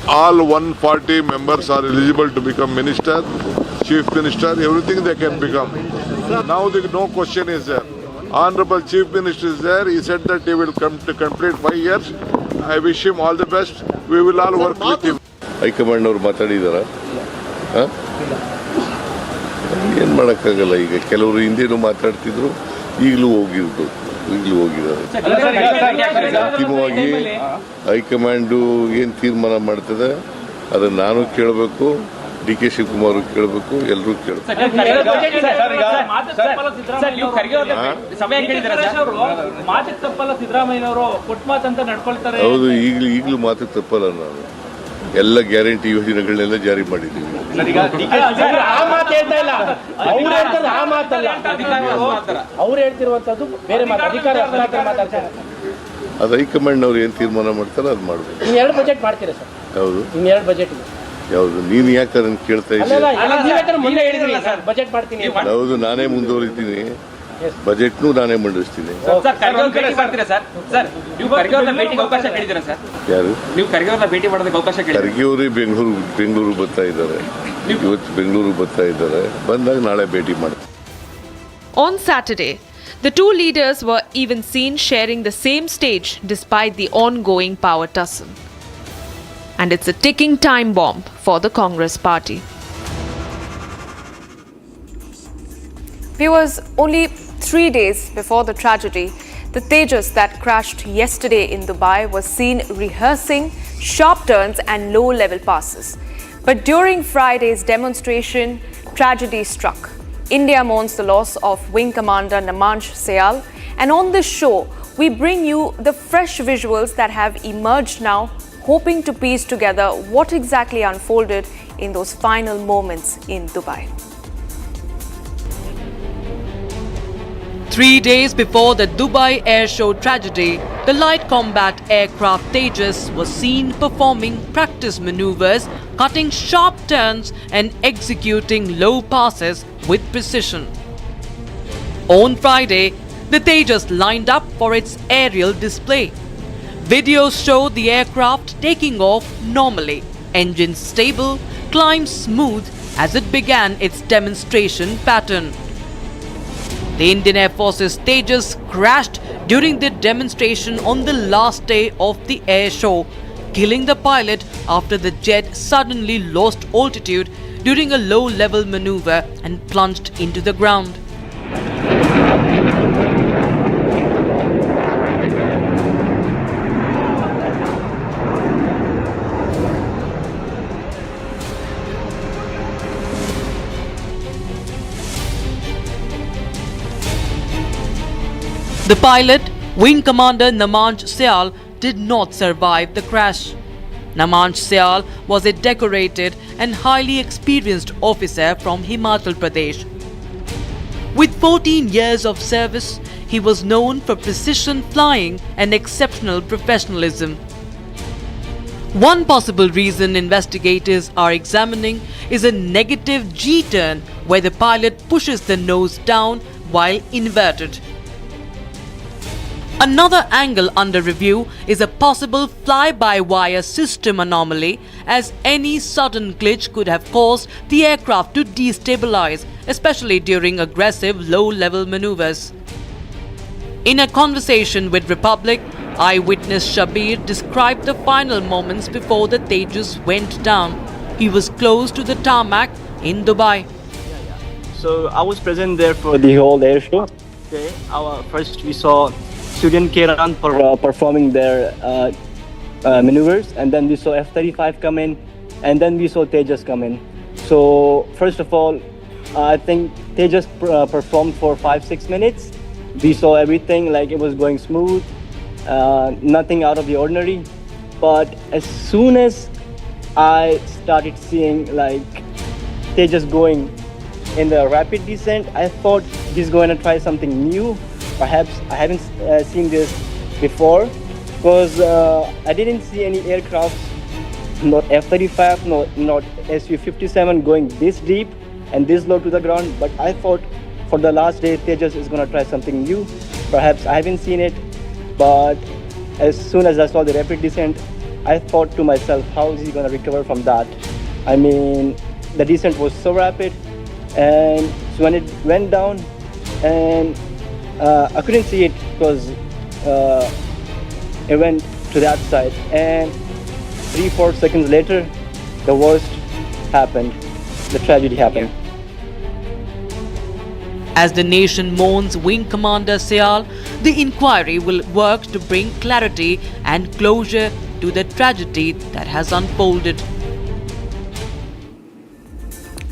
All 140 members are eligible to become minister, chief minister, everything they can become. Now no question is there. Honorable Chief Minister is there. He said that he will come to complete 5 years. I wish him all the best. We will all work with him. High command ಅವರು ಮಾತಾಡಿದಾರ ಏನು ಮಾಡೋಕ್ಕಾಗಲ್ಲ. ಈಗ ಕೆಲವರು ಹಿಂದೇನು ಮಾತಾಡ್ತಿದ್ರು, ಈಗಲೂ ಹೋಗಿದ್ದಾರೆ. ಅಂತಿಮವಾಗಿ high command ಏನು ತೀರ್ಮಾನ ಮಾಡ್ತದೆ ಅದನ್ನು ನಾನು ಕೇಳಬೇಕು, ಡಿ.ಕೆ. ಶಿವಕುಮಾರ್ ಕೇಳಬೇಕು, ಎಲ್ಲರೂ ಕೇಳಬೇಕು. ಹೌದು, ಈಗಲೂ ಮಾತು ತಪ್ಪಲ್ಲ. ನಾನು ಎಲ್ಲ ಗ್ಯಾರಂಟಿ ಯೋಜನೆಗಳನ್ನೆಲ್ಲ ಜಾರಿ ಮಾಡಿದ್ದೀವಿ. ಅದು ಹೈಕಮಾಂಡ್ ಅವ್ರು ಏನು ತೀರ್ಮಾನ ಮಾಡ್ತಾರೆ ಅದು ಮಾಡಬೇಕು. ಹೌದು, ಯಾವುದು ನೀನು ಯಾಕೆ ಅದನ್ನು ಕೇಳ್ತಾ ಇದ್ದೀನಿ? ಹೌದು, ನಾನೇ ಮುಂದುವರಿತೀನಿ. ಬಜೆಟ್ನು ನಾನೇ ಮಂಡಿಸ್ತೀನಿ. ಸರ್ ಖರ್ಗೆ ಭೇಟಿ ಮಾಡ್ತೀರಾ ಸರ್? ಸರ್ ನೀವು ಖರ್ಗೆ ಅವರ ಭೇಟಿಗೆ ಅವಕಾಶ ಕೇಳಿದ್ದೀರಾ ಸರ್? ಯಾರು? ನೀವು ಖರ್ಗೆ ಅವರ ಭೇಟಿ ಮಾಡೋದಕ್ಕೆ ಅವಕಾಶ ಕೇಳಿದ್ದೀರಾ? ಖರ್ಗೆ ಅವರು ಬೆಂಗಳೂರು ಬರ್ತಾ ಇದ್ದಾರೆ. ಇವತ್ತು ಬೆಂಗಳೂರು ಬರ್ತಾ ಇದ್ದಾರೆ. ಬಂದಾಗ ನಾಳೆ ಭೇಟಿ ಮಾಡ್ತೀನಿ. On Saturday, the two leaders were even seen sharing the same stage despite the ongoing power tussle. And it's a ticking time bomb for the Congress party. Viewers, only 3 days before the tragedy, the Tejas that crashed yesterday in Dubai was seen rehearsing sharp turns and low-level passes. But during Friday's demonstration, tragedy struck. India mourns the loss of Wing Commander Namanj Sayal, and on this show, we bring you the fresh visuals that have emerged now, hoping to piece together what exactly unfolded in those final moments in Dubai. 3 days before the Dubai Air Show tragedy, the light combat aircraft Tejas was seen performing practice maneuvers, cutting sharp turns and executing low passes with precision. On Friday, the Tejas lined up for its aerial display. Videos show the aircraft taking off normally, engines stable, climb smooth as it began its demonstration pattern. The Indian Air Force's Tejas crashed during the demonstration on the last day of the air show, killing the pilot after the jet suddenly lost altitude during a low-level maneuver and plunged into the ground. The pilot, Wing Commander Namanj Sayal, did not survive the crash. Namanj Sayal was a decorated and highly experienced officer from Himachal Pradesh. With 14 years of service, he was known for precision flying and exceptional professionalism. One possible reason investigators are examining is a negative G-turn where the pilot pushes the nose down while inverted. Another angle under review is a possible fly-by-wire system anomaly, as any sudden glitch could have caused the aircraft to destabilize, especially during aggressive low-level maneuvers. In a conversation with Republic, eyewitness Shabir described the final moments before the Tejas went down. He was close to the tarmac in Dubai. So I was present there for the whole air show. Okay, first we saw student Kiran performing their maneuvers, and then we saw F-35 come in, and then we saw Tejas come in. So first of all, I think Tejas performed for 5-6 minutes. We saw everything like it was going smooth, nothing out of the ordinary. But as soon as I started seeing like Tejas going in the rapid descent, I thought he's going to try something new. Perhaps I haven't seen this before, because I didn't see any aircraft, not F-35, not Su-57 going this deep and this low to the ground. But I thought for the last day Tejas is going to try something new. Perhaps I haven't seen it, but as soon as I saw the rapid descent, I thought to myself, how is he going to recover from that? I mean, the descent was so rapid, and so when it went down, and I couldn't see it because it went to that side, and 3-4 seconds later, the worst happened. The tragedy happened. As the nation mourns Wing Commander Sayal, the inquiry will work to bring clarity and closure to the tragedy that has unfolded.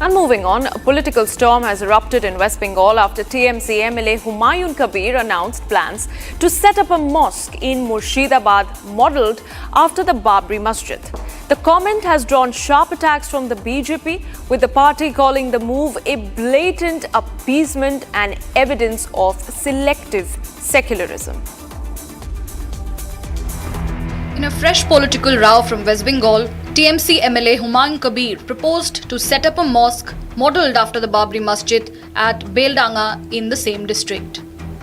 And moving on, a political storm has erupted in West Bengal after TMC MLA Humayun Kabir announced plans to set up a mosque in Murshidabad modelled after the Babri Masjid. The comment has drawn sharp attacks from the BJP, with the party calling the move a blatant appeasement and evidence of selective secularism. In a fresh political row from West Bengal, TMC MLA Humayun Kabir proposed to set up a mosque modelled after the Babri Masjid at Beldanga in the same district.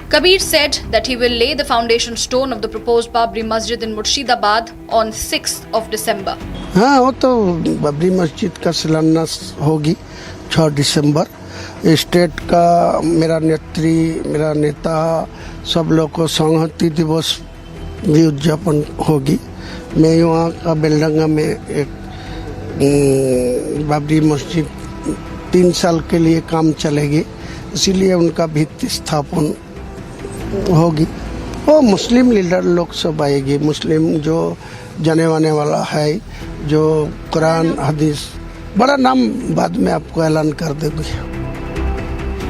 Kabir said that he will lay the foundation stone of the proposed Babri Masjid in Murshidabad on 6th of December. हाँ वो तो बाबरी मस्जिद का शिलान्यास होगी 6 दिसंबर। State का मेरा नेता सब लोग को संहति दिवस भी उद्यापन होगी। मैं वहाँ का बेलडंगा में एक बाबरी मस्जिद 3 साल के लिए काम चलेगी, इसीलिए उनका भित्ति स्थापन होगी। वो मुस्लिम लीडर लोग सब आएगी, मुस्लिम जो जाने वाने वाला है, जो कुरान हदीस, बड़ा नाम बाद में आपको ऐलान कर देंगे।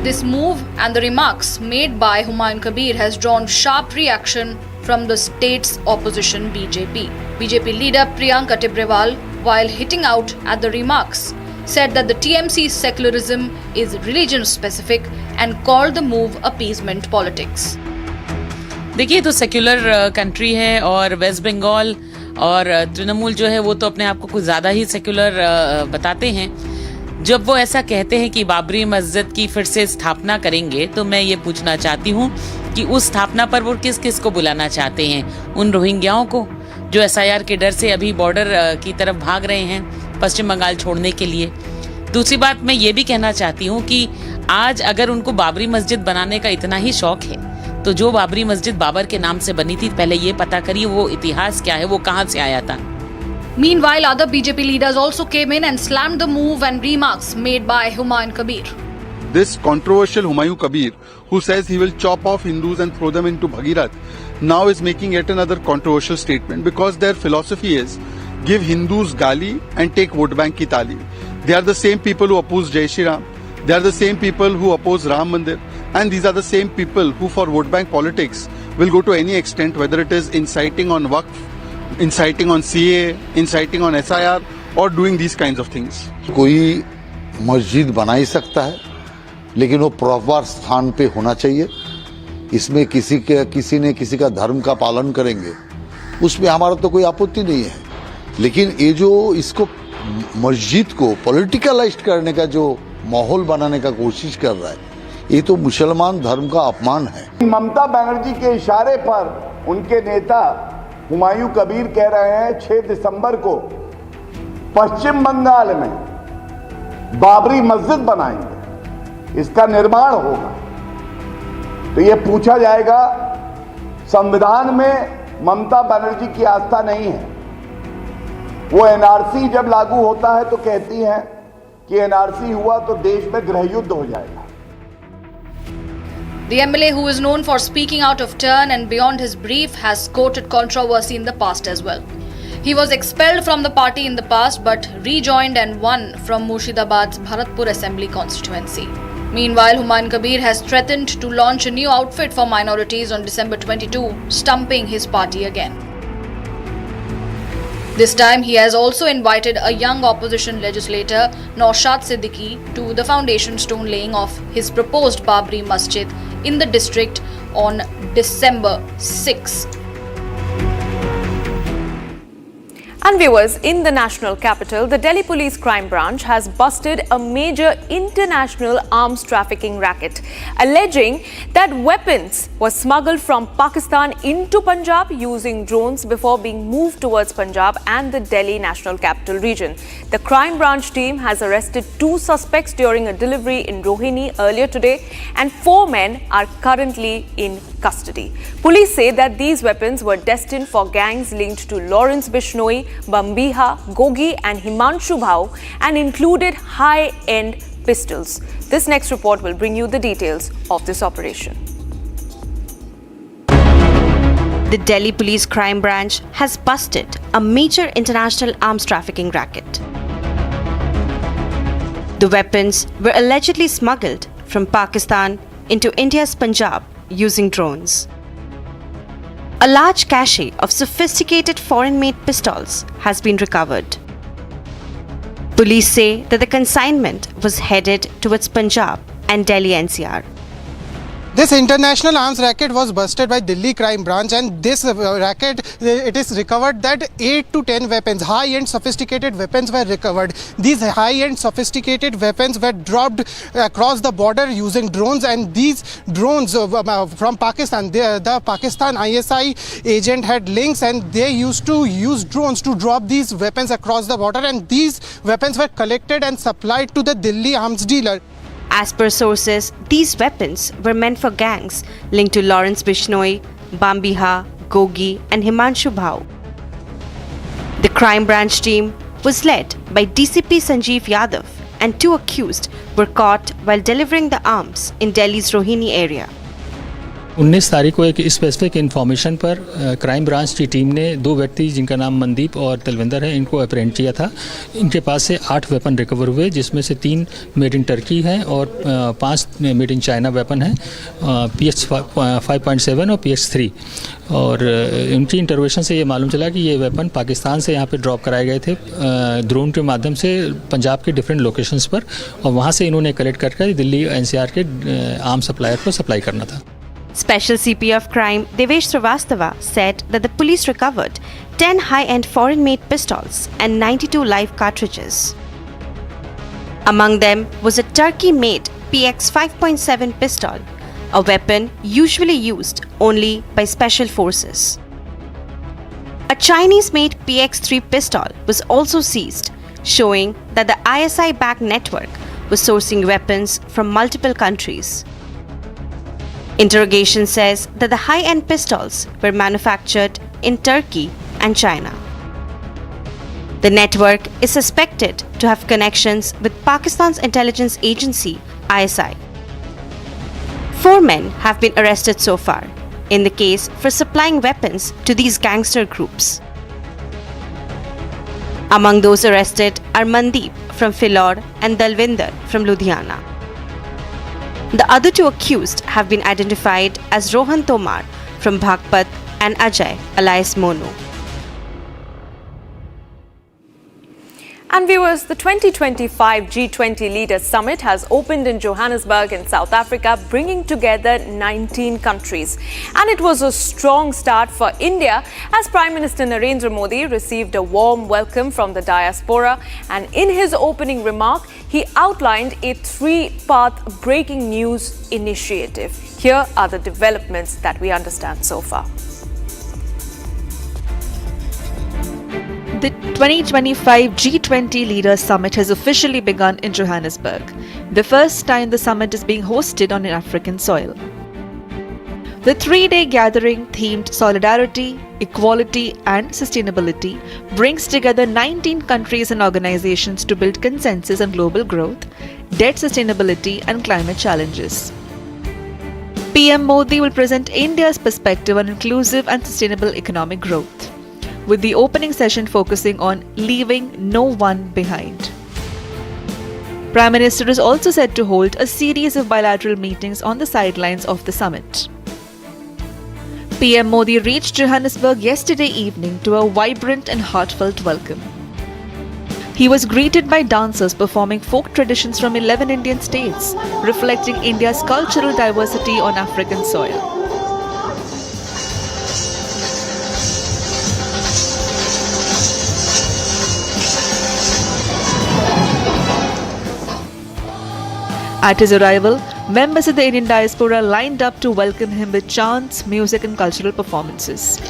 This move and the remarks made by Humayun Kabir has drawn sharp reaction from the state's opposition BJP. BJP leader Priyanka Tibrewal, while hitting out at the remarks, said that the TMC's secularism is religion specific and called the move appeasement politics. देखिए तो secular country है और waste Bengal और तृणमूल जो है वो तो अपने आप को कुछ ज़्यादा ही सेक्युलर बताते हैं। जब वो ऐसा कहते हैं कि बाबरी मस्जिद की फिर से स्थापना करेंगे, तो मैं ये पूछना चाहती हूँ कि उस स्थापना पर वो किस किस को बुलाना चाहते हैं? उन रोहिंग्याओं को जो SIR के डर से अभी बॉर्डर की तरफ भाग रहे हैं पश्चिम बंगाल छोड़ने के लिए। दूसरी बात मैं ये भी कहना चाहती हूँ कि आज अगर उनको बाबरी मस्जिद बनाने का इतना ही शौक है, तो जो बाबरी मस्जिद बाबर के नाम से बनी थी, पहले ये पता करिए वो इतिहास क्या है, वो कहाँ से आया था। Meanwhile, other BJP leaders also came in and slammed the move and remarks made by Humayun Kabir. This controversial Humayun Kabir, who says he will chop off Hindus and throw them into Bhagirath, now is making yet another controversial statement because their philosophy is give Hindus gali and take vote bank ki tali. They are the same people who oppose Jai Shri Ram. They are the same people who oppose Ram Mandir. And these are the same people who for vote bank politics will go to any extent, whether it is inciting on Waqf, inciting on CA, inciting on SIR or doing these kinds of things. कोई मस्जिद बना ही सकता है, लेकिन वो proper स्थान पे होना चाहिए। इसमें किसी ने किसी का धर्म का पालन करेंगे, उसमें हमारा तो कोई आपत्ति नहीं है। लेकिन ये जो इसको मस्जिद को पॉलिटिकलाइज करने का जो माहौल बनाने का कोशिश कर रहा है, ये तो मुसलमान धर्म का अपमान है। ममता बनर्जी के इशारे पर उनके नेता हुमायूं कबीर कह रहे हैं 6 दिसंबर को पश्चिम बंगाल में बाबरी मस्जिद बनाएंगे, इसका निर्माण होगा। तो ये पूछा जाएगा, संविधान में ममता बनर्जी की आस्था नहीं है। वो NRC जब लागू होता है तो कहती हैं कि NRC हुआ तो देश में गृह युद्ध हो जाएगा। The MLA, who is known for speaking out of turn and beyond his brief, has courted controversy in the past as well. He was expelled from the party in the past but rejoined and won from Murshidabad's Bharatpur Assembly constituency. Meanwhile, Humayun Kabir has threatened to launch a new outfit for minorities on December 22, stumping his party again. This time, he has also invited a young opposition legislator, Naushad Siddiqui, to the foundation stone laying of his proposed Babri Masjid in the district on December 6. And viewers, in the national capital, the Delhi Police Crime Branch has busted a major international arms trafficking racket, alleging that weapons were smuggled from Pakistan into Punjab using drones before being moved towards Punjab and the Delhi National Capital Region. The Crime Branch team has arrested 2 suspects during a delivery in Rohini earlier today, and 4 men are currently in custody. Police say that these weapons were destined for gangs linked to Lawrence Bishnoi, Bambiha, Gogi and Himanshu Bhau, and included high-end pistols. This next report will bring you the details of this operation. The Delhi Police Crime Branch has busted a major international arms trafficking racket. The weapons were allegedly smuggled from Pakistan into India's Punjab using drones. A large cache of sophisticated foreign-made pistols has been recovered. Police say that the consignment was headed towards Punjab and Delhi NCR. This international arms racket was busted by Delhi Crime Branch, and this racket, it is recovered that 8 to 10 weapons, high-end sophisticated weapons were recovered. These high-end sophisticated weapons were dropped across the border using drones, and these drones from Pakistan, the Pakistan ISI agent had links, and they used to use drones to drop these weapons across the border, and these weapons were collected and supplied to the Delhi arms dealer. As per sources, these weapons were meant for gangs linked to Lawrence Bishnoi, Bambiha, Gogi and Himanshu Bhau. The crime branch team was led by DCP Sanjeev Yadav, and 2 accused were caught while delivering the arms in Delhi's Rohini area. 19 तारीख को एक specific information पर crime branch की team ने 2 व्यक्ति जिनका नाम मनदीप और तलविंदर है, इनको अप्रेंड किया था। इनके पास से 8 वेपन रिकवर हुए, जिसमें से 3 मेड इन टर्की हैं और 5 मेड इन चाइना वेपन हैं, PX 5.7 और PX 3। और उनकी इंटरवेशन से ये मालूम चला कि ये वेपन पाकिस्तान से यहाँ पे ड्रॉप कराए गए थे ड्रोन के माध्यम से पंजाब के डिफरेंट लोकेशंस पर, और वहाँ से इन्होंने कलेक्ट करके दिल्ली NCR के आर्म सप्लायर को सप्लाई करना था। Special CP of Crime Devesh Srivastava said that the police recovered 10 high-end foreign-made pistols and 92 live cartridges. Among them was a Turkey-made PX 5.7 pistol, a weapon usually used only by special forces. A Chinese-made PX 3 pistol was also seized, showing that the ISI-backed network was sourcing weapons from multiple countries. Interrogation says that the high-end pistols were manufactured in Turkey and China. The network is suspected to have connections with Pakistan's intelligence agency, ISI. 4 men have been arrested so far in the case for supplying weapons to these gangster groups. Among those arrested are Mandeep from Philor and Dalvinder from Ludhiana. The other 2 accused have been identified as Rohan Tomar from Bhagpat and Ajay alias Monu. And viewers, the 2025 G20 Leaders Summit has opened in Johannesburg in South Africa, bringing together 19 countries. And it was a strong start for India as Prime Minister Narendra Modi received a warm welcome from the diaspora. And in his opening remark, he outlined a 3-path breaking news initiative. Here are the developments that we understand so far. The 2025 G20 Leaders Summit has officially begun in Johannesburg, the first time the summit is being hosted on African soil. The 3-day gathering themed Solidarity, Equality and Sustainability brings together 19 countries and organizations to build consensus on global growth, debt sustainability and climate challenges. PM Modi will present India's perspective on inclusive and sustainable economic growth, with the opening session focusing on leaving no one behind. Prime Minister is also set to hold a series of bilateral meetings on the sidelines of the summit. PM Modi reached Johannesburg yesterday evening to a vibrant and heartfelt welcome. He was greeted by dancers performing folk traditions from 11 Indian states, reflecting India's cultural diversity on African soil. At his arrival, members of the Indian diaspora lined up to welcome him with chants, music and cultural performances.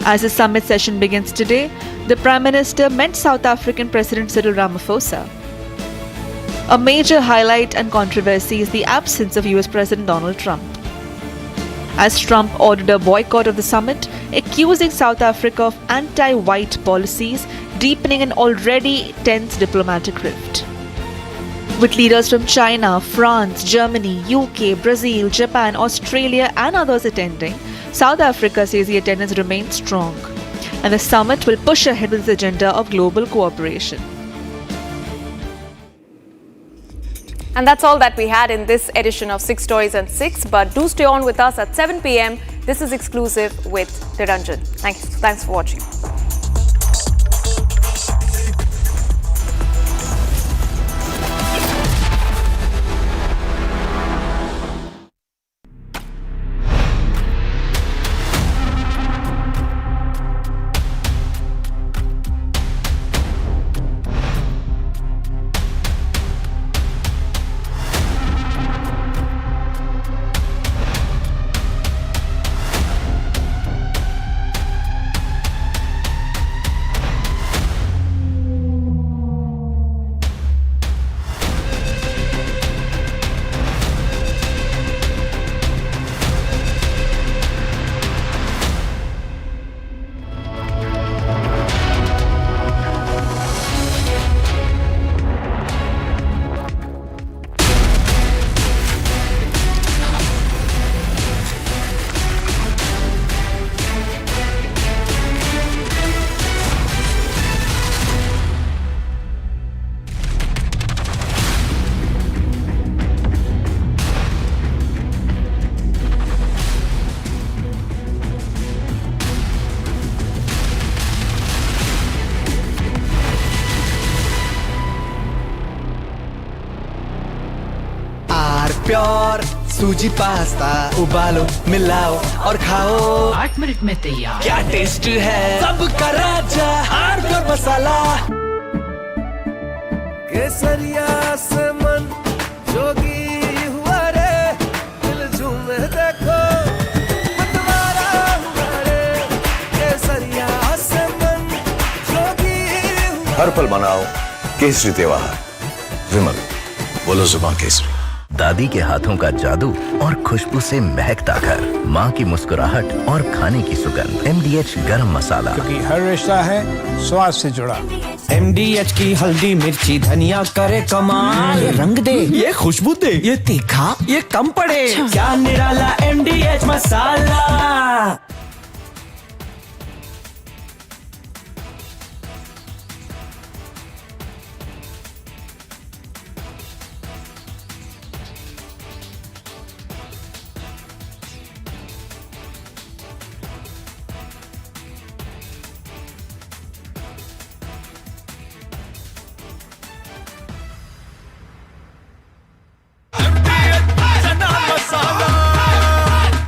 As the summit session begins today, the Prime Minister met South African President Cyril Ramaphosa. A major highlight and controversy is the absence of US President Donald Trump, as Trump ordered a boycott of the summit, accusing South Africa of anti-white policies, deepening an already tense diplomatic rift. With leaders from China, France, Germany, UK, Brazil, Japan, Australia and others attending, South Africa says the attendance remains strong, and the summit will push ahead with its agenda of global cooperation. And that's all that we had in this edition of 6 Stories and 6. But do stay on with us at 7 p.m. This is exclusive with Niranjan. Thanks for watching. Pure sooji pasta उबालो मिलाओ और खाओ 8 minute में तैयार। क्या taste है सबका राजा हार प्योर मसाला। केसरिया से मन जोगी हुआ रे दिल झूमे देखो मतवारा हुआ रे केसरिया से मन जोगी हुआ। हर पल मनाओ केसरी त्योहार। विमल बोलो जुबान केसरी। दादी के हाथों का जादू और खुशबू से महकता घर, माँ की मुस्कुराहट और खाने की सुगंध। MDH गरम मसाला, क्योंकि हर रिश्ता है स्वाद से जुड़ा। MDH की हल्दी मिर्ची धनिया करे कमाल। ये रंग दे, ये खुशबू दे, ये तीखा, ये कम पड़े। क्या निराला MDH मसाला।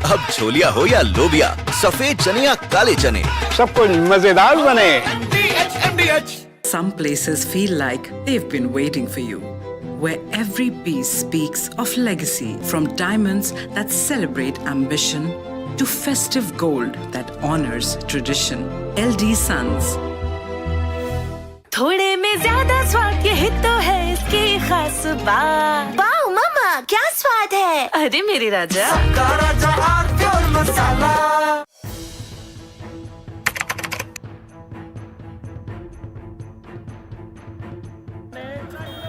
अब छोलिया हो या लोबिया, सफेद चने या काले चने, सब कुछ मजेदार बने। Some places feel like they've been waiting for you, where every piece speaks of legacy, from diamonds that celebrate ambition to festive gold that honors tradition. LD Sons. थोड़े में ज्यादा स्वाद यही तो है इसकी खास बात। वाओ मामा क्या स्वाद है। अरे मेरे राजा सबका राजा और pure masala.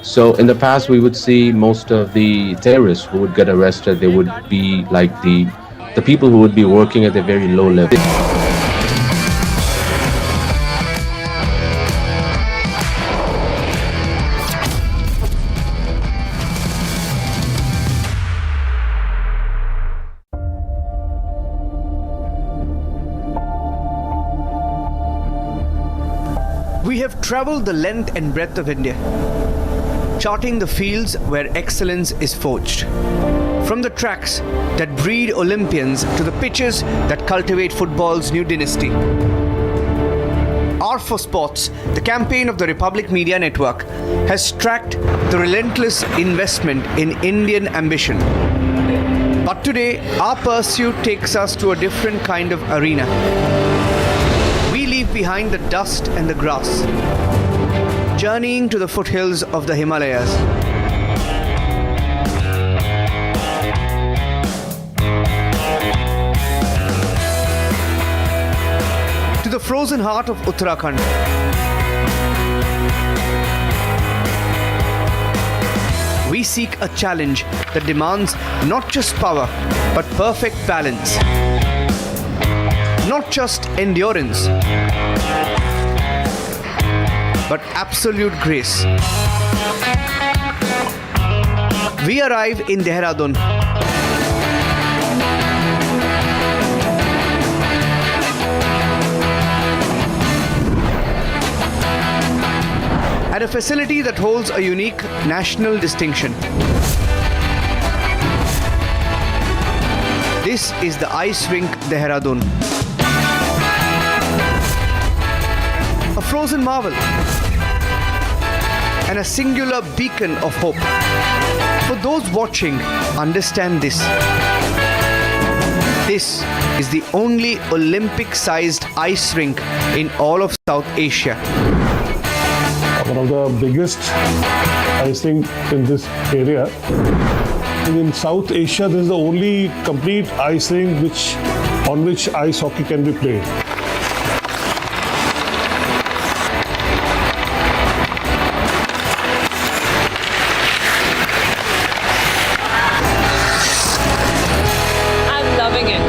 So in the past we would see most of the terrorists who would get arrested, they would be like the people who would be working at a very low level. We have traveled the length and breadth of India, charting the fields where excellence is forged. From the tracks that breed Olympians to the pitches that cultivate football's new dynasty. R for Sports, the campaign of the Republic Media Network, has tracked the relentless investment in Indian ambition. But today, our pursuit takes us to a different kind of arena. We leave behind the dust and the grass, journeying to the foothills of the Himalayas. To the frozen heart of Uttarakhand. We seek a challenge that demands not just power, but perfect balance. Not just endurance, but absolute grace. we arrive in Dehradun. At a facility that holds a unique national distinction. This is the ice rink Dehradun. A frozen marvel and a singular beacon of hope. For those watching, understand this. This is the only Olympic-sized ice rink in all of South Asia. One of the biggest ice rink in this area. In South Asia, this is the only complete ice rink on which ice hockey can be played. I'm loving it.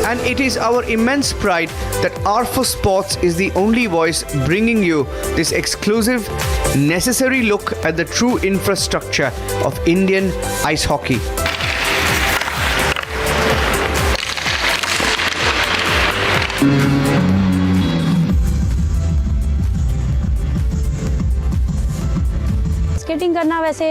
And it is our immense pride that R4 Sports is the only voice bringing you this exclusive, necessary look at the true infrastructure of Indian ice hockey. Skating करना वैसे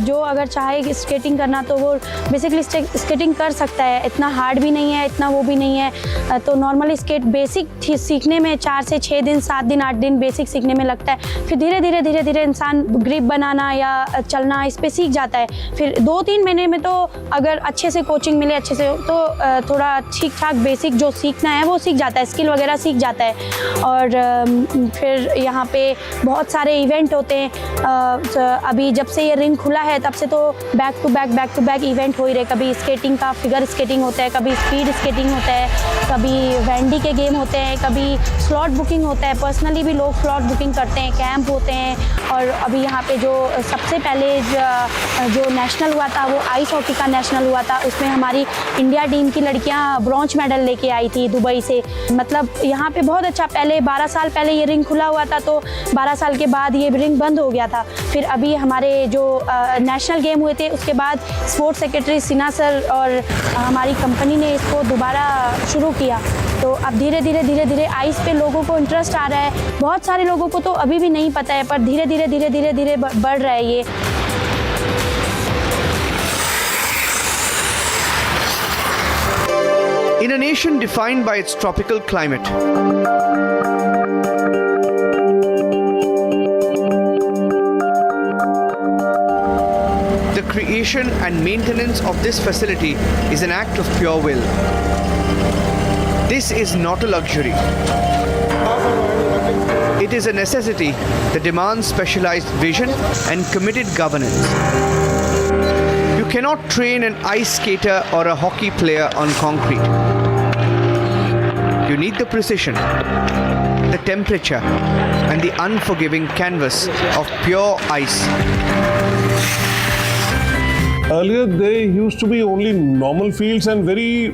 जो अगर चाहे कि skating करना तो वो basically skating कर सकता है, इतना हार्ड भी नहीं है, इतना वो भी नहीं है। तो नॉर्मली स्केट बेसिक सीखने में 4 से 6 दिन, 7 दिन, 8 दिन बेसिक सीखने में लगता है। फिर धीरे धीरे इंसान ग्रिप बनाना या चलना इस पर सीख जाता है। फिर 2-3 महीने में तो अगर अच्छे से कोचिंग मिले अच्छे से तो थोड़ा ठीक ठाक बेसिक जो सीखना है वो सीख जाता है, स्किल वगैरह सीख जाता है। और फिर यहाँ पे बहुत सारे इवेंट होते हैं। अभी जब से ये रिंग खुला है तब से तो बैक टू बैक इवेंट हो ही रहे। कभी स्केटिंग का फिगर स्केटिंग होता है, कभी स्पीड स्केटिंग होता है, कभी वैंडी के गेम होते हैं, कभी स्लॉट बुकिंग होता है। पर्सनली भी लोग स्लॉट बुकिंग करते हैं, कैंप होते हैं। और अभी यहाँ पे जो सबसे पहले जो नेशनल हुआ था वो आइस हॉकी का नेशनल हुआ था, उसमें हमारी इंडिया टीम की लड़कियाँ ब्रॉन्ज मेडल लेके आई थी दुबई से। मतलब यहाँ पे बहुत अच्छा, पहले 12 साल पहले ये रिंग खुला हुआ था तो 12 साल के बाद ये रिंग बंद हो गया था। फिर अभी हमारे जो नेशनल गेम हुए थे उसके बाद स्पोर्ट्स सेक्रेटरी सिन्हा सर और हमारी कंपनी ने इसको दोबारा शुरू किया। तो अब धीरे धीरे आइस पे लोगों को इंटरेस्ट आ रहा है। बहुत सारे लोगों को तो अभी भी नहीं पता है, पर धीरे धीरे बढ़ रहा है ये। In a nation defined by its tropical climate, the creation and maintenance of this facility is an act of pure will. This is not a luxury. It is a necessity that demands specialized vision and committed governance. You cannot train an ice skater or a hockey player on concrete. You need the precision, the temperature, and the unforgiving canvas of pure ice. Earlier, there used to be only normal fields and very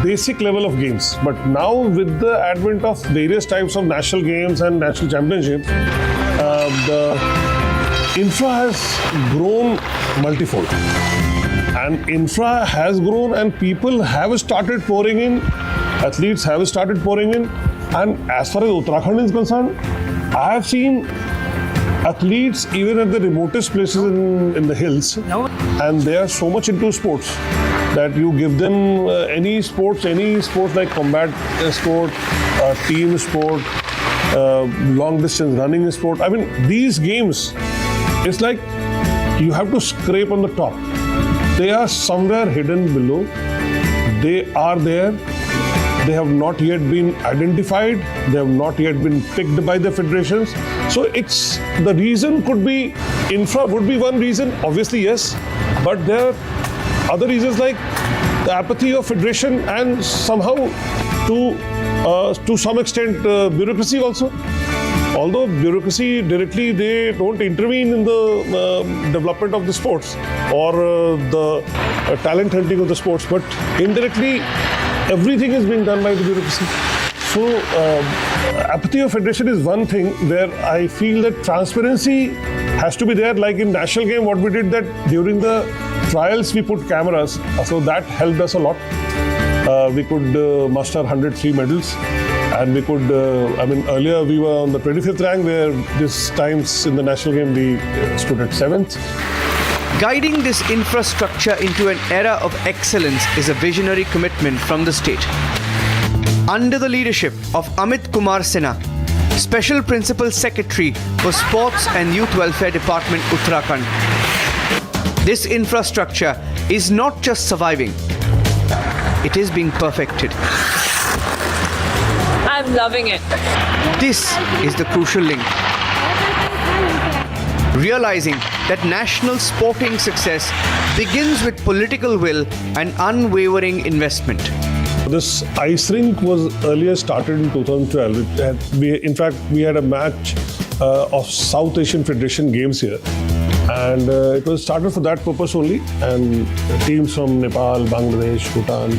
basic level of games. But now, with the advent of various types of national games and national championships, the infra has grown multifold. And infra has grown, and people have started pouring in. Athletes have started pouring in. And as far as Uttarakhand is concerned, I have seen athletes even at the remotest places in the hills, and they are so much into sports that you give them any sports like combat sport, team sport, long distance running sport. I mean, these games, it's like you have to scrape on the top. They are somewhere hidden below. They are there. They have not yet been identified. They have not yet been picked by the federations. So it's the reason could be infra would be one reason, obviously yes, but there are other reasons like the apathy of federation and somehow to some extent bureaucracy also. Although bureaucracy directly they don't intervene in the development of the sports or the talent hunting of the sports, but indirectly everything is being done by the bureaucracy. So apathy of federation is one thing where I feel that transparency has to be there. Like in national game, what we did that during the trials we put cameras, so that helped us a lot. We could muster 103 medals, and we could. Earlier we were on the 25th rank, where this times in the national game we stood at 7th. Guiding this infrastructure into an era of excellence is a visionary commitment from the state. Under the leadership of Amit Kumar Sinha, Special Principal Secretary for Sports and Youth Welfare Department, Uttarakhand, this infrastructure is not just surviving, it is being perfected. I'm loving it. This is the crucial link. Realizing that national sporting success begins with political will and unwavering investment. This ice rink was earlier started in 2012. We had a match of South Asian Federation Games here, and it was started for that purpose only. And teams from Nepal, Bangladesh, Bhutan,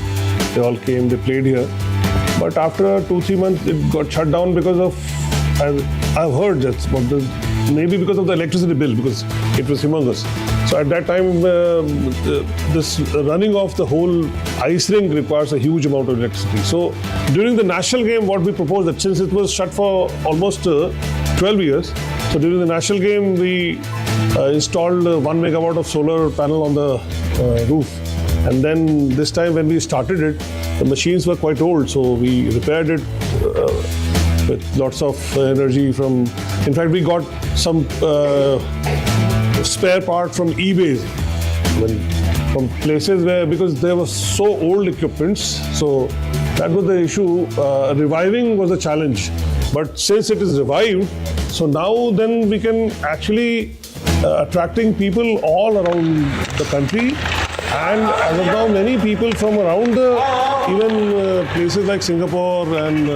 they all came. They played here, but after 2-3 months, it got shut down because of. I've heard that's what the. Maybe because of the electricity bill, because it was humongous. So at that time, this running of the whole ice rink requires a huge amount of electricity. So during the national game, what we proposed that since it was shut for almost 12 years, so during the national game, we installed 1 megawatt of solar panel on the roof. And then this time when we started it, the machines were quite old, so we repaired it with lots of energy from. In fact, we got some spare part from eBay, from places where, because they were so old equipments, so that was the issue. Reviving was a challenge, but since it is revived, so now then we can actually attracting people all around the country, and as of now many people from around even places like Singapore and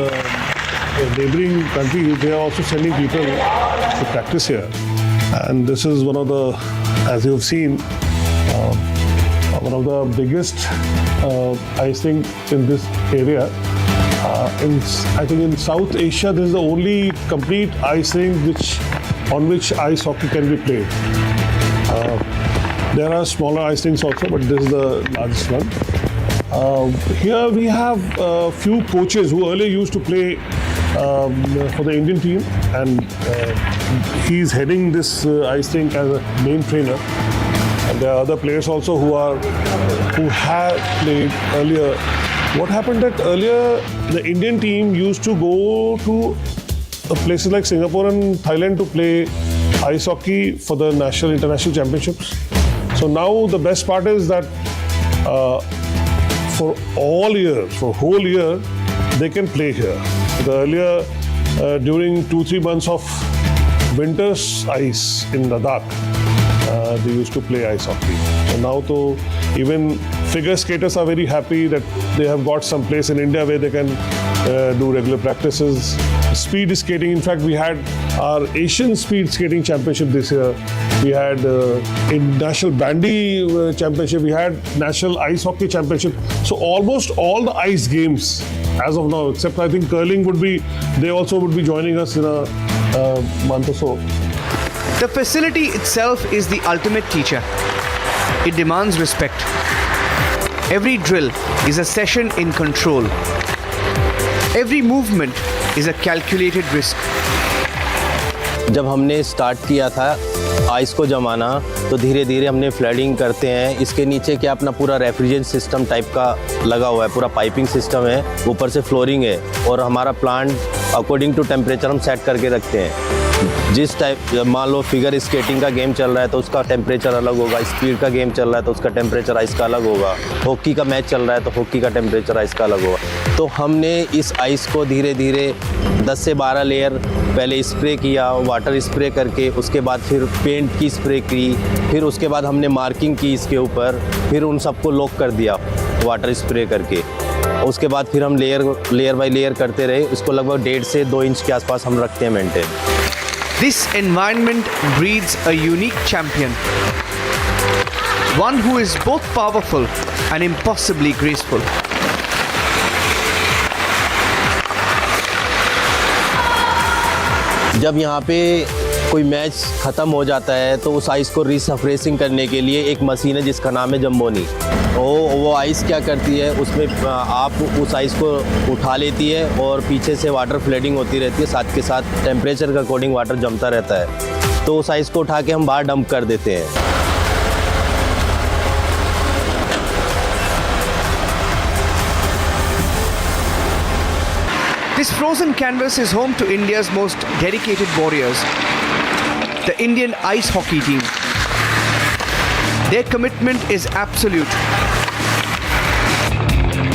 neighboring countries, they are also sending people to practice here. And this is one of the, as you have seen, one of the biggest ice rink in this area. I think in South Asia, this is the only complete ice rink on which ice hockey can be played. There are smaller ice rinks also, but this is the largest one. Here we have a few coaches who earlier used to play for the Indian team, and he's heading this ice rink as a main trainer. And there are other players also who have played earlier. What happened that earlier the Indian team used to go to places like Singapore and Thailand to play ice hockey for the national international championships. So now the best part is that for whole year, they can play here. The earlier, during 2-3 months of winter's ice in Ladakh, they used to play ice hockey. So now, even figure skaters are very happy that they have got some place in India where they can do regular practices. Speed skating, in fact, we had our Asian Speed Skating Championship this year. We had in National Bandy Championship, we had National Ice Hockey Championship. So almost all the ice games as of now, except I think curling they also would be joining us in a month or so. The facility itself is the ultimate teacher. It demands respect. Every drill is a session in control. Every movement is a calculated risk. जब हमने start किया था ice को जमाना, तो धीरे धीरे हमने फ्लडिंग करते हैं। इसके नीचे क्या अपना पूरा रेफ्रिजरेशन सिस्टम टाइप का लगा हुआ है, पूरा पाइपिंग सिस्टम है, ऊपर से फ्लोरिंग है, और हमारा प्लांट अकॉर्डिंग टू टेम्परेचर हम सेट करके रखते हैं। जिस टाइप मान लो फिगर स्केटिंग का गेम चल रहा है तो उसका टेम्परेचर अलग होगा, स्पीड का गेम चल रहा है तो उसका टेम्परेचर आइस का अलग होगा, हॉकी का मैच चल रहा है तो हॉकी का टेम्परेचर आइस का अलग होगा। तो हमने इस आइस को धीरे धीरे 10 से 12 लेयर पहले स्प्रे किया, वाटर स्प्रे करके, उसके बाद फिर पेंट की स्प्रे की, फिर उसके बाद हमने मार्किंग की इसके ऊपर, फिर उन सबको लॉक कर दिया वाटर स्प्रे करके। उसके बाद फिर हम लेयर बाय लेयर करते रहे, उसको लगभग 1.5 से 2 इंच के आसपास हम रखते हैं maintain. This environment breeds a unique champion, one who is both powerful and impossibly graceful. जब यहाँ पे कोई मैच ख़त्म हो जाता है तो उस आइस को रीसर्फेसिंग करने के लिए एक मशीन है जिसका नाम है जम्बोनी। वो आइस क्या करती है, उसमें आप उस आइस को उठा लेती है और पीछे से वाटर फ्लडिंग होती रहती है, साथ के साथ टेम्परेचर के अकॉर्डिंग वाटर जमता रहता है, तो उस आइस को उठा के हम बाहर डंप कर देते हैं। This frozen canvas is home to India's most dedicated warriors, the Indian ice hockey team. Their commitment is absolute.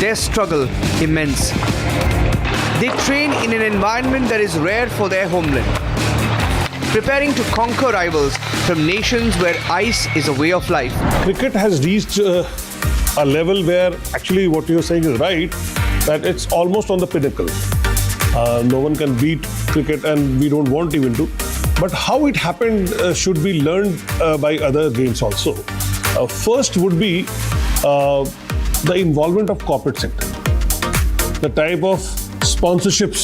Their struggle immense. They train in an environment that is rare for their homeland, preparing to conquer rivals from nations where ice is a way of life. Cricket has reached a level where actually what you're saying is right, that it's almost on the pinnacle. No one can beat cricket and we don't want even to. But how it happened should be learned by other games also. First would be the involvement of corporate sector. The type of sponsorships,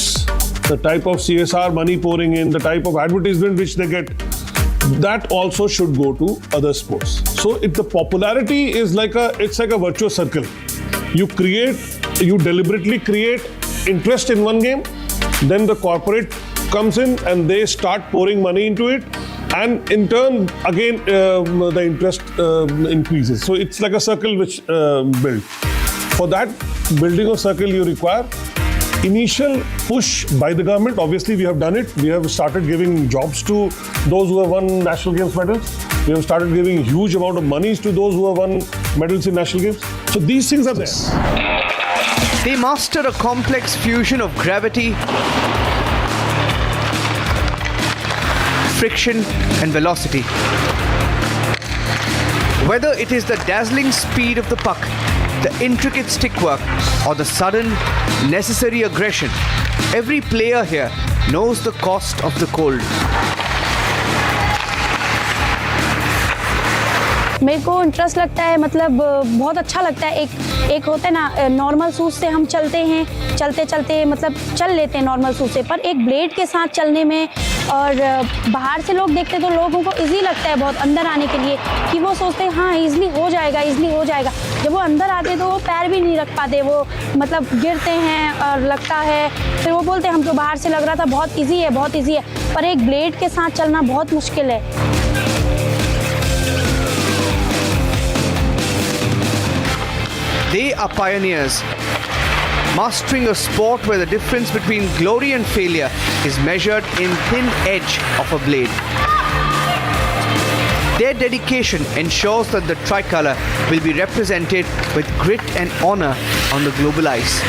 the type of CSR money pouring in, the type of advertisement which they get, that also should go to other sports. So the popularity is it's like a virtuous circle. You deliberately create interest in one game, then the corporate comes in and they start pouring money into it, and in turn again the interest increases. So it's like a circle which builds. For that building of circle you require initial push by the government. Obviously we have done it. We have started giving jobs to those who have won national games medals. We have started giving huge amount of monies to those who have won medals in national games. So these things are there. They master a complex fusion of gravity, friction and velocity. Whether it is the dazzling speed of the puck, the intricate stick work or the sudden, necessary aggression, every player here knows the cost of the cold. मेरे को interest लगता है, मतलब बहुत अच्छा लगता है। एक होता है ना, नॉर्मल शूज़ से हम चलते हैं, चलते मतलब चल लेते हैं नॉर्मल शूज़ से, पर एक ब्लेड के साथ चलने में, और बाहर से लोग देखते तो लोगों को इजी लगता है बहुत अंदर आने के लिए, कि वो सोचते हैं हाँ ईज़िली हो जाएगा। जब वो अंदर आते तो वो पैर भी नहीं रख पाते, वो मतलब गिरते हैं और लगता है, फिर वो बोलते हैं हमको बाहर से लग रहा था बहुत ईजी है, पर एक ब्लेड के साथ चलना बहुत मुश्किल है। They are pioneers, mastering a sport where the difference between glory and failure is measured in thin edge of a blade. Their dedication ensures that the tricolour will be represented with grit and honour on the global ice.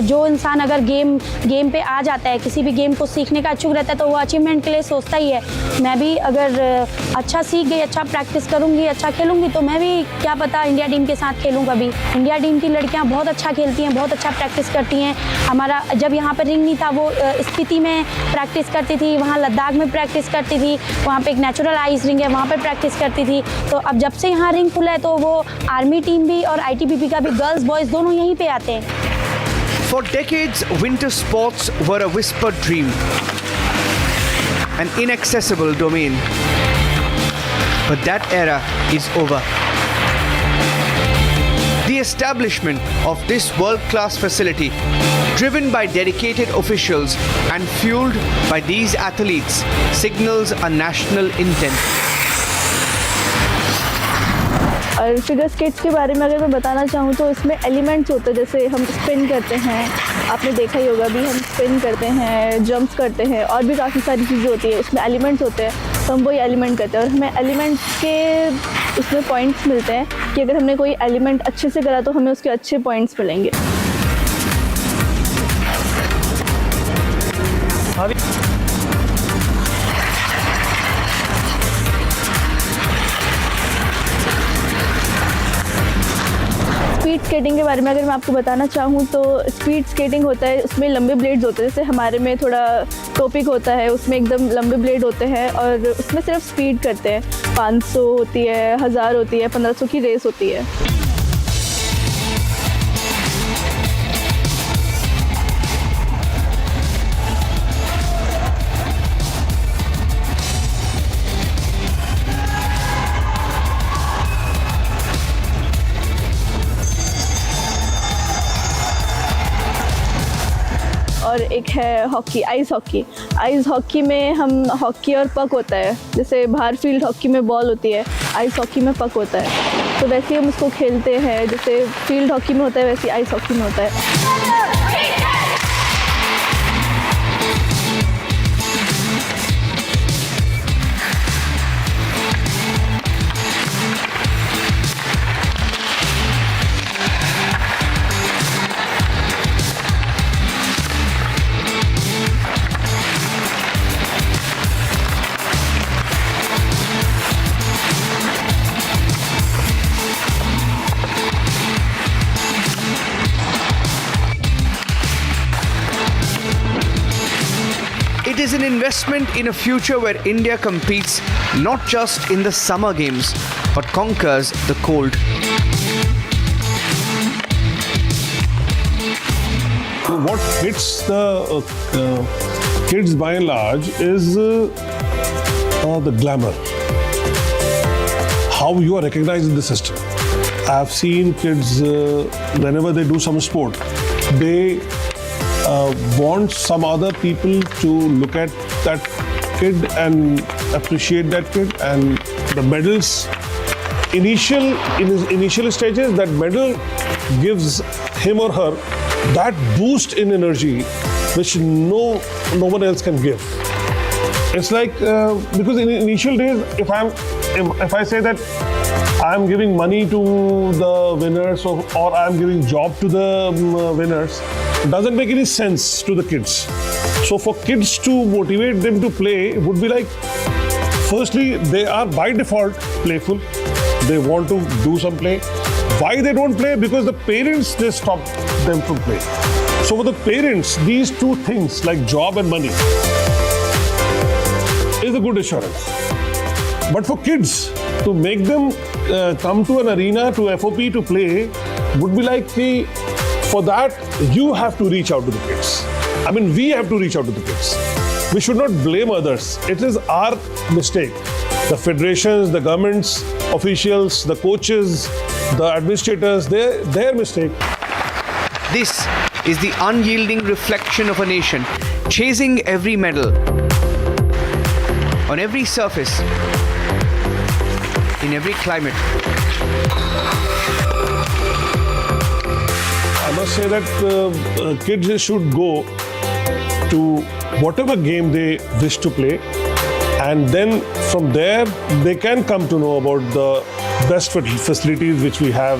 जो इंसान अगर game पे आ जाता है, किसी भी game को सीखने का इच्छुक रहता है, तो वो अचीवमेंट के लिए सोचता ही है। मैं भी अगर अच्छा सीख गई, अच्छा प्रैक्टिस करूँगी, अच्छा खेलूँगी, तो मैं भी क्या पता इंडिया टीम के साथ खेलूँ कभी। इंडिया टीम की लड़कियाँ बहुत अच्छा खेलती हैं, बहुत अच्छा प्रैक्टिस करती हैं। हमारा जब यहाँ पर रिंग नहीं था, वो स्पीति में प्रैक्टिस करती थी, वहाँ लद्दाख में प्रैक्टिस करती थी, वहाँ पर एक नेचुरल आइस रिंग है, वहाँ पर प्रैक्टिस करती थी। तो अब जब से यहाँ रिंग खुला है, तो वो आर्मी टीम भी और ITBP का भी, गर्ल्स बॉयज़ दोनों यहीं पर आते हैं। For decades, winter sports were a whispered dream, an inaccessible domain. But that era is over. The establishment of this world-class facility, driven by dedicated officials and fueled by these athletes, signals a national intent. और figure skates के बारे में अगर मैं बताना चाहूँ तो इसमें एलिमेंट्स होते हैं, जैसे हम स्पिन करते हैं, आपने देखा ही होगा भी, हम स्पिन करते हैं, जंप्स करते हैं, और भी काफ़ी सारी चीज़ें होती है, उसमें एलिमेंट्स होते हैं, तो हम वही एलिमेंट करते हैं। और हमें एलिमेंट्स के उसमें पॉइंट्स मिलते हैं कि अगर हमने कोई एलिमेंट अच्छे से करा तो हमें उसके अच्छे पॉइंट्स मिलेंगे। स्पीड स्केटिंग के बारे में अगर मैं आपको बताना चाहूँ तो स्पीड स्केटिंग होता है, उसमें लंबे ब्लेड्स होते हैं, जैसे हमारे में थोड़ा टॉपिक होता है, उसमें एकदम लंबे ब्लेड होते हैं, और उसमें सिर्फ स्पीड करते हैं। 500 होती है, 1000 होती है, 1500 की रेस होती है। और एक है hockey, ice hockey. Ice hockey में हम हॉकी और पक होता है, जैसे बाहर फील्ड हॉकी में बॉल होती है, आइस हॉकी में पक होता है। तो वैसे हम उसको खेलते हैं, जैसे फील्ड हॉकी में होता है वैसे आइस हॉकी में होता है। It is an investment in a future where India competes not just in the summer games, but conquers the cold. What hits the kids by and large is the glamour. How you are recognized in the system. I've seen kids, whenever they do some sport, they want some other people to look at that kid and appreciate that kid, and the medals in his initial stages, that medal gives him or her that boost in energy which no one else can give. It's like because in initial days, if I say that I'm giving money to the winners or I'm giving job to the winners, doesn't make any sense to the kids. So for kids to motivate them to play would be like, firstly, they are by default playful. They want to do some play. Why they don't play? Because the parents, they stop them from play. So for the parents, these two things like job and money is a good assurance. But for kids, to make them come to an arena, to FOP to play, would be like for that, you have to reach out to the kids. I mean, we have to reach out to the kids. We should not blame others. It is our mistake. The federations, the governments, officials, the coaches, the administrators, their mistake. This is the unyielding reflection of a nation, chasing every medal, on every surface, in every climate. I must say that kids should go to whatever game they wish to play, and then from there they can come to know about the best facilities which we have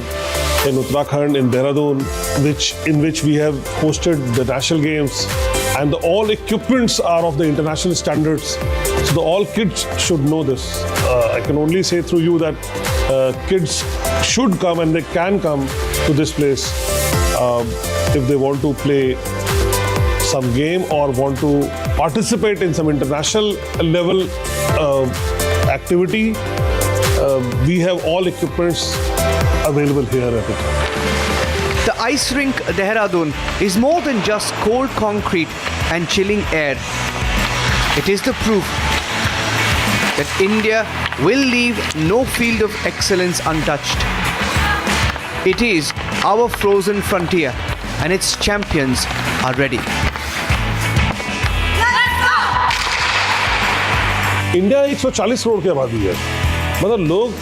in Uttarakhand, in Dehradun, in which we have hosted the national games, and all equipments are of the international standards. So all kids should know this. I can only say through you that kids should come, and they can come to this place if they want to play some game or want to participate in some international level activity. We have all equipments available here at it. The ice rink Dehradun is more than just cold concrete and chilling air. It is the proof that India will leave no field of excellence untouched. It is our frozen frontier, and its champions are ready. India 140 crore की आबादी है, मतलब लोग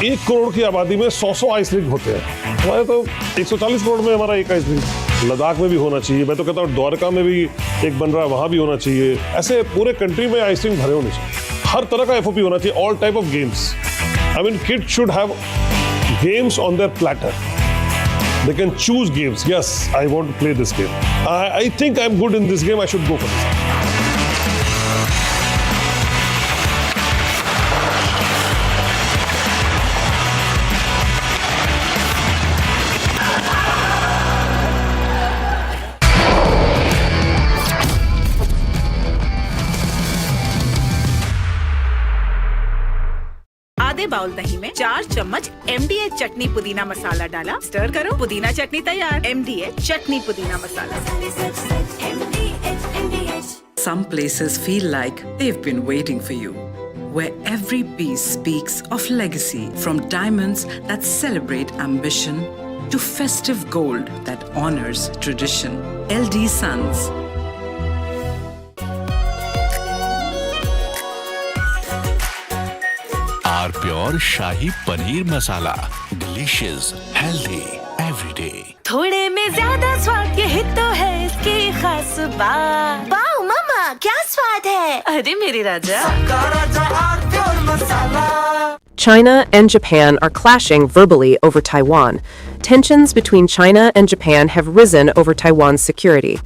1 करोड़ की आबादी में 100 ice rink होते हैं। हमारे तो 140 करोड़ में हमारा एक आइस रिंक लद्दाख में भी होना चाहिए। मैं तो कहता हूँ द्वारका में भी एक बन रहा है, वहाँ भी होना चाहिए। ऐसे पूरे कंट्री में आइस रिंक भरे होने चाहिए। हर तरह का FOP होना चाहिए, all type of games. I mean, kids should have games on their platter. They can choose games. Yes, I want to play this game. I think I'm good in this game. I should go for this. आधे bowl दही में 4 चम्मच MDH चटनी पुदीना मसाला डाला, stir करो, पुदीना चटनी तैयार। MDH चटनी पुदीना मसाला। Some places feel like they've been waiting for you, where every piece speaks of legacy, from diamonds that celebrate ambition to festive gold that honors tradition. LD Sons, pure shahi paneer masala, delicious, healthy every day. थोड़े में ज्यादा स्वाद, यही तो है इसकी खास बात। वाओ मामा, क्या स्वाद है। अरे मेरे राजा, China and Japan are clashing verbally over Taiwan. Tensions between China and Japan have risen over Taiwan's security.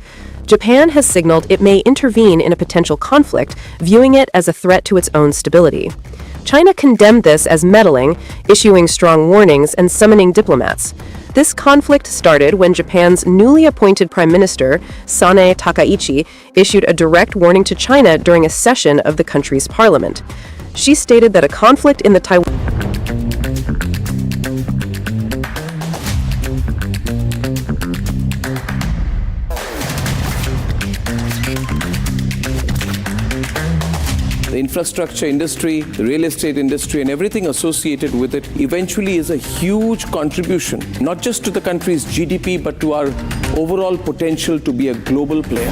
Japan has signaled it may intervene in a potential conflict, viewing it as a threat to its own stability. China condemned this as meddling, issuing strong warnings and summoning diplomats. This conflict started when Japan's newly appointed Prime Minister, Sanae Takaichi, issued a direct warning to China during a session of the country's parliament. She stated that a conflict in the Taiwan The infrastructure industry, the real estate industry, and everything associated with it eventually is a huge contribution, not just to the country's GDP, but to our overall potential to be a global player.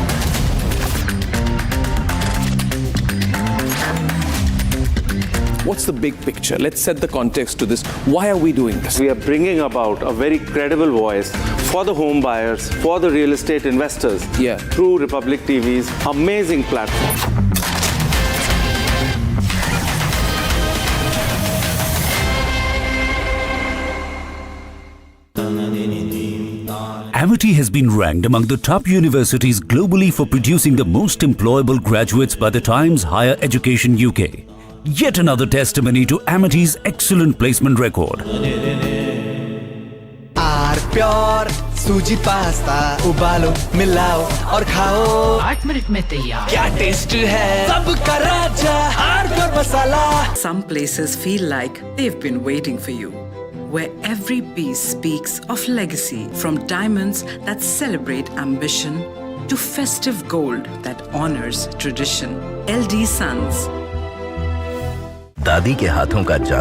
What's the big picture? Let's set the context to this. Why are we doing this? We are bringing about a very credible voice for the home buyers, for the real estate investors, through Republic TV's amazing platform. Amity has been ranked among the top universities globally for producing the most employable graduates by the Times Higher Education UK. Yet another testimony to Amity's excellent placement record. Pure sooji pasta उबालो मिलाओ और खाओ 8 minute में तैयार क्या taste है सबका राजा R pure masala Some places feel like they've been waiting for you, where every piece speaks of legacy, from diamonds that celebrate ambition to festive gold that honors tradition. LD Sons. दादी के हाथों का